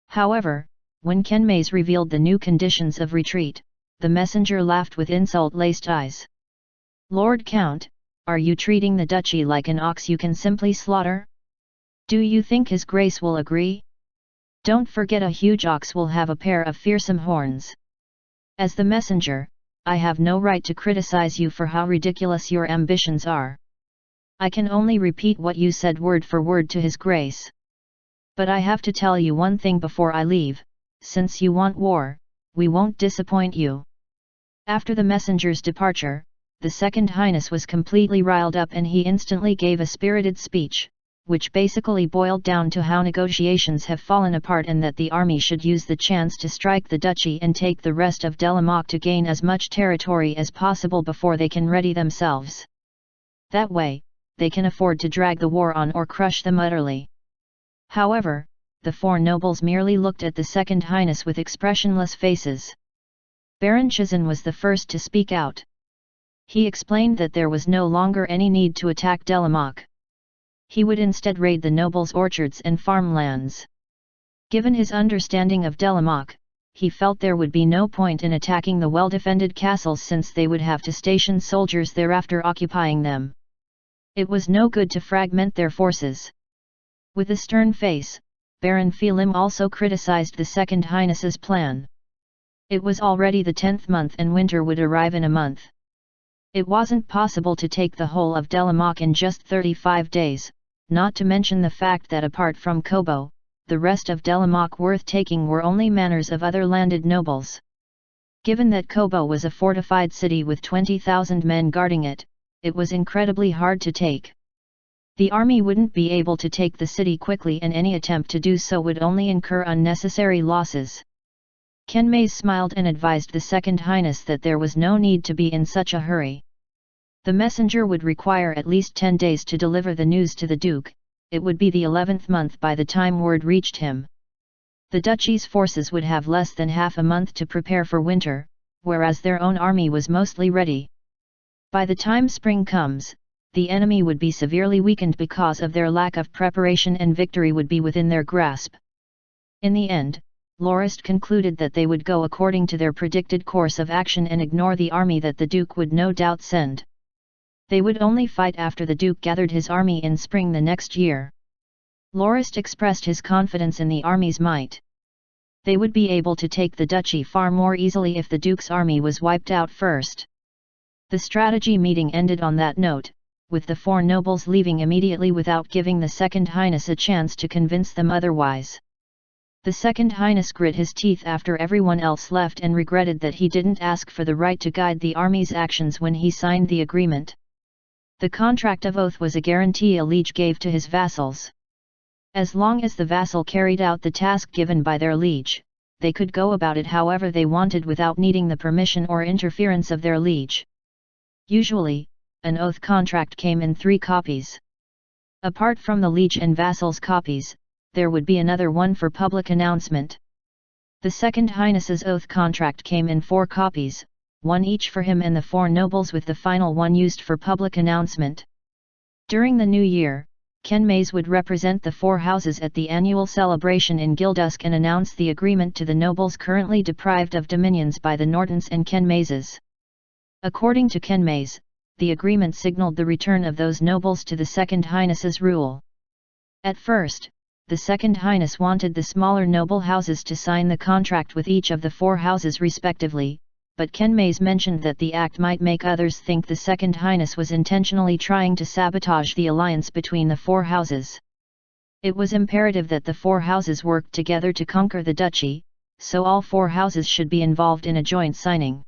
However, When Kenmaze revealed the new conditions of retreat, the messenger laughed with insult-laced eyes. "Lord Count, are you treating the duchy like an ox you can simply slaughter? Do you think His Grace will agree? Don't forget a huge ox will have a pair of fearsome horns. As the messenger, I have no right to criticize you for how ridiculous your ambitions are. I can only repeat what you said word for word to His Grace. But I have to tell you one thing before I leave, since you want war, we won't disappoint you." After the messenger's departure, the Second Highness was completely riled up and he instantly gave a spirited speech, which basically boiled down to how negotiations have fallen apart and that the army should use the chance to strike the duchy and take the rest of Delamoc to gain as much territory as possible before they can ready themselves. That way, they can afford to drag the war on or crush them utterly. However, the four nobles merely looked at the Second Highness with expressionless faces. Baron Chazin was the first to speak out. He explained that there was no longer any need to attack Delamoc. He would instead raid the nobles' orchards and farmlands. Given his understanding of Delamoc, he felt there would be no point in attacking the well-defended castles since they would have to station soldiers there after occupying them. It was no good to fragment their forces. With a stern face, Baron Felim also criticized the Second Highness's plan. It was already the 10th month and winter would arrive in a month. It wasn't possible to take the whole of Delamoc in just 35 days, not to mention the fact that apart from Kobo, the rest of Delamoc worth taking were only manors of other landed nobles. Given that Kobo was a fortified city with 20,000 men guarding it, it was incredibly hard to take. The army wouldn't be able to take the city quickly and any attempt to do so would only incur unnecessary losses. Kenmaze smiled and advised the Second Highness that there was no need to be in such a hurry. The messenger would require at least 10 days to deliver the news to the Duke. It would be the 11th month by the time word reached him. The duchy's forces would have less than half a month to prepare for winter, whereas their own army was mostly ready. By the time spring comes, the enemy would be severely weakened because of their lack of preparation and victory would be within their grasp. In the end, Lorist concluded that they would go according to their predicted course of action and ignore the army that the Duke would no doubt send. They would only fight after the Duke gathered his army in spring the next year. Lorist expressed his confidence in the army's might. They would be able to take the duchy far more easily if the Duke's army was wiped out first. The strategy meeting ended on that note, with the four nobles leaving immediately without giving the Second Highness a chance to convince them otherwise. The Second Highness grit his teeth after everyone else left and regretted that he didn't ask for the right to guide the army's actions when he signed the agreement. The contract of oath was a guarantee a liege gave to his vassals. As long as the vassal carried out the task given by their liege, they could go about it however they wanted without needing the permission or interference of their liege. Usually, an oath contract came in 3 copies. Apart from the liege and vassals' copies, there would be another one for public announcement. The Second Highness's oath contract came in 4 copies, one each for him and the 4 nobles with the final one used for public announcement. During the new year, Kenmaze would represent the 4 houses at the annual celebration in Gildusk and announce the agreement to the nobles currently deprived of dominions by the Nortons and Kenmazes. According to Kenmaze, the agreement signaled the return of those nobles to the Second Highness's rule. At first, the Second Highness wanted the smaller noble houses to sign the contract with each of the 4 houses respectively, but Kenmaze mentioned that the act might make others think the Second Highness was intentionally trying to sabotage the alliance between the 4 houses. It was imperative that the 4 houses worked together to conquer the duchy, so all 4 houses should be involved in a joint signing.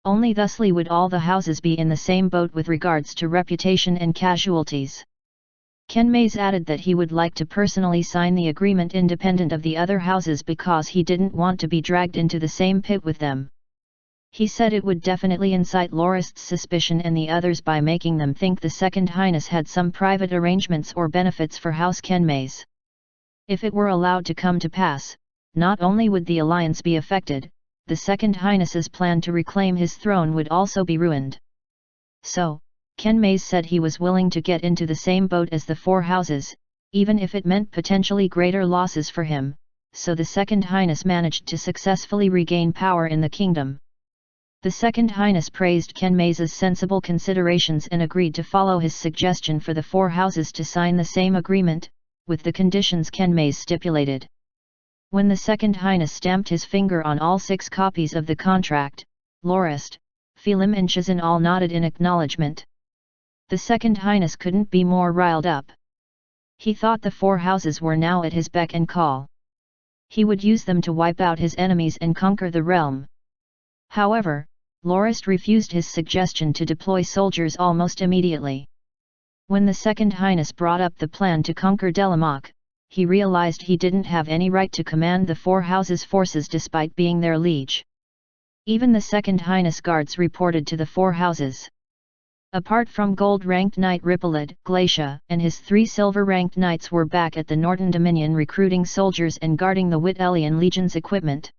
Only thusly would all the houses be in the same boat with regards to reputation and casualties. Kenmaze added that he would like to personally sign the agreement independent of the other houses because he didn't want to be dragged into the same pit with them. He said it would definitely incite Lorist's suspicion and the others by making them think the Second Highness had some private arrangements or benefits for House Kenmaze. If it were allowed to come to pass, not only would the alliance be affected, the Second Highness's plan to reclaim his throne would also be ruined. So, Kenmaze said he was willing to get into the same boat as the 4 houses, even if it meant potentially greater losses for him, so the Second Highness managed to successfully regain power in the kingdom. The Second Highness praised Kenmei's sensible considerations and agreed to follow his suggestion for the four houses to sign the same agreement, with the conditions Kenmei stipulated. When the Second Highness stamped his finger on all 6 copies of the contract, Lorist, Phelim and Chazin all nodded in acknowledgement. The Second Highness couldn't be more riled up. He thought the four houses were now at his beck and call. He would use them to wipe out his enemies and conquer the realm. However, Lorist refused his suggestion to deploy soldiers almost immediately. When the Second Highness brought up the plan to conquer Delamoc, he realized he didn't have any right to command the four houses' forces despite being their liege. Even the Second Highness guards reported to the four houses. Apart from gold-ranked knight Ripolid, Glacia, and his 3 silver-ranked knights were back at the Norton Dominion recruiting soldiers and guarding the Wittelian Legion's equipment.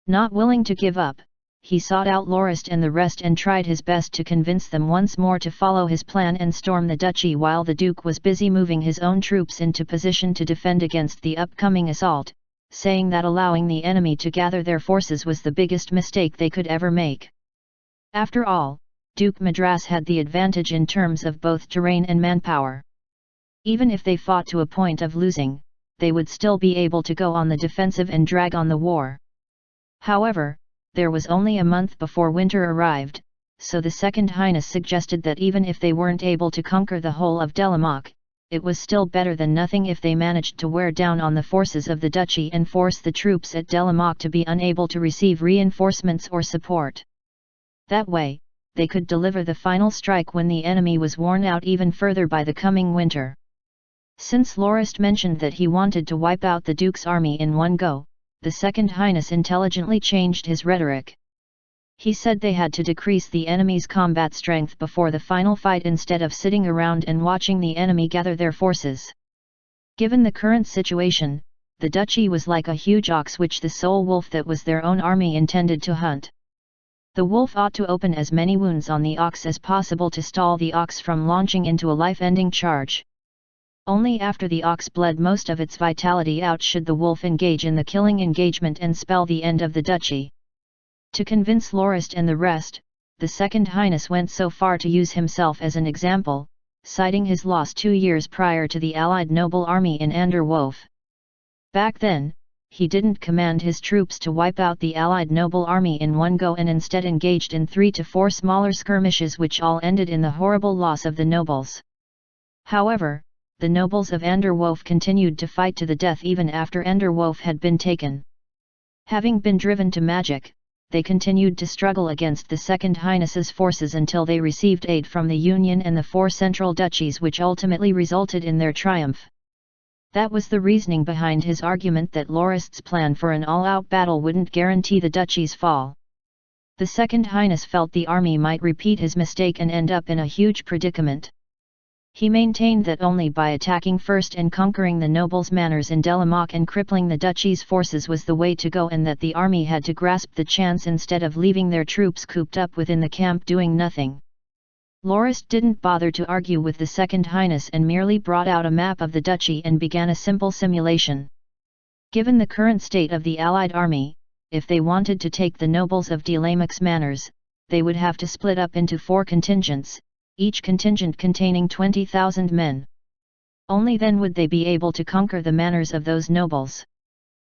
Not willing to give up, he sought out Lorist and the rest and tried his best to convince them once more to follow his plan and storm the duchy while the Duke was busy moving his own troops into position to defend against the upcoming assault, saying that allowing the enemy to gather their forces was the biggest mistake they could ever make. After all, Duke Madras had the advantage in terms of both terrain and manpower. Even if they fought to a point of losing, they would still be able to go on the defensive and drag on the war. However, there was only a month before winter arrived, so the Second Highness suggested that even if they weren't able to conquer the whole of Delamoc, it was still better than nothing if they managed to wear down on the forces of the duchy and force the troops at Delamoc to be unable to receive reinforcements or support. That way, they could deliver the final strike when the enemy was worn out even further by the coming winter. Since Lorist mentioned that he wanted to wipe out the Duke's army in one go, the Second Highness intelligently changed his rhetoric. He said they had to decrease the enemy's combat strength before the final fight instead of sitting around and watching the enemy gather their forces. Given the current situation, the duchy was like a huge ox which the sole wolf that was their own army intended to hunt. The wolf ought to open as many wounds on the ox as possible to stall the ox from launching into a life-ending charge. Only after the ox bled most of its vitality out should the wolf engage in the killing engagement and spell the end of the duchy. To convince Lorist and the rest, the Second Highness went so far to use himself as an example, citing his loss 2 years prior to the Allied noble army in Anderwolf. Back then, he didn't command his troops to wipe out the Allied noble army in one go and instead engaged in 3 to 4 smaller skirmishes which all ended in the horrible loss of the nobles. However, the nobles of Anderwolf continued to fight to the death even after Anderwolf had been taken. Having been driven to magic, they continued to struggle against the Second Highness's forces until they received aid from the Union and the 4 central duchies which ultimately resulted in their triumph. That was the reasoning behind his argument that Lorist's plan for an all-out battle wouldn't guarantee the duchy's fall. The Second Highness felt the army might repeat his mistake and end up in a huge predicament. He maintained that only by attacking first and conquering the nobles' manors in Delamoc and crippling the duchy's forces was the way to go and that the army had to grasp the chance instead of leaving their troops cooped up within the camp doing nothing. Lorist didn't bother to argue with the Second Highness and merely brought out a map of the duchy and began a simple simulation. Given the current state of the Allied army, if they wanted to take the nobles of Delamoc's manors, they would have to split up into 4 contingents, each contingent containing 20,000 men. Only then would they be able to conquer the manors of those nobles.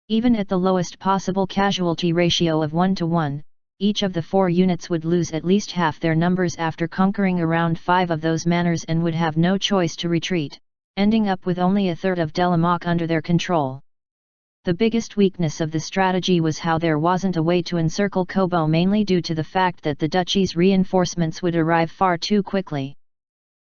Even at the lowest possible casualty ratio of 1:1, each of the 4 units would lose at least half their numbers after conquering around 5 of those manors and would have no choice to retreat, ending up with only a third of Delamoc under their control. The biggest weakness of the strategy was how there wasn't a way to encircle Kobo, mainly due to the fact that the duchy's reinforcements would arrive far too quickly.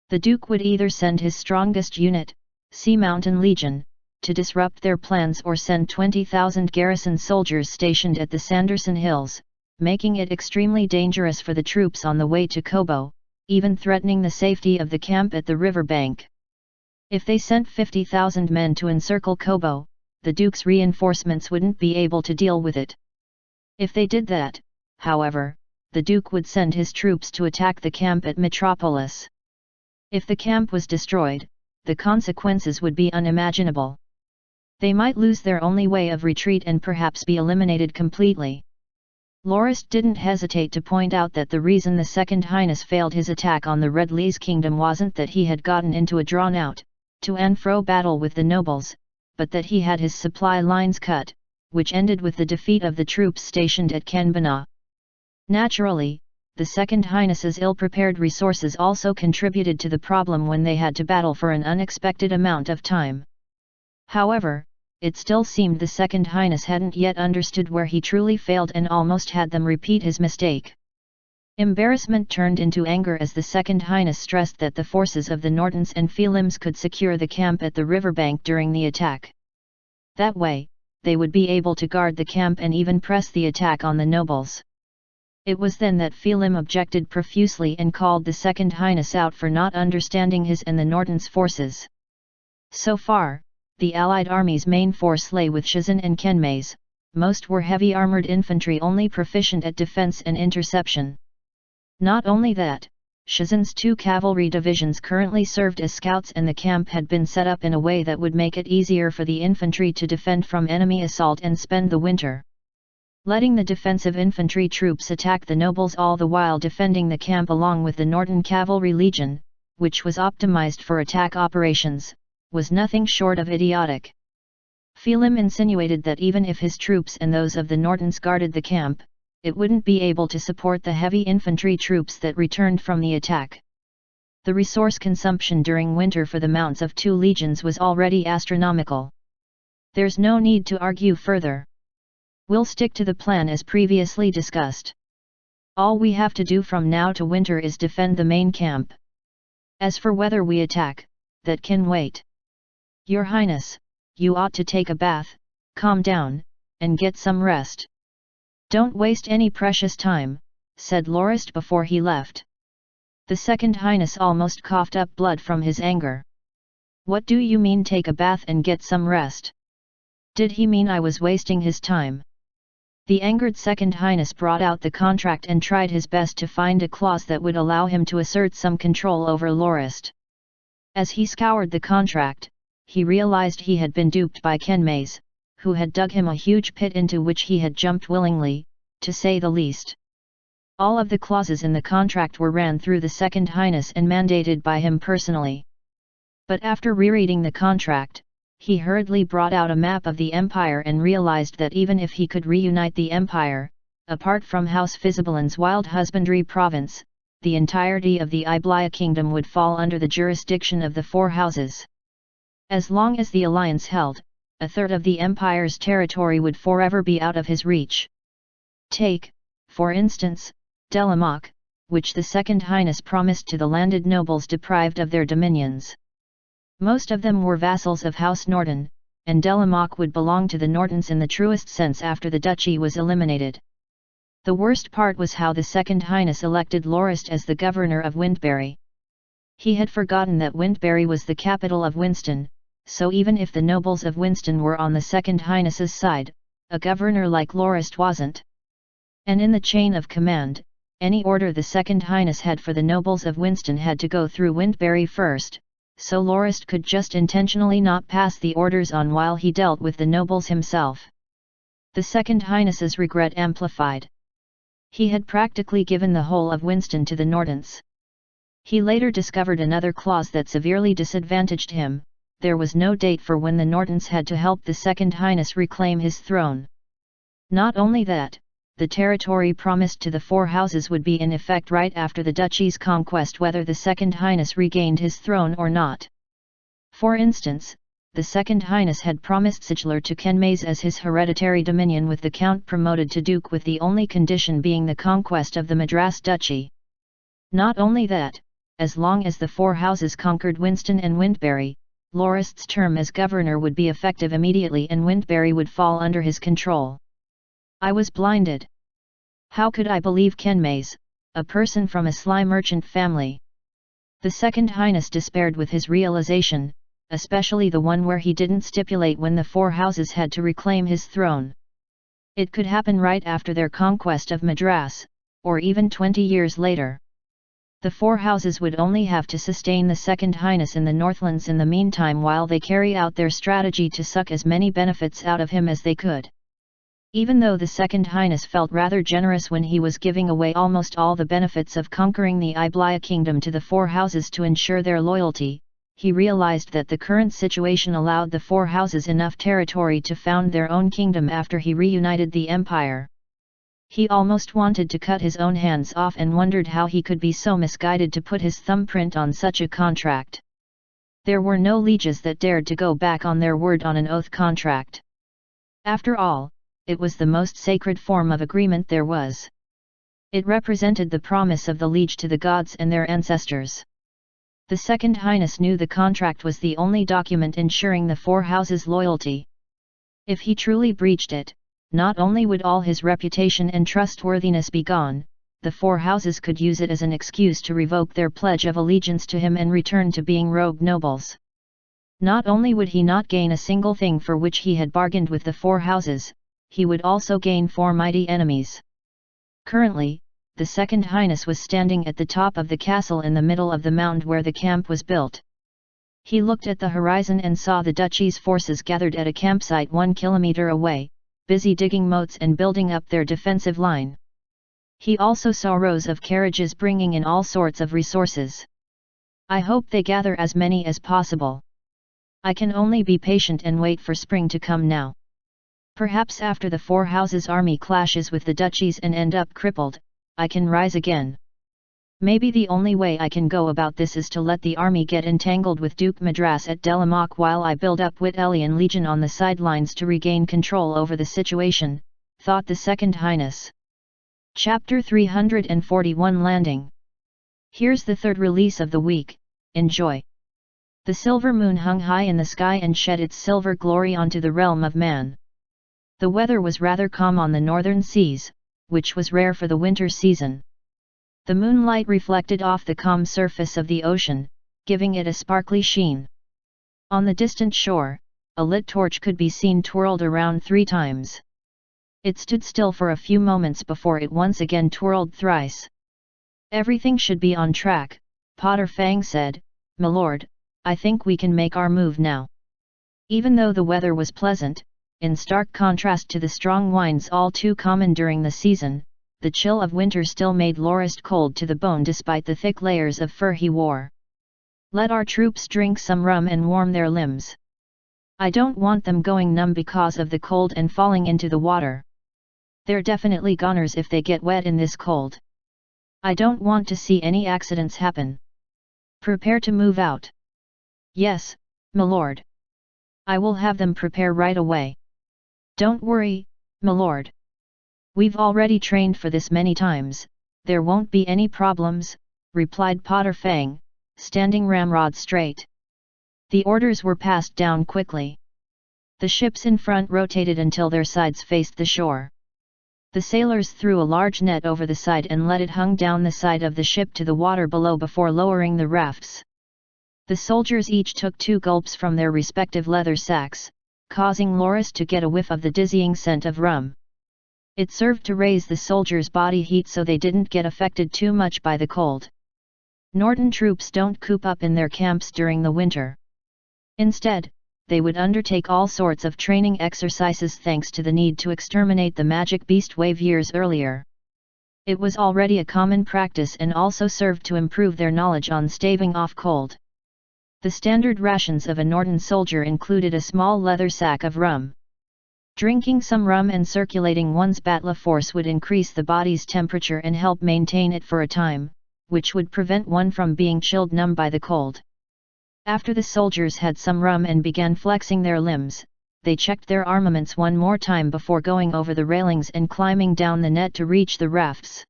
The Duke would either send his strongest unit, Sea Mountain Legion, to disrupt their plans or send 20,000 garrison soldiers stationed at the Sanderson Hills, making it extremely dangerous for the troops on the way to Kobo, even threatening the safety of the camp at the riverbank. If they sent 50,000 men to encircle Kobo, the Duke's reinforcements wouldn't be able to deal with it. If they did that, however, the Duke would send his troops to attack the camp at Metropolis. If the camp was destroyed, the consequences would be unimaginable. They might lose their only way of retreat and perhaps be eliminated completely. Lorist didn't hesitate to point out that the reason the Second Highness failed his attack on the Red Lee's kingdom wasn't that he had gotten into a drawn-out, to and fro battle with the nobles, but that he had his supply lines cut, which ended with the defeat of the troops stationed at Kanbana. Naturally, the Second Highness's ill-prepared resources also contributed to the problem when they had to battle for an unexpected amount of time. However, it still seemed the Second Highness hadn't yet understood where he truly failed and almost had them repeat his mistake. Embarrassment turned into anger as the Second Highness stressed that the forces of the Nortons and Philims could secure the camp at the riverbank during the attack. That way, they would be able to guard the camp and even press the attack on the nobles. It was then that Philim objected profusely and called the Second Highness out for not understanding his and the Nortons' forces. So far, the Allied army's main force lay with Shizan and Kenmei's, most were heavy armored infantry only proficient at defense and interception. Not only that, Shizan's 2 cavalry divisions currently served as scouts and the camp had been set up in a way that would make it easier for the infantry to defend from enemy assault and spend the winter. Letting the defensive infantry troops attack the nobles all the while defending the camp along with the Norton Cavalry Legion, which was optimized for attack operations, was nothing short of idiotic. Philim insinuated that even if his troops and those of the Nortons guarded the camp, it wouldn't be able to support the heavy infantry troops that returned from the attack. The resource consumption during winter for the mounts of 2 legions was already astronomical. There's no need to argue further. We'll stick to the plan as previously discussed. All we have to do from now to winter is defend the main camp. As for whether we attack, that can wait. Your Highness, you ought to take a bath, calm down, and get some rest. Don't waste any precious time, said Lorist before he left. The Second Highness almost coughed up blood from his anger. What do you mean take a bath and get some rest? Did he mean I was wasting his time? The angered Second Highness brought out the contract and tried his best to find a clause that would allow him to assert some control over Lorist. As he scoured the contract, he realized he had been duped by Kenmei's, who had dug him a huge pit into which he had jumped willingly, to say the least. All of the clauses in the contract were ran through the Second Highness and mandated by him personally. But after rereading the contract, he hurriedly brought out a map of the empire and realized that even if he could reunite the empire, apart from House Fizibalan's wild husbandry province, the entirety of the Iblaya kingdom would fall under the jurisdiction of the 4 houses. As long as the alliance held, a third of the empire's territory would forever be out of his reach. Take, for instance, Delamak, which the Second Highness promised to the landed nobles deprived of their dominions. Most of them were vassals of House Norton, and Delamak would belong to the Nortons in the truest sense after the duchy was eliminated. The worst part was how the Second Highness elected Lorist as the governor of Windbury. He had forgotten that Windbury was the capital of Winston, so even if the nobles of Winston were on the Second Highness's side, a governor like Lorist wasn't. And in the chain of command, any order the Second Highness had for the nobles of Winston had to go through Windbury first, so Lorist could just intentionally not pass the orders on while he dealt with the nobles himself. The Second Highness's regret amplified. He had practically given the whole of Winston to the Nortons. He later discovered another clause that severely disadvantaged him. There was no date for when the Nortons had to help the Second Highness reclaim his throne. Not only that, the territory promised to the 4 houses would be in effect right after the duchy's conquest whether the Second Highness regained his throne or not. For instance, the Second Highness had promised Siglar to Kenmei's as his hereditary dominion with the count promoted to duke with the only condition being the conquest of the Madras duchy. Not only that, as long as the 4 houses conquered Winston and Windbury, Lorist's term as governor would be effective immediately and Windbury would fall under his control. I was blinded. How could I believe Kenmei's, a person from a sly merchant family? The Second Highness despaired with his realization, especially the one where he didn't stipulate when the 4 houses had to reclaim his throne. It could happen right after their conquest of Madras, or even 20 years later. The four houses would only have to sustain the Second Highness in the Northlands in the meantime while they carry out their strategy to suck as many benefits out of him as they could. Even though the Second Highness felt rather generous when he was giving away almost all the benefits of conquering the Iblia kingdom to the four houses to ensure their loyalty, he realized that the current situation allowed the four houses enough territory to found their own kingdom after he reunited the empire. He almost wanted to cut his own hands off and wondered how he could be so misguided to put his thumbprint on such a contract. There were no lieges that dared to go back on their word on an oath contract. After all, it was the most sacred form of agreement there was. It represented the promise of the liege to the gods and their ancestors. The Second Highness knew the contract was the only document ensuring the four houses' loyalty. If he truly breached it, not only would all his reputation and trustworthiness be gone, the four houses could use it as an excuse to revoke their pledge of allegiance to him and return to being rogue nobles. Not only would he not gain a single thing for which he had bargained with the four houses, he would also gain four mighty enemies. Currently, the Second Highness was standing at the top of the castle in the middle of the mound where the camp was built. He looked at the horizon and saw the duchy's forces gathered at a campsite 1 kilometer away, busy digging moats and building up their defensive line. He also saw rows of carriages bringing in all sorts of resources. I hope they gather as many as possible. I can only be patient and wait for spring to come now. Perhaps after the four houses' army clashes with the duchies and end up crippled, I can rise again. Maybe the only way I can go about this is to let the army get entangled with Duke Madras at Delamoch while I build up Wittelian Legion on the sidelines to regain control over the situation, thought the Second Highness. Chapter 341 Landing. Here's the third release of the week, enjoy. The silver moon hung high in the sky and shed its silver glory onto the realm of man. The weather was rather calm on the northern seas, which was rare for the winter season. The moonlight reflected off the calm surface of the ocean, giving it a sparkly sheen. On the distant shore, a lit torch could be seen twirled around 3 times. It stood still for a few moments before it once again twirled thrice. Everything should be on track, Potter Fang said, "My lord, I think we can make our move now." Even though the weather was pleasant, in stark contrast to the strong winds all too common during the season, the chill of winter still made Lorist cold to the bone despite the thick layers of fur he wore. "Let our troops drink some rum and warm their limbs. I don't want them going numb because of the cold and falling into the water. They're definitely goners if they get wet in this cold. I don't want to see any accidents happen. Prepare to move out." "Yes, my lord. I will have them prepare right away." "Don't worry, my lord. We've already trained for this many times, there won't be any problems," replied Potter Fang, standing ramrod straight. The orders were passed down quickly. The ships in front rotated until their sides faced the shore. The sailors threw a large net over the side and let it hang down the side of the ship to the water below before lowering the rafts. The soldiers each took 2 gulps from their respective leather sacks, causing Loris to get a whiff of the dizzying scent of rum. It served to raise the soldiers' body heat so they didn't get affected too much by the cold. Norton troops don't coop up in their camps during the winter. Instead, they would undertake all sorts of training exercises thanks to the need to exterminate the magic beast wave years earlier. It was already a common practice and also served to improve their knowledge on staving off cold. The standard rations of a Norton soldier included a small leather sack of rum. Drinking some rum and circulating one's batla force would increase the body's temperature and help maintain it for a time, which would prevent one from being chilled numb by the cold. After the soldiers had some rum and began flexing their limbs, they checked their armaments one more time before going over the railings and climbing down the net to reach the rafts.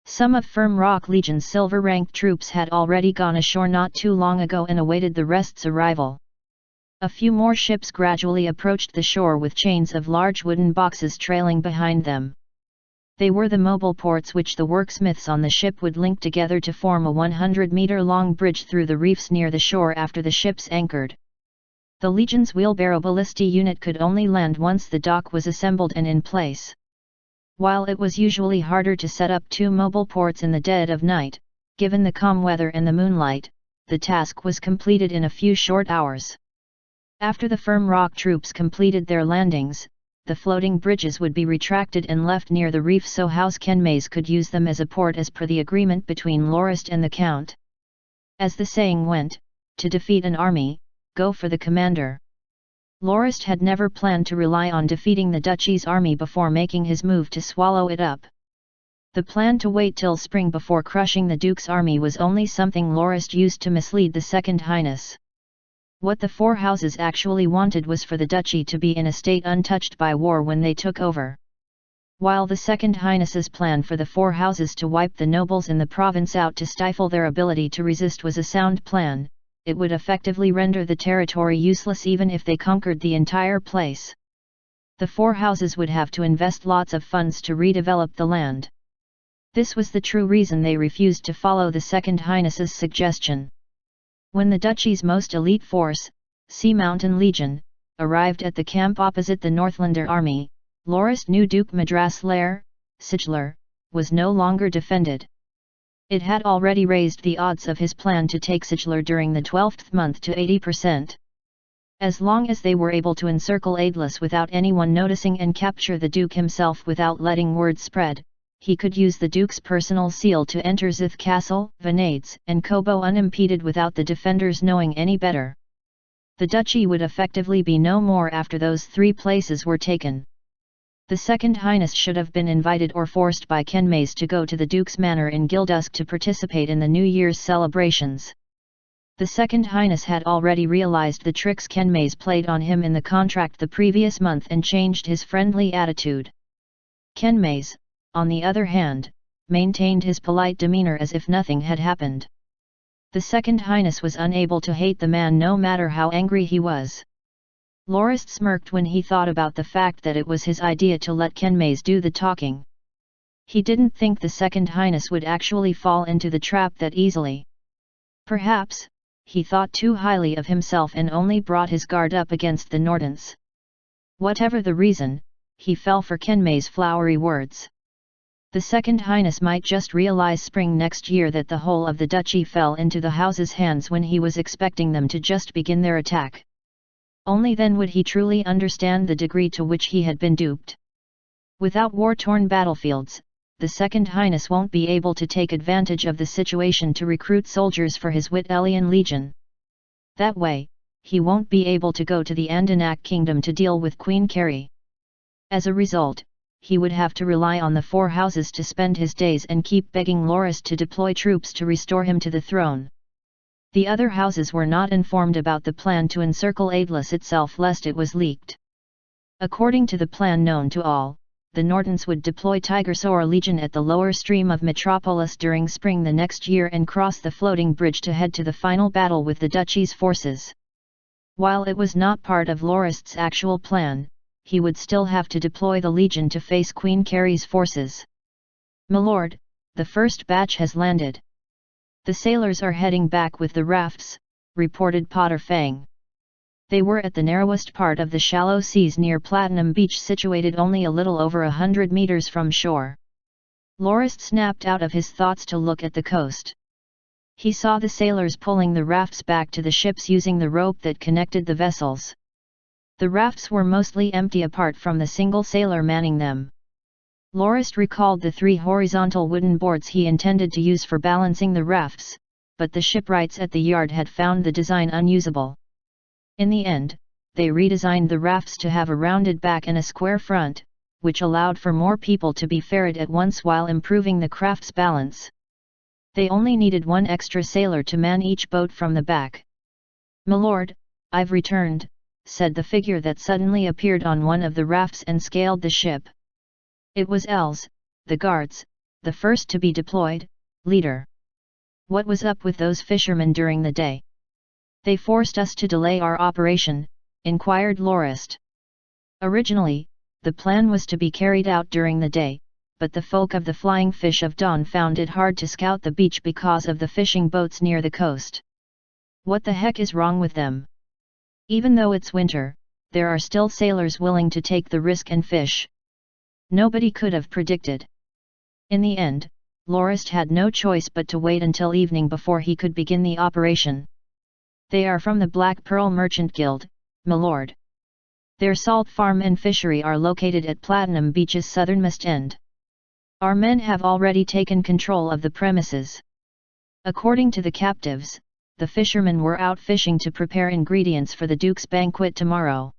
Some of Firm Rock Legion's silver-ranked troops had already gone ashore not too long ago and awaited the rest's arrival. A few more ships gradually approached the shore with chains of large wooden boxes trailing behind them. They were the mobile ports which the worksmiths on the ship would link together to form a 100-meter-long bridge through the reefs near the shore after the ships anchored. The Legion's wheelbarrow ballistic unit could only land once the dock was assembled and in place. While it was usually harder to set up 2 mobile ports in the dead of night, Given the calm weather and the moonlight, the task was completed in a few short hours. After the firm rock troops completed their landings, the floating bridges would be retracted and left near the reef so House Kenmays could use them as a port as per the agreement between Lorist and the Count. As the saying went, to defeat an army, go for the commander. Lorist had never planned to rely on defeating the duchy's army before making his move to swallow it up. The plan to wait till spring before crushing the Duke's army was only something Lorist used to mislead the Second Highness. What the four houses actually wanted was for the duchy to be in a state untouched by war when they took over. While the Second Highness's plan for the four houses to wipe the nobles in the province out to stifle their ability to resist was a sound plan, it would effectively render the territory useless even if they conquered the entire place. The four houses would have to invest lots of funds to redevelop the land. This was the true reason they refused to follow the Second Highness's suggestion. When the duchy's most elite force, Sea Mountain Legion, arrived at the camp opposite the Northlander army, Lorist knew Duke Madras Lair, Sigler, was no longer defended. It had already raised the odds of his plan to take Sigler during the 12th month to 80%. As long as they were able to encircle Aidless without anyone noticing and capture the Duke himself without letting word spread, he could use the Duke's personal seal to enter Zith Castle, Venades, and Kobo unimpeded without the defenders knowing any better. The duchy would effectively be no more after those three places were taken. The Second Highness should have been invited or forced by Kenmays to go to the Duke's manor in Gildusk to participate in the New Year's celebrations. The Second Highness had already realized the tricks Kenmays played on him in the contract the previous month and changed his friendly attitude. Kenmays, on the other hand, maintained his polite demeanor as if nothing had happened. The Second Highness was unable to hate the man no matter how angry he was. Lorist smirked when he thought about the fact that it was his idea to let Kenmays do the talking. He didn't think the Second Highness would actually fall into the trap that easily. Perhaps, he thought too highly of himself and only brought his guard up against the Nordens. Whatever the reason, he fell for Kenmay's flowery words. The Second Highness might just realize spring next year that the whole of the duchy fell into the house's hands when he was expecting them to just begin their attack. Only then would he truly understand the degree to which he had been duped. Without war-torn battlefields, the Second Highness won't be able to take advantage of the situation to recruit soldiers for his Wittelian Legion. That way, he won't be able to go to the Andanak Kingdom to deal with Queen Carrie. As a result, he would have to rely on the four houses to spend his days and keep begging Lorist to deploy troops to restore him to the throne. The other houses were not informed about the plan to encircle Aidless itself lest it was leaked. According to the plan known to all, the Nortons would deploy Tigersaur Legion at the lower stream of Metropolis during spring the next year and cross the floating bridge to head to the final battle with the duchy's forces. While it was not part of Lorist's actual plan, he would still have to deploy the Legion to face Queen Carrie's forces. "Milord, the first batch has landed. The sailors are heading back with the rafts," reported Potter Fang. They were at the narrowest part of the shallow seas near Platinum Beach, situated only a little over 100 meters from shore. Lorist snapped out of his thoughts to look at the coast. He saw the sailors pulling the rafts back to the ships using the rope that connected the vessels. The rafts were mostly empty apart from the single sailor manning them. Lorist recalled the three horizontal wooden boards he intended to use for balancing the rafts, but the shipwrights at the yard had found the design unusable. In the end, they redesigned the rafts to have a rounded back and a square front, which allowed for more people to be ferried at once while improving the craft's balance. They only needed one extra sailor to man each boat from the back. "Milord, I've returned," said the figure that suddenly appeared on one of the rafts and scaled the ship. It was Els, the guards, the first to be deployed, leader. "What was up with those fishermen during the day? They forced us to delay our operation," inquired Lorist. Originally, the plan was to be carried out during the day, but the folk of the Flying Fish of Dawn found it hard to scout the beach because of the fishing boats near the coast. "What the heck is wrong with them? Even though it's winter, there are still sailors willing to take the risk and fish." Nobody could have predicted. In the end, Lorist had no choice but to wait until evening before he could begin the operation. "They are from the Black Pearl Merchant Guild, milord. Their salt farm and fishery are located at Platinum Beach's southernmost end. Our men have already taken control of the premises. According to the captives, the fishermen were out fishing to prepare ingredients for the Duke's banquet tomorrow.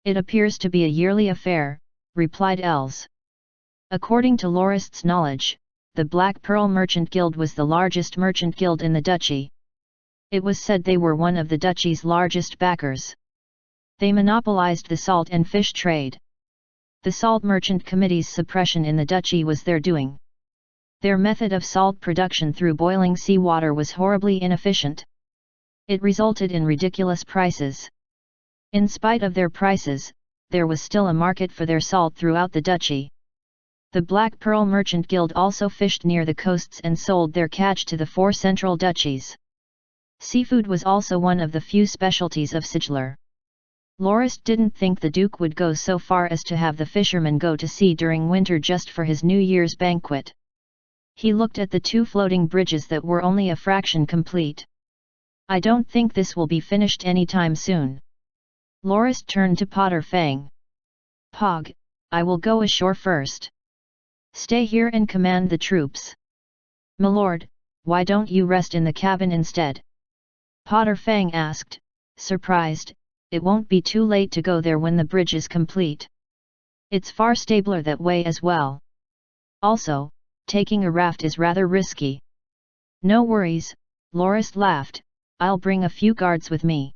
It appears to be a yearly affair," replied Els. According to Lorist's knowledge, the Black Pearl Merchant Guild was the largest merchant guild in the duchy. It was said they were one of the duchy's largest backers. They monopolized the salt and fish trade. The Salt Merchant Committee's suppression in the duchy was their doing. Their method of salt production through boiling seawater was horribly inefficient. It resulted in ridiculous prices. In spite of their prices, there was still a market for their salt throughout the duchy. The Black Pearl Merchant Guild also fished near the coasts and sold their catch to the 4 central duchies. Seafood was also one of the few specialties of Sigler. Lorist didn't think the Duke would go so far as to have the fishermen go to sea during winter just for his New Year's banquet. He looked at the 2 floating bridges that were only a fraction complete. "I don't think this will be finished anytime soon." Lorist turned to Potter Fang. "Pog, I will go ashore first. Stay here and command the troops." "Milord, why don't you rest in the cabin instead?" Potter Fang asked, surprised. "It won't be too late to go there when the bridge is complete. It's far stabler that way as well. Also, taking a raft is rather risky." "No worries," Lorist laughed, "I'll bring a few guards with me.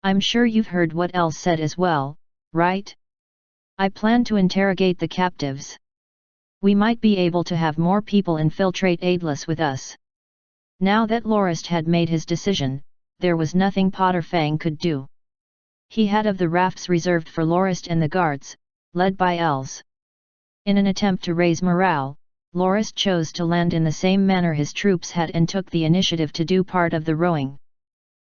I'm sure you've heard what Els said as well, right? I plan to interrogate the captives. We might be able to have more people infiltrate Aidless with us." Now that Lorist had made his decision, there was nothing Potter Fang could do. He had of the rafts reserved for Lorist and the guards, led by Els. In an attempt to raise morale, Lorist chose to land in the same manner his troops had and took the initiative to do part of the rowing.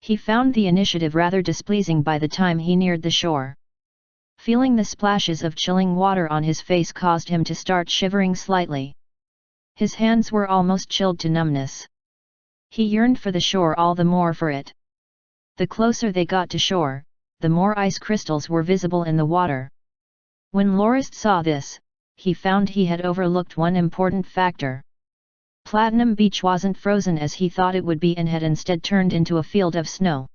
He found the initiative rather displeasing by the time he neared the shore. Feeling the splashes of chilling water on his face caused him to start shivering slightly. His hands were almost chilled to numbness. He yearned for the shore all the more for it. The closer they got to shore, the more ice crystals were visible in the water. When Lorist saw this, he found he had overlooked one important factor. Platinum Beach wasn't frozen as he thought it would be and had instead turned into a field of snow.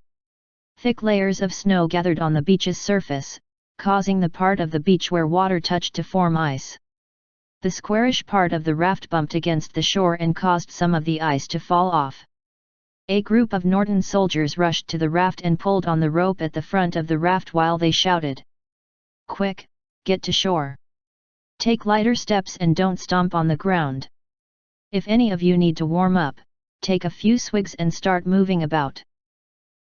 Thick layers of snow gathered on the beach's surface, causing the part of the beach where water touched to form ice. The squarish part of the raft bumped against the shore and caused some of the ice to fall off. A group of Norton soldiers rushed to the raft and pulled on the rope at the front of the raft while they shouted, "Quick, get to shore! Take lighter steps and don't stomp on the ground. If any of you need to warm up, take a few swigs and start moving about."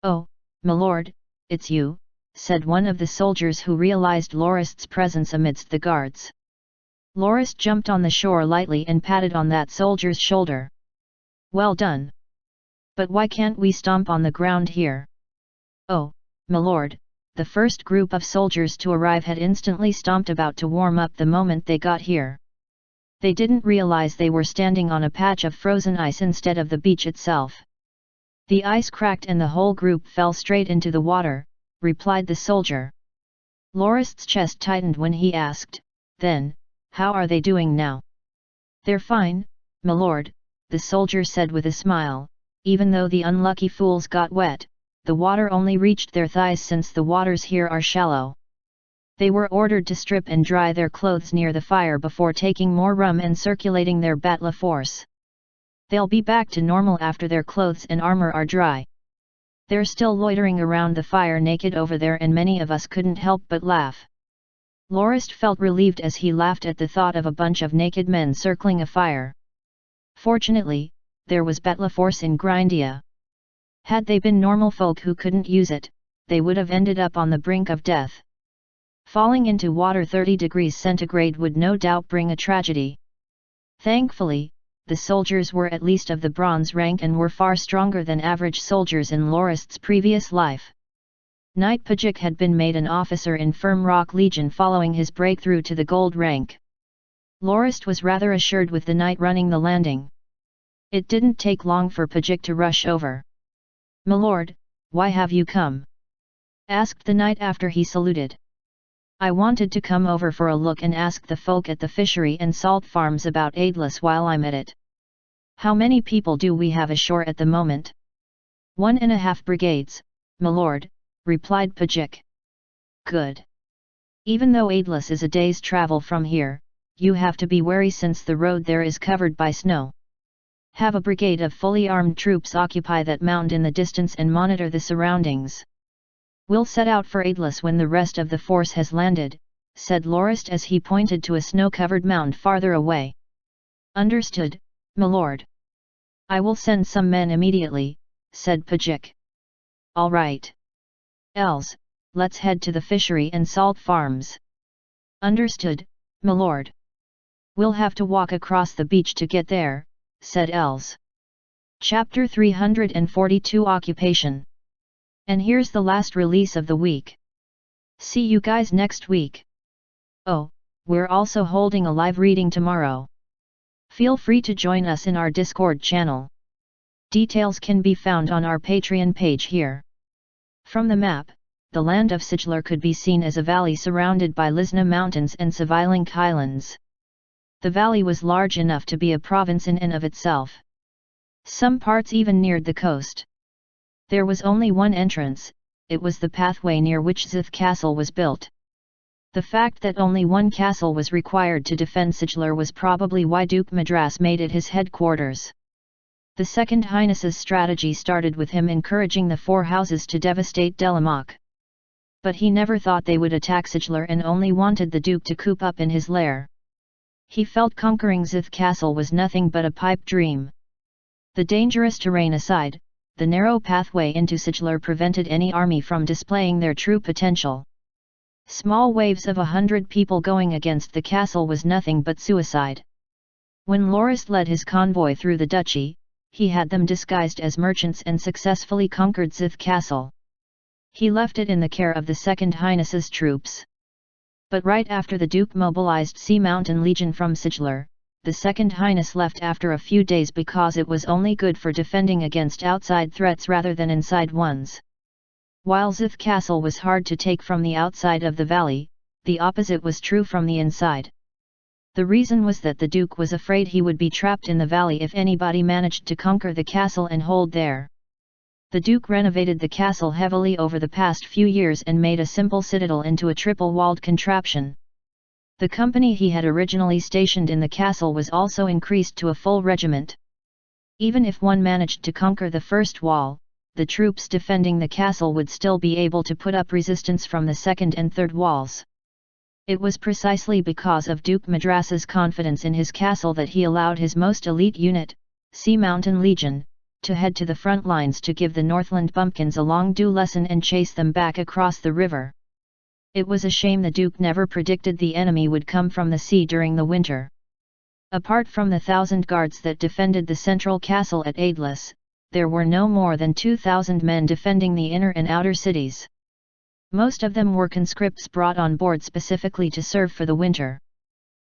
"Oh, milord, it's you," said one of the soldiers who realized Lorist's presence amidst the guards. Lorist jumped on the shore lightly and patted on that soldier's shoulder. "Well done. But why can't we stomp on the ground here?" "Oh, milord," the first group of soldiers to arrive had instantly stomped about to warm up the moment they got here. They didn't realize they were standing on a patch of frozen ice instead of the beach itself. "The ice cracked and the whole group fell straight into the water," replied the soldier. Lorist's chest tightened when he asked, "Then, how are they doing now?" "They're fine, milord," the soldier said with a smile. "Even though the unlucky fools got wet, the water only reached their thighs since the waters here are shallow. They were ordered to strip and dry their clothes near the fire before taking more rum and circulating their battle force. They'll be back to normal after their clothes and armor are dry. They're still loitering around the fire naked over there and many of us couldn't help but laugh." Lorist felt relieved as he laughed at the thought of a bunch of naked men circling a fire. Fortunately, there was battle force in Grindia. Had they been normal folk who couldn't use it, they would have ended up on the brink of death. Falling into water 30 degrees centigrade would no doubt bring a tragedy. Thankfully, the soldiers were at least of the bronze rank and were far stronger than average soldiers in Lorist's previous life. Knight Pajik had been made an officer in Firm Rock Legion following his breakthrough to the gold rank. Lorist was rather assured with the knight running the landing. It didn't take long for Pajik to rush over. "My lord, why have you come?" asked the knight after he saluted. "I wanted to come over for a look and ask the folk at the fishery and salt farms about Aidless while I'm at it." "How many people do we have ashore at the moment?" "1.5 brigades, my lord," replied Pajik. "Good. Even though Aidless is a day's travel from here, you have to be wary since the road there is covered by snow. Have a brigade of fully armed troops occupy that mound in the distance and monitor the surroundings. We'll set out for Aidless when the rest of the force has landed," said Lorist as he pointed to a snow-covered mound farther away. "Understood, my lord. I will send some men immediately," said Pajik. "All right. Els, let's head to the fishery and salt farms." "Understood, my lord. We'll have to walk across the beach to get there," said Els. Chapter 342 Occupation. And here's the last release of the week. See you guys next week. Oh, we're also holding a live reading tomorrow. Feel free to join us in our Discord channel. Details can be found on our Patreon page here. From the map, the land of Siglar could be seen as a valley surrounded by Lisna Mountains and Savilink Highlands. The valley was large enough to be a province in and of itself. Some parts even neared the coast. There was only one entrance, it was the pathway near which Zith Castle was built. The fact that only one castle was required to defend Siglar was probably why Duke Madras made it his headquarters. The Second Highness's strategy started with him encouraging the four houses to devastate Delamak. But he never thought they would attack Siglar and only wanted the Duke to coop up in his lair. He felt conquering Zith Castle was nothing but a pipe dream. The dangerous terrain aside, the narrow pathway into Siglar prevented any army from displaying their true potential. Small waves of 100 people going against the castle was nothing but suicide. When Lorist led his convoy through the duchy, he had them disguised as merchants and successfully conquered Zith Castle. He left it in the care of the Second Highness's troops. But right after the Duke mobilized Sea Mountain Legion from Siglar, the Second Highness left after a few days because it was only good for defending against outside threats rather than inside ones. While Zith Castle was hard to take from the outside of the valley, the opposite was true from the inside. The reason was that the Duke was afraid he would be trapped in the valley if anybody managed to conquer the castle and hold there. The Duke renovated the castle heavily over the past few years and made a simple citadel into a triple-walled contraption. The company he had originally stationed in the castle was also increased to a full regiment. Even if one managed to conquer the first wall, the troops defending the castle would still be able to put up resistance from the second and third walls. It was precisely because of Duke Madras's confidence in his castle that he allowed his most elite unit, Sea Mountain Legion, to head to the front lines to give the Northland bumpkins a long-due lesson and chase them back across the river. It was a shame the Duke never predicted the enemy would come from the sea during the winter. Apart from the 1,000 guards that defended the central castle at Aidless, there were no more than 2,000 men defending the inner and outer cities. Most of them were conscripts brought on board specifically to serve for the winter.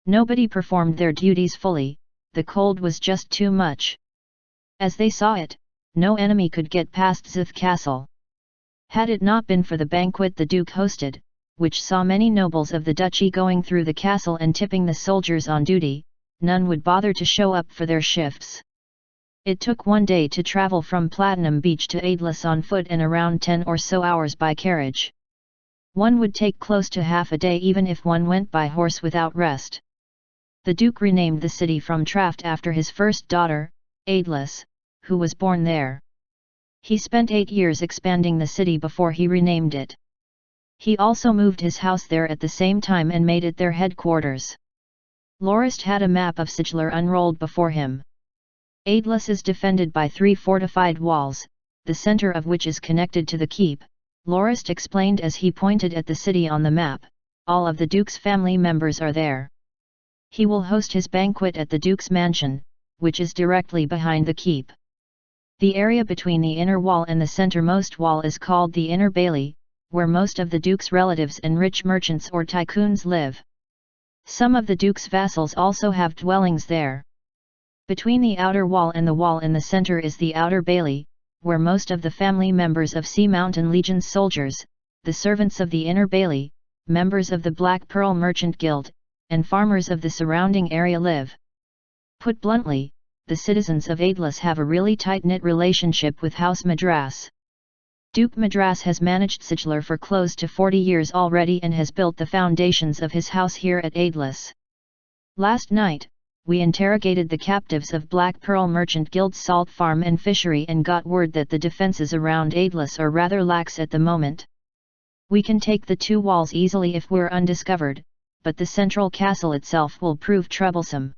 Nobody performed their duties fully, the cold was just too much. As they saw it, no enemy could get past Zith Castle. Had it not been for the banquet the Duke hosted, which saw many nobles of the duchy going through the castle and tipping the soldiers on duty, none would bother to show up for their shifts. It took one day to travel from Platinum Beach to Aidless on foot and around 10 or so hours by carriage. One would take close to half a day even if one went by horse without rest. The Duke renamed the city from Traft after his first daughter, Aidless, who was born there. He spent 8 years expanding the city before he renamed it. He also moved his house there at the same time and made it their headquarters. Lorist had a map of Siglar unrolled before him. Aidless is defended by 3 fortified walls, the center of which is connected to the keep, Lorist explained as he pointed at the city on the map. All of the Duke's family members are there. He will host his banquet at the Duke's mansion, which is directly behind the keep. The area between the inner wall and the centermost wall is called the Inner Bailey, where most of the Duke's relatives and rich merchants or tycoons live. Some of the duke's vassals also have dwellings there. Between the outer wall and the wall in the center is the outer bailey, where most of the family members of Sea Mountain Legion's soldiers, the servants of the inner bailey, members of the Black Pearl Merchant Guild, and farmers of the surrounding area live. Put bluntly, the citizens of Aidless have a really tight-knit relationship with House Madras. Duke Madras has managed Siglar for close to 40 years already and has built the foundations of his house here at Aidless. Last night, we interrogated the captives of Black Pearl Merchant Guild's salt farm and fishery and got word that the defenses around Aidless are rather lax at the moment. We can take the 2 walls easily if we're undiscovered, but the central castle itself will prove troublesome.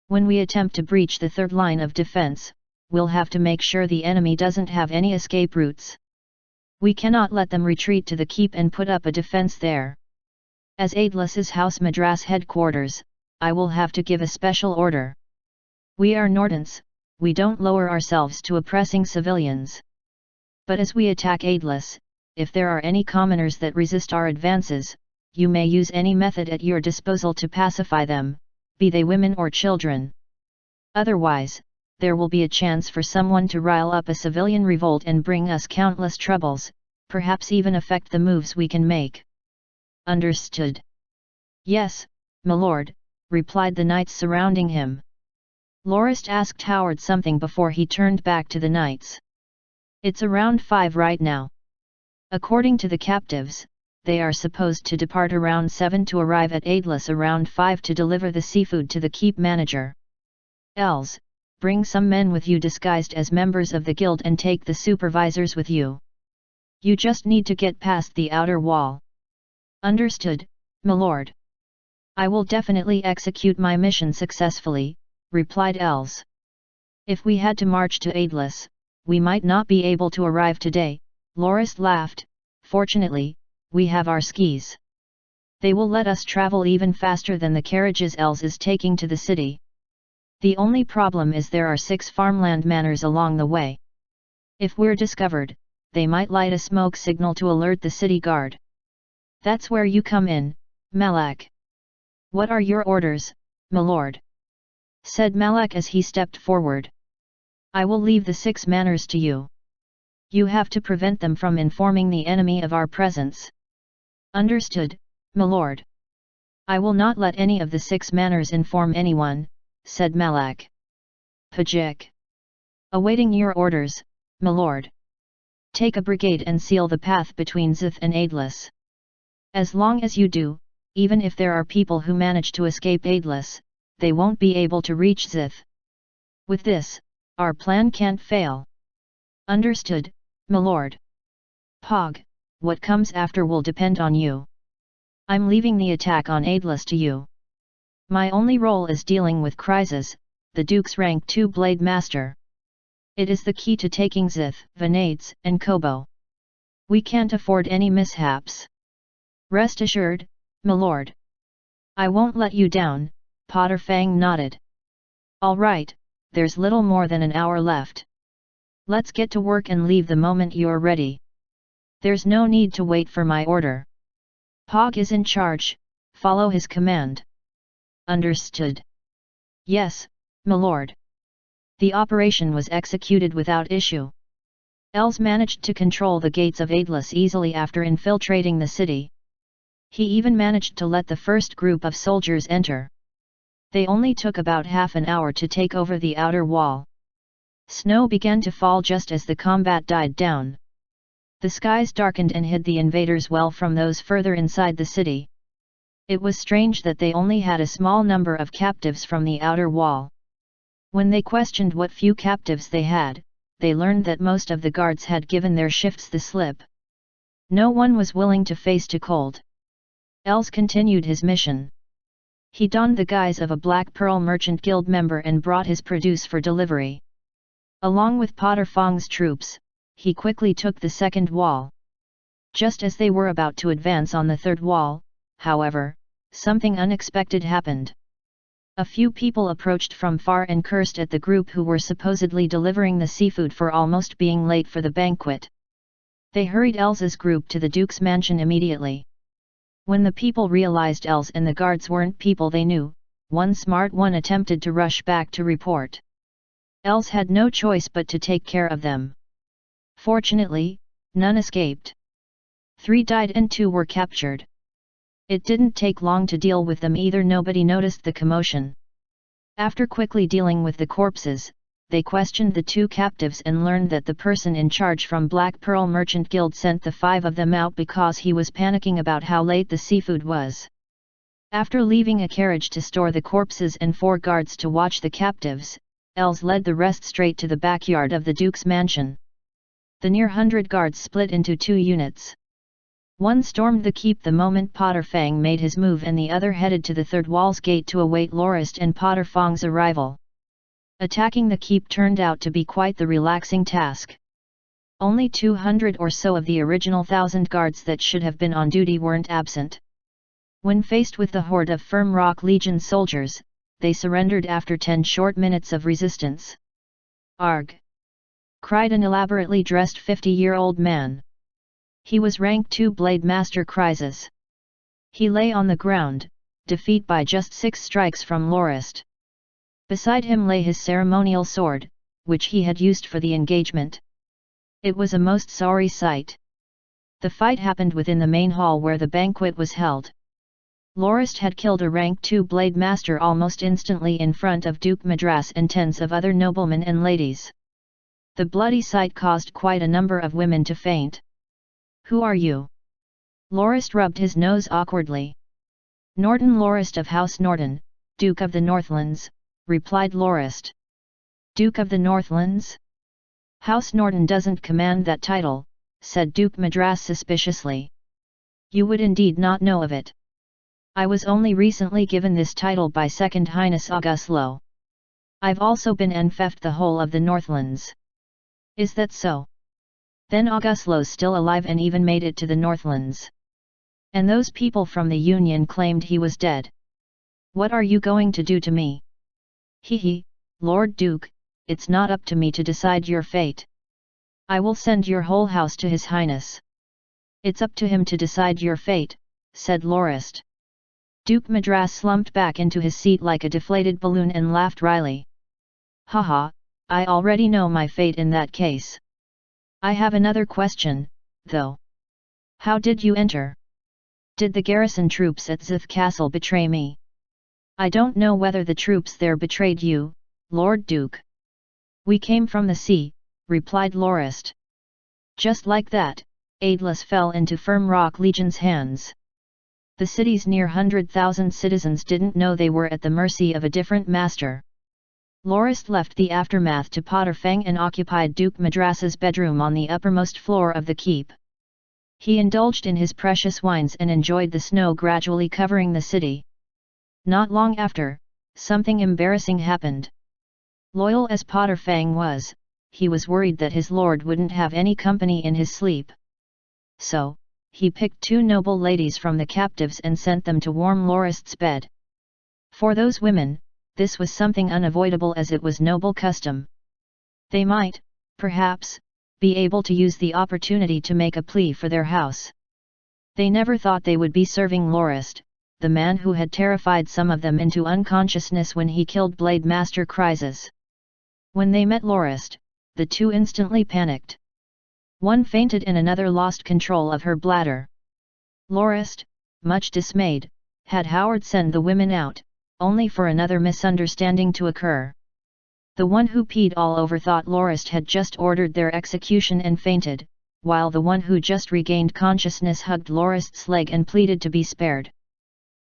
When we attempt to breach the 3rd line of defense, we'll have to make sure the enemy doesn't have any escape routes. We cannot let them retreat to the keep and put up a defense there. As Aidless's House Madras headquarters, I will have to give a special order. We are Nordens, we don't lower ourselves to oppressing civilians. But as we attack Aidless, if there are any commoners that resist our advances, you may use any method at your disposal to pacify them, be they women or children. Otherwise, there will be a chance for someone to rile up a civilian revolt and bring us countless troubles, perhaps even affect the moves we can make. Understood? Yes, my lord, replied the knights surrounding him. Lorist asked Howard something before he turned back to the knights. It's around 5 right now. According to the captives, they are supposed to depart around 7 to arrive at Aidless around 5 to deliver the seafood to the keep manager. Els, bring some men with you disguised as members of the guild and take the supervisors with you. You just need to get past the outer wall. Understood, my lord. I will definitely execute my mission successfully, replied Els. If we had to march to Aidless, we might not be able to arrive today, Lorist laughed. Fortunately, we have our skis. They will let us travel even faster than the carriages Els is taking to the city. The only problem is there are 6 farmland manors along the way. If we're discovered, they might light a smoke signal to alert the city guard. That's where you come in, Malak. What are your orders, my lord? Said Malak as he stepped forward. I will leave the 6 manors to you. You have to prevent them from informing the enemy of our presence. Understood, my lord. I will not let any of the 6 manors inform anyone, said Malak. Pajik. Awaiting your orders, my lord. Take a brigade and seal the path between Zith and Aidless. As long as you do, even if there are people who manage to escape Aidless, they won't be able to reach Zith. With this, our plan can't fail. Understood, my lord. Pog, what comes after will depend on you. I'm leaving the attack on Aidless to you. My only role is dealing with Chrysis, the Duke's rank 2 Blade Master. It is the key to taking Zith, Vanades, and Kobo. We can't afford any mishaps. Rest assured, my lord. I won't let you down, Potter Fang nodded. All right, there's little more than an hour left. Let's get to work and leave the moment you're ready. There's no need to wait for my order. Pog is in charge, follow his command. Understood. Yes, my lord. The operation was executed without issue. Els managed to control the gates of Aidless easily after infiltrating the city. He even managed to let the first group of soldiers enter. They only took about half an hour to take over the outer wall. Snow began to fall just as the combat died down. The skies darkened and hid the invaders well from those further inside the city. It was strange that they only had a small number of captives from the outer wall. When they questioned what few captives they had, they learned that most of the guards had given their shifts the slip. No one was willing to face too cold. Els continued his mission. He donned the guise of a Black Pearl Merchant Guild member and brought his produce for delivery. Along with Potter Fong's troops, he quickly took the second wall. Just as they were about to advance on the third wall, however, something unexpected happened. A few people approached from far and cursed at the group who were supposedly delivering the seafood for almost being late for the banquet. They hurried Elsa's group to the Duke's mansion immediately. When the people realized Els and the guards weren't people they knew, one smart one attempted to rush back to report. Els had no choice but to take care of them. Fortunately, none escaped. 3 died and 2 were captured. It didn't take long to deal with them either. Nobody noticed the commotion. After quickly dealing with the corpses, they questioned the 2 captives and learned that the person in charge from Black Pearl Merchant Guild sent the 5 of them out because he was panicking about how late the seafood was. After leaving a carriage to store the corpses and 4 guards to watch the captives, Els led the rest straight to the backyard of the Duke's mansion. The near 100 guards split into 2 units. One stormed the keep the moment Potter Fang made his move, and the other headed to the third wall's gate to await Lorist and Potter Fang's arrival. Attacking the keep turned out to be quite the relaxing task. Only 200 or so of the original 1,000 guards that should have been on duty weren't absent. When faced with the horde of Firm Rock Legion soldiers, they surrendered after 10 short minutes of resistance. "Arg!" cried an elaborately dressed 50-year-old man. He was rank 2 Blade Master Crisis. He lay on the ground, defeat by just 6 strikes from Lorist. Beside him lay his ceremonial sword, which he had used for the engagement. It was a most sorry sight. The fight happened within the main hall where the banquet was held. Lorist had killed a rank 2 Blade Master almost instantly in front of Duke Madras and tens of other noblemen and ladies. The bloody sight caused quite a number of women to faint. "Who are you?" Lorist rubbed his nose awkwardly. "Norton Lorist of House Norton, Duke of the Northlands," replied Lorist. "Duke of the Northlands? House Norton doesn't command that title," said Duke Madras suspiciously. "You would indeed not know of it. I was only recently given this title by Second Highness Auguslo. I've also been enfeoffed the whole of the Northlands." "Is that so? Then Auguslo's still alive and even made it to the Northlands. And those people from the Union claimed he was dead. What are you going to do to me?" "Hee, Lord Duke, it's not up to me to decide your fate. I will send your whole house to His Highness." "It's up to him to decide your fate," said Lorist. Duke Madras slumped back into his seat like a deflated balloon and laughed wryly. "Haha, I already know my fate in that case. I have another question, though. How did you enter? Did the garrison troops at Zith Castle betray me?" "I don't know whether the troops there betrayed you, Lord Duke. We came from the sea," replied Lorist. Just like that, Aidless fell into Firm Rock Legion's hands. The city's near 100,000 citizens didn't know they were at the mercy of a different master. Lorist left the aftermath to Potter Fang and occupied Duke Madras's bedroom on the uppermost floor of the keep. He indulged in his precious wines and enjoyed the snow gradually covering the city. Not long after, something embarrassing happened. Loyal as Potter Fang was, he was worried that his lord wouldn't have any company in his sleep. So, he picked 2 noble ladies from the captives and sent them to warm Lorist's bed. For those women, this was something unavoidable as it was noble custom. They might, perhaps, be able to use the opportunity to make a plea for their house. They never thought they would be serving Lorist, the man who had terrified some of them into unconsciousness when he killed Blade Master Crisis. When they met Lorist, the 2 instantly panicked. One fainted and another lost control of her bladder. Lorist, much dismayed, had Howard send the women out, only for another misunderstanding to occur. The one who peed all over thought Lorist had just ordered their execution and fainted, while the one who just regained consciousness hugged Lorist's leg and pleaded to be spared.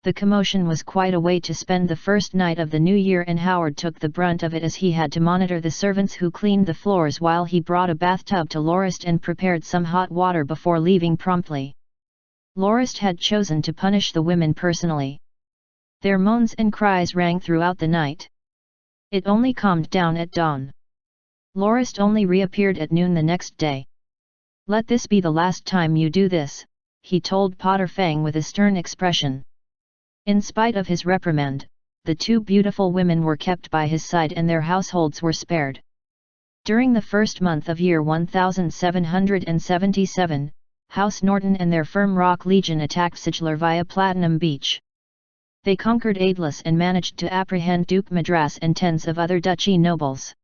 The commotion was quite a way to spend the first night of the new year, and Howard took the brunt of it as he had to monitor the servants who cleaned the floors while he brought a bathtub to Lorist and prepared some hot water before leaving promptly. Lorist had chosen to punish the women personally. Their moans and cries rang throughout the night. It only calmed down at dawn. Lorist only reappeared at noon the next day. "Let this be the last time you do this," he told Potter Fang with a stern expression. In spite of his reprimand, the 2 beautiful women were kept by his side and their households were spared. During the first month of year 1777, House Norton and their Firm Rock Legion attacked Siglar via Platinum Beach. They conquered Aidless and managed to apprehend Duke Madras and tens of other duchy nobles.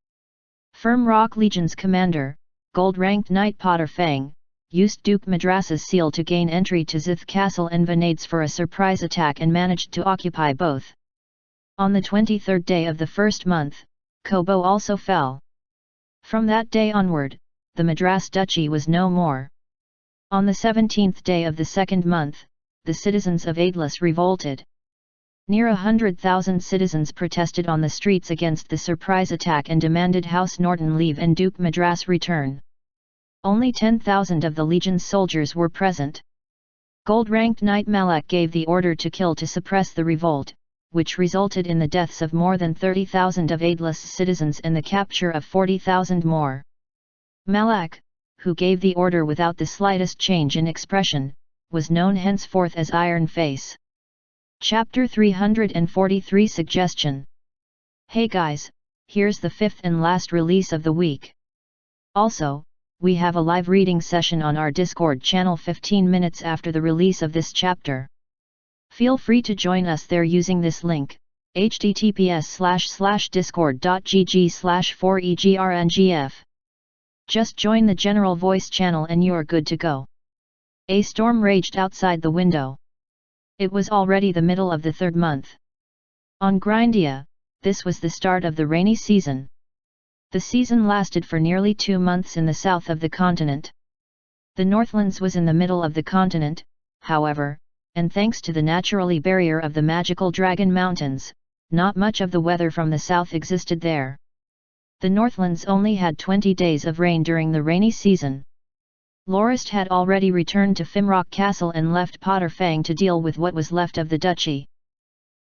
Firm Rock Legion's commander, gold-ranked Knight Potter Fang, used Duke Madras's seal to gain entry to Zith Castle and Venades for a surprise attack and managed to occupy both. On the 23rd day of the first month, Kobo also fell. From that day onward, the Madras Duchy was no more. On the 17th day of the second month, the citizens of Aidless revolted. Near 100,000 citizens protested on the streets against the surprise attack and demanded House Norton leave and Duke Madras return. Only 10,000 of the Legion's soldiers were present. Gold-ranked Knight Malak gave the order to kill to suppress the revolt, which resulted in the deaths of more than 30,000 of Aidless citizens and the capture of 40,000 more. Malak, who gave the order without the slightest change in expression, was known henceforth as Iron Face. Chapter 343 Suggestion. Hey guys, here's the fifth and last release of the week. Also, we have a live reading session on our Discord channel 15 minutes after the release of this chapter. Feel free to join us there using this link, https://discord.gg/4egrngf. Just join the general voice channel and you're good to go. A storm raged outside the window. It was already the middle of the third month. On Grindia, this was the start of the rainy season. The season lasted for nearly 2 months in the south of the continent. The Northlands was in the middle of the continent, however, and thanks to the naturally barrier of the magical Dragon Mountains, not much of the weather from the south existed there. The Northlands only had 20 days of rain during the rainy season. Lorist had already returned to Fimrock Castle and left Potter Fang to deal with what was left of the duchy.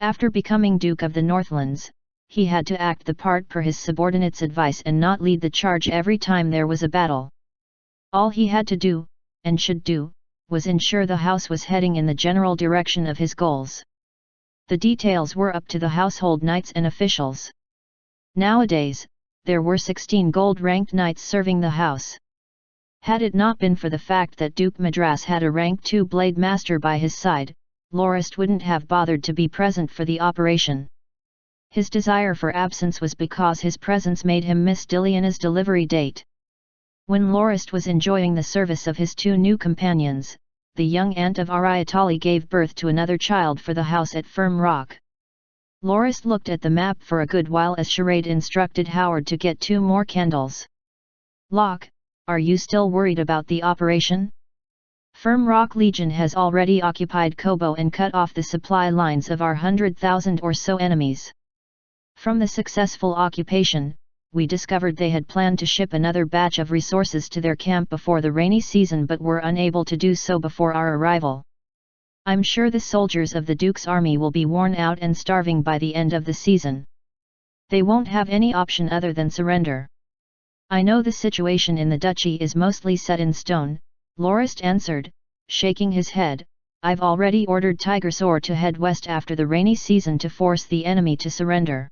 After becoming Duke of the Northlands, he had to act the part per his subordinates' advice and not lead the charge every time there was a battle. All he had to do, and should do, was ensure the house was heading in the general direction of his goals. The details were up to the household knights and officials. Nowadays, there were 16 gold-ranked knights serving the house. Had it not been for the fact that Duke Madras had a rank 2 blade master by his side, Lorist wouldn't have bothered to be present for the operation. His desire for absence was because his presence made him miss Diliana's delivery date. When Lorist was enjoying the service of his 2 new companions, the young aunt of Ariatali gave birth to another child for the house at Firm Rock. Lorist looked at the map for a good while as Charade instructed Howard to get 2 more candles. Locke, are you still worried about the operation? Firm Rock Legion has already occupied Kobo and cut off the supply lines of our 100,000 or so enemies. From the successful occupation, we discovered they had planned to ship another batch of resources to their camp before the rainy season but were unable to do so before our arrival. I'm sure the soldiers of the Duke's army will be worn out and starving by the end of the season. They won't have any option other than surrender. I know the situation in the duchy is mostly set in stone, Lorist answered, shaking his head. I've already ordered Tigersaur to head west after the rainy season to force the enemy to surrender.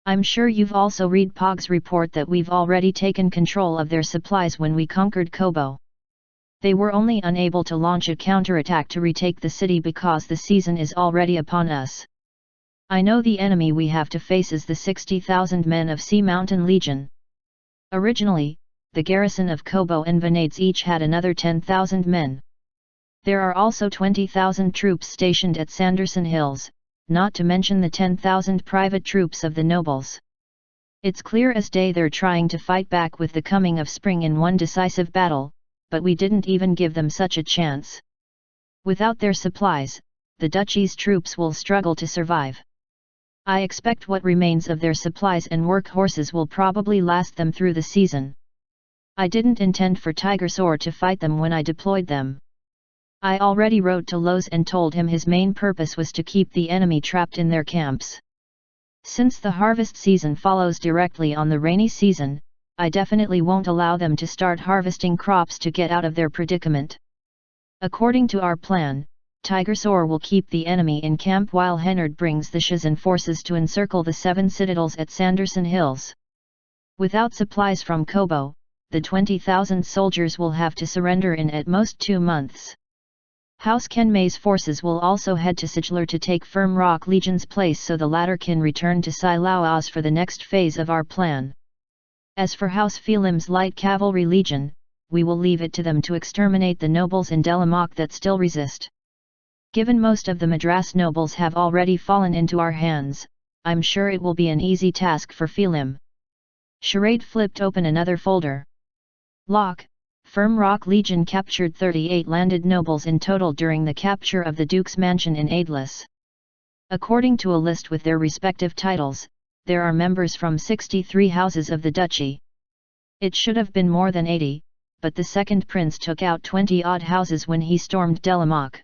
I'm sure you've also read Pog's report that we've already taken control of their supplies when we conquered Kobo. They were only unable to launch a counterattack to retake the city because the season is already upon us. I know the enemy we have to face is the 60,000 men of Sea Mountain Legion. Originally, the garrison of Kobo and Venades each had another 10,000 men. There are also 20,000 troops stationed at Sanderson Hills, not to mention the 10,000 private troops of the nobles. It's clear as day they're trying to fight back with the coming of spring in one decisive battle, but we didn't even give them such a chance. Without their supplies, the duchy's troops will struggle to survive. I expect what remains of their supplies and workhorses will probably last them through the season. I didn't intend for Tigersaur to fight them when I deployed them. I already wrote to Lowe's and told him his main purpose was to keep the enemy trapped in their camps. Since the harvest season follows directly on the rainy season, I definitely won't allow them to start harvesting crops to get out of their predicament. According to our plan, Tigersaur will keep the enemy in camp while Hennard brings the Shazan forces to encircle the 7 citadels at Sanderson Hills. Without supplies from Kobo, the 20,000 soldiers will have to surrender in at most 2 months. House Kenmei's forces will also head to Siglar to take Firm Rock Legion's place so the latter can return to Silauas for the next phase of our plan. As for House Phelim's Light Cavalry Legion, we will leave it to them to exterminate the nobles in Delamak that still resist. Given most of the Madras nobles have already fallen into our hands, I'm sure it will be an easy task for Phelim. Charade flipped open another folder. Lock, Firm Rock Legion captured 38 landed nobles in total during the capture of the Duke's mansion in Aidlis. According to a list with their respective titles, there are members from 63 houses of the duchy. It should have been more than 80, but the second prince took out 20-odd houses when he stormed Delamak.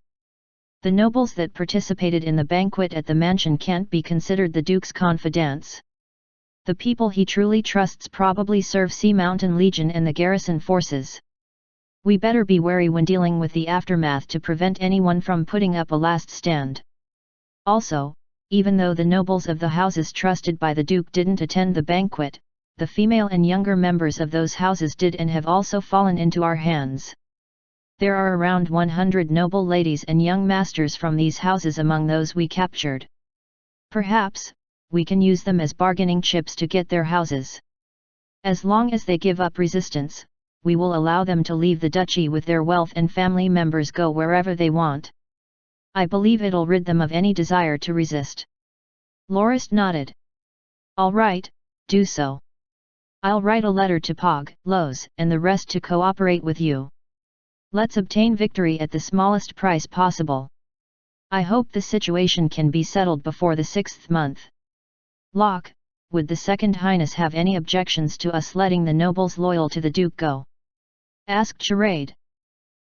The nobles that participated in the banquet at the mansion can't be considered the Duke's confidants. The people he truly trusts probably serve Sea Mountain Legion and the garrison forces. We better be wary when dealing with the aftermath to prevent anyone from putting up a last stand. Also, even though the nobles of the houses trusted by the Duke didn't attend the banquet, the female and younger members of those houses did and have also fallen into our hands. There are around 100 noble ladies and young masters from these houses among those we captured. Perhaps, we can use them as bargaining chips to get their houses. As long as they give up resistance, we will allow them to leave the duchy with their wealth and family members go wherever they want. I believe it'll rid them of any desire to resist. Lorist nodded. All right, do so. I'll write a letter to Pog, Lowe's, and the rest to cooperate with you. Let's obtain victory at the smallest price possible. I hope the situation can be settled before the 6th month. Locke, would the Second Highness have any objections to us letting the nobles loyal to the Duke go? Asked Charade.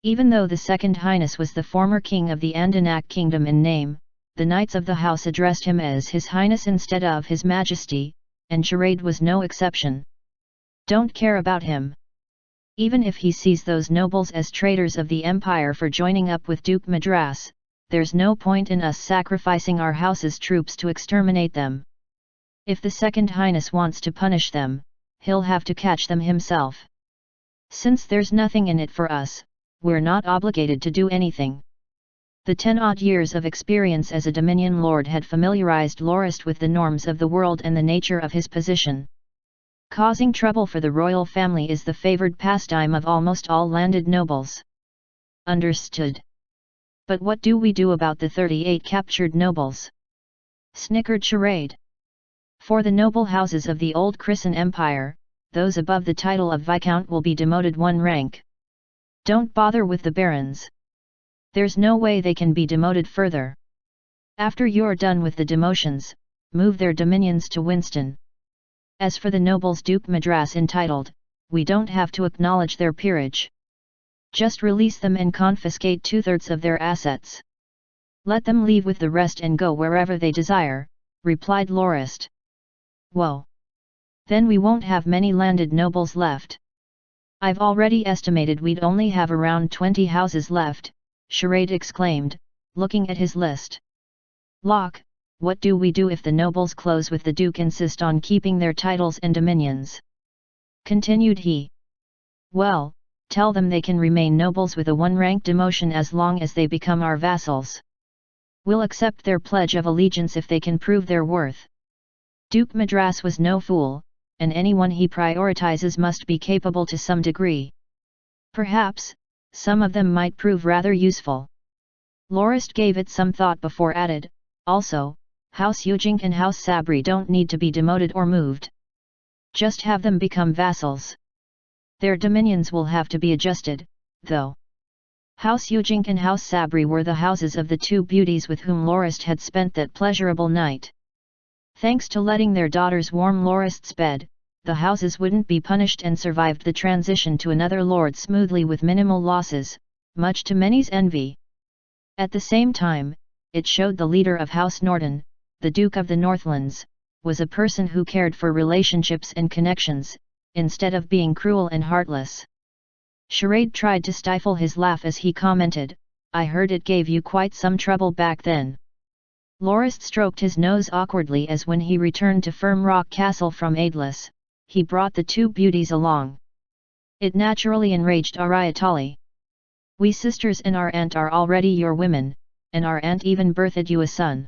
Even though the Second Highness was the former king of the Andanak kingdom in name, the knights of the house addressed him as His Highness instead of His Majesty, and Charade was no exception. Don't care about him. Even if he sees those nobles as traitors of the Empire for joining up with Duke Madras, there's no point in us sacrificing our house's troops to exterminate them. If the Second Highness wants to punish them, he'll have to catch them himself. Since there's nothing in it for us, we're not obligated to do anything. The 10-odd years of experience as a Dominion Lord had familiarized Lorist with the norms of the world and the nature of his position. Causing trouble for the royal family is the favored pastime of almost all landed nobles. Understood. But what do we do about the 38 captured nobles? Snickered Charade. For the noble houses of the old Chrisen Empire, those above the title of Viscount will be demoted 1 rank. Don't bother with the barons. There's no way they can be demoted further. After you're done with the demotions, move their dominions to Winston. As for the nobles Duke Madras entitled, we don't have to acknowledge their peerage. Just release them and confiscate 2/3 of their assets. Let them leave with the rest and go wherever they desire, replied Lorist. Whoa! Then we won't have many landed nobles left. I've already estimated we'd only have around 20 houses left, Charade exclaimed, looking at his list. Locke, what do we do if the nobles close with the Duke insist on keeping their titles and dominions? Continued he. Well, tell them they can remain nobles with a 1-rank demotion as long as they become our vassals. We'll accept their pledge of allegiance if they can prove their worth. Duke Madras was no fool, and anyone he prioritizes must be capable to some degree. Perhaps, some of them might prove rather useful. Lorist gave it some thought before added, also, House Ujink and House Sabri don't need to be demoted or moved. Just have them become vassals. Their dominions will have to be adjusted, though. House Ujink and House Sabri were the houses of the 2 beauties with whom Lorist had spent that pleasurable night. Thanks to letting their daughters warm Lorist's bed, the houses wouldn't be punished and survived the transition to another lord smoothly with minimal losses, much to many's envy. At the same time, it showed the leader of House Norton, the Duke of the Northlands, was a person who cared for relationships and connections, instead of being cruel and heartless. Charade tried to stifle his laugh as he commented, I heard it gave you quite some trouble back then. Lorist stroked his nose awkwardly as when he returned to Firm Rock Castle from Aidlis, he brought the 2 beauties along. It naturally enraged Ariatali. We sisters and our aunt are already your women, and our aunt even birthed you a son.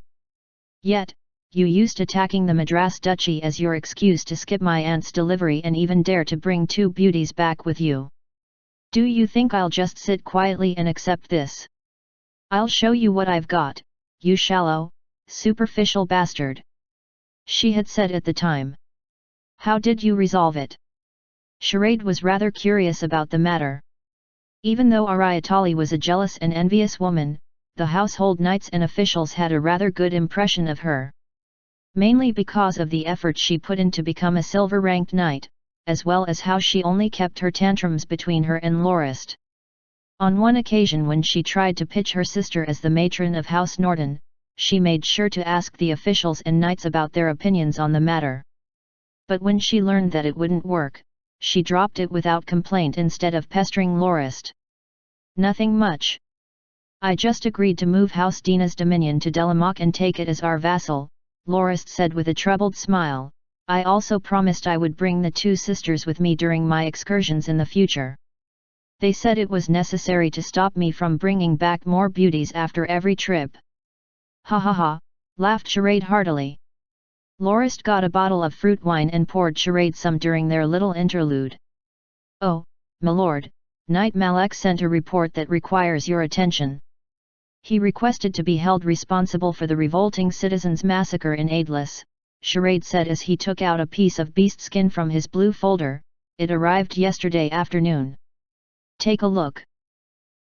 Yet, you used attacking the Madras Duchy as your excuse to skip my aunt's delivery and even dare to bring two beauties back with you. Do you think I'll just sit quietly and accept this? I'll show you what I've got, you shallow, superficial bastard. She had said at the time. How did you resolve it? Charade was rather curious about the matter. Even though Ariatali was a jealous and envious woman, the household knights and officials had a rather good impression of her. Mainly because of the effort she put in to become a silver-ranked knight, as well as how she only kept her tantrums between her and Lorist. On one occasion when she tried to pitch her sister as the matron of House Norton, she made sure to ask the officials and knights about their opinions on the matter. But when she learned that it wouldn't work, she dropped it without complaint instead of pestering Lorist. Nothing much. I just agreed to move House Dina's dominion to Delamock and take it as our vassal, Lorist said with a troubled smile. I also promised I would bring the two sisters with me during my excursions in the future. They said it was necessary to stop me from bringing back more beauties after every trip. Ha ha ha, laughed Charade heartily. Lorist got a bottle of fruit wine and poured Charade some during their little interlude. Oh, my lord, Knight Malek sent a report that requires your attention. He requested to be held responsible for the revolting citizens' massacre in Aidless, Charade said as he took out a piece of beast skin from his blue folder. It arrived yesterday afternoon. Take a look.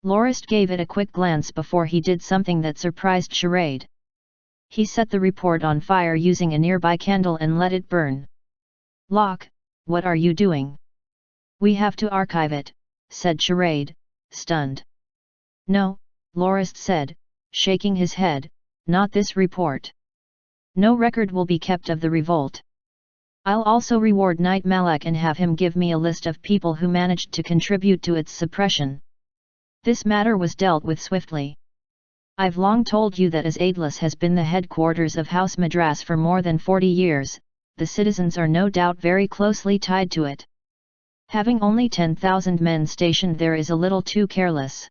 Lorist gave it a quick glance before he did something that surprised Charade. He set the report on fire using a nearby candle and let it burn. Locke, what are you doing? We have to archive it, said Charade, stunned. No, Lorist said, shaking his head, not this report. No record will be kept of the revolt. I'll also reward Knight Malek and have him give me a list of people who managed to contribute to its suppression. This matter was dealt with swiftly. I've long told you that as Aidless has been the headquarters of House Madras for more than 40 years, the citizens are no doubt very closely tied to it. Having only 10,000 men stationed there is a little too careless.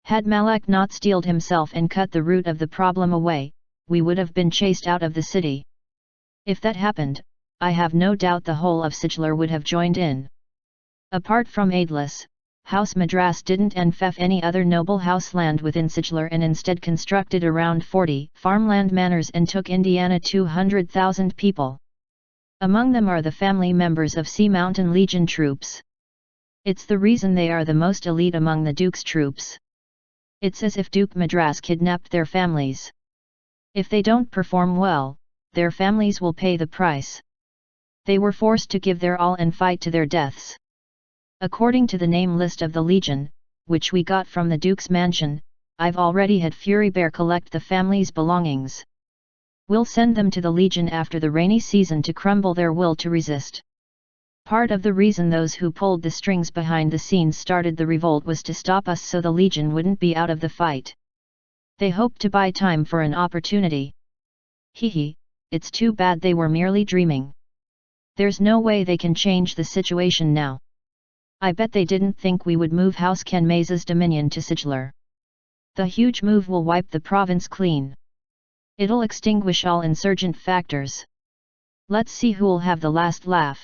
Had Malek not steeled himself and cut the root of the problem away, we would have been chased out of the city. If that happened, I have no doubt the whole of Sichler would have joined in. Apart from Aidless, House Madras didn't enfeoff any other noble house land within Sichler and instead constructed around 40 farmland manors and took Indiana 200,000 people. Among them are the family members of Sea Mountain Legion troops. It's the reason they are the most elite among the Duke's troops. It's as if Duke Madras kidnapped their families. If they don't perform well, their families will pay the price. They were forced to give their all and fight to their deaths. According to the name list of the Legion, which we got from the Duke's mansion, I've already had Fury Bear collect the family's belongings. We'll send them to the Legion after the rainy season to crumble their will to resist. Part of the reason those who pulled the strings behind the scenes started the revolt was to stop us so the Legion wouldn't be out of the fight. They hoped to buy time for an opportunity. Hee, it's too bad they were merely dreaming. There's no way they can change the situation now. I bet they didn't think we would move House Kenmaze's dominion to Sichler. The huge move will wipe the province clean. It'll extinguish all insurgent factors. Let's see who'll have the last laugh.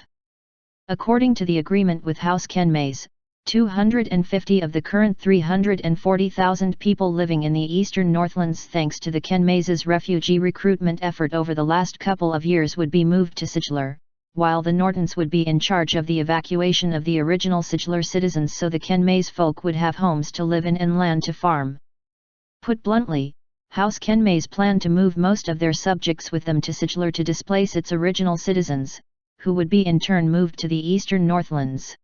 According to the agreement with House Kenmaze, 250 of the current 340,000 people living in the eastern Northlands thanks to the Kenmaze's refugee recruitment effort over the last couple of years would be moved to Sichler, while the Nortons would be in charge of the evacuation of the original Sichler citizens so the Kenmaze folk would have homes to live in and land to farm. Put bluntly, House Kenmaze planned to move most of their subjects with them to Sichler to displace its original citizens, who would be in turn moved to the eastern Northlands.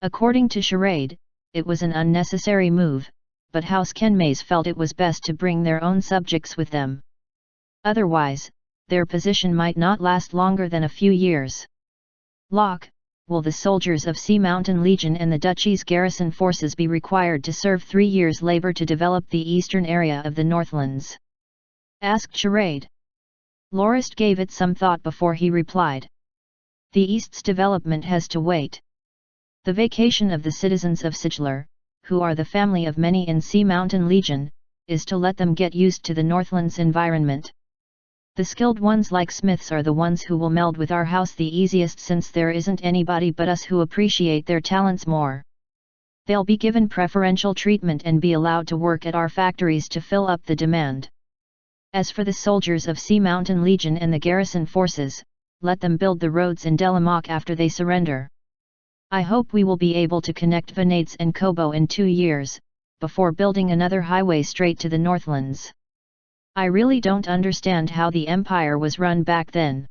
According to Charade, it was an unnecessary move, but House Kenmaze felt it was best to bring their own subjects with them. Otherwise, their position might not last longer than a few years. Locke, will the soldiers of Sea Mountain Legion and the Duchy's garrison forces be required to serve 3 years' labor to develop the eastern area of the Northlands? Asked Charade. Lorist gave it some thought before he replied. The East's development has to wait. The vacation of the citizens of Siglar, who are the family of many in Sea Mountain Legion, is to let them get used to the Northland's environment. The skilled ones like smiths are the ones who will meld with our house the easiest, since there isn't anybody but us who appreciate their talents more. They'll be given preferential treatment and be allowed to work at our factories to fill up the demand. As for the soldiers of Sea Mountain Legion and the garrison forces, let them build the roads in Delamoc after they surrender. I hope we will be able to connect Venades and Kobo in 2 years, before building another highway straight to the Northlands. I really don't understand how the Empire was run back then.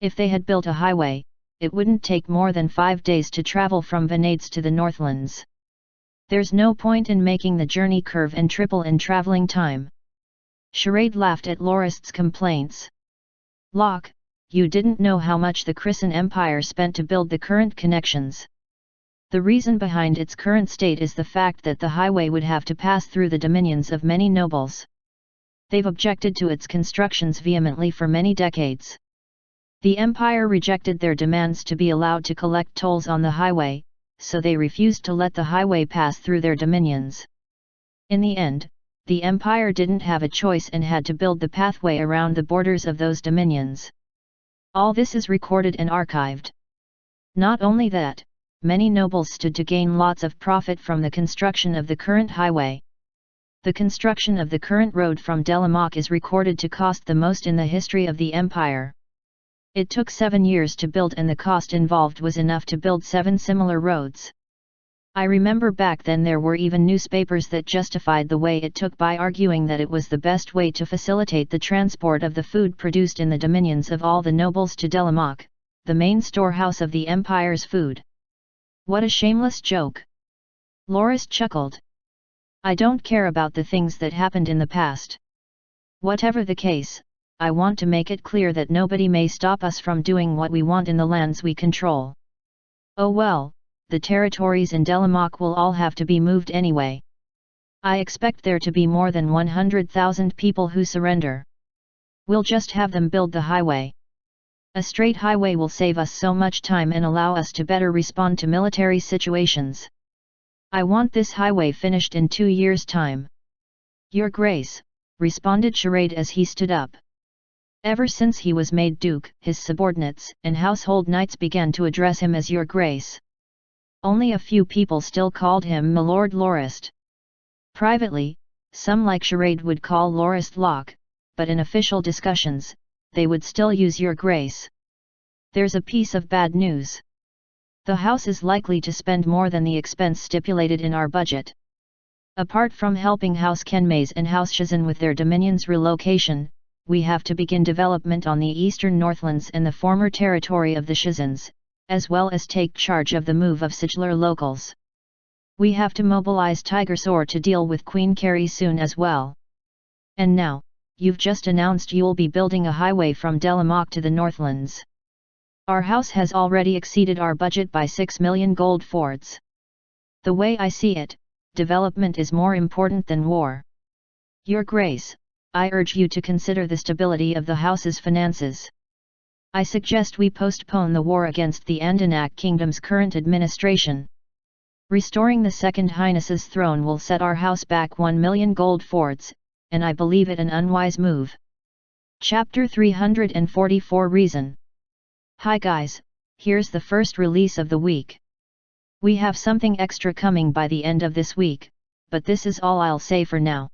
If they had built a highway, it wouldn't take more than 5 days to travel from Venades to the Northlands. There's no point in making the journey curve and triple in traveling time. Charade laughed at Lorist's complaints. Locke, you didn't know how much the Chrisen Empire spent to build the current connections. The reason behind its current state is the fact that the highway would have to pass through the dominions of many nobles. They've objected to its constructions vehemently for many decades. The Empire rejected their demands to be allowed to collect tolls on the highway, so they refused to let the highway pass through their dominions. In the end, the Empire didn't have a choice and had to build the pathway around the borders of those dominions. All this is recorded and archived. Not only that, many nobles stood to gain lots of profit from the construction of the current highway. The construction of the current road from Delamoc is recorded to cost the most in the history of the Empire. It took 7 years to build, and the cost involved was enough to build 7 similar roads. I remember back then there were even newspapers that justified the way it took by arguing that it was the best way to facilitate the transport of the food produced in the dominions of all the nobles to Delamoc, the main storehouse of the Empire's food. What a shameless joke! Lorist chuckled. I don't care about the things that happened in the past. Whatever the case, I want to make it clear that nobody may stop us from doing what we want in the lands we control. Oh well, the territories in Delamoc will all have to be moved anyway. I expect there to be more than 100,000 people who surrender. We'll just have them build the highway. A straight highway will save us so much time and allow us to better respond to military situations. I want this highway finished in 2 years' time. Your Grace, responded Charade as he stood up. Ever since he was made Duke, his subordinates and household knights began to address him as Your Grace. Only a few people still called him Milord Lorist. Privately, some like Charade would call Lorist Locke, but in official discussions, they would still use Your Grace. There's a piece of bad news. The house is likely to spend more than the expense stipulated in our budget. Apart from helping House Kenmaze and House Shizan with their dominions relocation, we have to begin development on the eastern Northlands and the former territory of the Shizans, as well as take charge of the move of Siglar locals. We have to mobilize Tigersor to deal with Queen Carrie soon as well. And now, you've just announced you'll be building a highway from Delamoc to the Northlands. Our house has already exceeded our budget by 6 million gold fords. The way I see it, development is more important than war. Your Grace, I urge you to consider the stability of the house's finances. I suggest we postpone the war against the Andanak Kingdom's current administration. Restoring the Second Highness's throne will set our house back 1 million gold fords, and I believe it an unwise move. Chapter 344 Reason. Hi guys, here's the first release of the week. We have something extra coming by the end of this week, but this is all I'll say for now.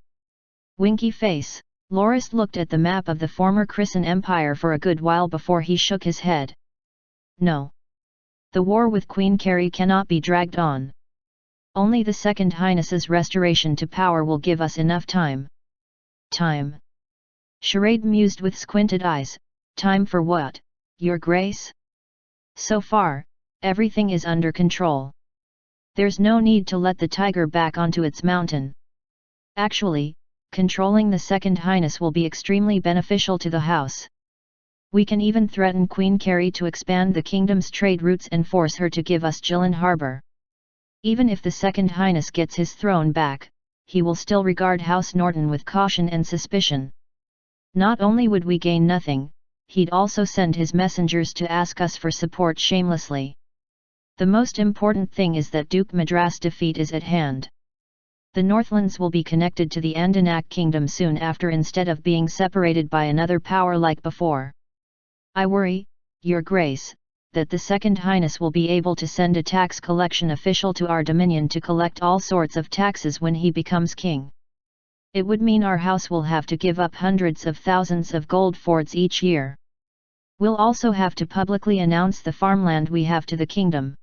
Winky face. Lorist looked at the map of the former Chrisen Empire for a good while before he shook his head. No. The war with Queen Carrie cannot be dragged on. Only the Second Highness's restoration to power will give us enough time. Time. Charade mused with squinted eyes. Time for what, Your Grace? So far, everything is under control. There's no need to let the tiger back onto its mountain. Actually, controlling the Second Highness will be extremely beneficial to the house. We can even threaten Queen Carrie to expand the kingdom's trade routes and force her to give us Jilin Harbor. Even if the Second Highness gets his throne back, he will still regard House Norton with caution and suspicion. Not only would we gain nothing, he'd also send his messengers to ask us for support shamelessly. The most important thing is that Duke Madras' defeat is at hand. The Northlands will be connected to the Andanak kingdom soon after instead of being separated by another power like before. I worry, Your Grace, that the Second Highness will be able to send a tax collection official to our dominion to collect all sorts of taxes when he becomes king. It would mean our house will have to give up hundreds of thousands of gold fords each year. We'll also have to publicly announce the farmland we have to the kingdom.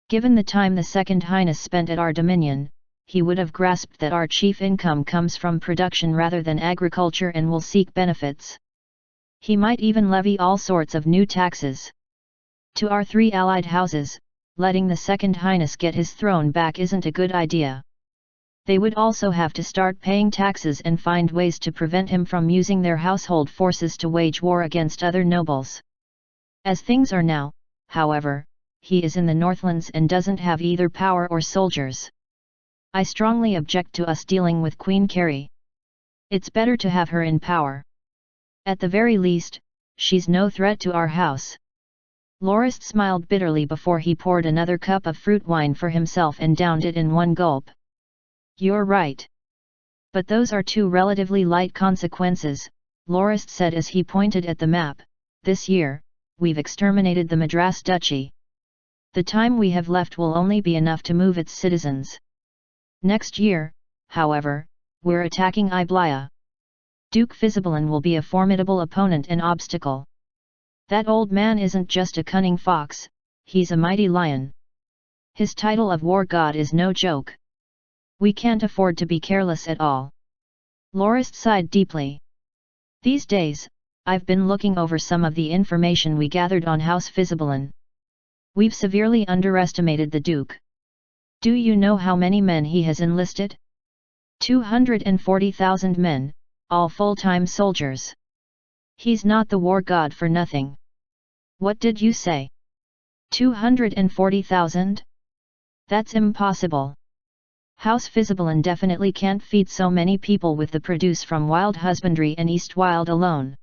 Given the time the Second Highness spent at our dominion, he would have grasped that our chief income comes from production rather than agriculture and will seek benefits. He might even levy all sorts of new taxes. To our three allied houses, letting the Second Highness get his throne back isn't a good idea. They would also have to start paying taxes and find ways to prevent him from using their household forces to wage war against other nobles. As things are now, however, he is in the Northlands and doesn't have either power or soldiers. I strongly object to us dealing with Queen Carrie. It's better to have her in power. At the very least, she's no threat to our house. Lorist smiled bitterly before he poured another cup of fruit wine for himself and downed it in one gulp. You're right. But those are two relatively light consequences, Lorist said as he pointed at the map. This year, we've exterminated the Madras Duchy. The time we have left will only be enough to move its citizens. Next year, however, we're attacking Iblaya. Duke Fisibalan will be a formidable opponent and obstacle. That old man isn't just a cunning fox, he's a mighty lion. His title of war god is no joke. We can't afford to be careless at all. Lorist sighed deeply. These days, I've been looking over some of the information we gathered on House Fisibalan. We've severely underestimated the Duke. Do you know how many men he has enlisted? 240,000 men, all full-time soldiers. He's not the war god for nothing. What did you say? 240,000? That's impossible. House Fisibalan definitely can't feed so many people with the produce from wild husbandry and East Wild alone.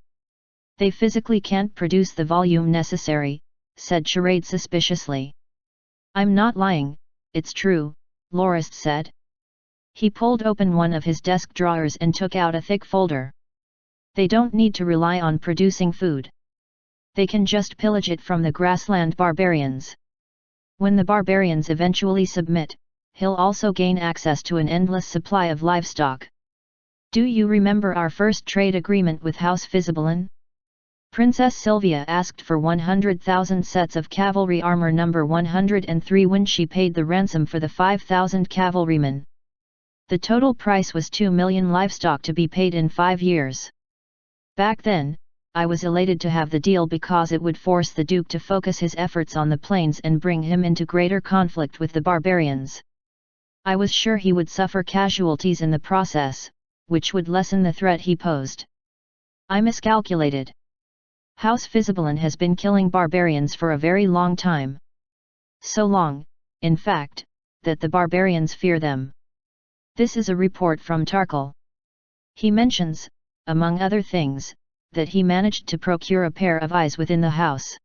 They physically can't produce the volume necessary, said Charade suspiciously. I'm not lying, it's true, Lorist said. He pulled open one of his desk drawers and took out a thick folder. They don't need to rely on producing food. They can just pillage it from the grassland barbarians. When the barbarians eventually submit, he'll also gain access to an endless supply of livestock. Do you remember our first trade agreement with House Fisibalan? Princess Sylvia asked for 100,000 sets of cavalry armor number 103 when she paid the ransom for the 5,000 cavalrymen. The total price was 2 million livestock to be paid in 5 years. Back then, I was elated to have the deal because it would force the Duke to focus his efforts on the plains and bring him into greater conflict with the barbarians. I was sure he would suffer casualties in the process, which would lessen the threat he posed. I miscalculated. House Fisibalan has been killing barbarians for a very long time. So long, in fact, that the barbarians fear them. This is a report from Tarkal. He mentions, among other things, that he managed to procure a pair of eyes within the house.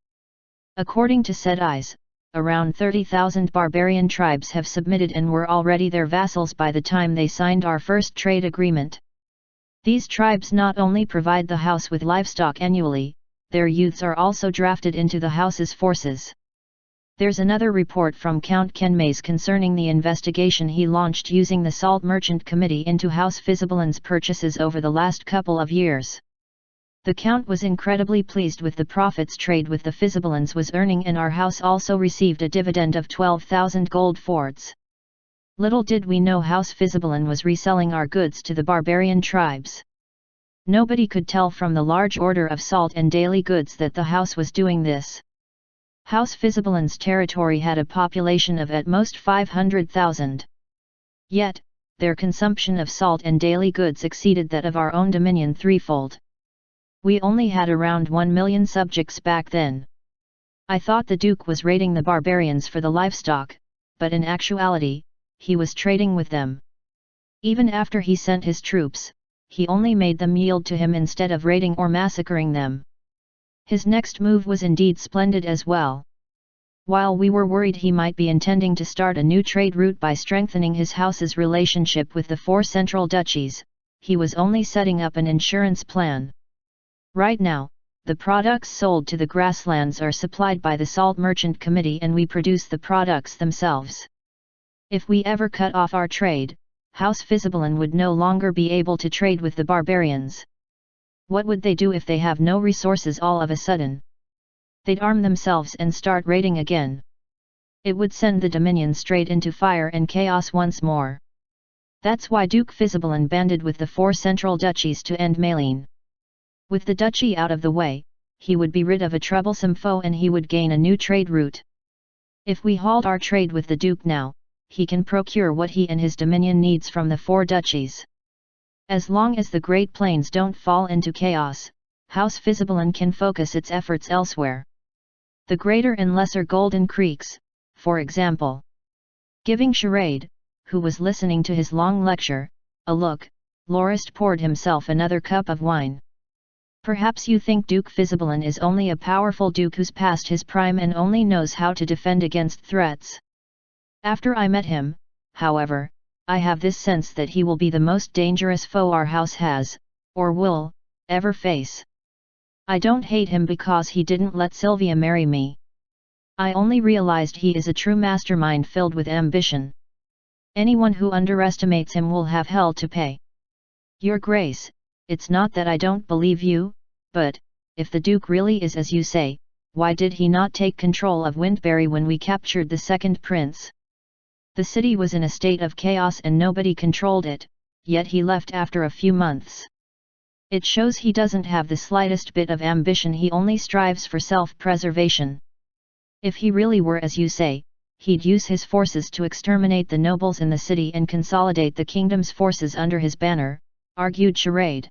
According to said eyes, around 30,000 barbarian tribes have submitted and were already their vassals by the time they signed our first trade agreement. These tribes not only provide the house with livestock annually, their youths are also drafted into the house's forces. There's another report from Count Kenmays concerning the investigation he launched using the Salt Merchant Committee into House Fisibalan's purchases over the last couple of years. The Count was incredibly pleased with the profits trade with the Fisibalans was earning, and our house also received a dividend of 12,000 gold fords. Little did we know House Fisibalan was reselling our goods to the barbarian tribes. Nobody could tell from the large order of salt and daily goods that the house was doing this. House Fisibalan's territory had a population of at most 500,000. Yet, their consumption of salt and daily goods exceeded that of our own dominion threefold. We only had around 1 million subjects back then. I thought the Duke was raiding the barbarians for the livestock, but in actuality, he was trading with them. Even after he sent his troops, he only made them yield to him instead of raiding or massacring them. His next move was indeed splendid as well. While we were worried he might be intending to start a new trade route by strengthening his house's relationship with the 4 central duchies, he was only setting up an insurance plan. Right now, the products sold to the grasslands are supplied by the Salt Merchant Committee and we produce the products themselves. If we ever cut off our trade, House Fisibelan would no longer be able to trade with the barbarians. What would they do if they have no resources all of a sudden? They'd arm themselves and start raiding again. It would send the Dominion straight into fire and chaos once more. That's why Duke Fisibelan banded with the 4 central duchies to end Maline. With the duchy out of the way, he would be rid of a troublesome foe and he would gain a new trade route. If we halt our trade with the Duke now, he can procure what he and his dominion needs from the 4 duchies. As long as the Great Plains don't fall into chaos, House Fisibelan can focus its efforts elsewhere. The Greater and Lesser Golden Creeks, for example. Giving Charade, who was listening to his long lecture, a look, Lorist poured himself another cup of wine. Perhaps you think Duke Fisibelan is only a powerful duke who's past his prime and only knows how to defend against threats. After I met him, however, I have this sense that he will be the most dangerous foe our house has, or will, ever face. I don't hate him because he didn't let Sylvia marry me. I only realized he is a true mastermind filled with ambition. Anyone who underestimates him will have hell to pay. Your Grace, it's not that I don't believe you, but, if the Duke really is as you say, why did he not take control of Windbury when we captured the second prince? The city was in a state of chaos and nobody controlled it, yet he left after a few months. It shows he doesn't have the slightest bit of ambition, he only strives for self-preservation. If he really were as you say, he'd use his forces to exterminate the nobles in the city and consolidate the kingdom's forces under his banner, argued Charade.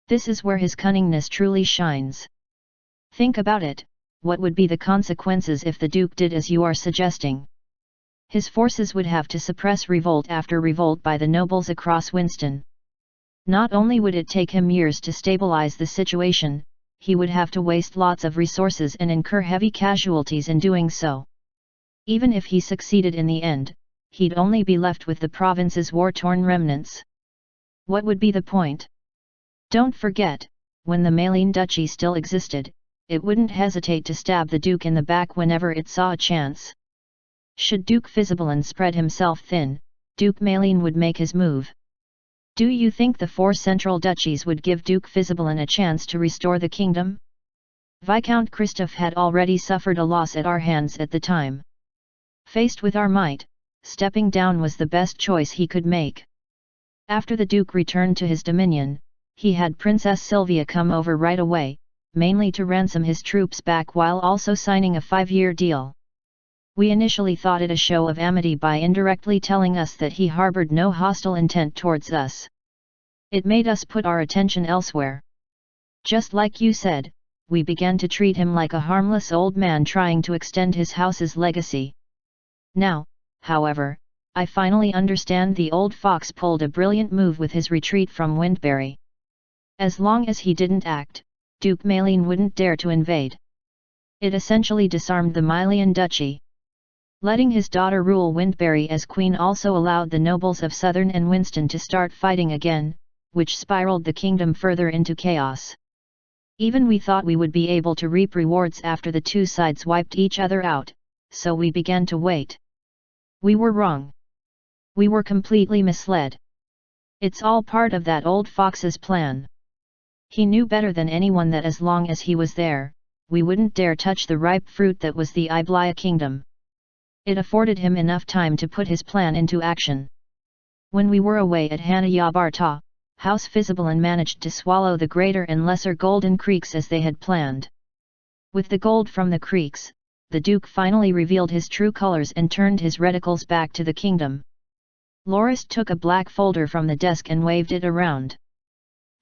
This is where his cunningness truly shines. Think about it, what would be the consequences if the Duke did as you are suggesting? His forces would have to suppress revolt after revolt by the nobles across Winston. Not only would it take him years to stabilize the situation, he would have to waste lots of resources and incur heavy casualties in doing so. Even if he succeeded in the end, he'd only be left with the province's war-torn remnants. What would be the point? Don't forget, when the Maline Duchy still existed, it wouldn't hesitate to stab the Duke in the back whenever it saw a chance. Should Duke Fisibelan spread himself thin, Duke Maline would make his move. Do you think the 4 central duchies would give Duke Fisibelan a chance to restore the kingdom? Viscount Christophe had already suffered a loss at our hands at the time. Faced with our might, stepping down was the best choice he could make. After the Duke returned to his dominion, he had Princess Sylvia come over right away, mainly to ransom his troops back while also signing a 5-year deal. We initially thought it a show of amity by indirectly telling us that he harbored no hostile intent towards us. It made us put our attention elsewhere. Just like you said, we began to treat him like a harmless old man trying to extend his house's legacy. Now, however, I finally understand the old fox pulled a brilliant move with his retreat from Windbury. As long as he didn't act, Duke Maline wouldn't dare to invade. It essentially disarmed the Mylian Duchy. Letting his daughter rule Windbury as queen also allowed the nobles of Southern and Winston to start fighting again, which spiraled the kingdom further into chaos. Even we thought we would be able to reap rewards after the 2 sides wiped each other out, so we began to wait. We were wrong. We were completely misled. It's all part of that old fox's plan. He knew better than anyone that as long as he was there, we wouldn't dare touch the ripe fruit that was the Iblia kingdom. It afforded him enough time to put his plan into action. When we were away at Hanayabarta, House Fisibelan managed to swallow the Greater and Lesser Golden Creeks as they had planned. With the gold from the creeks, the Duke finally revealed his true colors and turned his reticles back to the kingdom. Lorist took a black folder from the desk and waved it around.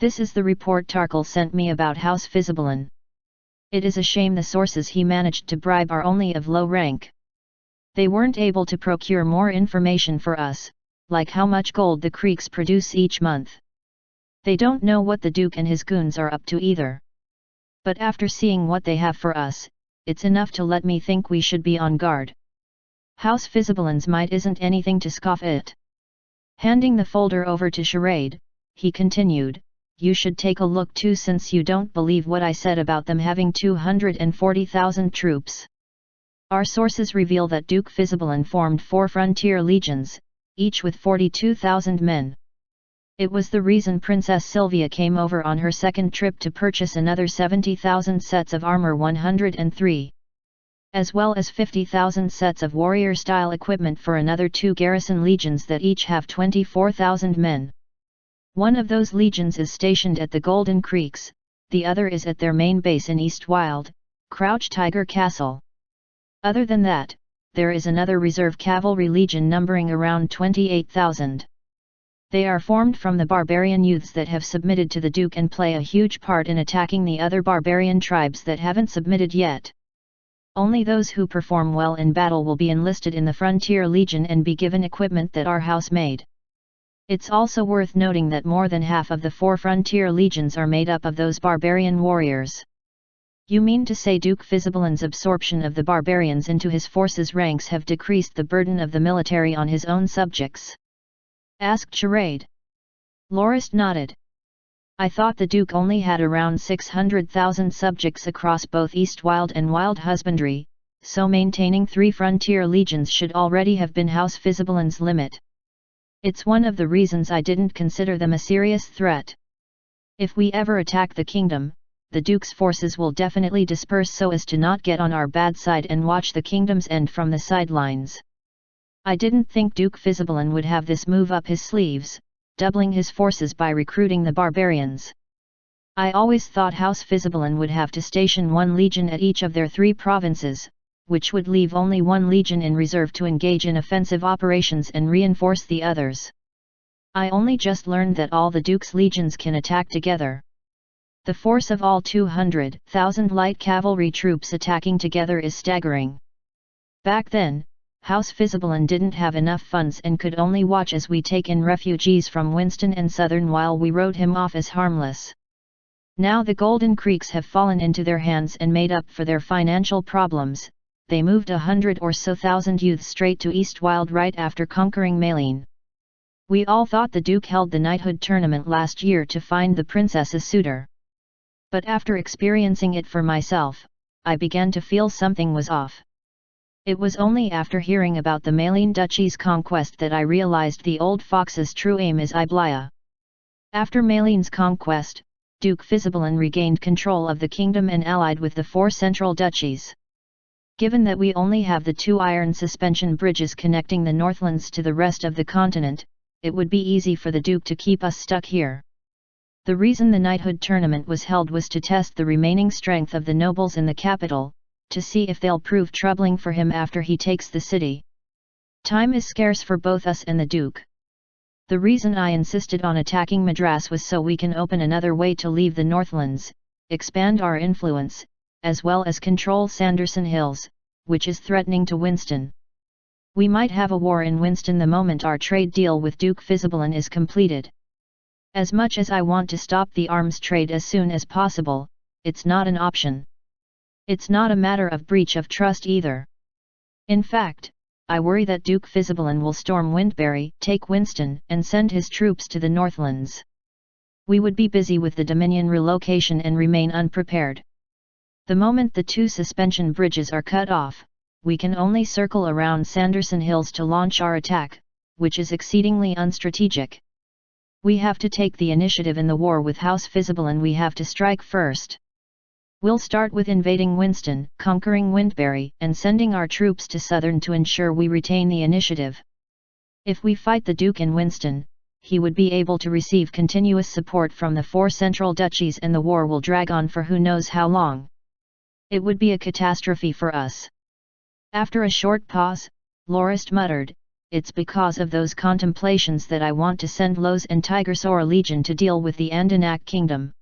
This is the report Tarkle sent me about House Fisibelan. It is a shame the sources he managed to bribe are only of low rank. They weren't able to procure more information for us, like how much gold the creeks produce each month. They don't know what the Duke and his goons are up to either. But after seeing what they have for us, it's enough to let me think we should be on guard. House Fisibelin's might isn't anything to scoff at. Handing the folder over to Charade, he continued, you should take a look too, since you don't believe what I said about them having 240,000 troops. Our sources reveal that Duke Fisibelin formed 4 frontier legions, each with 42,000 men. It was the reason Princess Sylvia came over on her second trip to purchase another 70,000 sets of armor 103. As well as 50,000 sets of warrior-style equipment for another 2 garrison legions that each have 24,000 men. One of those legions is stationed at the Golden Creeks, the other is at their main base in East Wild, Crouch Tiger Castle. Other than that, there is another reserve cavalry legion numbering around 28,000. They are formed from the barbarian youths that have submitted to the Duke and play a huge part in attacking the other barbarian tribes that haven't submitted yet. Only those who perform well in battle will be enlisted in the Frontier Legion and be given equipment that our house made. It's also worth noting that more than half of the 4 Frontier Legions are made up of those barbarian warriors. You mean to say Duke Fisibelin's absorption of the barbarians into his forces' ranks have decreased the burden of the military on his own subjects? Asked Charade. Lorist nodded. I thought the Duke only had around 600,000 subjects across both East Wild and Wild Husbandry, so maintaining 3 frontier legions should already have been House Fisibelin's limit. It's one of the reasons I didn't consider them a serious threat. If we ever attack the kingdom, the Duke's forces will definitely disperse so as to not get on our bad side and watch the kingdom's end from the sidelines. I didn't think Duke Fisibelin would have this move up his sleeves, doubling his forces by recruiting the barbarians. I always thought House Fisibelin would have to station 1 legion at each of their 3 provinces, which would leave only 1 legion in reserve to engage in offensive operations and reinforce the others. I only just learned that all the Duke's legions can attack together. The force of all 200,000 light cavalry troops attacking together is staggering. Back then, House Fisibelin didn't have enough funds and could only watch as we take in refugees from Winston and Southern while we wrote him off as harmless. Now the Golden Creeks have fallen into their hands and made up for their financial problems. They moved 100 or so thousand youths straight to East Wild right after conquering Malene. We all thought the Duke held the knighthood tournament last year to find the princess a suitor. But after experiencing it for myself, I began to feel something was off. It was only after hearing about the Malene Duchy's conquest that I realized the old fox's true aim is Iblia. After Malene's conquest, Duke Fisibelin regained control of the kingdom and allied with the 4 central duchies. Given that we only have the 2 iron suspension bridges connecting the Northlands to the rest of the continent, it would be easy for the Duke to keep us stuck here. The reason the knighthood tournament was held was to test the remaining strength of the nobles in the capital, to see if they'll prove troubling for him after he takes the city. Time is scarce for both us and the Duke. The reason I insisted on attacking Madras was so we can open another way to leave the Northlands, expand our influence, as well as control Sanderson Hills, which is threatening to Winston. We might have a war in Winston the moment our trade deal with Duke Fisibelin is completed. As much as I want to stop the arms trade as soon as possible, it's not an option. It's not a matter of breach of trust either. In fact, I worry that Duke Fisibelin will storm Windbury, take Winston, and send his troops to the Northlands. We would be busy with the Dominion relocation and remain unprepared. The moment the 2 suspension bridges are cut off, we can only circle around Sanderson Hills to launch our attack, which is exceedingly unstrategic. We have to take the initiative in the war with House Fisibelin. We have to strike first. We'll start with invading Winston, conquering Windbury, and sending our troops to Southern to ensure we retain the initiative. If we fight the Duke in Winston, he would be able to receive continuous support from the 4 central duchies and the war will drag on for who knows how long. It would be a catastrophe for us. After a short pause, Lorist muttered, it's because of those contemplations that I want to send Lowe's and Tigersora Legion to deal with the Andanak Kingdom.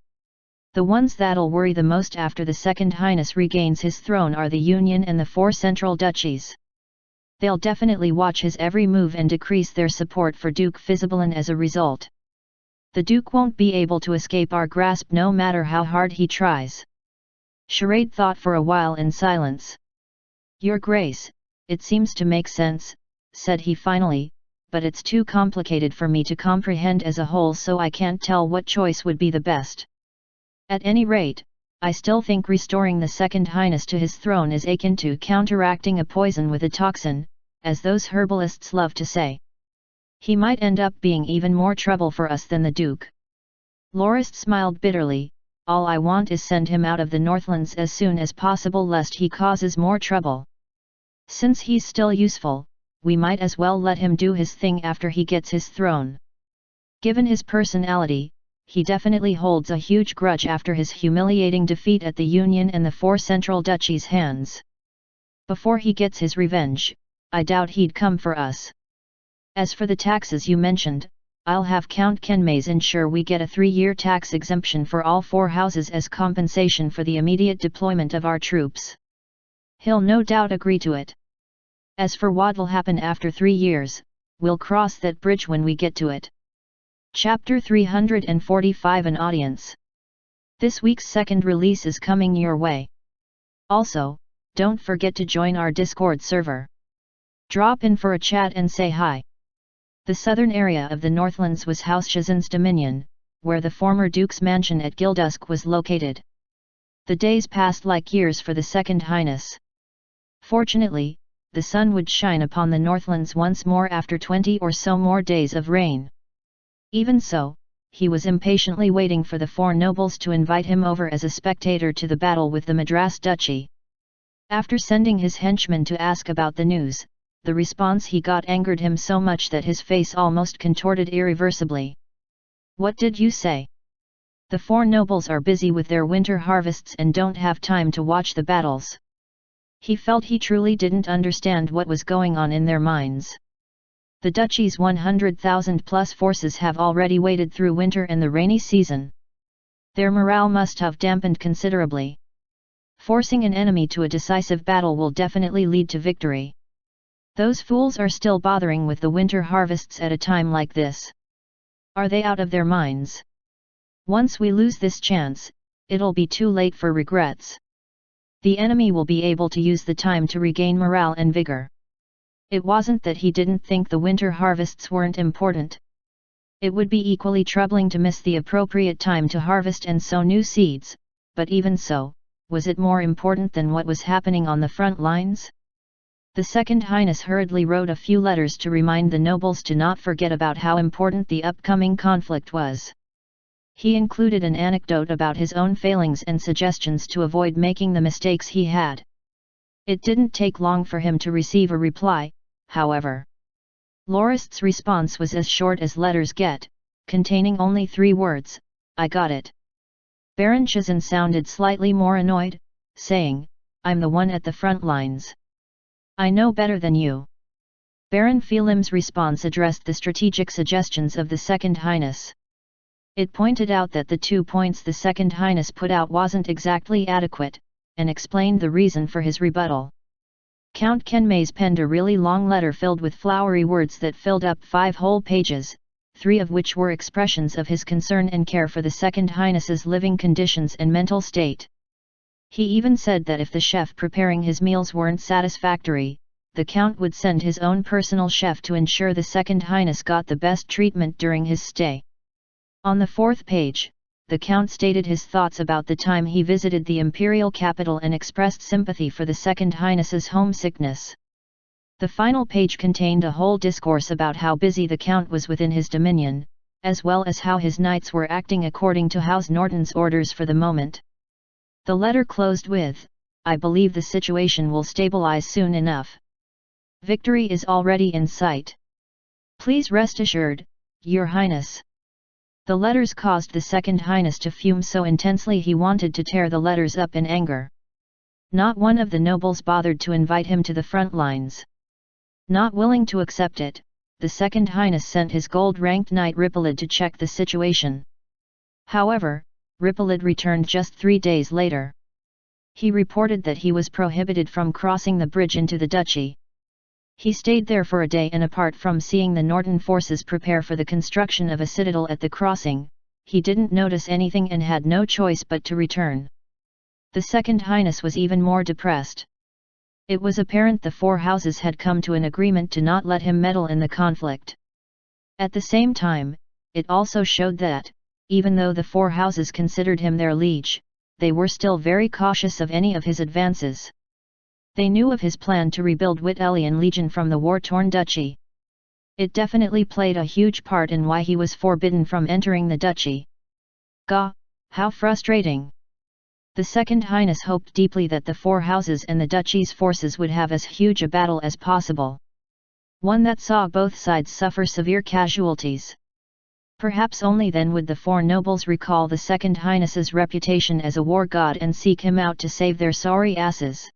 The ones that'll worry the most after the Second Highness regains his throne are the Union and the 4 central duchies. They'll definitely watch his every move and decrease their support for Duke Fisibelin as a result. The Duke won't be able to escape our grasp no matter how hard he tries. Charade thought for a while in silence. "Your Grace, it seems to make sense," said he finally, "but it's too complicated for me to comprehend as a whole, so I can't tell what choice would be the best. At any rate, I still think restoring the Second Highness to his throne is akin to counteracting a poison with a toxin, as those herbalists love to say. He might end up being even more trouble for us than the Duke." Lorist smiled bitterly. "All I want is send him out of the Northlands as soon as possible lest he causes more trouble. Since he's still useful, we might as well let him do his thing after he gets his throne. Given his personality, he definitely holds a huge grudge after his humiliating defeat at the Union and the 4 Central Duchies' hands. Before he gets his revenge, I doubt he'd come for us. As for the taxes you mentioned, I'll have Count Kenmays ensure we get a 3-year tax exemption for all 4 houses as compensation for the immediate deployment of our troops. He'll no doubt agree to it. As for what'll happen after 3 years, we'll cross that bridge when we get to it." Chapter 345 An Audience. This week's second release is coming your way. Also, don't forget to join our Discord server. Drop in for a chat and say hi. The southern area of the Northlands was House Shazan's dominion, where the former Duke's mansion at Gildusk was located. The days passed like years for the Second Highness. Fortunately, the sun would shine upon the Northlands once more after 20 or so more days of rain. Even so, he was impatiently waiting for the 4 nobles to invite him over as a spectator to the battle with the Madras Duchy. After sending his henchmen to ask about the news, the response he got angered him so much that his face almost contorted irreversibly. "What did you say? The 4 nobles are busy with their winter harvests and don't have time to watch the battles." He felt he truly didn't understand what was going on in their minds. The duchy's 100,000 plus forces have already waded through winter and the rainy season. Their morale must have dampened considerably. Forcing an enemy to a decisive battle will definitely lead to victory. Those fools are still bothering with the winter harvests at a time like this. Are they out of their minds? Once we lose this chance, it'll be too late for regrets. The enemy will be able to use the time to regain morale and vigor. It wasn't that he didn't think the winter harvests weren't important. It would be equally troubling to miss the appropriate time to harvest and sow new seeds, but even so, was it more important than what was happening on the front lines? The Second Highness hurriedly wrote a few letters to remind the nobles to not forget about how important the upcoming conflict was. He included an anecdote about his own failings and suggestions to avoid making the mistakes he had. It didn't take long for him to receive a reply, however. Lorist's response was as short as letters get, containing only 3 words, "I got it." Baron Shazan sounded slightly more annoyed, saying, "I'm the one at the front lines. I know better than you." Baron Phelim's response addressed the strategic suggestions of the Second Highness. It pointed out that the 2 points the Second Highness put out wasn't exactly adequate, and explained the reason for his rebuttal. Count Kenmays penned a really long letter filled with flowery words that filled up 5 whole pages, 3 of which were expressions of his concern and care for the Second Highness's living conditions and mental state. He even said that if the chef preparing his meals weren't satisfactory, the Count would send his own personal chef to ensure the Second Highness got the best treatment during his stay. On the 4th page, the Count stated his thoughts about the time he visited the imperial capital and expressed sympathy for the Second Highness's homesickness. The final page contained a whole discourse about how busy the Count was within his dominion, as well as how his knights were acting according to House Norton's orders for the moment. The letter closed with, "I believe the situation will stabilize soon enough. Victory is already in sight. Please rest assured, Your Highness." The letters caused the Second Highness to fume so intensely he wanted to tear the letters up in anger. Not one of the nobles bothered to invite him to the front lines. Not willing to accept it, the Second Highness sent his gold-ranked knight Ripolid to check the situation. However, Ripolid returned just 3 days later. He reported that he was prohibited from crossing the bridge into the duchy. He stayed there for a day, and apart from seeing the Norton forces prepare for the construction of a citadel at the crossing, he didn't notice anything and had no choice but to return. The Second Highness was even more depressed. It was apparent the four houses had come to an agreement to not let him meddle in the conflict. At the same time, it also showed that, even though the four houses considered him their liege, they were still very cautious of any of his advances. They knew of his plan to rebuild Wittelian Legion from the war-torn duchy. It definitely played a huge part in why he was forbidden from entering the duchy. Gah, how frustrating! The Second Highness hoped deeply that the four houses and the duchy's forces would have as huge a battle as possible. One that saw both sides suffer severe casualties. Perhaps only then would the four nobles recall the Second Highness's reputation as a war god and seek him out to save their sorry asses.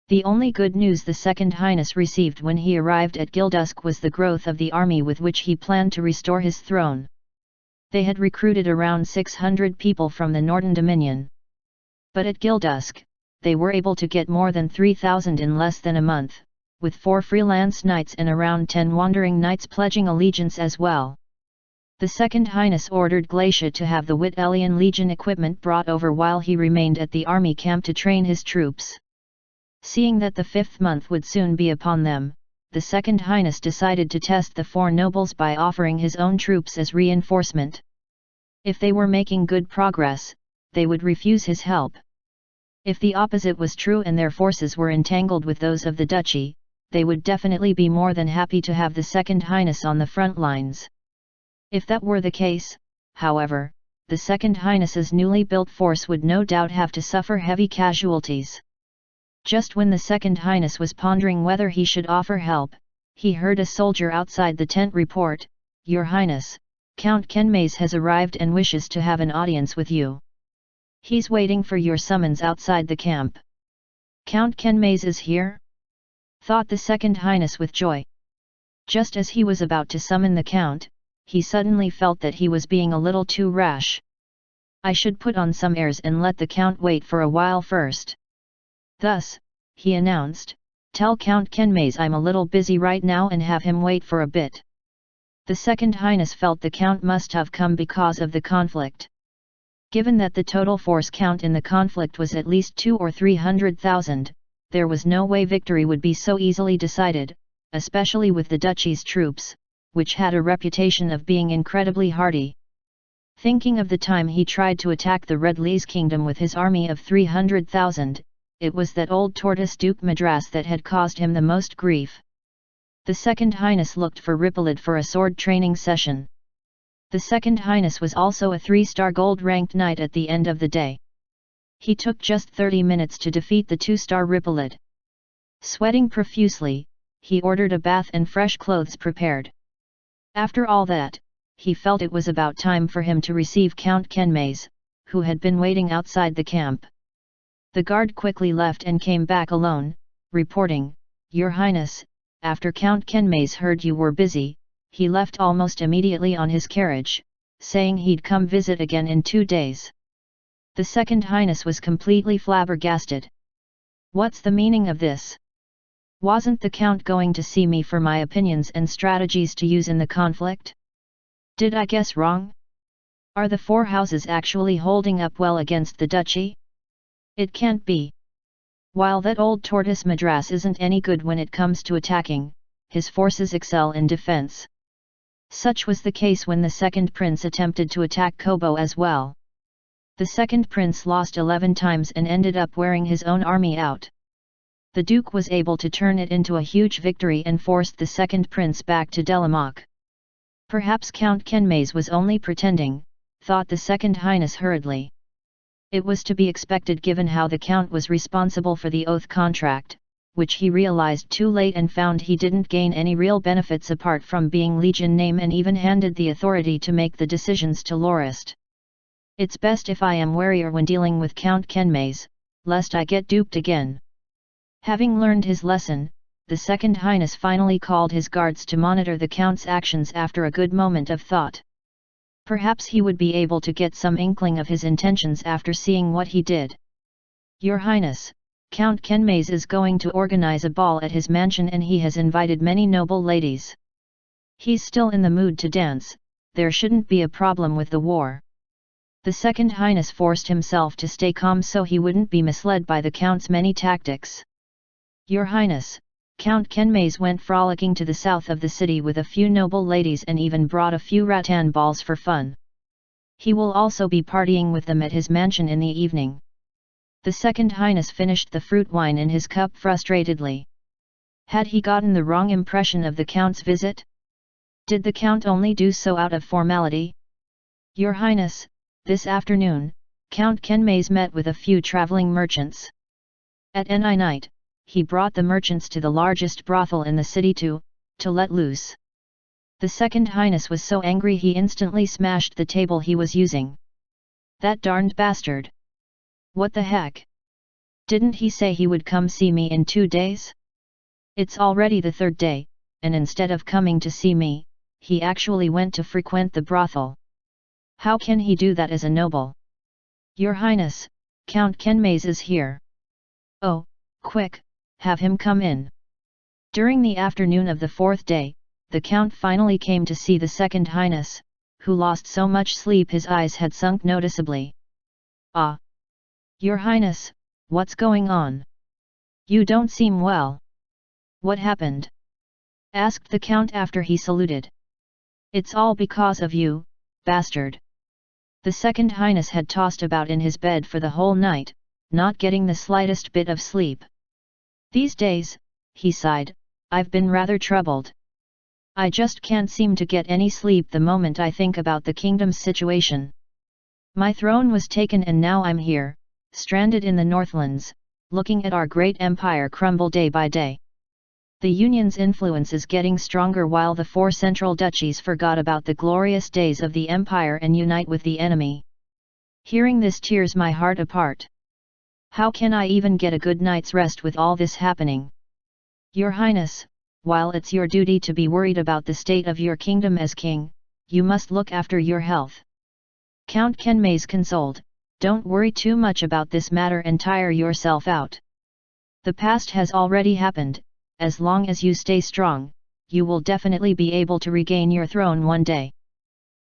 The only good news the Second Highness received when he arrived at Gildusk was the growth of the army with which he planned to restore his throne. They had recruited around 600 people from the Northern Dominion. But at Gildusk, they were able to get more than 3,000 in less than a month, with 4 freelance knights and around 10 wandering knights pledging allegiance as well. The Second Highness ordered Glacia to have the Wittelian Legion equipment brought over while he remained at the army camp to train his troops. Seeing that the 5th month would soon be upon them, the Second Highness decided to test the four nobles by offering his own troops as reinforcement. If they were making good progress, they would refuse his help. If the opposite was true and their forces were entangled with those of the duchy, they would definitely be more than happy to have the Second Highness on the front lines. If that were the case, however, the Second Highness's newly built force would no doubt have to suffer heavy casualties. Just when the Second Highness was pondering whether he should offer help, he heard a soldier outside the tent report, "Your Highness, Count Kenmaze has arrived and wishes to have an audience with you. He's waiting for your summons outside the camp." "Count Kenmaze is here?" thought the Second Highness with joy. Just as he was about to summon the Count, he suddenly felt that he was being a little too rash. "I should put on some airs and let the Count wait for a while first." Thus, he announced, "Tell Count Kenmaze I'm a little busy right now and have him wait for a bit." The Second Highness felt the Count must have come because of the conflict. Given that the total force count in the conflict was at least 200,000 or 300,000, there was no way victory would be so easily decided, especially with the duchy's troops, which had a reputation of being incredibly hardy. Thinking of the time he tried to attack the Red Lees kingdom with his army of 300,000, it was that old tortoise Duke Madras that had caused him the most grief. The Second Highness looked for Ripolid for a sword training session. The Second Highness was also a 3-star gold-ranked knight at the end of the day. He took just 30 minutes to defeat the 2-star Ripolid. Sweating profusely, he ordered a bath and fresh clothes prepared. After all that, he felt it was about time for him to receive Count Kenmaze, who had been waiting outside the camp. The guard quickly left and came back alone, reporting, "Your Highness, after Count Kenmaze heard you were busy, he left almost immediately on his carriage, saying he'd come visit again in 2 days." The Second Highness was completely flabbergasted. "What's the meaning of this? Wasn't the Count going to see me for my opinions and strategies to use in the conflict? Did I guess wrong? Are the four houses actually holding up well against the duchy? It can't be. While that old tortoise Madras isn't any good when it comes to attacking, his forces excel in defense." Such was the case when the second prince attempted to attack Kobo as well. The second prince lost 11 times and ended up wearing his own army out. The Duke was able to turn it into a huge victory and forced the second prince back to Delamoc. Perhaps Count Kenmaze was only pretending, thought the Second Highness hurriedly. It was to be expected given how the Count was responsible for the oath contract, which he realized too late and found he didn't gain any real benefits apart from being Legion name and even handed the authority to make the decisions to Lorist. "It's best if I am warier when dealing with Count Kenmaze, lest I get duped again." Having learned his lesson, the Second Highness finally called his guards to monitor the Count's actions after a good moment of thought. Perhaps he would be able to get some inkling of his intentions after seeing what he did. "Your Highness, Count Kenmaze is going to organize a ball at his mansion and he has invited many noble ladies. He's still in the mood to dance, there shouldn't be a problem with the war." The Second Highness forced himself to stay calm so he wouldn't be misled by the Count's many tactics. Your Highness, Count Kenmaze went frolicking to the south of the city with a few noble ladies and even brought a few rattan balls for fun. He will also be partying with them at his mansion in the evening. The Second Highness finished the fruit wine in his cup frustratedly. Had he gotten the wrong impression of the Count's visit? Did the Count only do so out of formality? Your Highness, this afternoon, Count Kenmaze met with a few traveling merchants. At any night, he brought the merchants to the largest brothel in the city to let loose. The Second Highness was so angry he instantly smashed the table he was using. That darned bastard! What the heck? Didn't he say he would come see me in 2 days? It's already the 3rd day, and instead of coming to see me, he actually went to frequent the brothel. How can he do that as a noble? Your Highness, Count Kenmaze is here. Oh, quick, have him come in. During the afternoon of the 4th day, the Count finally came to see the Second Highness, who lost so much sleep his eyes had sunk noticeably. Ah! Your Highness, what's going on? You don't seem well. What happened? Asked the Count after he saluted. It's all because of you, bastard. The Second Highness had tossed about in his bed for the whole night, not getting the slightest bit of sleep. These days, he sighed, I've been rather troubled. I just can't seem to get any sleep the moment I think about the kingdom's situation. My throne was taken and now I'm here, stranded in the Northlands, looking at our great empire crumble day by day. The Union's influence is getting stronger while the 4 central duchies forgot about the glorious days of the empire and unite with the enemy. Hearing this tears my heart apart. How can I even get a good night's rest with all this happening? Your Highness, while it's your duty to be worried about the state of your kingdom as king, you must look after your health. Count Kenmaze consoled, don't worry too much about this matter and tire yourself out. The past has already happened. As long as you stay strong, you will definitely be able to regain your throne one day.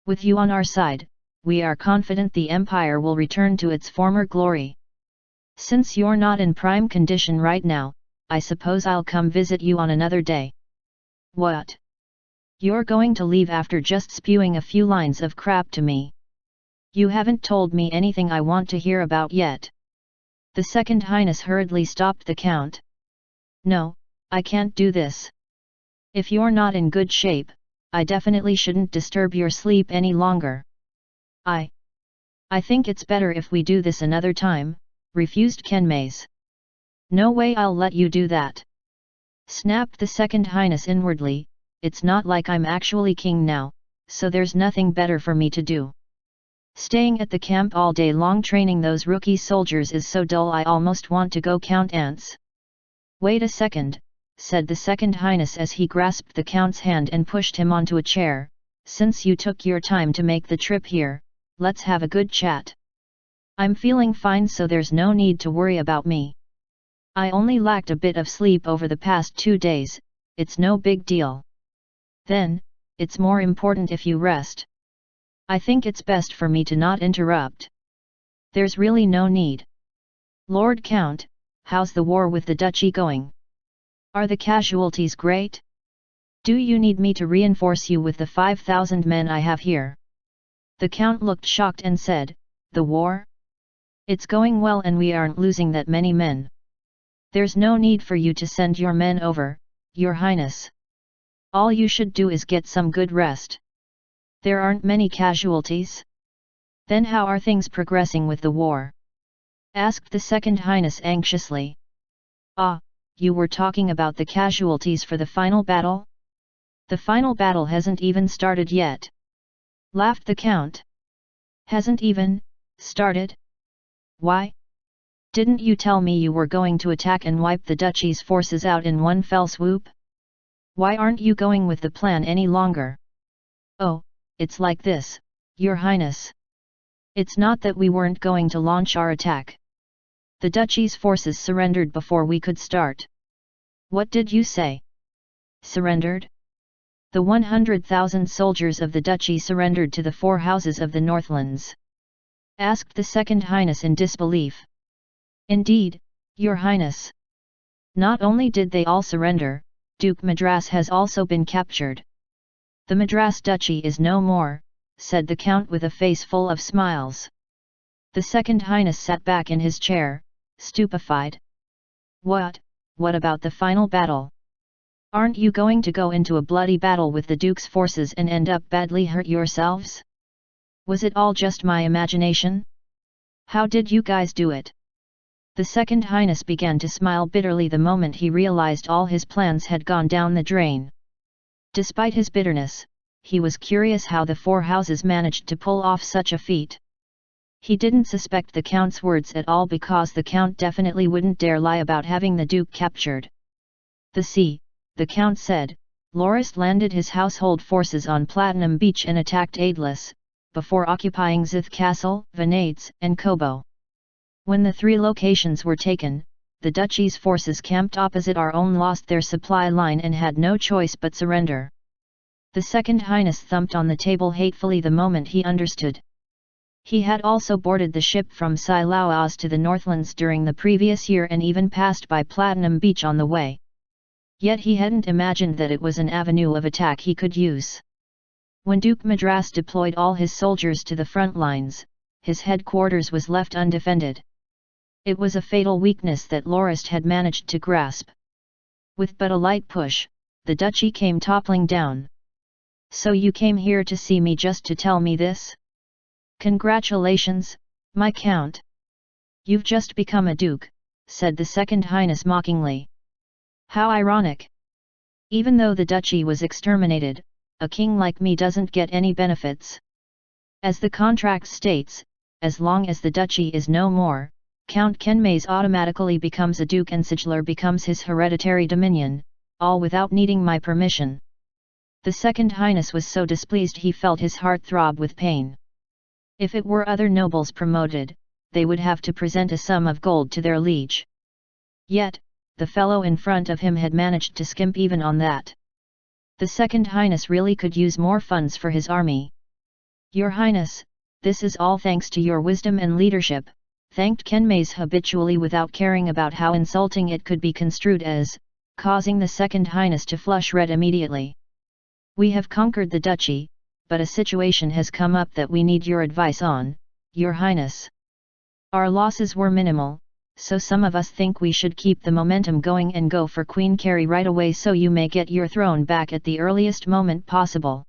With you on our side, we are confident the empire will return to its former glory. Since you're not in prime condition right now, I suppose I'll come visit you on another day. What? You're going to leave after just spewing a few lines of crap to me? You haven't told me anything I want to hear about yet. The Second Highness hurriedly stopped the Count. No, I can't do this. If you're not in good shape, I definitely shouldn't disturb your sleep any longer. I think it's better if we do this another time, refused Kenmaze. No way I'll let you do that. Snapped the Second Highness inwardly, it's not like I'm actually king now, so there's nothing better for me to do. Staying at the camp all day long training those rookie soldiers is so dull I almost want to go count ants. Wait a second, said the Second Highness as he grasped the Count's hand and pushed him onto a chair, since you took your time to make the trip here, let's have a good chat. I'm feeling fine so there's no need to worry about me. I only lacked a bit of sleep over the past 2 days, it's no big deal. Then, it's more important if you rest. I think it's best for me to not interrupt. There's really no need. Lord Count, how's the war with the duchy going? Are the casualties great? Do you need me to reinforce you with the 5,000 men I have here? The Count looked shocked and said, the war? It's going well and we aren't losing that many men. There's no need for you to send your men over, Your Highness. All you should do is get some good rest. There aren't many casualties? Then how are things progressing with the war? Asked the Second Highness anxiously. Ah, you were talking about the casualties for the final battle? The final battle hasn't even started yet. Laughed the Count. Hasn't even started? Why? Didn't you tell me you were going to attack and wipe the duchy's forces out in one fell swoop? Why aren't you going with the plan any longer? Oh, it's like this, Your Highness. It's not that we weren't going to launch our attack. The duchy's forces surrendered before we could start. What did you say? Surrendered? The 100,000 soldiers of the duchy surrendered to the 4 houses of the Northlands. asked the Second Highness in disbelief. Indeed, Your Highness. Not only did they all surrender, Duke Madras has also been captured. The Madras Duchy is no more, said the Count with a face full of smiles. The Second Highness sat back in his chair, stupefied. What about the final battle? Aren't you going to go into a bloody battle with the Duke's forces and end up badly hurt yourselves? Was it all just my imagination? How did you guys do it? The Second Highness began to smile bitterly the moment he realized all his plans had gone down the drain. Despite his bitterness, he was curious how the four houses managed to pull off such a feat. He didn't suspect the Count's words at all because the Count definitely wouldn't dare lie about having the Duke captured. The Count said, Loras landed his household forces on Platinum Beach and attacked Aidless, before occupying Zith Castle, Venades, and Kobo. When the three locations were taken, the Duchy's forces camped opposite our own lost their supply line and had no choice but surrender. The Second Highness thumped on the table hatefully the moment he understood. He had also boarded the ship from Silauas to the Northlands during the previous year and even passed by Platinum Beach on the way. Yet he hadn't imagined that it was an avenue of attack he could use. When Duke Madras deployed all his soldiers to the front lines, his headquarters was left undefended. It was a fatal weakness that Loras had managed to grasp. With but a light push, the duchy came toppling down. So you came here to see me just to tell me this? Congratulations, my Count. You've just become a duke, said the Second Highness mockingly. How ironic. Even though the duchy was exterminated, a king like me doesn't get any benefits. As the contract states, as long as the duchy is no more, Count Kenmays automatically becomes a duke and Siglar becomes his hereditary dominion, all without needing my permission. The Second Highness was so displeased he felt his heart throb with pain. If it were other nobles promoted, they would have to present a sum of gold to their liege. Yet, the fellow in front of him had managed to skimp even on that. The Second Highness really could use more funds for his army. Your Highness, this is all thanks to your wisdom and leadership, thanked Kenmays habitually without caring about how insulting it could be construed as, causing the Second Highness to flush red immediately. We have conquered the duchy, but a situation has come up that we need your advice on, Your Highness. Our losses were minimal, so some of us think we should keep the momentum going and go for Queen Carrie right away so you may get your throne back at the earliest moment possible.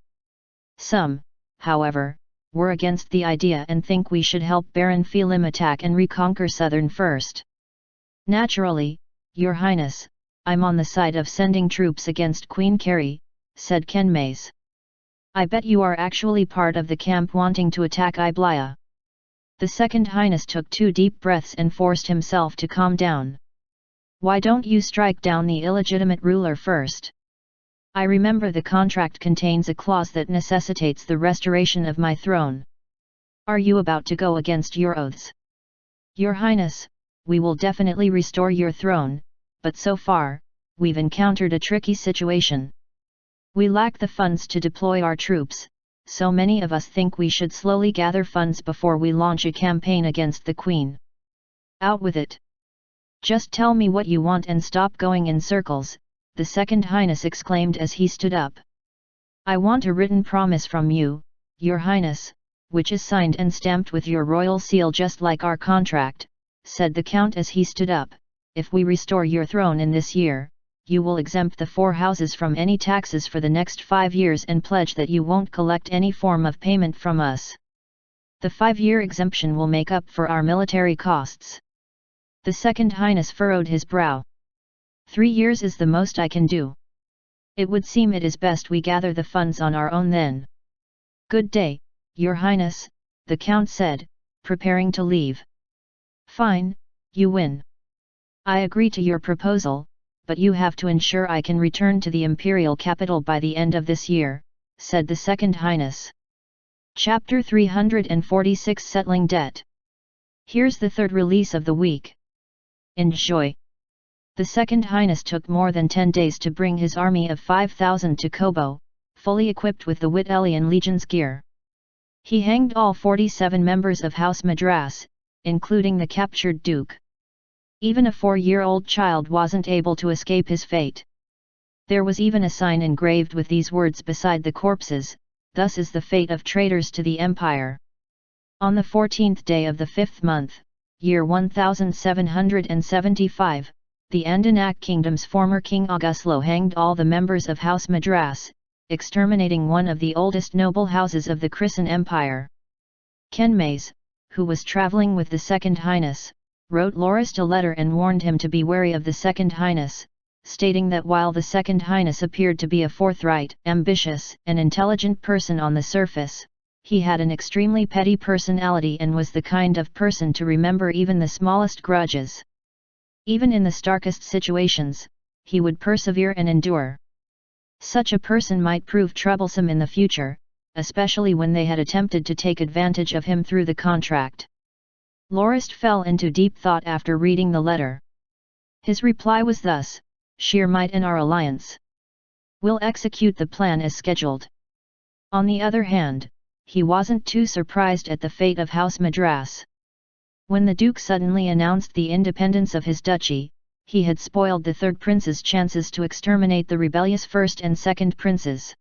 Some, however, were against the idea and think we should help Baron Phelim attack and reconquer Southern first. Naturally, Your Highness, I'm on the side of sending troops against Queen Carrie, said Kenmays. I bet you are actually part of the camp wanting to attack Iblaya. The Second Highness took 2 deep breaths and forced himself to calm down. Why don't you strike down the illegitimate ruler first? I remember the contract contains a clause that necessitates the restoration of my throne. Are you about to go against your oaths? Your Highness, we will definitely restore your throne, but so far, we've encountered a tricky situation. We lack the funds to deploy our troops, so many of us think we should slowly gather funds before we launch a campaign against the Queen. Out with it! Just tell me what you want and stop going in circles, the Second Highness exclaimed as he stood up. I want a written promise from you, Your Highness, which is signed and stamped with your royal seal just like our contract, said the Count as he stood up. If we restore your throne in this year, you will exempt the 4 houses from any taxes for the next 5 years and pledge that you won't collect any form of payment from us. The 5-year exemption will make up for our military costs. The Second Highness furrowed his brow. 3 years is the most I can do. It would seem it is best we gather the funds on our own then. Good day, Your Highness, the Count said, preparing to leave. Fine, you win. I agree to your proposal, but you have to ensure I can return to the imperial capital by the end of this year, said the Second Highness. Chapter 346 Settling Debt. Here's the third release of the week. Enjoy! The Second Highness took more than 10 days to bring his army of 5,000 to Kobo, fully equipped with the Wittelian Legion's gear. He hanged all 47 members of House Madras, including the captured Duke. Even a 4-year-old child wasn't able to escape his fate. There was even a sign engraved with these words beside the corpses, "Thus is the fate of traitors to the empire." On the 14th day of the 5th month, year 1775, the Andanak kingdom's former King Augustlo hanged all the members of House Madras, exterminating one of the oldest noble houses of the Christian Empire. Kenmays, who was travelling with the Second Highness, wrote Lorist a letter and warned him to be wary of the Second Highness, stating that while the Second Highness appeared to be a forthright, ambitious, and intelligent person on the surface, he had an extremely petty personality and was the kind of person to remember even the smallest grudges. Even in the starkest situations, he would persevere and endure. Such a person might prove troublesome in the future, especially when they had attempted to take advantage of him through the contract. Lorist fell into deep thought after reading the letter. His reply was thus: "Sheer might in our alliance. We'll execute the plan as scheduled." On the other hand, he wasn't too surprised at the fate of House Madras. When the Duke suddenly announced the independence of his duchy, he had spoiled the third prince's chances to exterminate the rebellious first and second princes.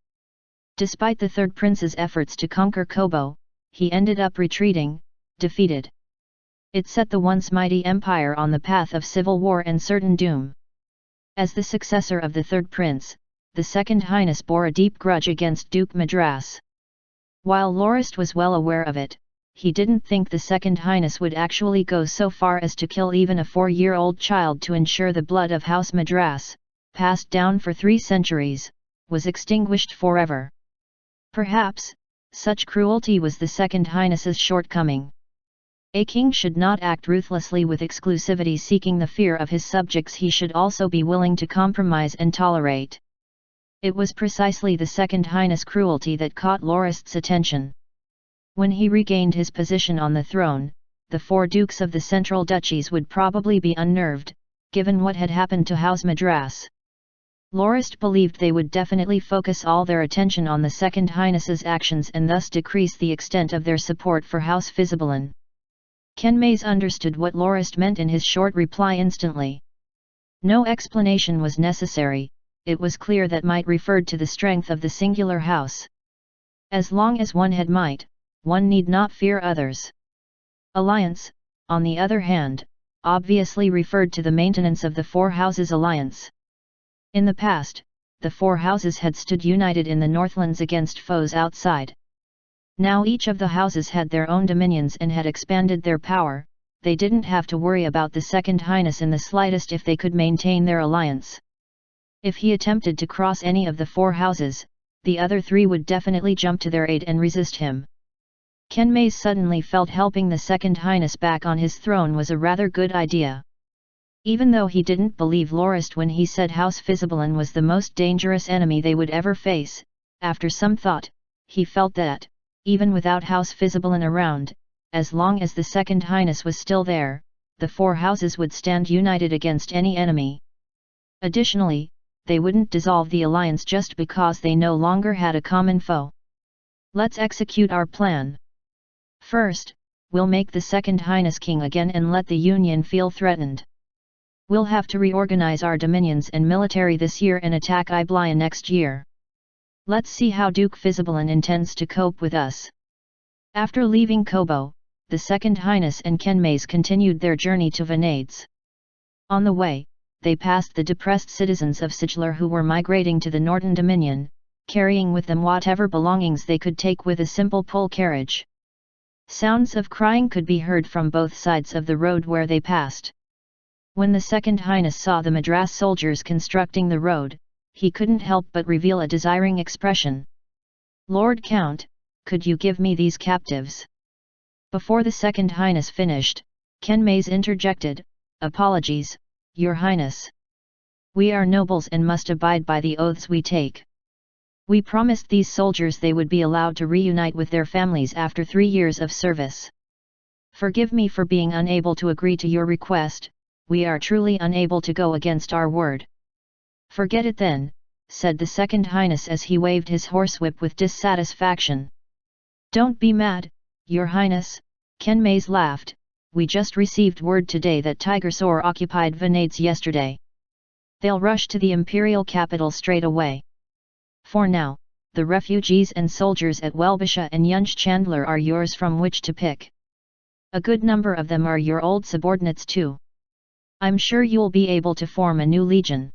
Despite the third prince's efforts to conquer Kobo, he ended up retreating, defeated. It set the once mighty empire on the path of civil war and certain doom. As the successor of the third prince, the Second Highness bore a deep grudge against Duke Madras. While Lorist was well aware of it, he didn't think the Second Highness would actually go so far as to kill even a 4-year-old child to ensure the blood of House Madras, passed down for 3 centuries, was extinguished forever. Perhaps, such cruelty was the Second Highness's shortcoming. A king should not act ruthlessly with exclusivity seeking the fear of his subjects. He should also be willing to compromise and tolerate. It was precisely the Second Highness' cruelty that caught Lorist's attention. When he regained his position on the throne, the 4 dukes of the central duchies would probably be unnerved, given what had happened to House Madras. Lorist believed they would definitely focus all their attention on the Second Highness's actions and thus decrease the extent of their support for House Fisibulan. Kenmays understood what Lorist meant in his short reply instantly. No explanation was necessary, it was clear that might referred to the strength of the singular house. As long as one had might, one need not fear others. Alliance, on the other hand, obviously referred to the maintenance of the 4 houses' alliance. In the past, the 4 houses had stood united in the Northlands against foes outside. Now each of the houses had their own dominions and had expanded their power. They didn't have to worry about the Second Highness in the slightest if they could maintain their alliance. If he attempted to cross any of the 4 houses, the other 3 would definitely jump to their aid and resist him. Kenmays suddenly felt helping the Second Highness back on his throne was a rather good idea. Even though he didn't believe Lorist when he said House Fisibulan was the most dangerous enemy they would ever face, after some thought, he felt that, even without House Fisibulan around, as long as the Second Highness was still there, the 4 houses would stand united against any enemy. Additionally, they wouldn't dissolve the alliance just because they no longer had a common foe. Let's execute our plan. First, we'll make the Second Highness king again and let the Union feel threatened. We'll have to reorganize our dominions and military this year and attack Iblaya next year. Let's see how Duke Fisibulan intends to cope with us. After leaving Kobo, the Second Highness and Kenmays continued their journey to Venades. On the way, they passed the depressed citizens of Siglar who were migrating to the Norton Dominion, carrying with them whatever belongings they could take with a simple pull carriage. Sounds of crying could be heard from both sides of the road where they passed. When the Second Highness saw the Madras soldiers constructing the road, he couldn't help but reveal a desiring expression. "Lord Count, could you give me these captives?" Before the Second Highness finished, Kenmays interjected, "Apologies, Your Highness. We are nobles and must abide by the oaths we take. We promised these soldiers they would be allowed to reunite with their families after 3 years of service. Forgive me for being unable to agree to your request, we are truly unable to go against our word." "Forget it then," said the Second Highness as he waved his horsewhip with dissatisfaction. Don't be mad, Your Highness, Ken Mays laughed. We just received word today that Tigersaur occupied Venades yesterday. They'll rush to the imperial capital straight away. For now, the refugees and soldiers at Welbisha and Yunj Chandler are yours from which to pick. A good number of them are your old subordinates too. I'm sure you'll be able to form a new legion.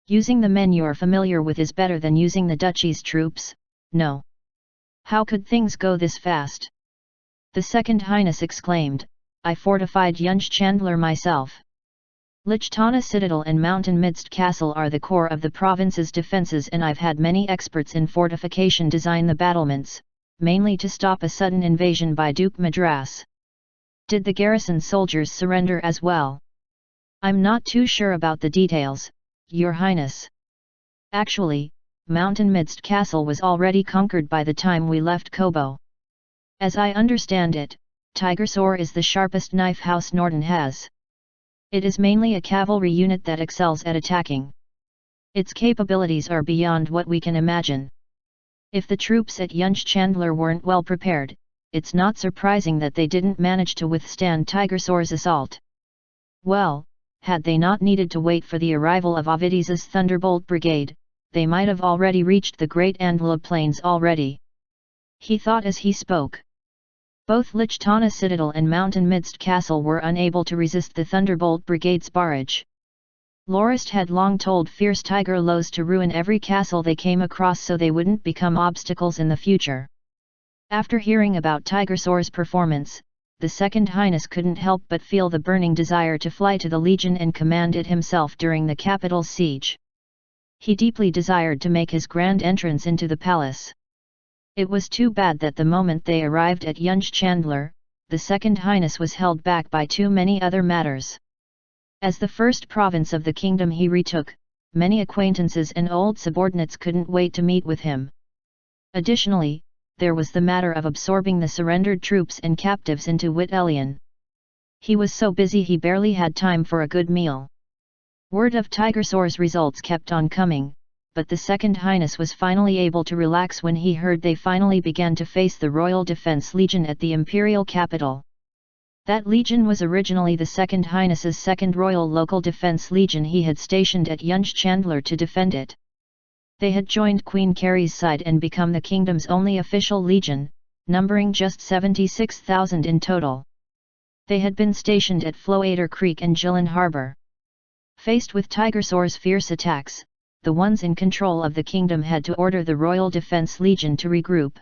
Using the men you're familiar with is better than using the duchy's troops, no. How could things go this fast? The Second Highness exclaimed, I fortified Yunj Chandler myself. Lichtana Citadel and Mountain Midst Castle are the core of the province's defences, and I've had many experts in fortification design the battlements, mainly to stop a sudden invasion by Duke Madras. Did the garrison soldiers surrender as well? I'm not too sure about the details, Your Highness. Actually, Mountain Midst Castle was already conquered by the time we left Kobo. As I understand it, Tigersaur is the sharpest knife House Norden has. It is mainly a cavalry unit that excels at attacking. Its capabilities are beyond what we can imagine. If the troops at Yunj Chandler weren't well prepared, it's not surprising that they didn't manage to withstand Tigersaur's assault. Well, had they not needed to wait for the arrival of Ovidiz's Thunderbolt Brigade, they might have already reached the Great Andla Plains already. He thought as he spoke. Both Lichtana Citadel and Mountain Midst Castle were unable to resist the Thunderbolt Brigade's barrage. Lorist had long told fierce Tiger Lows to ruin every castle they came across so they wouldn't become obstacles in the future. After hearing about Tigersaur's performance, the Second Highness couldn't help but feel the burning desire to fly to the Legion and command it himself during the capital's siege. He deeply desired to make his grand entrance into the palace. It was too bad that the moment they arrived at Yunj Chandler, the Second Highness was held back by too many other matters. As the first province of the kingdom he retook, many acquaintances and old subordinates couldn't wait to meet with him. Additionally, there was the matter of absorbing the surrendered troops and captives into Wit-Elian. He was so busy he barely had time for a good meal. Word of Tigersaur's results kept on coming, but the Second Highness was finally able to relax when he heard they finally began to face the Royal Defense Legion at the imperial capital. That legion was originally the Second Highness's Second Royal Local Defense Legion he had stationed at Yunj Chandler to defend it. They had joined Queen Carrie's side and become the kingdom's only official legion, numbering just 76,000 in total. They had been stationed at Floater Creek and Gillen Harbor. Faced with Tigersaur's fierce attacks, the ones in control of the kingdom had to order the Royal Defense Legion to regroup.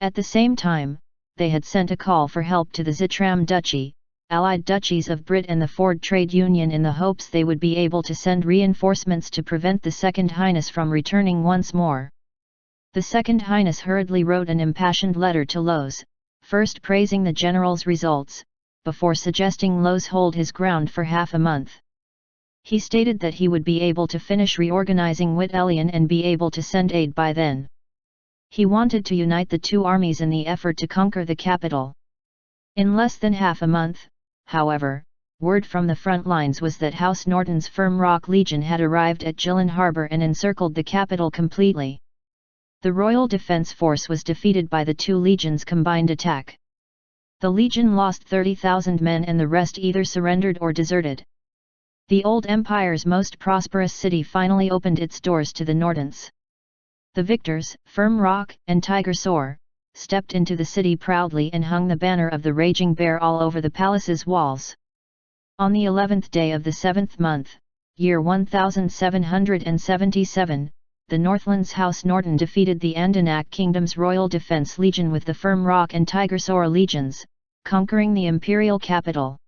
At the same time, they had sent a call for help to the Zitram Duchy, allied duchies of Brit and the Ford Trade Union in the hopes they would be able to send reinforcements to prevent the Second Highness from returning once more. The Second Highness hurriedly wrote an impassioned letter to Lowes, first praising the general's results, before suggesting Lowes hold his ground for half a month. He stated that he would be able to finish reorganizing Wit-Elian and be able to send aid by then. He wanted to unite the two armies in the effort to conquer the capital. In less than half a month, however, word from the front lines was that House Norton's Firm Rock Legion had arrived at Gillen Harbor and encircled the capital completely. The Royal Defense Force was defeated by the two legions' combined attack. The legion lost 30,000 men and the rest either surrendered or deserted. The old empire's most prosperous city finally opened its doors to the Nordens. The victors, Firm Rock and Tigersaur, stepped into the city proudly and hung the banner of the Raging Bear all over the palace's walls. On the 11th day of the 7th month, year 1777, the Northland's House Norden defeated the Andanak Kingdom's Royal Defense Legion with the Firm Rock and Tigersaur legions, conquering the imperial capital.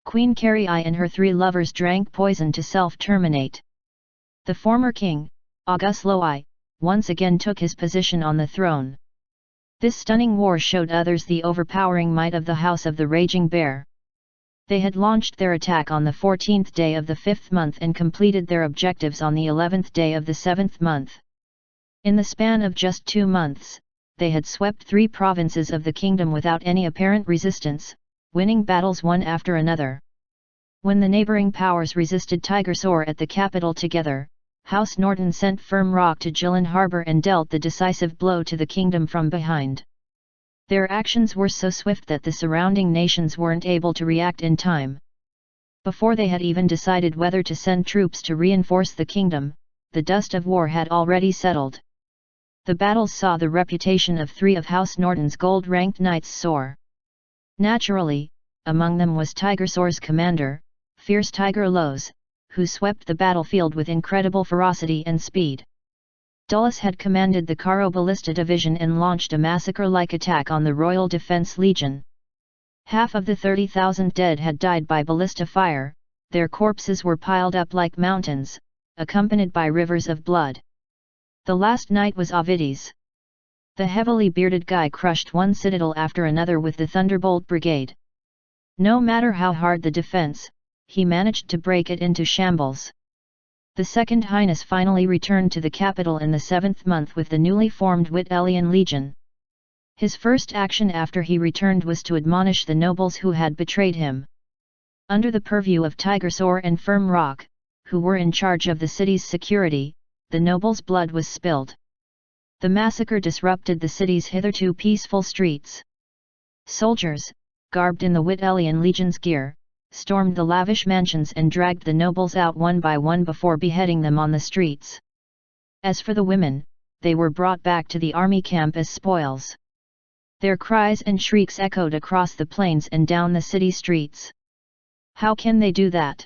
Queen Carrie and her three lovers drank poison to self-terminate. The former king, August Loi, once again took his position on the throne. This stunning war showed others the overpowering might of the House of the Raging Bear. They had launched their attack on the 14th day of the 5th month and completed their objectives on the 11th day of the 7th month. In the span of just 2 months, they had swept 3 provinces of the kingdom without any apparent resistance, winning battles one after another. When the neighboring powers resisted Tigersaur at the capital together, House Norden sent Firm Rock to Gillen Harbor and dealt the decisive blow to the kingdom from behind. Their actions were so swift that the surrounding nations weren't able to react in time. Before they had even decided whether to send troops to reinforce the kingdom, the dust of war had already settled. The battles saw the reputation of 3 of House Norton's gold-ranked knights soar. Naturally, among them was Tigersor's commander, fierce Tiger Lose, who swept the battlefield with incredible ferocity and speed. Dulles had commanded the Caro Ballista Division and launched a massacre-like attack on the Royal Defense Legion. Half of the 30,000 dead had died by ballista fire, their corpses were piled up like mountains, accompanied by rivers of blood. The last knight was Ovides. The heavily bearded guy crushed one citadel after another with the Thunderbolt Brigade. No matter how hard the defense, he managed to break it into shambles. The Second Highness finally returned to the capital in the 7th month with the newly formed Wittelian Legion. His first action after he returned was to admonish the nobles who had betrayed him. Under the purview of Tigersor and Firm Rock, who were in charge of the city's security, the nobles' blood was spilled. The massacre disrupted the city's hitherto peaceful streets. Soldiers, garbed in the Wittelian Legion's gear, stormed the lavish mansions and dragged the nobles out one by one before beheading them on the streets. As for the women, they were brought back to the army camp as spoils. Their cries and shrieks echoed across the plains and down the city streets. How can they do that?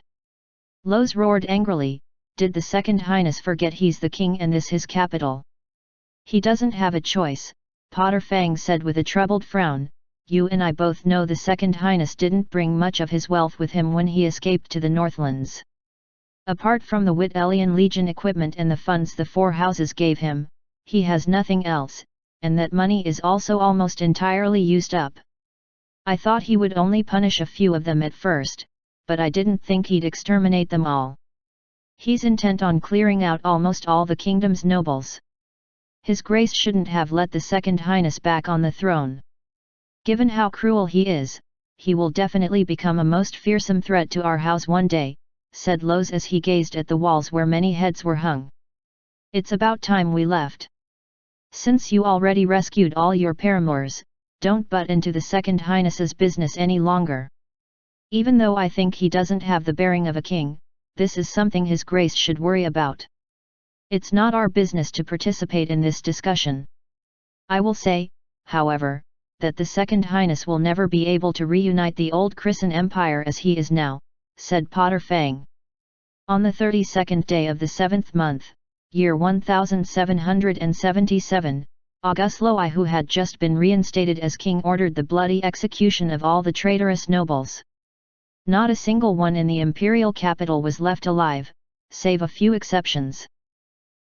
Lose roared angrily. Did the Second Highness forget he's the king and this his capital? He doesn't have a choice, Potter Fang said with a troubled frown. You and I both know the Second Highness didn't bring much of his wealth with him when he escaped to the Northlands. Apart from the Wittelian Legion equipment and the funds the 4 houses gave him, he has nothing else, and that money is also almost entirely used up. I thought he would only punish a few of them at first, but I didn't think he'd exterminate them all. He's intent on clearing out almost all the kingdom's nobles. His Grace shouldn't have let the Second Highness back on the throne. Given how cruel he is, he will definitely become a most fearsome threat to our house one day, said Lose as he gazed at the walls where many heads were hung. It's about time we left. Since you already rescued all your paramours, don't butt into the Second Highness's business any longer. Even though I think he doesn't have the bearing of a king, this is something His Grace should worry about. It's not our business to participate in this discussion. I will say, however, that the Second Highness will never be able to reunite the old Chrisen Empire as he is now, said Potter Fang. On the 32nd day of the 7th month, year 1777, August Loi, who had just been reinstated as king, ordered the bloody execution of all the traitorous nobles. Not a single one in the imperial capital was left alive, save a few exceptions.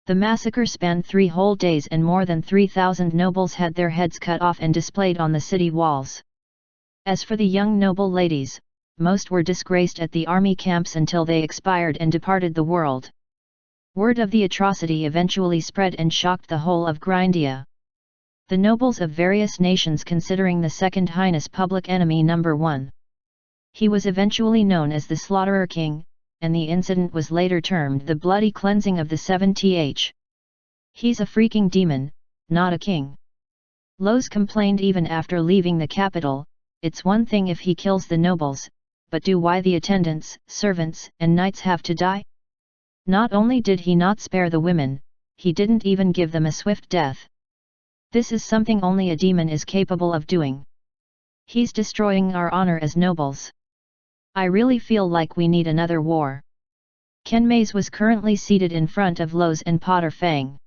The massacre spanned 3 whole days and more than 3,000 nobles had their heads cut off and displayed on the city walls. As for the young noble ladies, most were disgraced at the army camps until they expired and departed the world. Word of the atrocity eventually spread and shocked the whole of Grindia. The nobles of various nations considering the Second Highness public enemy number 1. He was eventually known as the Slaughterer King, and the incident was later termed the Bloody Cleansing of the 7th. He's a freaking demon, not a king. Lose complained even after leaving the capital. It's one thing if he kills the nobles, but do why the attendants, servants, and knights have to die? Not only did he not spare the women, he didn't even give them a swift death. This is something only a demon is capable of doing. He's destroying our honor as nobles. I really feel like we need another war. Ken Mays was currently seated in front of Lose and Potter Fang.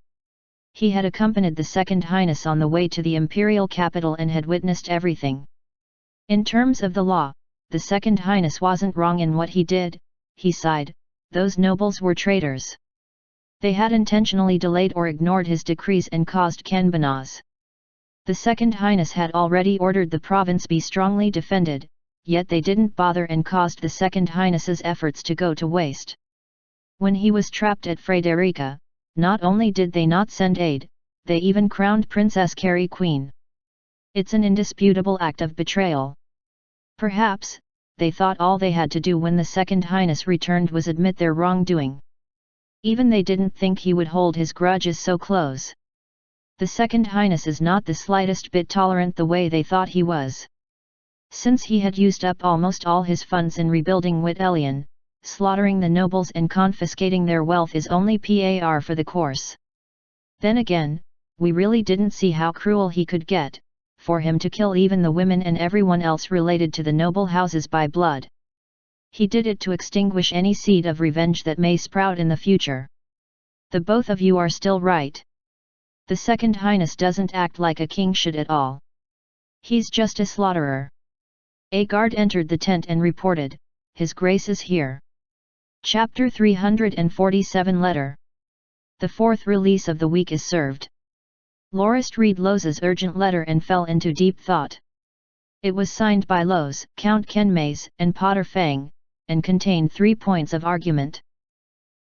He had accompanied the Second Highness on the way to the imperial capital and had witnessed everything. In terms of the law, the Second Highness wasn't wrong in what he did, he sighed. Those nobles were traitors. They had intentionally delayed or ignored his decrees and caused Kenbanas. The Second Highness had already ordered the province be strongly defended, yet they didn't bother and caused the Second Highness's efforts to go to waste. When he was trapped at Frederica, not only did they not send aid, they even crowned Princess Carrie queen. It's an indisputable act of betrayal. Perhaps, they thought all they had to do when the Second Highness returned was admit their wrongdoing. Even they didn't think he would hold his grudges so close. The Second Highness is not the slightest bit tolerant the way they thought he was. Since he had used up almost all his funds in rebuilding Whitelian, slaughtering the nobles and confiscating their wealth is only par for the course. Then again, we really didn't see how cruel he could get, for him to kill even the women and everyone else related to the noble houses by blood. He did it to extinguish any seed of revenge that may sprout in the future. The both of you are still right. The Second Highness doesn't act like a king should at all. He's just a slaughterer. A guard entered the tent and reported, "His Grace is here." Chapter 347 Letter. The fourth release of the week is served. Lorist read Low's urgent letter and fell into deep thought. It was signed by Lows, Count Kenmays, and Potter Fang, and contained 3 points of argument.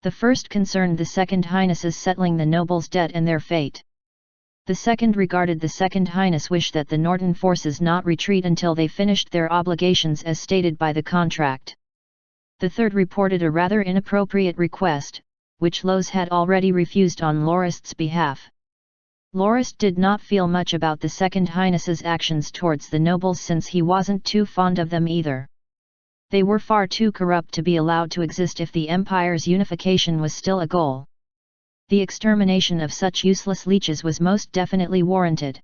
The first concerned the Second Highness's settling the nobles' debt and their fate. The second regarded the Second Highness' wish that the Norton forces not retreat until they finished their obligations as stated by the contract. The third reported a rather inappropriate request, which Lows had already refused on Lorist's behalf. Lorist did not feel much about the Second Highness's actions towards the nobles since he wasn't too fond of them either. They were far too corrupt to be allowed to exist if the Empire's unification was still a goal. The extermination of such useless leeches was most definitely warranted.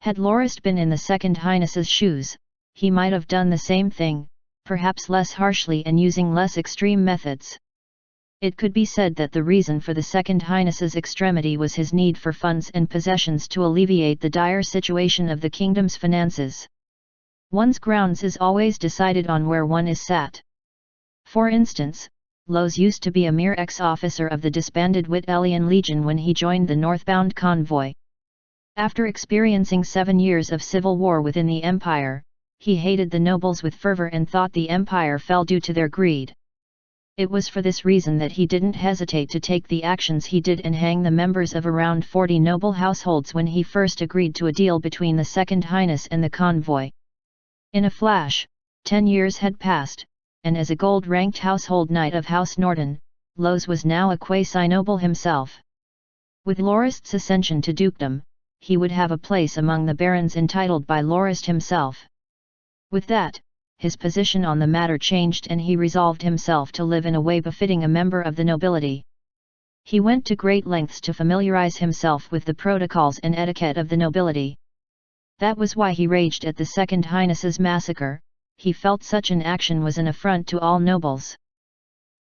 Had Lorist been in the Second Highness's shoes, he might have done the same thing, perhaps less harshly and using less extreme methods. It could be said that the reason for the Second Highness's extremity was his need for funds and possessions to alleviate the dire situation of the kingdom's finances. One's grounds is always decided on where one is sat. For instance, Lows used to be a mere ex-officer of the disbanded Whitelian Legion when he joined the northbound convoy. After experiencing 7 years of civil war within the Empire, he hated the nobles with fervor and thought the Empire fell due to their greed. It was for this reason that he didn't hesitate to take the actions he did and hang the members of around 40 noble households when he first agreed to a deal between the Second Highness and the convoy. In a flash, 10 years had passed, and as a gold-ranked household knight of House Norton, Lows was now a quasi-noble himself. With Lorist's ascension to dukedom, he would have a place among the barons entitled by Lorist himself. With that, his position on the matter changed and he resolved himself to live in a way befitting a member of the nobility. He went to great lengths to familiarize himself with the protocols and etiquette of the nobility. That was why he raged at the Second Highness's massacre. He felt such an action was an affront to all nobles.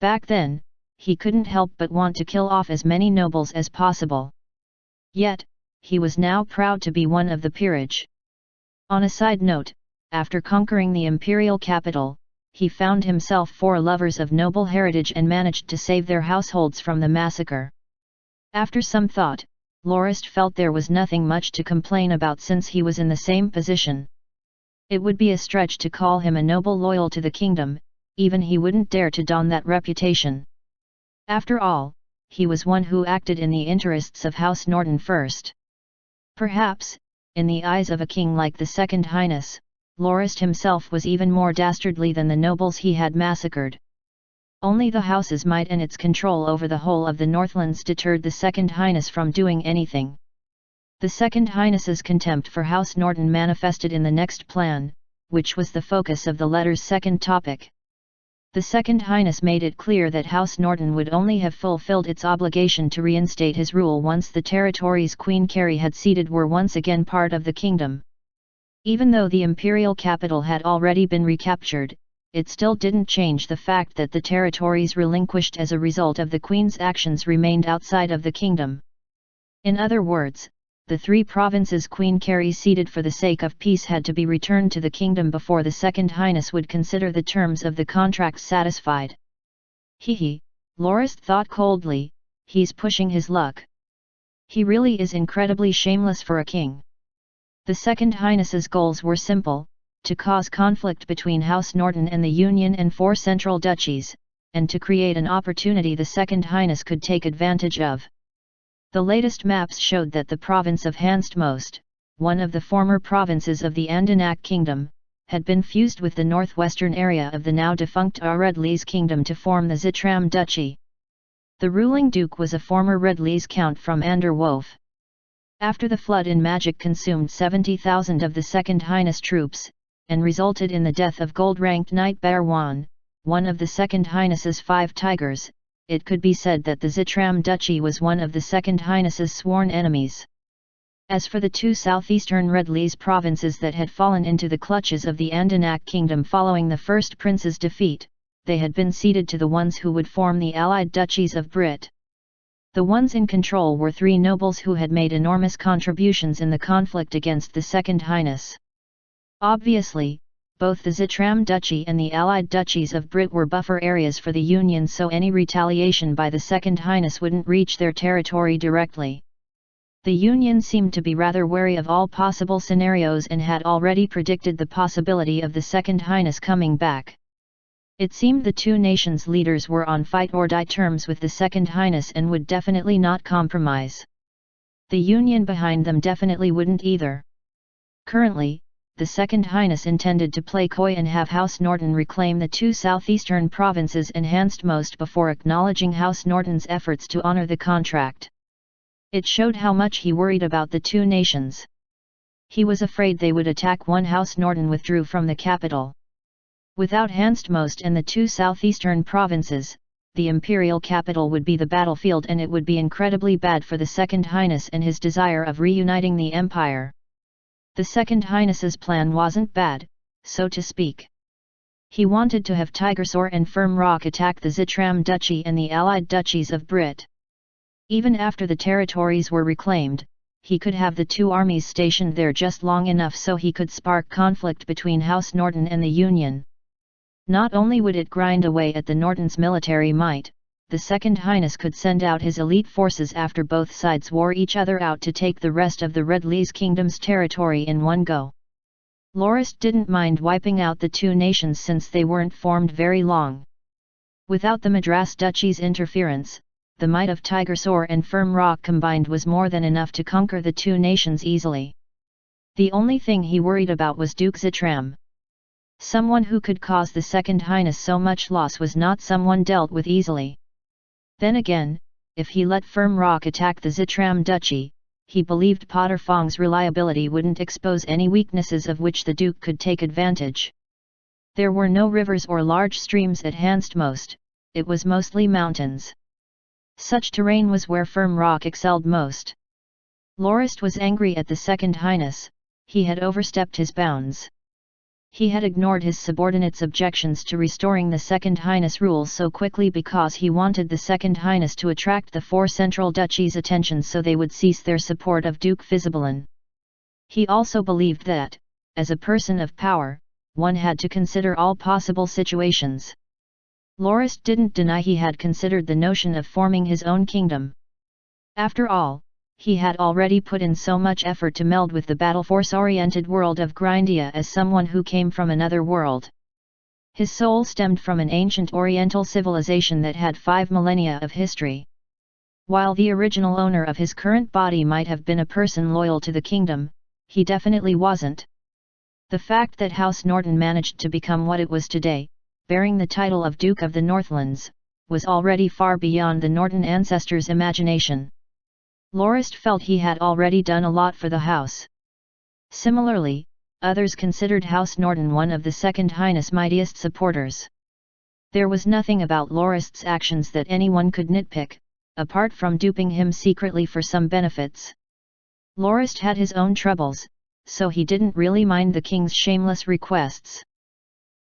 Back then, he couldn't help but want to kill off as many nobles as possible. Yet, he was now proud to be one of the peerage. On a side note, after conquering the imperial capital, he found himself 4 lovers of noble heritage and managed to save their households from the massacre. After some thought, Lorist felt there was nothing much to complain about since he was in the same position. It would be a stretch to call him a noble loyal to the kingdom, even he wouldn't dare to don that reputation. After all, he was one who acted in the interests of House Norton first. Perhaps, in the eyes of a king like the Second Highness, Lorist himself was even more dastardly than the nobles he had massacred. Only the house's might and its control over the whole of the Northlands deterred the Second Highness from doing anything. The Second Highness's contempt for House Norton manifested in the next plan, which was the focus of the letter's second topic. The Second Highness made it clear that House Norton would only have fulfilled its obligation to reinstate his rule once the territories Queen Carrie had ceded were once again part of the kingdom. Even though the imperial capital had already been recaptured, it still didn't change the fact that the territories relinquished as a result of the Queen's actions remained outside of the kingdom. In other words, the 3 provinces Queen Carrie ceded for the sake of peace had to be returned to the kingdom before the Second Highness would consider the terms of the contract satisfied. Lorist thought coldly, he's pushing his luck. He really is incredibly shameless for a king. The Second Highness's goals were simple: to cause conflict between House Norton and the Union and 4 central duchies, and to create an opportunity the Second Highness could take advantage of. The latest maps showed that the province of Hanstmost, one of the former provinces of the Andenak Kingdom, had been fused with the northwestern area of the now defunct Redleys Kingdom to form the Zitram Duchy. The ruling duke was a former Redleys count from Anderwolf. After the flood in magic consumed 70,000 of the Second Highness troops, and resulted in the death of gold-ranked Knight Barwan, one of the Second Highness's 5 tigers, it could be said that the Zitram Duchy was one of the Second Highness's sworn enemies. As for the 2 southeastern Redleys provinces that had fallen into the clutches of the Andanak kingdom following the first prince's defeat, they had been ceded to the ones who would form the allied duchies of Brit. The ones in control were 3 nobles who had made enormous contributions in the conflict against the Second Highness. Obviously, both the Zitram Duchy and the allied duchies of Brit were buffer areas for the Union, so any retaliation by the Second Highness wouldn't reach their territory directly. The Union seemed to be rather wary of all possible scenarios and had already predicted the possibility of the Second Highness coming back. It seemed the 2 nations' leaders were on fight-or-die terms with the Second Highness and would definitely not compromise. The Union behind them definitely wouldn't either. Currently, the Second Highness intended to play coy and have House Norton reclaim the 2 southeastern provinces enhanced most before acknowledging House Norton's efforts to honor the contract. It showed how much he worried about the 2 nations. He was afraid they would attack when House Norton withdrew from the capital. Without Hanstmost and the 2 southeastern provinces, the imperial capital would be the battlefield, and it would be incredibly bad for the Second Highness and his desire of reuniting the empire. The Second Highness's plan wasn't bad, so to speak. He wanted to have Tigersor and Firm Rock attack the Zitram Duchy and the allied duchies of Brit. Even after the territories were reclaimed, he could have the 2 armies stationed there just long enough so he could spark conflict between House Norton and the Union. Not only would it grind away at the Nortons' military might, the Second Highness could send out his elite forces after both sides wore each other out to take the rest of the Redleys kingdom's territory in one go. Lorist didn't mind wiping out the 2 nations since they weren't formed very long. Without the Madras Duchy's interference, the might of Tigersor and Firm Rock combined was more than enough to conquer the 2 nations easily. The only thing he worried about was Duke Zitram. Someone who could cause the Second Highness so much loss was not someone dealt with easily. Then again, if he let Firm Rock attack the Zitram Duchy, he believed Potter Fong's reliability wouldn't expose any weaknesses of which the Duke could take advantage. There were no rivers or large streams at Hanstmost, it was mostly mountains. Such terrain was where Firm Rock excelled most. Lorist was angry at the Second Highness, he had overstepped his bounds. He had ignored his subordinates' objections to restoring the Second Highness rule so quickly because he wanted the Second Highness to attract the 4 central duchies' attention so they would cease their support of Duke Fisibalin. He also believed that, as a person of power, one had to consider all possible situations. Lorist didn't deny he had considered the notion of forming his own kingdom. After all, he had already put in so much effort to meld with the battle-force-oriented world of Grindia as someone who came from another world. His soul stemmed from an ancient Oriental civilization that had 5 millennia of history. While the original owner of his current body might have been a person loyal to the kingdom, he definitely wasn't. The fact that House Norton managed to become what it was today, bearing the title of Duke of the Northlands, was already far beyond the Norton ancestors' imagination. Lorist felt he had already done a lot for the house. Similarly, others considered House Norton one of the Second Highness' mightiest supporters. There was nothing about Lorist's actions that anyone could nitpick, apart from duping him secretly for some benefits. Lorist had his own troubles, so he didn't really mind the king's shameless requests.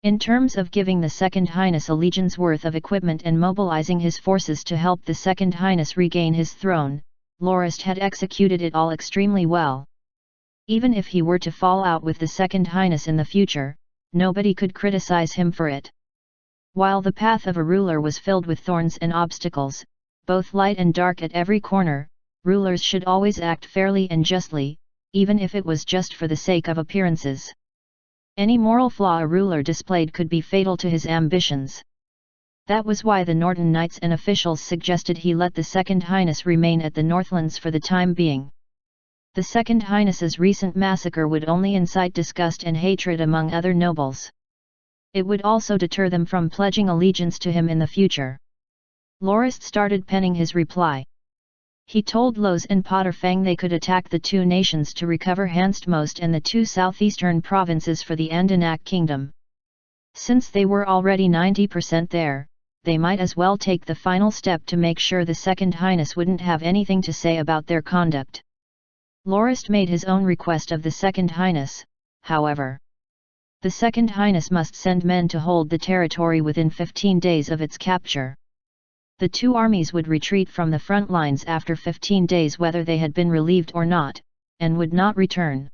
In terms of giving the Second Highness a legion's worth of equipment and mobilizing his forces to help the Second Highness regain his throne, Lorist had executed it all extremely well. Even if he were to fall out with the Second Highness in the future, nobody could criticize him for it. While the path of a ruler was filled with thorns and obstacles, both light and dark at every corner, rulers should always act fairly and justly, even if it was just for the sake of appearances. Any moral flaw a ruler displayed could be fatal to his ambitions. That was why the Norton knights and officials suggested he let the Second Highness remain at the Northlands for the time being. The Second Highness's recent massacre would only incite disgust and hatred among other nobles. It would also deter them from pledging allegiance to him in the future. Lorist started penning his reply. He told Lose and Potterfang they could attack the two nations to recover Hanstmost and the two southeastern provinces for the Andanak kingdom. Since they were already 90% there, they might as well take the final step to make sure the Second Highness wouldn't have anything to say about their conduct. Lorist made his own request of the Second Highness, however. The Second Highness must send men to hold the territory within 15 days of its capture. The two armies would retreat from the front lines after 15 days whether they had been relieved or not, and would not return.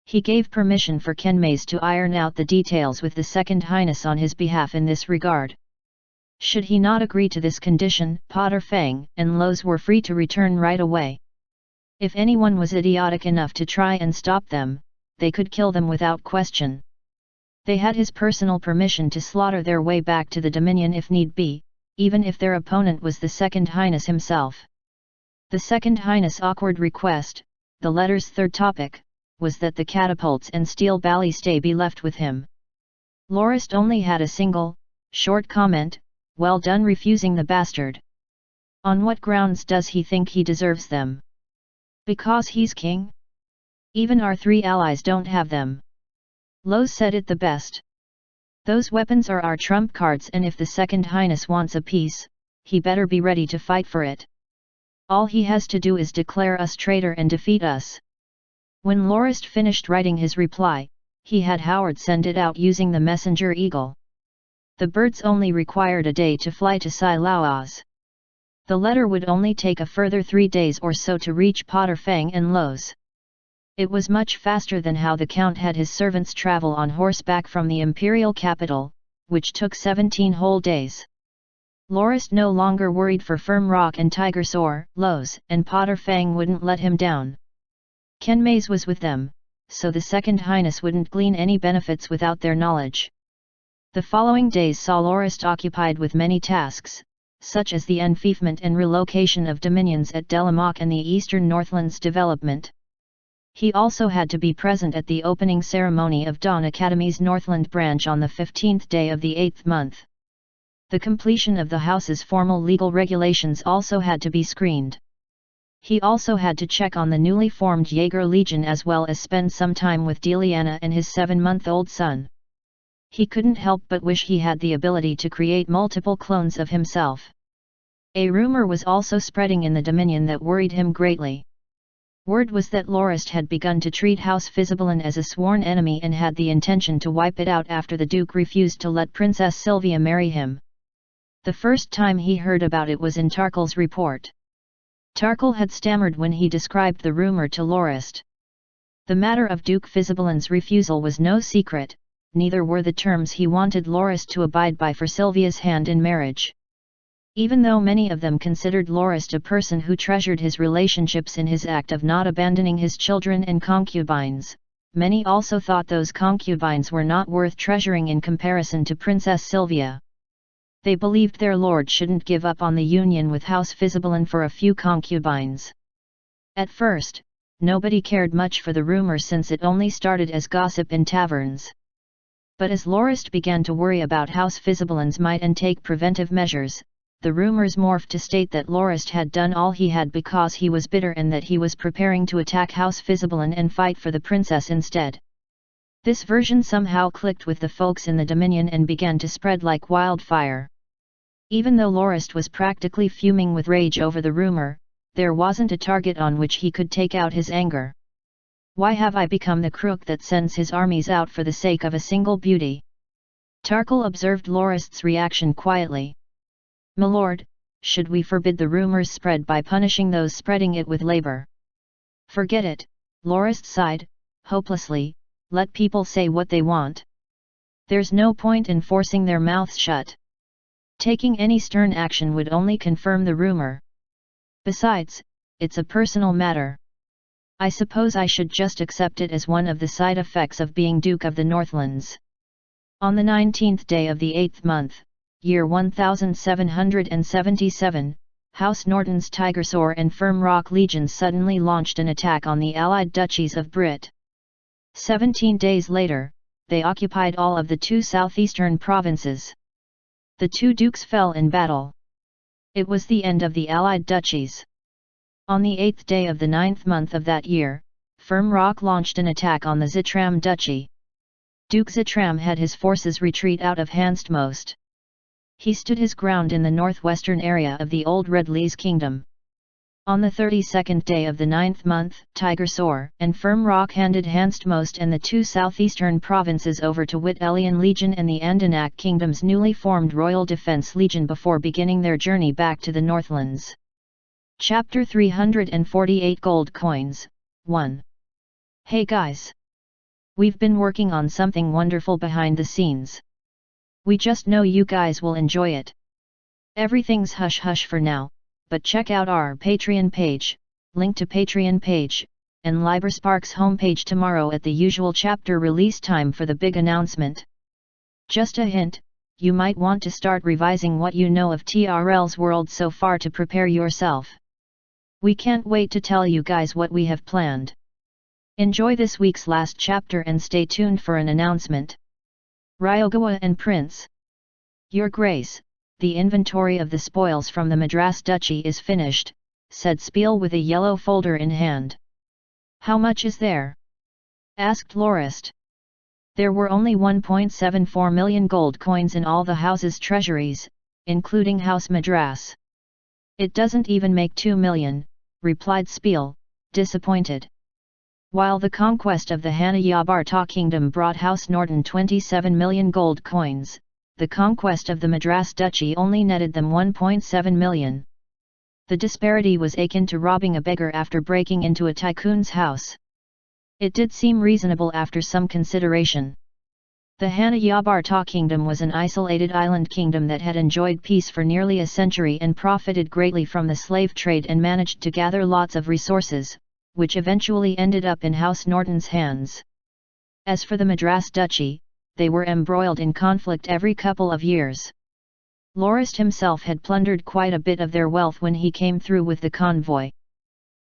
He gave permission for Kenmaze to iron out the details with the Second Highness on his behalf in this regard. Should he not agree to this condition, Potterfang and Lose were free to return right away. If anyone was idiotic enough to try and stop them, they could kill them without question. They had his personal permission to slaughter their way back to the Dominion if need be, even if their opponent was the Second Highness himself. The Second Highness' awkward request, the letter's third topic, was that the catapults and steel ballistae be left with him. Lorist only had a single, short comment, "Well done refusing the bastard. On what grounds does he think he deserves them? Because he's king? Even our three allies don't have them." Lose said it the best. "Those weapons are our trump cards, and if the Second Highness wants a peace, he better be ready to fight for it. All he has to do is declare us traitor and defeat us." When Lorist finished writing his reply, he had Howard send it out using the messenger eagle. The birds only required a day to fly to Silauaz. The letter would only take a further 3 days or so to reach Potterfang and Lose. It was much faster than how the Count had his servants travel on horseback from the imperial capital, which took 17 whole days. Lorist no longer worried for Firm Rock and Tigersaur. Lose and Potterfang wouldn't let him down. Kenmaze was with them, so the Second Highness wouldn't glean any benefits without their knowledge. The following days saw Lorist occupied with many tasks, such as the enfeoffment and relocation of dominions at Delamock and the Eastern Northlands development. He also had to be present at the opening ceremony of Dawn Academy's Northland branch on the 15th day of the 8th month. The completion of the house's formal legal regulations also had to be screened. He also had to check on the newly formed Jaeger Legion as well as spend some time with Deliana and his 7-month-old son. He couldn't help but wish he had the ability to create multiple clones of himself. A rumor was also spreading in the Dominion that worried him greatly. Word was that Lorist had begun to treat House Fisibalin as a sworn enemy and had the intention to wipe it out after the Duke refused to let Princess Sylvia marry him. The first time he heard about it was in Tarkle's report. Tarkle had stammered when he described the rumor to Lorist. The matter of Duke Fisibalin's refusal was no secret, neither were the terms he wanted Lorist to abide by for Sylvia's hand in marriage. Even though many of them considered Lorist a person who treasured his relationships in his act of not abandoning his children and concubines, many also thought those concubines were not worth treasuring in comparison to Princess Sylvia. They believed their lord shouldn't give up on the union with House Fisibalin for a few concubines. At first, nobody cared much for the rumor since it only started as gossip in taverns. But as Lorist began to worry about House Fisibalin's might and take preventive measures, the rumors morphed to state that Lorist had done all he had because he was bitter and that he was preparing to attack House Fisibalin and fight for the princess instead. This version somehow clicked with the folks in the Dominion and began to spread like wildfire. Even though Lorist was practically fuming with rage over the rumor, there wasn't a target on which he could take out his anger. "Why have I become the crook that sends his armies out for the sake of a single beauty?" Tarkle observed Lorist's reaction quietly. "My lord, should we forbid the rumors spread by punishing those spreading it with labor?" "Forget it," Lorist sighed, hopelessly, "let people say what they want. There's no point in forcing their mouths shut. Taking any stern action would only confirm the rumor. Besides, it's a personal matter. I suppose I should just accept it as one of the side effects of being Duke of the Northlands." On the 19th day of the 8th month, year 1777, House Norton's Tigersaur and Firm Rock legions suddenly launched an attack on the allied duchies of Brit. 17 days later, they occupied all of the two southeastern provinces. The two dukes fell in battle. It was the end of the allied duchies. On the 8th day of the 9th month of that year, Firm Rock launched an attack on the Zitram Duchy. Duke Zitram had his forces retreat out of Hanstmost. He stood his ground in the northwestern area of the old Red Lees kingdom. On the 32nd day of the 9th month, Tigersor and Firm Rock handed Hanstmost and the two southeastern provinces over to Wittelian Legion and the Andenac Kingdom's newly formed Royal Defence Legion before beginning their journey back to the Northlands. Chapter 348 Gold Coins, 1. Hey guys! We've been working on something wonderful behind the scenes. We just know you guys will enjoy it. Everything's hush hush for now, but check out our Patreon page, link to Patreon page, and LiberSpark's homepage tomorrow at the usual chapter release time for the big announcement. Just a hint, you might want to start revising what you know of TRL's world so far to prepare yourself. We can't wait to tell you guys what we have planned. Enjoy this week's last chapter and stay tuned for an announcement. Ryogawa and Prince. Your Grace, the inventory of the spoils from the Madras Duchy is finished, said Spiel with a yellow folder in hand. How much is there? Asked Lorist. There were only 1.74 million gold coins in all the house's treasuries, including House Madras. It doesn't even make 2 million, replied Spiel, disappointed. While the conquest of the Hanayabarta kingdom brought House Norton 27 million gold coins, the conquest of the Madras Duchy only netted them 1.7 million. The disparity was akin to robbing a beggar after breaking into a tycoon's house. It did seem reasonable after some consideration. The Hanayabarta kingdom was an isolated island kingdom that had enjoyed peace for nearly a century and profited greatly from the slave trade and managed to gather lots of resources, which eventually ended up in House Norton's hands. As for the Madras Duchy, they were embroiled in conflict every couple of years. Lorist himself had plundered quite a bit of their wealth when he came through with the convoy.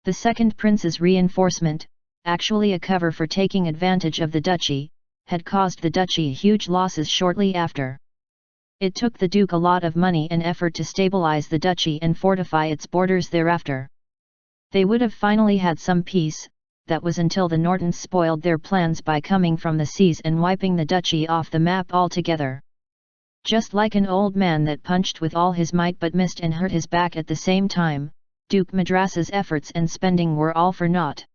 The second prince's reinforcement, actually a cover for taking advantage of the duchy, had caused the duchy huge losses shortly after. It took the duke a lot of money and effort to stabilize the duchy and fortify its borders thereafter. They would have finally had some peace, that was until the Nortons spoiled their plans by coming from the seas and wiping the duchy off the map altogether. Just like an old man that punched with all his might but missed and hurt his back at the same time, Duke Madras's efforts and spending were all for naught.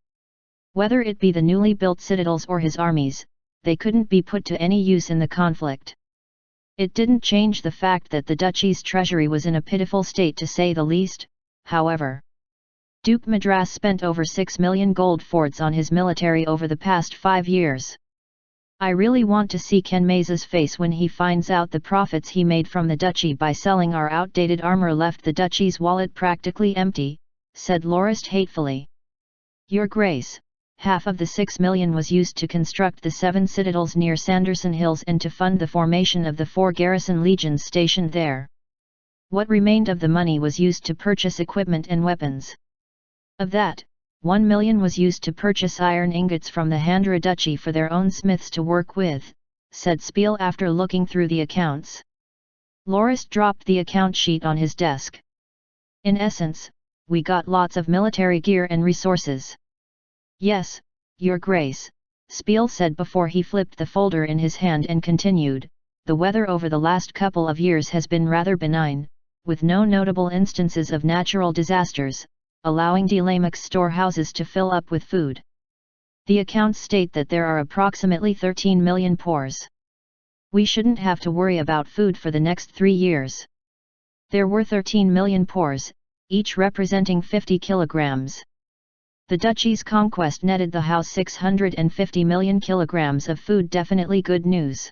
Whether it be the newly built citadels or his armies, they couldn't be put to any use in the conflict. It didn't change the fact that the duchy's treasury was in a pitiful state to say the least, however. Duke Madras spent over 6 million gold fords on his military over the past 5 years. I really want to see Ken Maze's face when he finds out the profits he made from the duchy by selling our outdated armor left the duchy's wallet practically empty, said Lorist hatefully. Your Grace, half of the 6 million was used to construct the 7 citadels near Sanderson Hills and to fund the formation of the 4 garrison legions stationed there. What remained of the money was used to purchase equipment and weapons. Of that, 1 million was used to purchase iron ingots from the Handra Duchy for their own smiths to work with, said Spiel after looking through the accounts. Lorist dropped the account sheet on his desk. In essence, we got lots of military gear and resources. Yes, Your Grace, Spiel said before he flipped the folder in his hand and continued, the weather over the last couple of years has been rather benign, with no notable instances of natural disasters, allowing Delamak's storehouses to fill up with food. The accounts state that there are approximately 13 million pores. We shouldn't have to worry about food for the next 3 years. There were 13 million pores, each representing 50 kilograms. The duchy's conquest netted the house 650 million kilograms of food, definitely good news.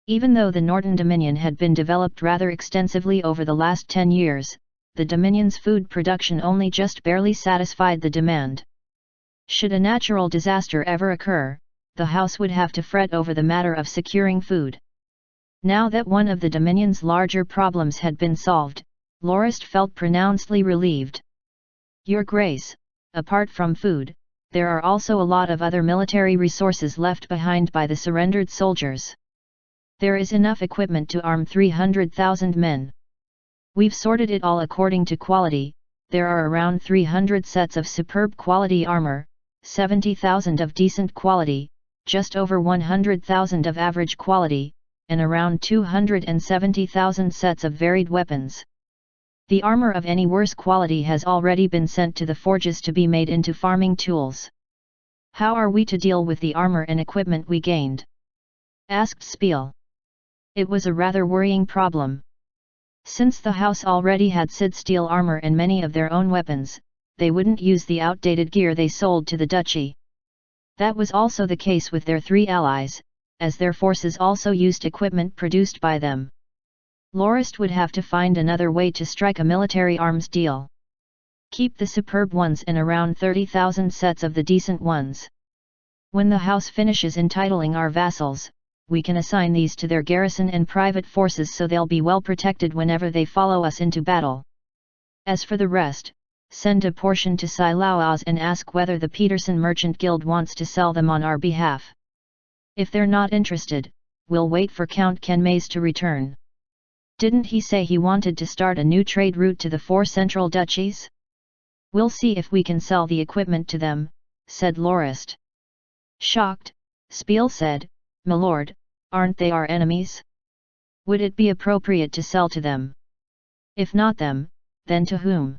Even though the Norton Dominion had been developed rather extensively over the last 10 years, the Dominion's food production only just barely satisfied the demand. Should a natural disaster ever occur, the house would have to fret over the matter of securing food. Now that one of the Dominion's larger problems had been solved, Lorist felt pronouncedly relieved. Your Grace, apart from food, there are also a lot of other military resources left behind by the surrendered soldiers. There is enough equipment to arm 300,000 men. We've sorted it all according to quality, there are around 300 sets of superb quality armor, 70,000 of decent quality, just over 100,000 of average quality, and around 270,000 sets of varied weapons. The armor of any worse quality has already been sent to the forges to be made into farming tools. How are we to deal with the armor and equipment we gained? Asked Spiel. It was a rather worrying problem. Since the house already had Sid steel armor and many of their own weapons, they wouldn't use the outdated gear they sold to the duchy. That was also the case with their three allies, as their forces also used equipment produced by them. Lorist would have to find another way to strike a military arms deal. Keep the superb ones and around 30,000 sets of the decent ones. When the house finishes entitling our vassals, we can assign these to their garrison and private forces so they'll be well protected whenever they follow us into battle. As for the rest, send a portion to Silaoz and ask whether the Peterson Merchant Guild wants to sell them on our behalf. If they're not interested, we'll wait for Count Kenmaze to return. Didn't he say he wanted to start a new trade route to the 4 central duchies? We'll see if we can sell the equipment to them, said Lorist. Shocked, Spiel said, "My lord, aren't they our enemies? Would it be appropriate to sell to them? If not them, then to whom?"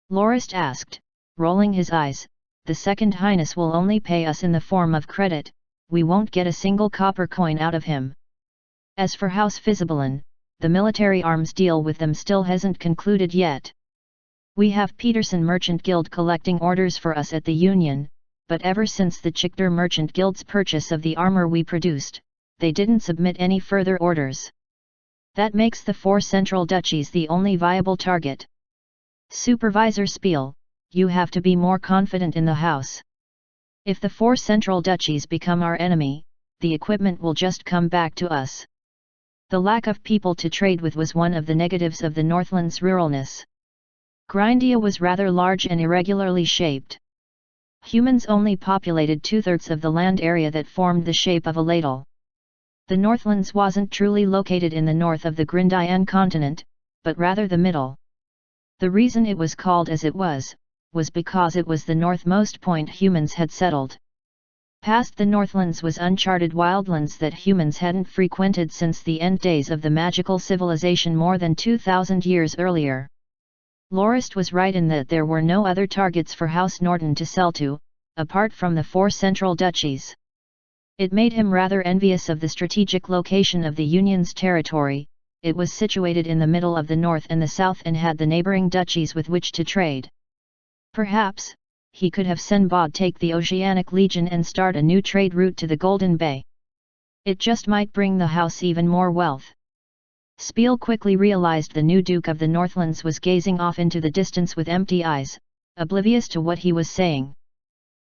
Lorist asked, rolling his eyes. "The Second Highness will only pay us in the form of credit, we won't get a single copper coin out of him. As for House Fisibalin, the military arms deal with them still hasn't concluded yet. We have Peterson Merchant Guild collecting orders for us at the Union, but ever since the Chichter Merchant Guild's purchase of the armor we produced, they didn't submit any further orders. That makes the 4 central duchies the only viable target. Supervisor Spiel, you have to be more confident in the house. If the 4 central duchies become our enemy, the equipment will just come back to us. The lack of people to trade with was one of the negatives of the Northland's ruralness. Grindia was rather large and irregularly shaped. Humans only populated 2/3 of the land area that formed the shape of a ladle. The Northlands wasn't truly located in the north of the Grindian continent, but rather the middle. The reason it was called as it was because it was the northmost point humans had settled. Past the Northlands was uncharted wildlands that humans hadn't frequented since the end days of the magical civilization more than 2,000 years earlier. Lorist was right in that there were no other targets for House Norton to sell to, apart from the 4 central duchies. It made him rather envious of the strategic location of the Union's territory. It was situated in the middle of the north and the south and had the neighboring duchies with which to trade. Perhaps, he could have Senbad take the Oceanic Legion and start a new trade route to the Golden Bay. It just might bring the house even more wealth. Spiel quickly realized the new Duke of the Northlands was gazing off into the distance with empty eyes, oblivious to what he was saying.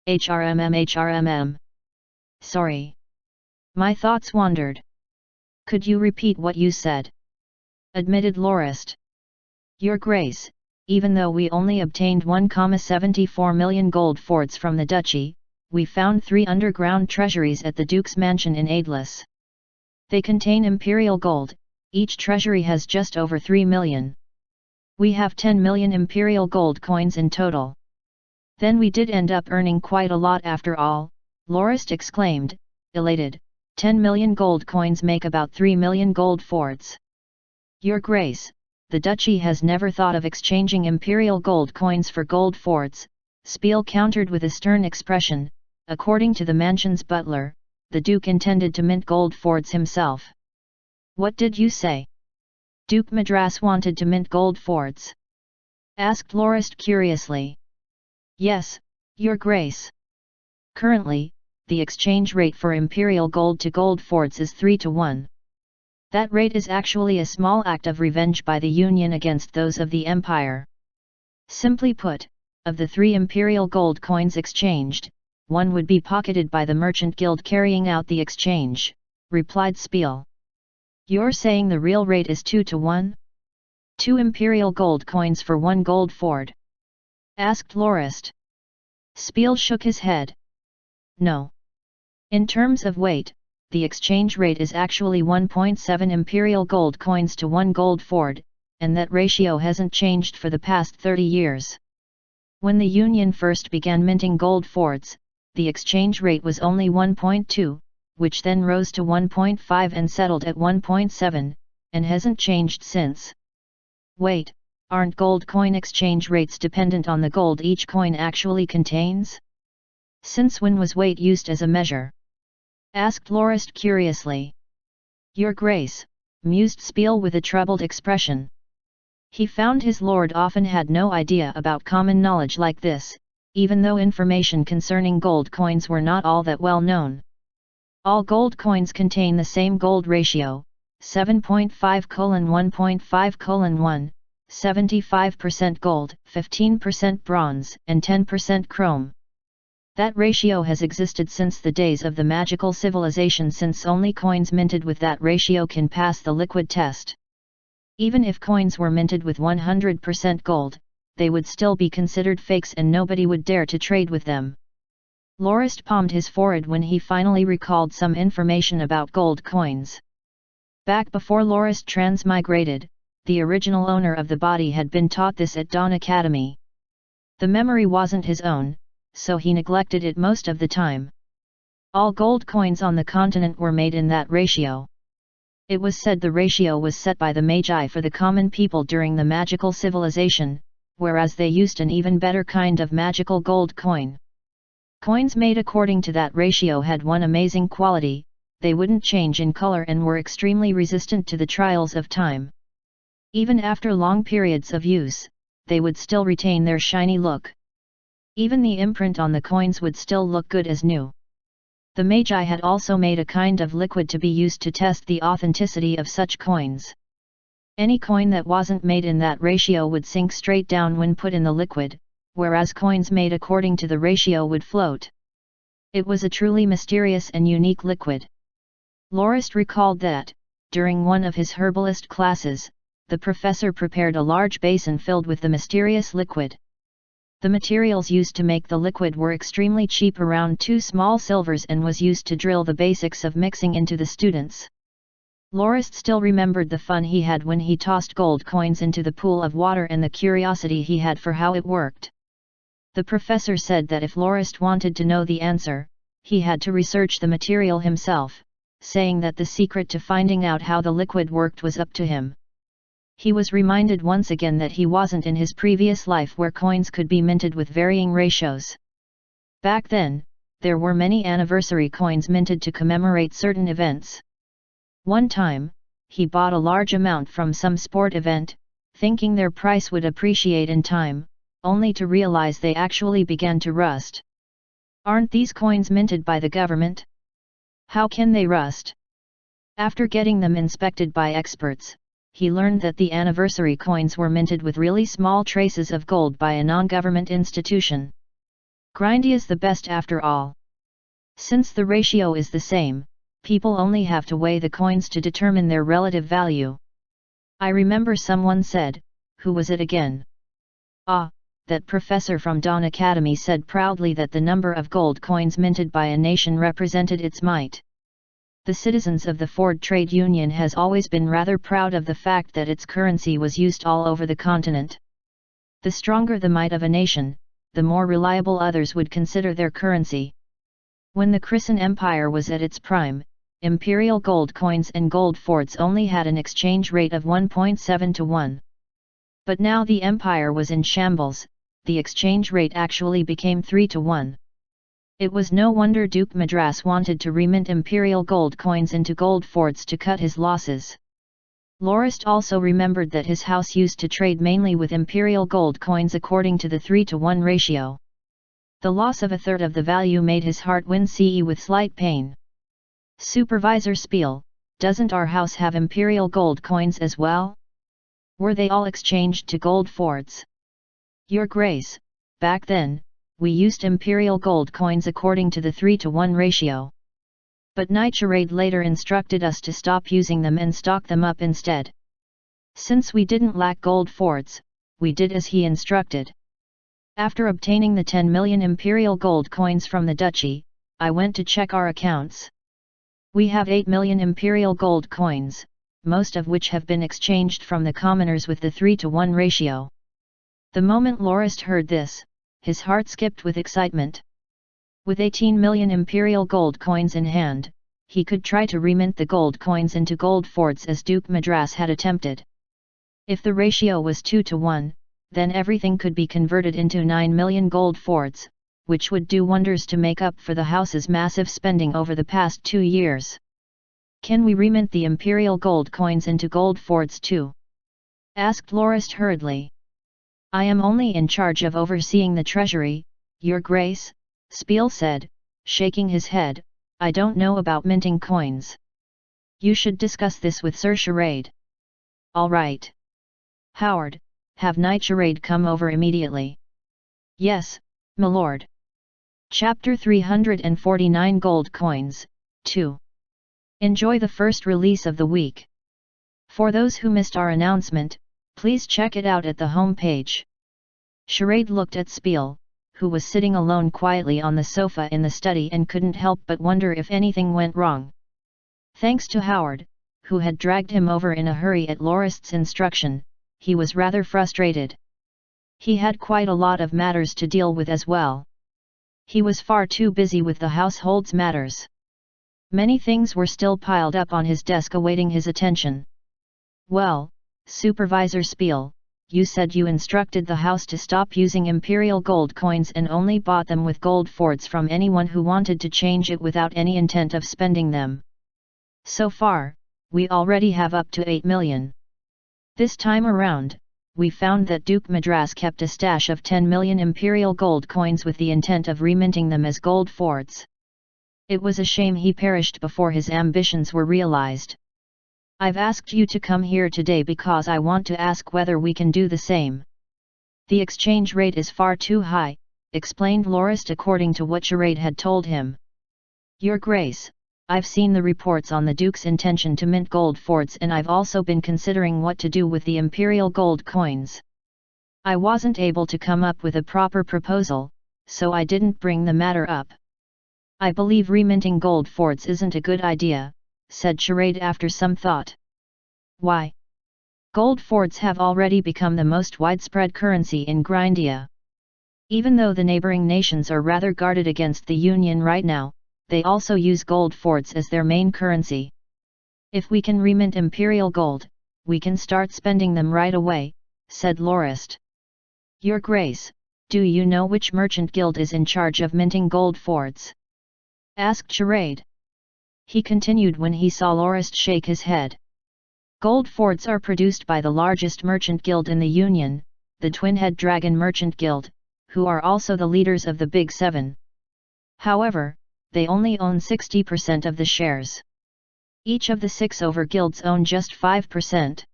HRMM. Sorry. My thoughts wandered. Could you repeat what you said? Admitted Lorist. Your Grace, even though we only obtained 1,74 million gold fords from the duchy, we found 3 underground treasuries at the Duke's mansion in Aidless. They contain imperial gold, each treasury has just over 3 million. We have 10 million imperial gold coins in total. Then we did end up earning quite a lot after all, Lorist exclaimed, elated. 10 million gold coins make about 3 million gold fords. Your Grace, the duchy has never thought of exchanging imperial gold coins for gold fords, Spiel countered with a stern expression. According to the mansion's butler, the Duke intended to mint gold fords himself. What did you say? Duke Madras wanted to mint gold fords? Asked Lorist curiously. Yes, Your Grace. Currently, the exchange rate for imperial gold to gold fords is 3 to 1. That rate is actually a small act of revenge by the Union against those of the Empire. Simply put, of the 3 imperial gold coins exchanged, 1 would be pocketed by the Merchant Guild carrying out the exchange, replied Spiel. You're saying the real rate is 2 to 1? 2 imperial gold coins for 1 gold ford? Asked Lorist. Spiel shook his head. No. In terms of weight, the exchange rate is actually 1.7 imperial gold coins to 1 gold ford, and that ratio hasn't changed for the past 30 years. When the Union first began minting gold forts, the exchange rate was only 1.2, which then rose to 1.5 and settled at 1.7, and hasn't changed since. Wait, aren't gold coin exchange rates dependent on the gold each coin actually contains? Since when was weight used as a measure? Asked Lorist curiously. Your Grace, mused Spiel with a troubled expression. He found his lord often had no idea about common knowledge like this, even though information concerning gold coins were not all that well known. All gold coins contain the same gold ratio, 7.5:1.5:1, 75% gold, 15% bronze, and 10% chrome. That ratio has existed since the days of the magical civilization, since only coins minted with that ratio can pass the liquid test. Even if coins were minted with 100% gold, they would still be considered fakes and nobody would dare to trade with them. Lorist palmed his forehead when he finally recalled some information about gold coins. Back before Lorist transmigrated, the original owner of the body had been taught this at Dawn Academy. The memory wasn't his own, so he neglected it most of the time. All gold coins on the continent were made in that ratio. It was said the ratio was set by the Magi for the common people during the magical civilization, whereas they used an even better kind of magical gold coin. Coins made according to that ratio had one amazing quality: they wouldn't change in color and were extremely resistant to the trials of time. Even after long periods of use, they would still retain their shiny look. Even the imprint on the coins would still look good as new. The Magi had also made a kind of liquid to be used to test the authenticity of such coins. Any coin that wasn't made in that ratio would sink straight down when put in the liquid, whereas coins made according to the ratio would float. It was a truly mysterious and unique liquid. Lorist recalled that, during one of his herbalist classes, the professor prepared a large basin filled with the mysterious liquid. The materials used to make the liquid were extremely cheap, around 2 small silvers, and was used to drill the basics of mixing into the students. Lorist still remembered the fun he had when he tossed gold coins into the pool of water and the curiosity he had for how it worked. The professor said that if Lorist wanted to know the answer, he had to research the material himself, saying that the secret to finding out how the liquid worked was up to him. He was reminded once again that he wasn't in his previous life where coins could be minted with varying ratios. Back then, there were many anniversary coins minted to commemorate certain events. One time, he bought a large amount from some sport event, thinking their price would appreciate in time, only to realize they actually began to rust. Aren't these coins minted by the government? How can they rust? After getting them inspected by experts, he learned that the anniversary coins were minted with really small traces of gold by a non-government institution. Grindy is the best after all. Since the ratio is the same, people only have to weigh the coins to determine their relative value. I remember someone said, who was it again? That professor from Dawn Academy said proudly that the number of gold coins minted by a nation represented its might. The citizens of the Ford Trade Union has always been rather proud of the fact that its currency was used all over the continent. The stronger the might of a nation, the more reliable others would consider their currency. When the Christian Empire was at its prime, imperial gold coins and gold forts only had an exchange rate of 1.7 to 1. But now the empire was in shambles, the exchange rate actually became 3 to 1. It was no wonder Duke Madras wanted to remint imperial gold coins into gold forts to cut his losses. Lorist also remembered that his house used to trade mainly with imperial gold coins according to the 3 to 1 ratio. The loss of a third of the value made his heart wince with slight pain. Supervisor Spiel, doesn't our house have imperial gold coins as well? Were they all exchanged to gold forts? Your Grace, back then, we used imperial gold coins according to the 3 to 1 ratio. But Nicherade later instructed us to stop using them and stock them up instead. Since we didn't lack gold forts, we did as he instructed. After obtaining the 10 million imperial gold coins from the duchy, I went to check our accounts. We have 8 million imperial gold coins, most of which have been exchanged from the commoners with the 3-to-1 ratio. The moment Lorist heard this, his heart skipped with excitement. With 18 million imperial gold coins in hand, he could try to remint the gold coins into gold forts as Duke Madras had attempted. If the ratio was 2-to-1, then everything could be converted into 9 million gold forts, which would do wonders to make up for the house's massive spending over the past 2 years. "Can we remint the imperial gold coins into gold forts too?" asked Lorist hurriedly. "I am only in charge of overseeing the treasury, Your Grace," Spiel said, shaking his head. "I don't know about minting coins. You should discuss this with Sir Charade." "All right. Howard, have Knight Charade come over immediately." "Yes, my lord." Chapter 349 Gold Coins, 2. Enjoy the first release of the week. For those who missed our announcement, please check it out at the home page. Charade looked at Spiel, who was sitting alone quietly on the sofa in the study and couldn't help but wonder if anything went wrong. Thanks to Howard, who had dragged him over in a hurry at Lorist's instruction, he was rather frustrated. He had quite a lot of matters to deal with as well. He was far too busy with the household's matters. Many things were still piled up on his desk awaiting his attention. "Well, Supervisor Spiel, you said you instructed the house to stop using imperial gold coins and only bought them with gold forts from anyone who wanted to change it without any intent of spending them. So far, we already have up to 8 million. This time around, we found that Duke Madras kept a stash of 10 million imperial gold coins with the intent of reminting them as gold forts. It was a shame he perished before his ambitions were realized. I've asked you to come here today because I want to ask whether we can do the same. The exchange rate is far too high," explained Lorist according to what Charade had told him. "Your Grace, I've seen the reports on the Duke's intention to mint gold forts and I've also been considering what to do with the imperial gold coins. I wasn't able to come up with a proper proposal, so I didn't bring the matter up. I believe reminting gold forts isn't a good idea," said Charade after some thought. "Why? Gold forts have already become the most widespread currency in Grindia. Even though the neighboring nations are rather guarded against the Union right now, they also use gold forts as their main currency. If we can remint imperial gold, we can start spending them right away," said Lorist. "Your Grace, do you know which merchant guild is in charge of minting gold forts?" asked Charade. He continued when he saw Lorist shake his head. "Gold forts are produced by the largest merchant guild in the Union, the Twin-Head Dragon Merchant Guild, who are also the leaders of the Big Seven. However, they only own 60% of the shares. Each of the 6 over guilds own just 5%.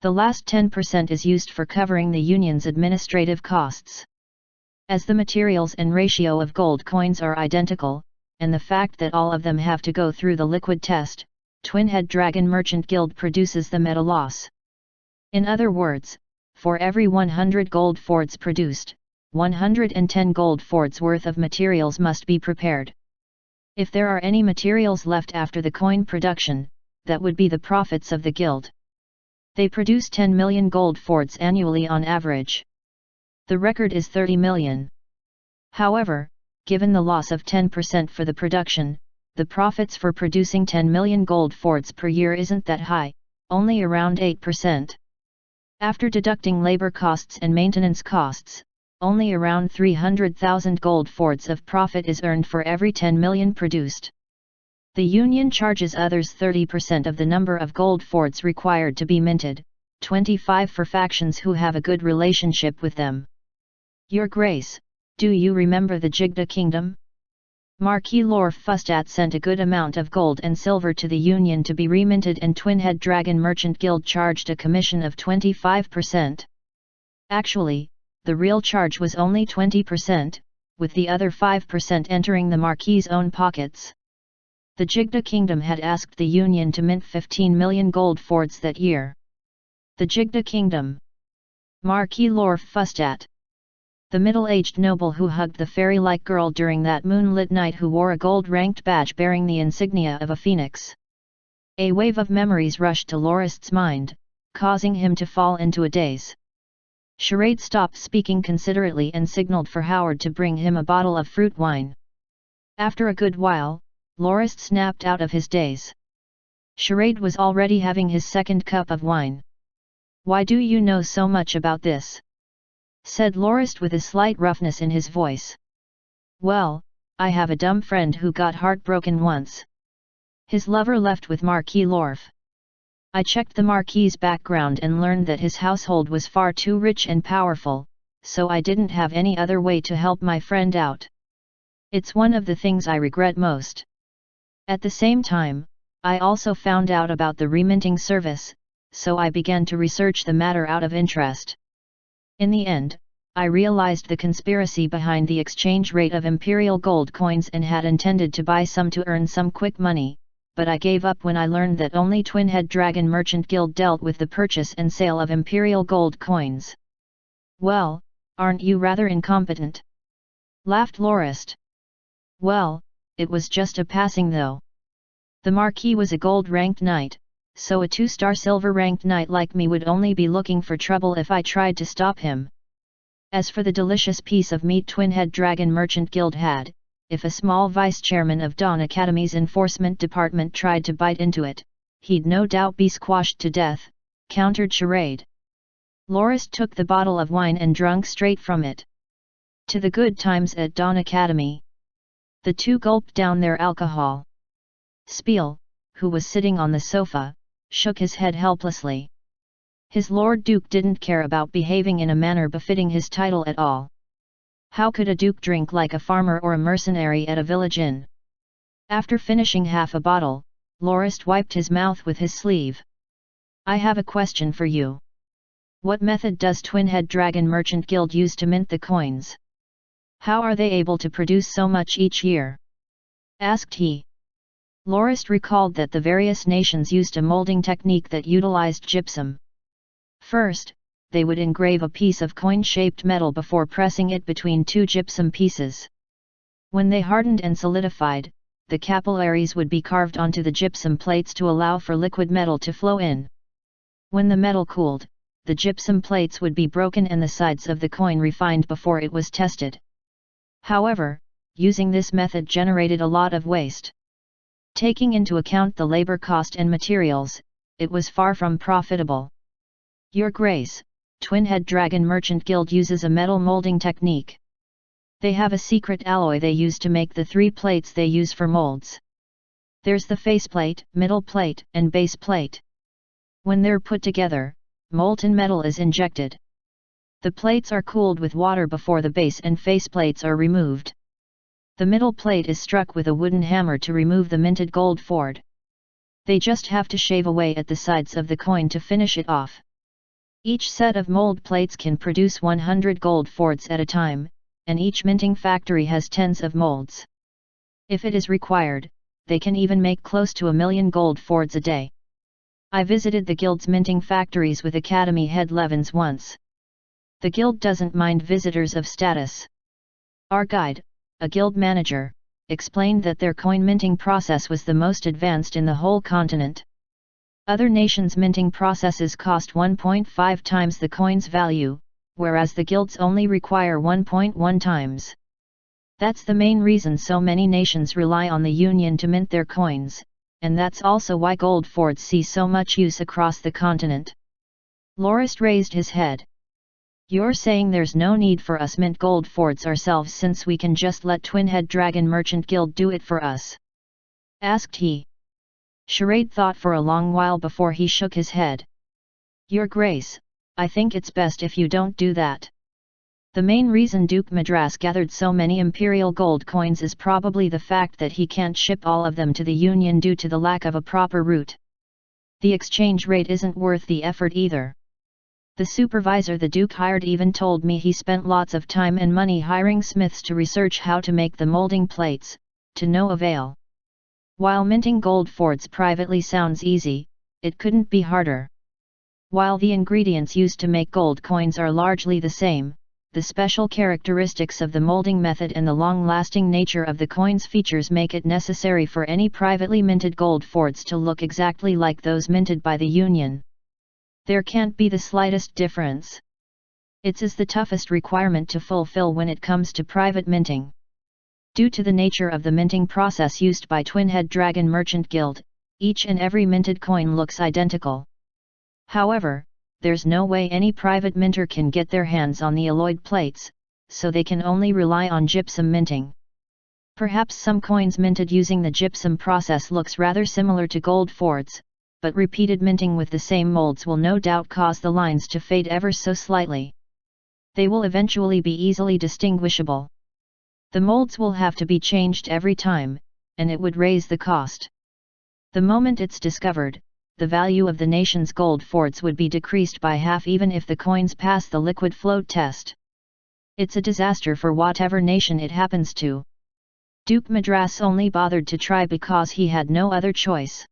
The last 10% is used for covering the Union's administrative costs. As the materials and ratio of gold coins are identical, and the fact that all of them have to go through the liquid test, Twin-Head Dragon Merchant Guild produces them at a loss. In other words, for every 100 gold forts produced, 110 gold forts worth of materials must be prepared. If there are any materials left after the coin production, that would be the profits of the guild. They produce 10 million gold forts annually on average. The record is 30 million. However, given the loss of 10% for the production, the profits for producing 10 million gold forts per year isn't that high, only around 8%. After deducting labor costs and maintenance costs, only around 300,000 gold forts of profit is earned for every 10 million produced. The Union charges others 30% of the number of gold forts required to be minted, 25% for factions who have a good relationship with them. Your Grace, do you remember the Jigda Kingdom? Marquis Lord Fustat sent a good amount of gold and silver to the Union to be reminted and Twin-Head Dragon Merchant Guild charged a commission of 25%. Actually, the real charge was only 20%, with the other 5% entering the Marquis's own pockets. The Jigda Kingdom had asked the Union to mint 15 million gold forts that year. The Jigda Kingdom. Marquis Lord Fustat. The middle-aged noble who hugged the fairy-like girl during that moonlit night, who wore a gold-ranked badge bearing the insignia of a phoenix. A wave of memories rushed to Lorist's mind, causing him to fall into a daze. Charade stopped speaking considerately and signaled for Howard to bring him a bottle of fruit wine. After a good while, Lorist snapped out of his daze. Charade was already having his second cup of wine. "Why do you know so much about this?" said Lorist with a slight roughness in his voice. "Well, I have a dumb friend who got heartbroken once. His lover left with Marquis Lorf. I checked the Marquis's background and learned that his household was far too rich and powerful, so I didn't have any other way to help my friend out. It's one of the things I regret most. At the same time, I also found out about the reminting service, so I began to research the matter out of interest. In the end, I realized the conspiracy behind the exchange rate of imperial gold coins and had intended to buy some to earn some quick money, but I gave up when I learned that only Twin-Head Dragon Merchant Guild dealt with the purchase and sale of imperial gold coins." "Well, aren't you rather incompetent?" laughed Lorist. "Well, it was just a passing though. The Marquis was a gold-ranked knight, so a 2-star silver-ranked knight like me would only be looking for trouble if I tried to stop him. As for the delicious piece of meat Twin-Head Dragon Merchant Guild had, if a small vice-chairman of Dawn Academy's enforcement department tried to bite into it, he'd no doubt be squashed to death," countered Charade. Lorist took the bottle of wine and drank straight from it. "To the good times at Dawn Academy." The two gulped down their alcohol. Spiel, who was sitting on the sofa, shook his head helplessly. His Lord Duke didn't care about behaving in a manner befitting his title at all. How could a duke drink like a farmer or a mercenary at a village inn? After finishing half a bottle, Lorist wiped his mouth with his sleeve. "I have a question for you. What method does Twin-Head Dragon Merchant Guild use to mint the coins? How are they able to produce so much each year?" asked he. Lorist recalled that the various nations used a molding technique that utilized gypsum. First, they would engrave a piece of coin-shaped metal before pressing it between two gypsum pieces. When they hardened and solidified, the capillaries would be carved onto the gypsum plates to allow for liquid metal to flow in. When the metal cooled, the gypsum plates would be broken and the sides of the coin refined before it was tested. However, using this method generated a lot of waste. Taking into account the labor cost and materials, it was far from profitable. "Your Grace, Twin-Head Dragon Merchant Guild uses a metal molding technique. They have a secret alloy they use to make the 3 plates they use for molds. There's the faceplate, middle plate, and base plate. When they're put together, molten metal is injected. The plates are cooled with water before the base and faceplates are removed. The middle plate is struck with a wooden hammer to remove the minted gold ford. They just have to shave away at the sides of the coin to finish it off. Each set of mold plates can produce 100 gold fords at a time, and each minting factory has tens of molds. If it is required, they can even make close to 1,000,000 gold fords a day. I visited the guild's minting factories with Academy head Levins once. The guild doesn't mind visitors of status. Our guide, a guild manager, explained that their coin minting process was the most advanced in the whole continent. Other nations' minting processes cost 1.5 times the coin's value, whereas the guilds only require 1.1 times. That's the main reason so many nations rely on the Union to mint their coins, and that's also why gold fords see so much use across the continent. Lorist raised his head. "You're saying there's no need for us mint gold fords ourselves since we can just let Twin-Head Dragon Merchant Guild do it for us?" asked he. Charade thought for a long while before he shook his head. "Your Grace, I think it's best if you don't do that. The main reason Duke Madras gathered so many imperial gold coins is probably the fact that he can't ship all of them to the Union due to the lack of a proper route. The exchange rate isn't worth the effort either. The supervisor the Duke hired even told me he spent lots of time and money hiring smiths to research how to make the molding plates, to no avail. While minting gold fords privately sounds easy, it couldn't be harder. While the ingredients used to make gold coins are largely the same, the special characteristics of the molding method and the long-lasting nature of the coin's features make it necessary for any privately minted gold forts to look exactly like those minted by the Union. There can't be the slightest difference. It's the toughest requirement to fulfill when it comes to private minting. Due to the nature of the minting process used by Twin-Head Dragon Merchant Guild, each and every minted coin looks identical. However, there's no way any private minter can get their hands on the alloyed plates, so they can only rely on gypsum minting. Perhaps some coins minted using the gypsum process looks rather similar to gold forts, but repeated minting with the same molds will no doubt cause the lines to fade ever so slightly. They will eventually be easily distinguishable. The molds will have to be changed every time, and it would raise the cost. The moment it's discovered, the value of the nation's gold forts would be decreased by half even if the coins pass the liquid float test. It's a disaster for whatever nation it happens to. Duke Madras only bothered to try because he had no other choice.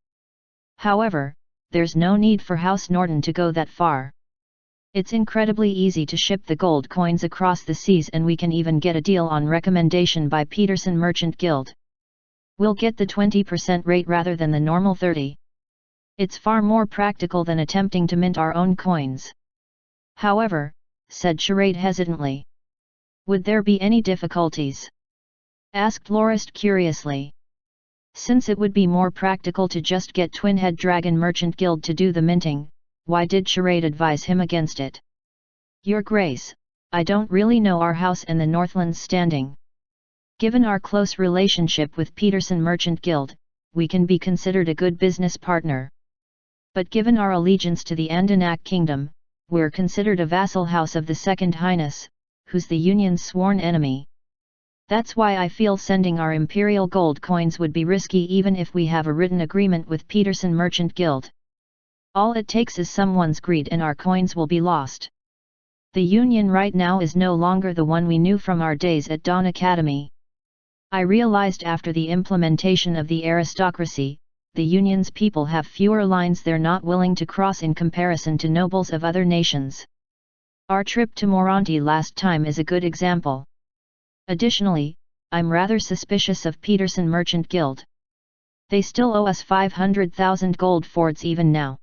However, there's no need for House Norton to go that far. It's incredibly easy to ship the gold coins across the seas, and we can even get a deal on recommendation by Peterson Merchant Guild. We'll get the 20% rate rather than the normal 30%. It's far more practical than attempting to mint our own coins. However, said Charade hesitantly. Would there be any difficulties? Asked Lorist curiously. Since it would be more practical to just get Twin-Head Dragon Merchant Guild to do the minting, why did Charade advise him against it? Your Grace, I don't really know our house and the Northland's standing. Given our close relationship with Peterson Merchant Guild, we can be considered a good business partner. But given our allegiance to the Andanak Kingdom, we're considered a vassal house of the Second Highness, who's the Union's sworn enemy. That's why I feel sending our imperial gold coins would be risky even if we have a written agreement with Peterson Merchant Guild. All it takes is someone's greed and our coins will be lost. The Union right now is no longer the one we knew from our days at Dawn Academy. I realized after the implementation of the aristocracy, the Union's people have fewer lines they're not willing to cross in comparison to nobles of other nations. Our trip to Moranti last time is a good example. Additionally, I'm rather suspicious of Peterson Merchant Guild. They still owe us 500,000 gold forts even now.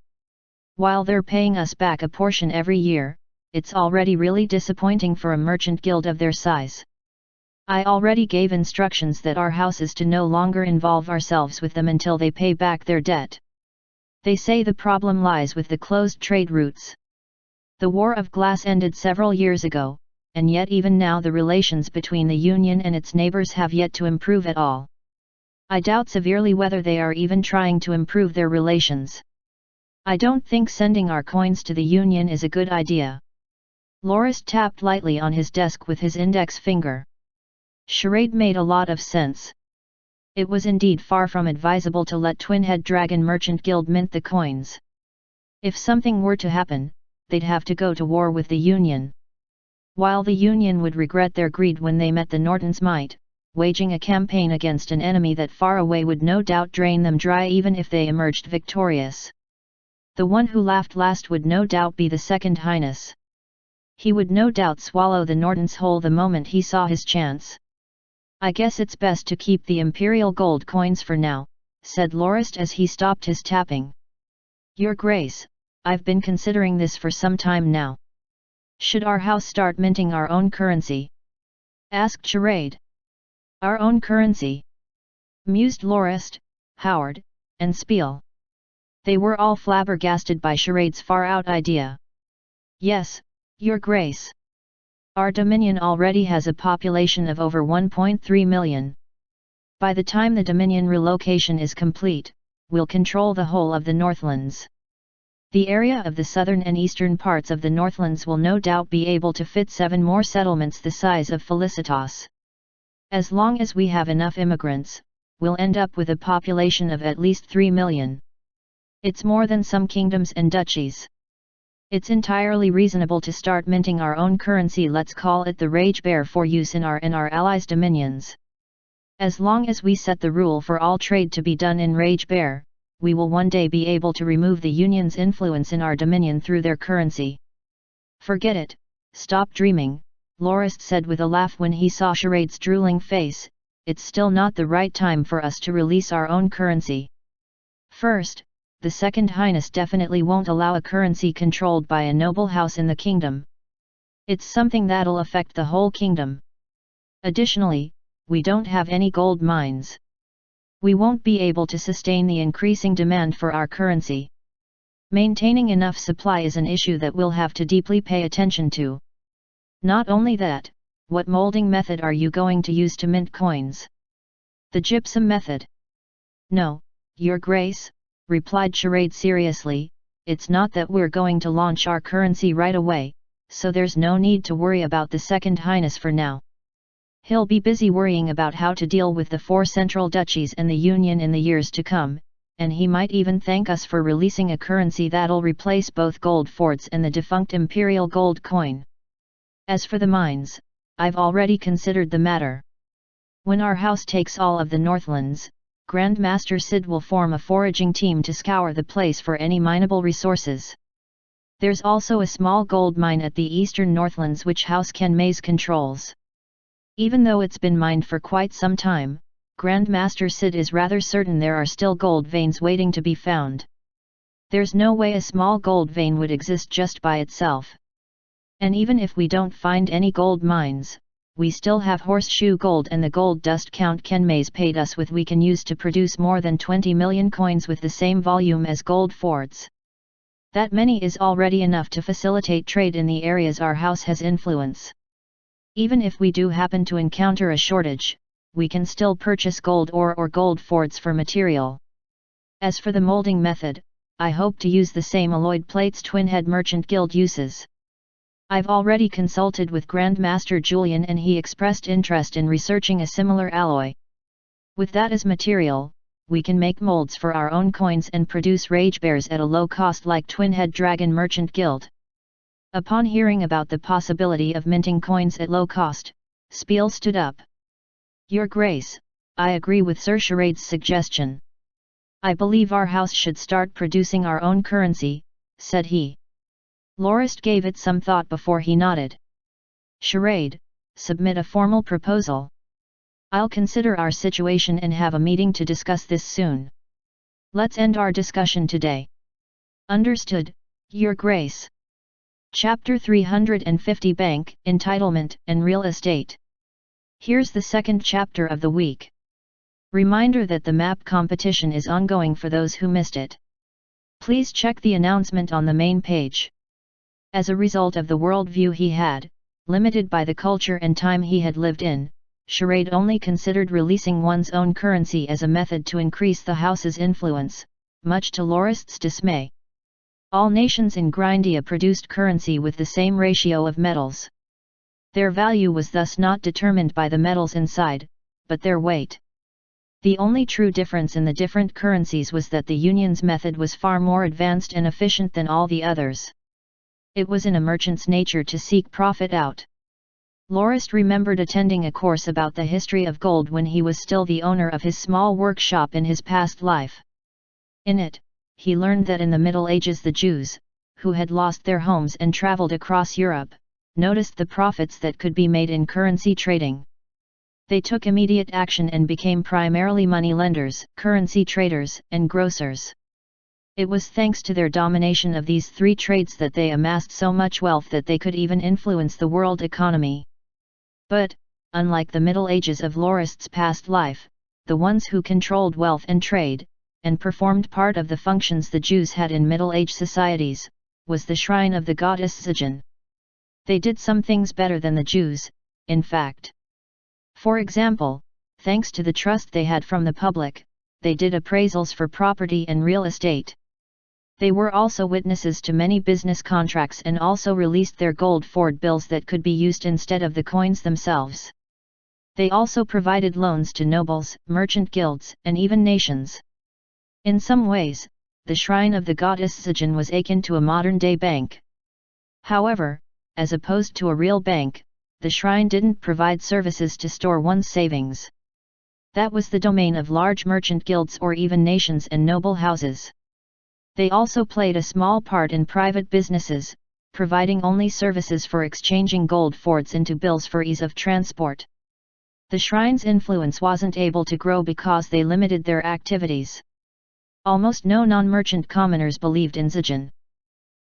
While they're paying us back a portion every year, it's already really disappointing for a merchant guild of their size. I already gave instructions that our house is to no longer involve ourselves with them until they pay back their debt. They say the problem lies with the closed trade routes. The War of Glass ended several years ago, and yet even now the relations between the Union and its neighbors have yet to improve at all. I doubt severely whether they are even trying to improve their relations. I don't think sending our coins to the Union is a good idea. Lorist tapped lightly on his desk with his index finger. Charade made a lot of sense. It was indeed far from advisable to let Twin-Head Dragon Merchant Guild mint the coins. If something were to happen, they'd have to go to war with the Union. While the Union would regret their greed when they met the Norton's might, waging a campaign against an enemy that far away would no doubt drain them dry even if they emerged victorious. The one who laughed last would no doubt be the Second Highness. He would no doubt swallow the Norton's whole the moment he saw his chance. I guess it's best to keep the imperial gold coins for now, said Lorist as he stopped his tapping. Your Grace, I've been considering this for some time now. Should our house start minting our own currency? Asked Charade. Our own currency? Mused Lorist, Howard, and Spiel. They were all flabbergasted by Charade's far-out idea. Yes, Your Grace. Our Dominion already has a population of over 1.3 million. By the time the Dominion relocation is complete, we'll control the whole of the Northlands. The area of the southern and eastern parts of the Northlands will no doubt be able to fit 7 more settlements the size of Felicitas. As long as we have enough immigrants, we'll end up with a population of at least 3 million. It's more than some kingdoms and duchies. It's entirely reasonable to start minting our own currency, let's call it the Rage Bear, for use in our and our allies' dominions. As long as we set the rule for all trade to be done in Rage Bear, we will one day be able to remove the Union's influence in our dominion through their currency. Forget it, stop dreaming, Lorist said with a laugh when he saw Charade's drooling face, it's still not the right time for us to release our own currency. First, the Second Highness definitely won't allow a currency controlled by a noble house in the kingdom. It's something that'll affect the whole kingdom. Additionally, we don't have any gold mines. We won't be able to sustain the increasing demand for our currency. Maintaining enough supply is an issue that we'll have to deeply pay attention to. Not only that, what molding method are you going to use to mint coins? The gypsum method? No, Your Grace, replied Charade seriously, it's not that we're going to launch our currency right away, so there's no need to worry about the Second Highness for now. He'll be busy worrying about how to deal with the 4 central duchies and the Union in the years to come, and he might even thank us for releasing a currency that'll replace both gold forts and the defunct imperial gold coin. As for the mines, I've already considered the matter. When our house takes all of the Northlands, Grand Master Sid will form a foraging team to scour the place for any mineable resources. There's also a small gold mine at the eastern Northlands which House Kenmaze controls. Even though it's been mined for quite some time, Grand Master Sid is rather certain there are still gold veins waiting to be found. There's no way a small gold vein would exist just by itself. And even if we don't find any gold mines, we still have horseshoe gold and the gold dust Count Kenmaze paid us with we can use to produce more than 20 million coins with the same volume as gold forts. That many is already enough to facilitate trade in the areas our house has influence. Even if we do happen to encounter a shortage, we can still purchase gold ore or gold forts for material. As for the molding method, I hope to use the same alloyed plates Twinhead Merchant Guild uses. I've already consulted with Grand Master Julian and he expressed interest in researching a similar alloy. With that as material, we can make molds for our own coins and produce rage bears at a low cost like Twinhead Dragon Merchant Guild. Upon hearing about the possibility of minting coins at low cost, Spiel stood up. Your Grace, I agree with Sir Charade's suggestion. I believe our house should start producing our own currency, said he. Lorist gave it some thought before he nodded. Charade, submit a formal proposal. I'll consider our situation and have a meeting to discuss this soon. Let's end our discussion today. Understood, Your Grace. Chapter 350 Bank, Entitlement, and Real Estate. Here's the second chapter of the week. Reminder that the map competition is ongoing for those who missed it. Please check the announcement on the main page. As a result of the worldview he had, limited by the culture and time he had lived in, Charade only considered releasing one's own currency as a method to increase the house's influence, much to Lorist's dismay. All nations in Grindia produced currency with the same ratio of metals. Their value was thus not determined by the metals inside, but their weight. The only true difference in the different currencies was that the Union's method was far more advanced and efficient than all the others. It was in a merchant's nature to seek profit out. Lorist remembered attending a course about the history of gold when he was still the owner of his small workshop in his past life. In it, he learned that in the Middle Ages the Jews, who had lost their homes and traveled across Europe, noticed the profits that could be made in currency trading. They took immediate action and became primarily money lenders, currency traders, and grocers. It was thanks to their domination of these 3 trades that they amassed so much wealth that they could even influence the world economy. But, unlike the Middle Ages of Lorist's past life, the ones who controlled wealth and trade, and performed part of the functions the Jews had in Middle Age societies, was the shrine of the goddess Zygon. They did some things better than the Jews, in fact. For example, thanks to the trust they had from the public, they did appraisals for property and real estate. They were also witnesses to many business contracts and also released their gold forward bills that could be used instead of the coins themselves. They also provided loans to nobles, merchant guilds, and even nations. In some ways, the shrine of the goddess Zygon was akin to a modern-day bank. However, as opposed to a real bank, the shrine didn't provide services to store one's savings. That was the domain of large merchant guilds or even nations and noble houses. They also played a small part in private businesses, providing only services for exchanging gold forts into bills for ease of transport. The shrine's influence wasn't able to grow because they limited their activities. Almost no non-merchant commoners believed in Zijin.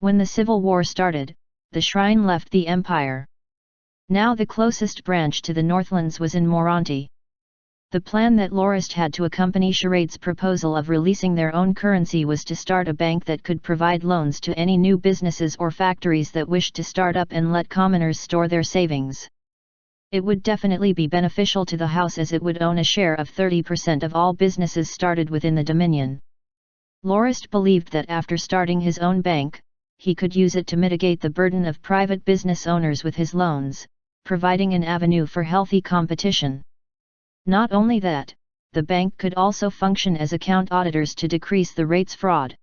When the civil war started, the shrine left the empire. Now the closest branch to the Northlands was in Moronti. The plan that Lorist had to accompany Charade's proposal of releasing their own currency was to start a bank that could provide loans to any new businesses or factories that wished to start up and let commoners store their savings. It would definitely be beneficial to the house as it would own a share of 30% of all businesses started within the Dominion. Lorist believed that after starting his own bank, he could use it to mitigate the burden of private business owners with his loans, providing an avenue for healthy competition. Not only that, the bank could also function as account auditors to decrease the rate's fraud.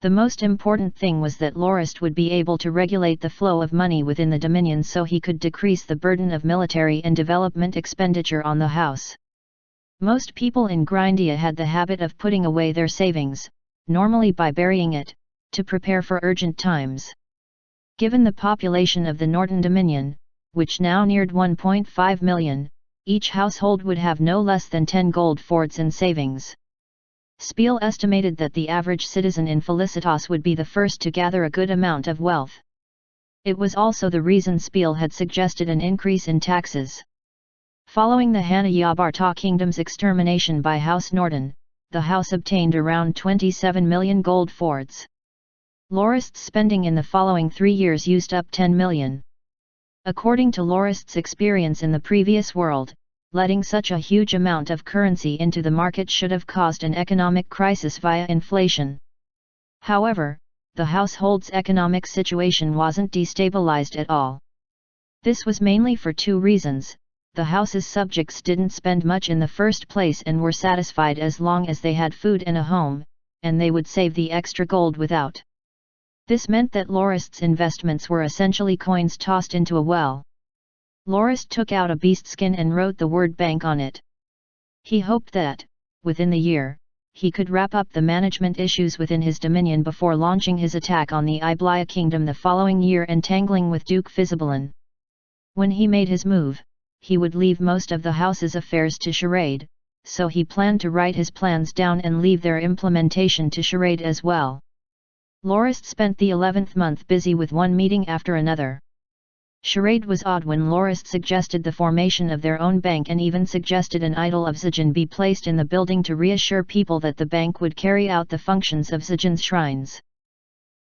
The most important thing was that Lorist would be able to regulate the flow of money within the Dominion so he could decrease the burden of military and development expenditure on the house. Most people in Grindia had the habit of putting away their savings, normally by burying it, to prepare for urgent times. Given the population of the Northern Dominion, which now neared 1.5 million, each household would have no less than 10 gold forts in savings. Spiel estimated that the average citizen in Felicitas would be the first to gather a good amount of wealth. It was also the reason Spiel had suggested an increase in taxes. Following the Hanayabarta kingdom's extermination by House Norden, the house obtained around 27 million gold forts. Lorist's spending in the following 3 years used up 10 million. According to Lorist's experience in the previous world, letting such a huge amount of currency into the market should have caused an economic crisis via inflation. However, the household's economic situation wasn't destabilized at all. This was mainly for 2 reasons. The house's subjects didn't spend much in the first place and were satisfied as long as they had food and a home, and they would save the extra gold without. This meant that Lorist's investments were essentially coins tossed into a well. Lorist took out a beast skin and wrote the word bank on it. He hoped that, within the year, he could wrap up the management issues within his dominion before launching his attack on the Iblia kingdom the following year and tangling with Duke Fizibalin. When he made his move, he would leave most of the house's affairs to Charade, so he planned to write his plans down and leave their implementation to Charade as well. Lorist spent the 11th month busy with one meeting after another. Charade was awed when Lorist suggested the formation of their own bank and even suggested an idol of Zijin be placed in the building to reassure people that the bank would carry out the functions of Zijin's shrines.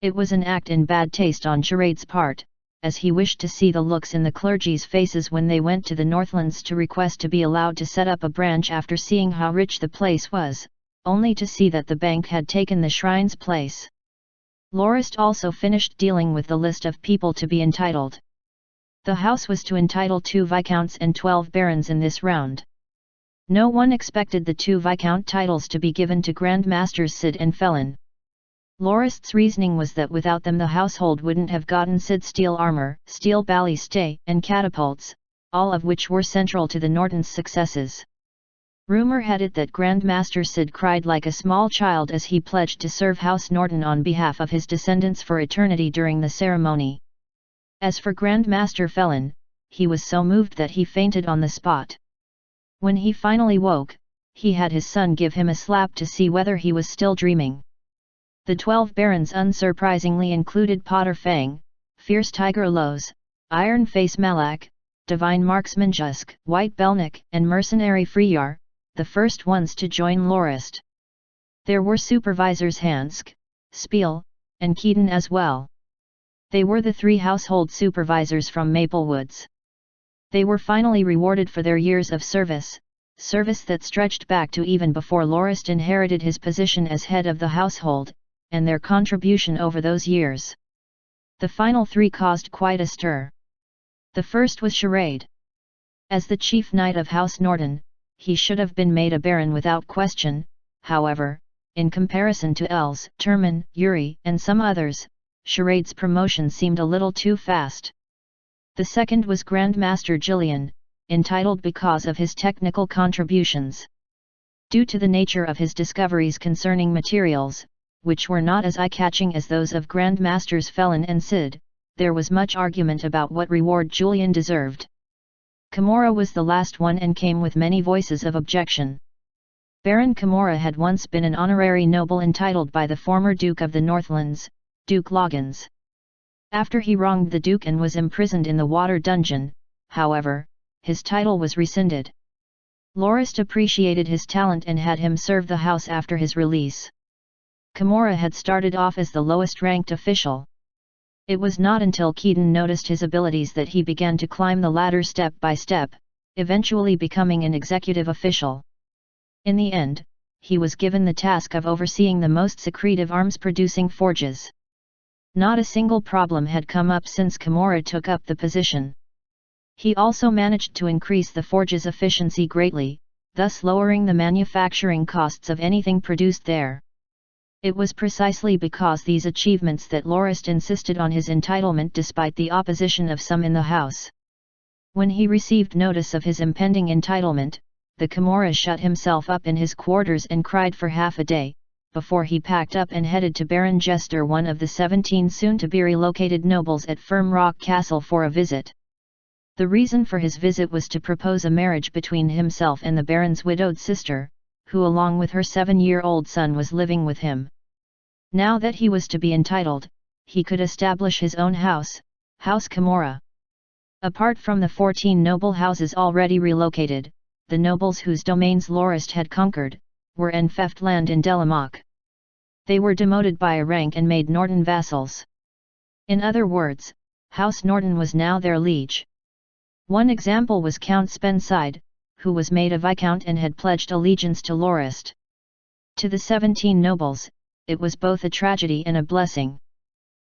It was an act in bad taste on Charade's part, as he wished to see the looks in the clergy's faces when they went to the Northlands to request to be allowed to set up a branch after seeing how rich the place was, only to see that the bank had taken the shrine's place. Lorist also finished dealing with the list of people to be entitled. The house was to entitle 2 viscounts and 12 barons in this round. No one expected the 2 viscount titles to be given to Grand Masters Sid and Felon. Lorist's reasoning was that without them the household wouldn't have gotten Sid's steel armor, steel ballistae, and catapults, all of which were central to the Norton's successes. Rumor had it that Grand Master Sid cried like a small child as he pledged to serve House Norton on behalf of his descendants for eternity during the ceremony. As for Grand Master Felon, he was so moved that he fainted on the spot. When he finally woke, he had his son give him a slap to see whether he was still dreaming. The 12 barons unsurprisingly included Potter Fang, Fierce Tiger Lowe's, Iron Face Malak, Divine Marksman Jusk, White Belnik, and Mercenary Freyar, the first ones to join Lorist. There were supervisors Hansk, Spiel, and Keaton as well. They were the 3 household supervisors from Maplewoods. They were finally rewarded for their years of service that stretched back to even before Lorist inherited his position as head of the household, and their contribution over those years. The final 3 caused quite a stir. The first was Charade. As the chief knight of House Norton, he should have been made a baron without question. However, in comparison to Els, Terman, Yuri, and some others, Charade's promotion seemed a little too fast. The second was Grand Master Gillian, entitled because of his technical contributions. Due to the nature of his discoveries concerning materials, which were not as eye-catching as those of Grand Masters Felon and Sid, there was much argument about what reward Julian deserved. Camorra was the last one and came with many voices of objection. Baron Camorra had once been an honorary noble entitled by the former Duke of the Northlands, Duke Loggins. After he wronged the Duke and was imprisoned in the water dungeon, however, his title was rescinded. Lorist appreciated his talent and had him serve the house after his release. Camorra had started off as the lowest-ranked official. It was not until Keaton noticed his abilities that he began to climb the ladder step by step, eventually becoming an executive official. In the end, he was given the task of overseeing the most secretive arms-producing forges. Not a single problem had come up since Camorra took up the position. He also managed to increase the forge's efficiency greatly, thus lowering the manufacturing costs of anything produced there. It was precisely because these achievements that Lorist insisted on his entitlement despite the opposition of some in the house. When he received notice of his impending entitlement, the Camorra shut himself up in his quarters and cried for half a day, before he packed up and headed to Baron Jester, one of the 17 soon-to-be relocated nobles at Firm Rock Castle, for a visit. The reason for his visit was to propose a marriage between himself and the Baron's widowed sister, who along with her 7-year-old son was living with him. Now that he was to be entitled, he could establish his own house, House Camorra. Apart from the 14 noble houses already relocated, the nobles whose domains Lorist had conquered, were enfeoffed land in Delamoc. They were demoted by a rank and made Norton vassals. In other words, House Norton was now their liege. One example was Count Spenside, who was made a viscount and had pledged allegiance to Lorist. To the 17 nobles, it was both a tragedy and a blessing.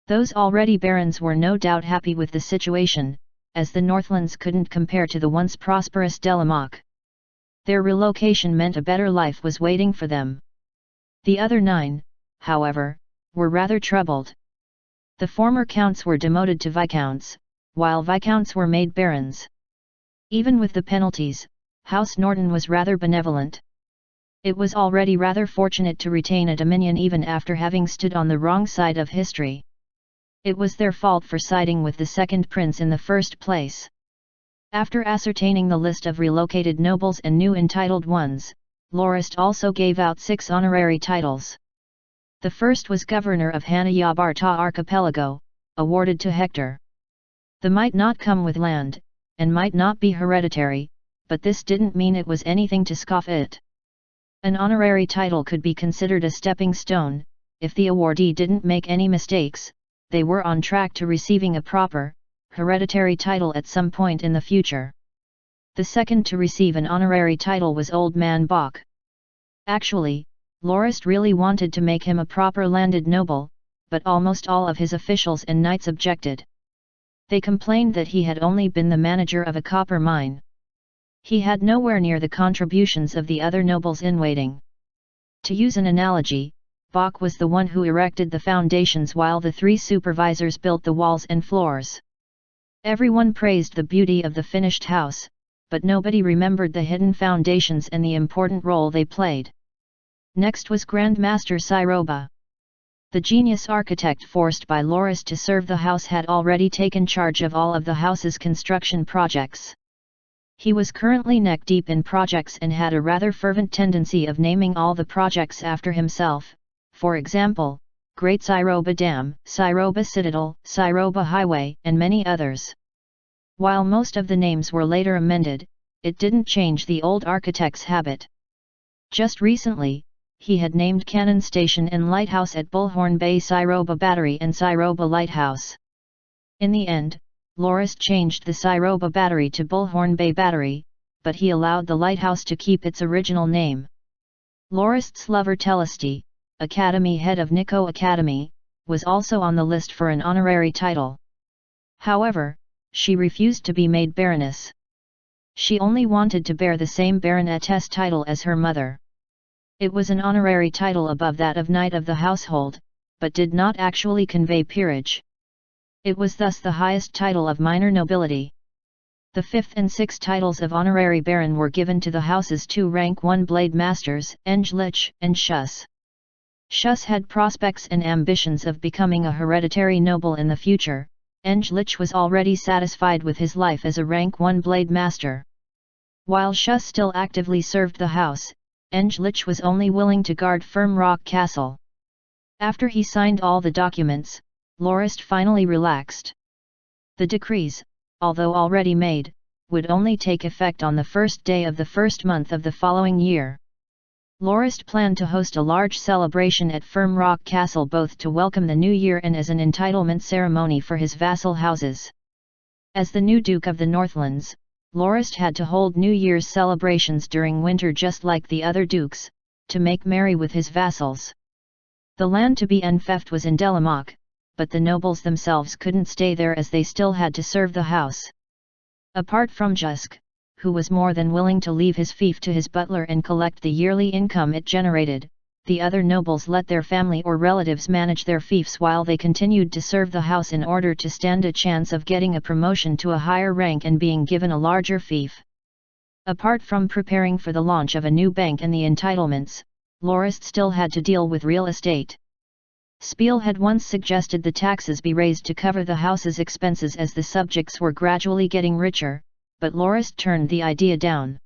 Those already barons were no doubt happy with the situation, as the Northlands couldn't compare to the once prosperous Delamoc. Their relocation meant a better life was waiting for them. The other 9, however, were rather troubled. The former counts were demoted to viscounts, while viscounts were made barons. Even with the penalties, House Norton was rather benevolent. It was already rather fortunate to retain a dominion even after having stood on the wrong side of history. It was their fault for siding with the second prince in the first place. After ascertaining the list of relocated nobles and new entitled ones, Lorist also gave out 6 honorary titles. The first was Governor of Hanayabarta Archipelago, awarded to Hector. The might not come with land, and might not be hereditary, but this didn't mean it was anything to scoff at. An honorary title could be considered a stepping stone. If the awardee didn't make any mistakes, they were on track to receiving a proper, hereditary title at some point in the future. The second to receive an honorary title was Old Man Bach. Actually, Lorist really wanted to make him a proper landed noble, but almost all of his officials and knights objected. They complained that he had only been the manager of a copper mine. He had nowhere near the contributions of the other nobles in waiting. To use an analogy, Bach was the one who erected the foundations while the 3 supervisors built the walls and floors. Everyone praised the beauty of the finished house, but nobody remembered the hidden foundations and the important role they played. Next was Grand Master Siroba. The genius architect forced by Lorist to serve the house had already taken charge of all of the house's construction projects. He was currently neck-deep in projects and had a rather fervent tendency of naming all the projects after himself, for example, Great Siroba Dam, Siroba Citadel, Siroba Highway, and many others. While most of the names were later amended, it didn't change the old architect's habit. Just recently, he had named Cannon Station and Lighthouse at Bullhorn Bay Siroba Battery and Siroba Lighthouse. In the end, Lorist changed the Siroba Battery to Bullhorn Bay Battery, but he allowed the lighthouse to keep its original name. Lorist's lover Telesty, Academy head of Nico Academy, was also on the list for an honorary title. However, she refused to be made Baroness. She only wanted to bear the same Baronetess title as her mother. It was an honorary title above that of Knight of the Household, but did not actually convey peerage. It was thus the highest title of minor nobility. The 5th and 6th titles of honorary baron were given to the house's 2 rank 1 blade masters, Englich and Schuss. Schuss had prospects and ambitions of becoming a hereditary noble in the future. Englich was already satisfied with his life as a rank 1 blade master. While Shu still actively served the house, Englich was only willing to guard Firm Rock Castle. After he signed all the documents, Lorist finally relaxed. The decrees, although already made, would only take effect on the first day of the first month of the following year. Lorist planned to host a large celebration at Firm Rock Castle both to welcome the new year and as an entitlement ceremony for his vassal houses. As the new Duke of the Northlands, Lorist had to hold New Year's celebrations during winter just like the other dukes, to make merry with his vassals. The land to be untheft was in Delamoc, but the nobles themselves couldn't stay there as they still had to serve the house. Apart from Jusk, who was more than willing to leave his fief to his butler and collect the yearly income it generated, the other nobles let their family or relatives manage their fiefs while they continued to serve the house in order to stand a chance of getting a promotion to a higher rank and being given a larger fief. Apart from preparing for the launch of a new bank and the entitlements, Lorist still had to deal with real estate. Spiel had once suggested the taxes be raised to cover the house's expenses as the subjects were gradually getting richer, but Lorist turned the idea down.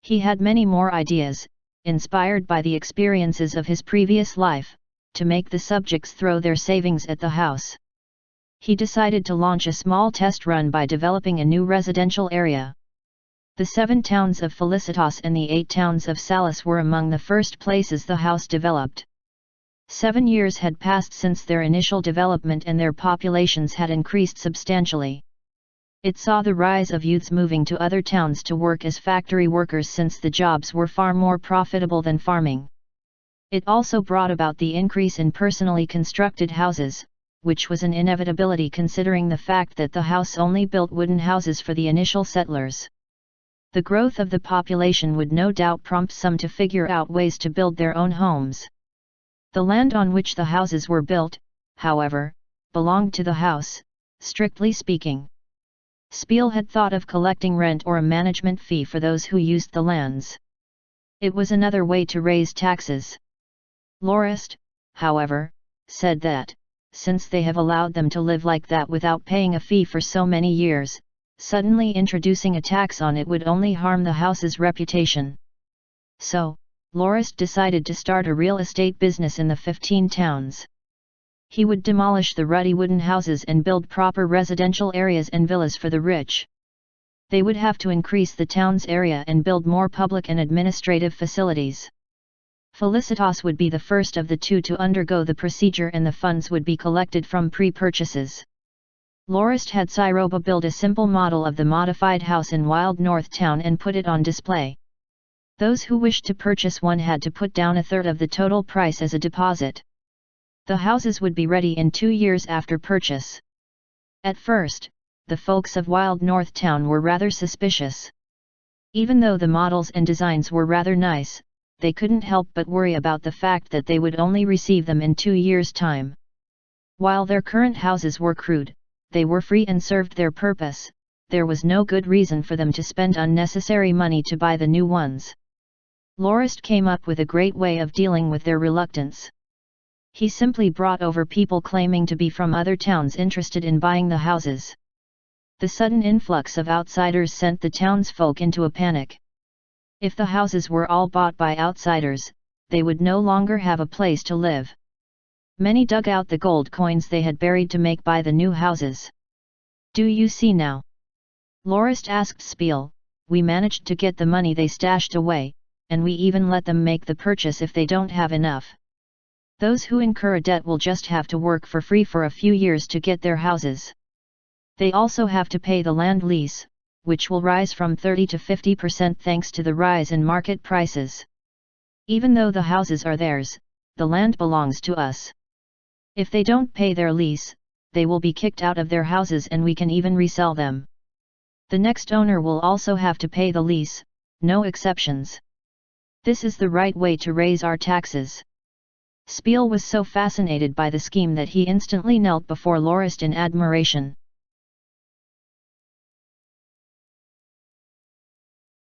He had many more ideas, inspired by the experiences of his previous life, to make the subjects throw their savings at the house. He decided to launch a small test run by developing a new residential area. The 7 towns of Felicitas and the 8 towns of Salis were among the first places the house developed. 7 years had passed since their initial development and their populations had increased substantially. It saw the rise of youths moving to other towns to work as factory workers since the jobs were far more profitable than farming. It also brought about the increase in personally constructed houses, which was an inevitability considering the fact that the house only built wooden houses for the initial settlers. The growth of the population would no doubt prompt some to figure out ways to build their own homes. The land on which the houses were built, however, belonged to the house, strictly speaking. Spiel had thought of collecting rent or a management fee for those who used the lands. It was another way to raise taxes. Lorist, however, said that, since they have allowed them to live like that without paying a fee for so many years, suddenly introducing a tax on it would only harm the house's reputation. So, Lorist decided to start a real estate business in the 15 towns. He would demolish the ruddy wooden houses and build proper residential areas and villas for the rich. They would have to increase the town's area and build more public and administrative facilities. Felicitas would be the first of the 2 to undergo the procedure and the funds would be collected from pre-purchases. Lorist had Siroba build a simple model of the modified house in Wild North Town and put it on display. Those who wished to purchase one had to put down a third of the total price as a deposit. The houses would be ready in 2 years after purchase. At first, the folks of Wild North Town were rather suspicious. Even though the models and designs were rather nice, they couldn't help but worry about the fact that they would only receive them in 2 years' time. While their current houses were crude, they were free and served their purpose, there was no good reason for them to spend unnecessary money to buy the new ones. Lorist came up with a great way of dealing with their reluctance. He simply brought over people claiming to be from other towns interested in buying the houses. The sudden influx of outsiders sent the townsfolk into a panic. If the houses were all bought by outsiders, they would no longer have a place to live. Many dug out the gold coins they had buried to make buy the new houses. "Do you see now?" Lorist asked Spiel. "We managed to get the money they stashed away, and we even let them make the purchase if they don't have enough. Those who incur a debt will just have to work for free for a few years to get their houses. They also have to pay the land lease, which will rise from 30 to 50% thanks to the rise in market prices. Even though the houses are theirs, the land belongs to us. If they don't pay their lease, they will be kicked out of their houses and we can even resell them. The next owner will also have to pay the lease, no exceptions. This is the right way to raise our taxes." Spiel was so fascinated by the scheme that he instantly knelt before Lorist in admiration.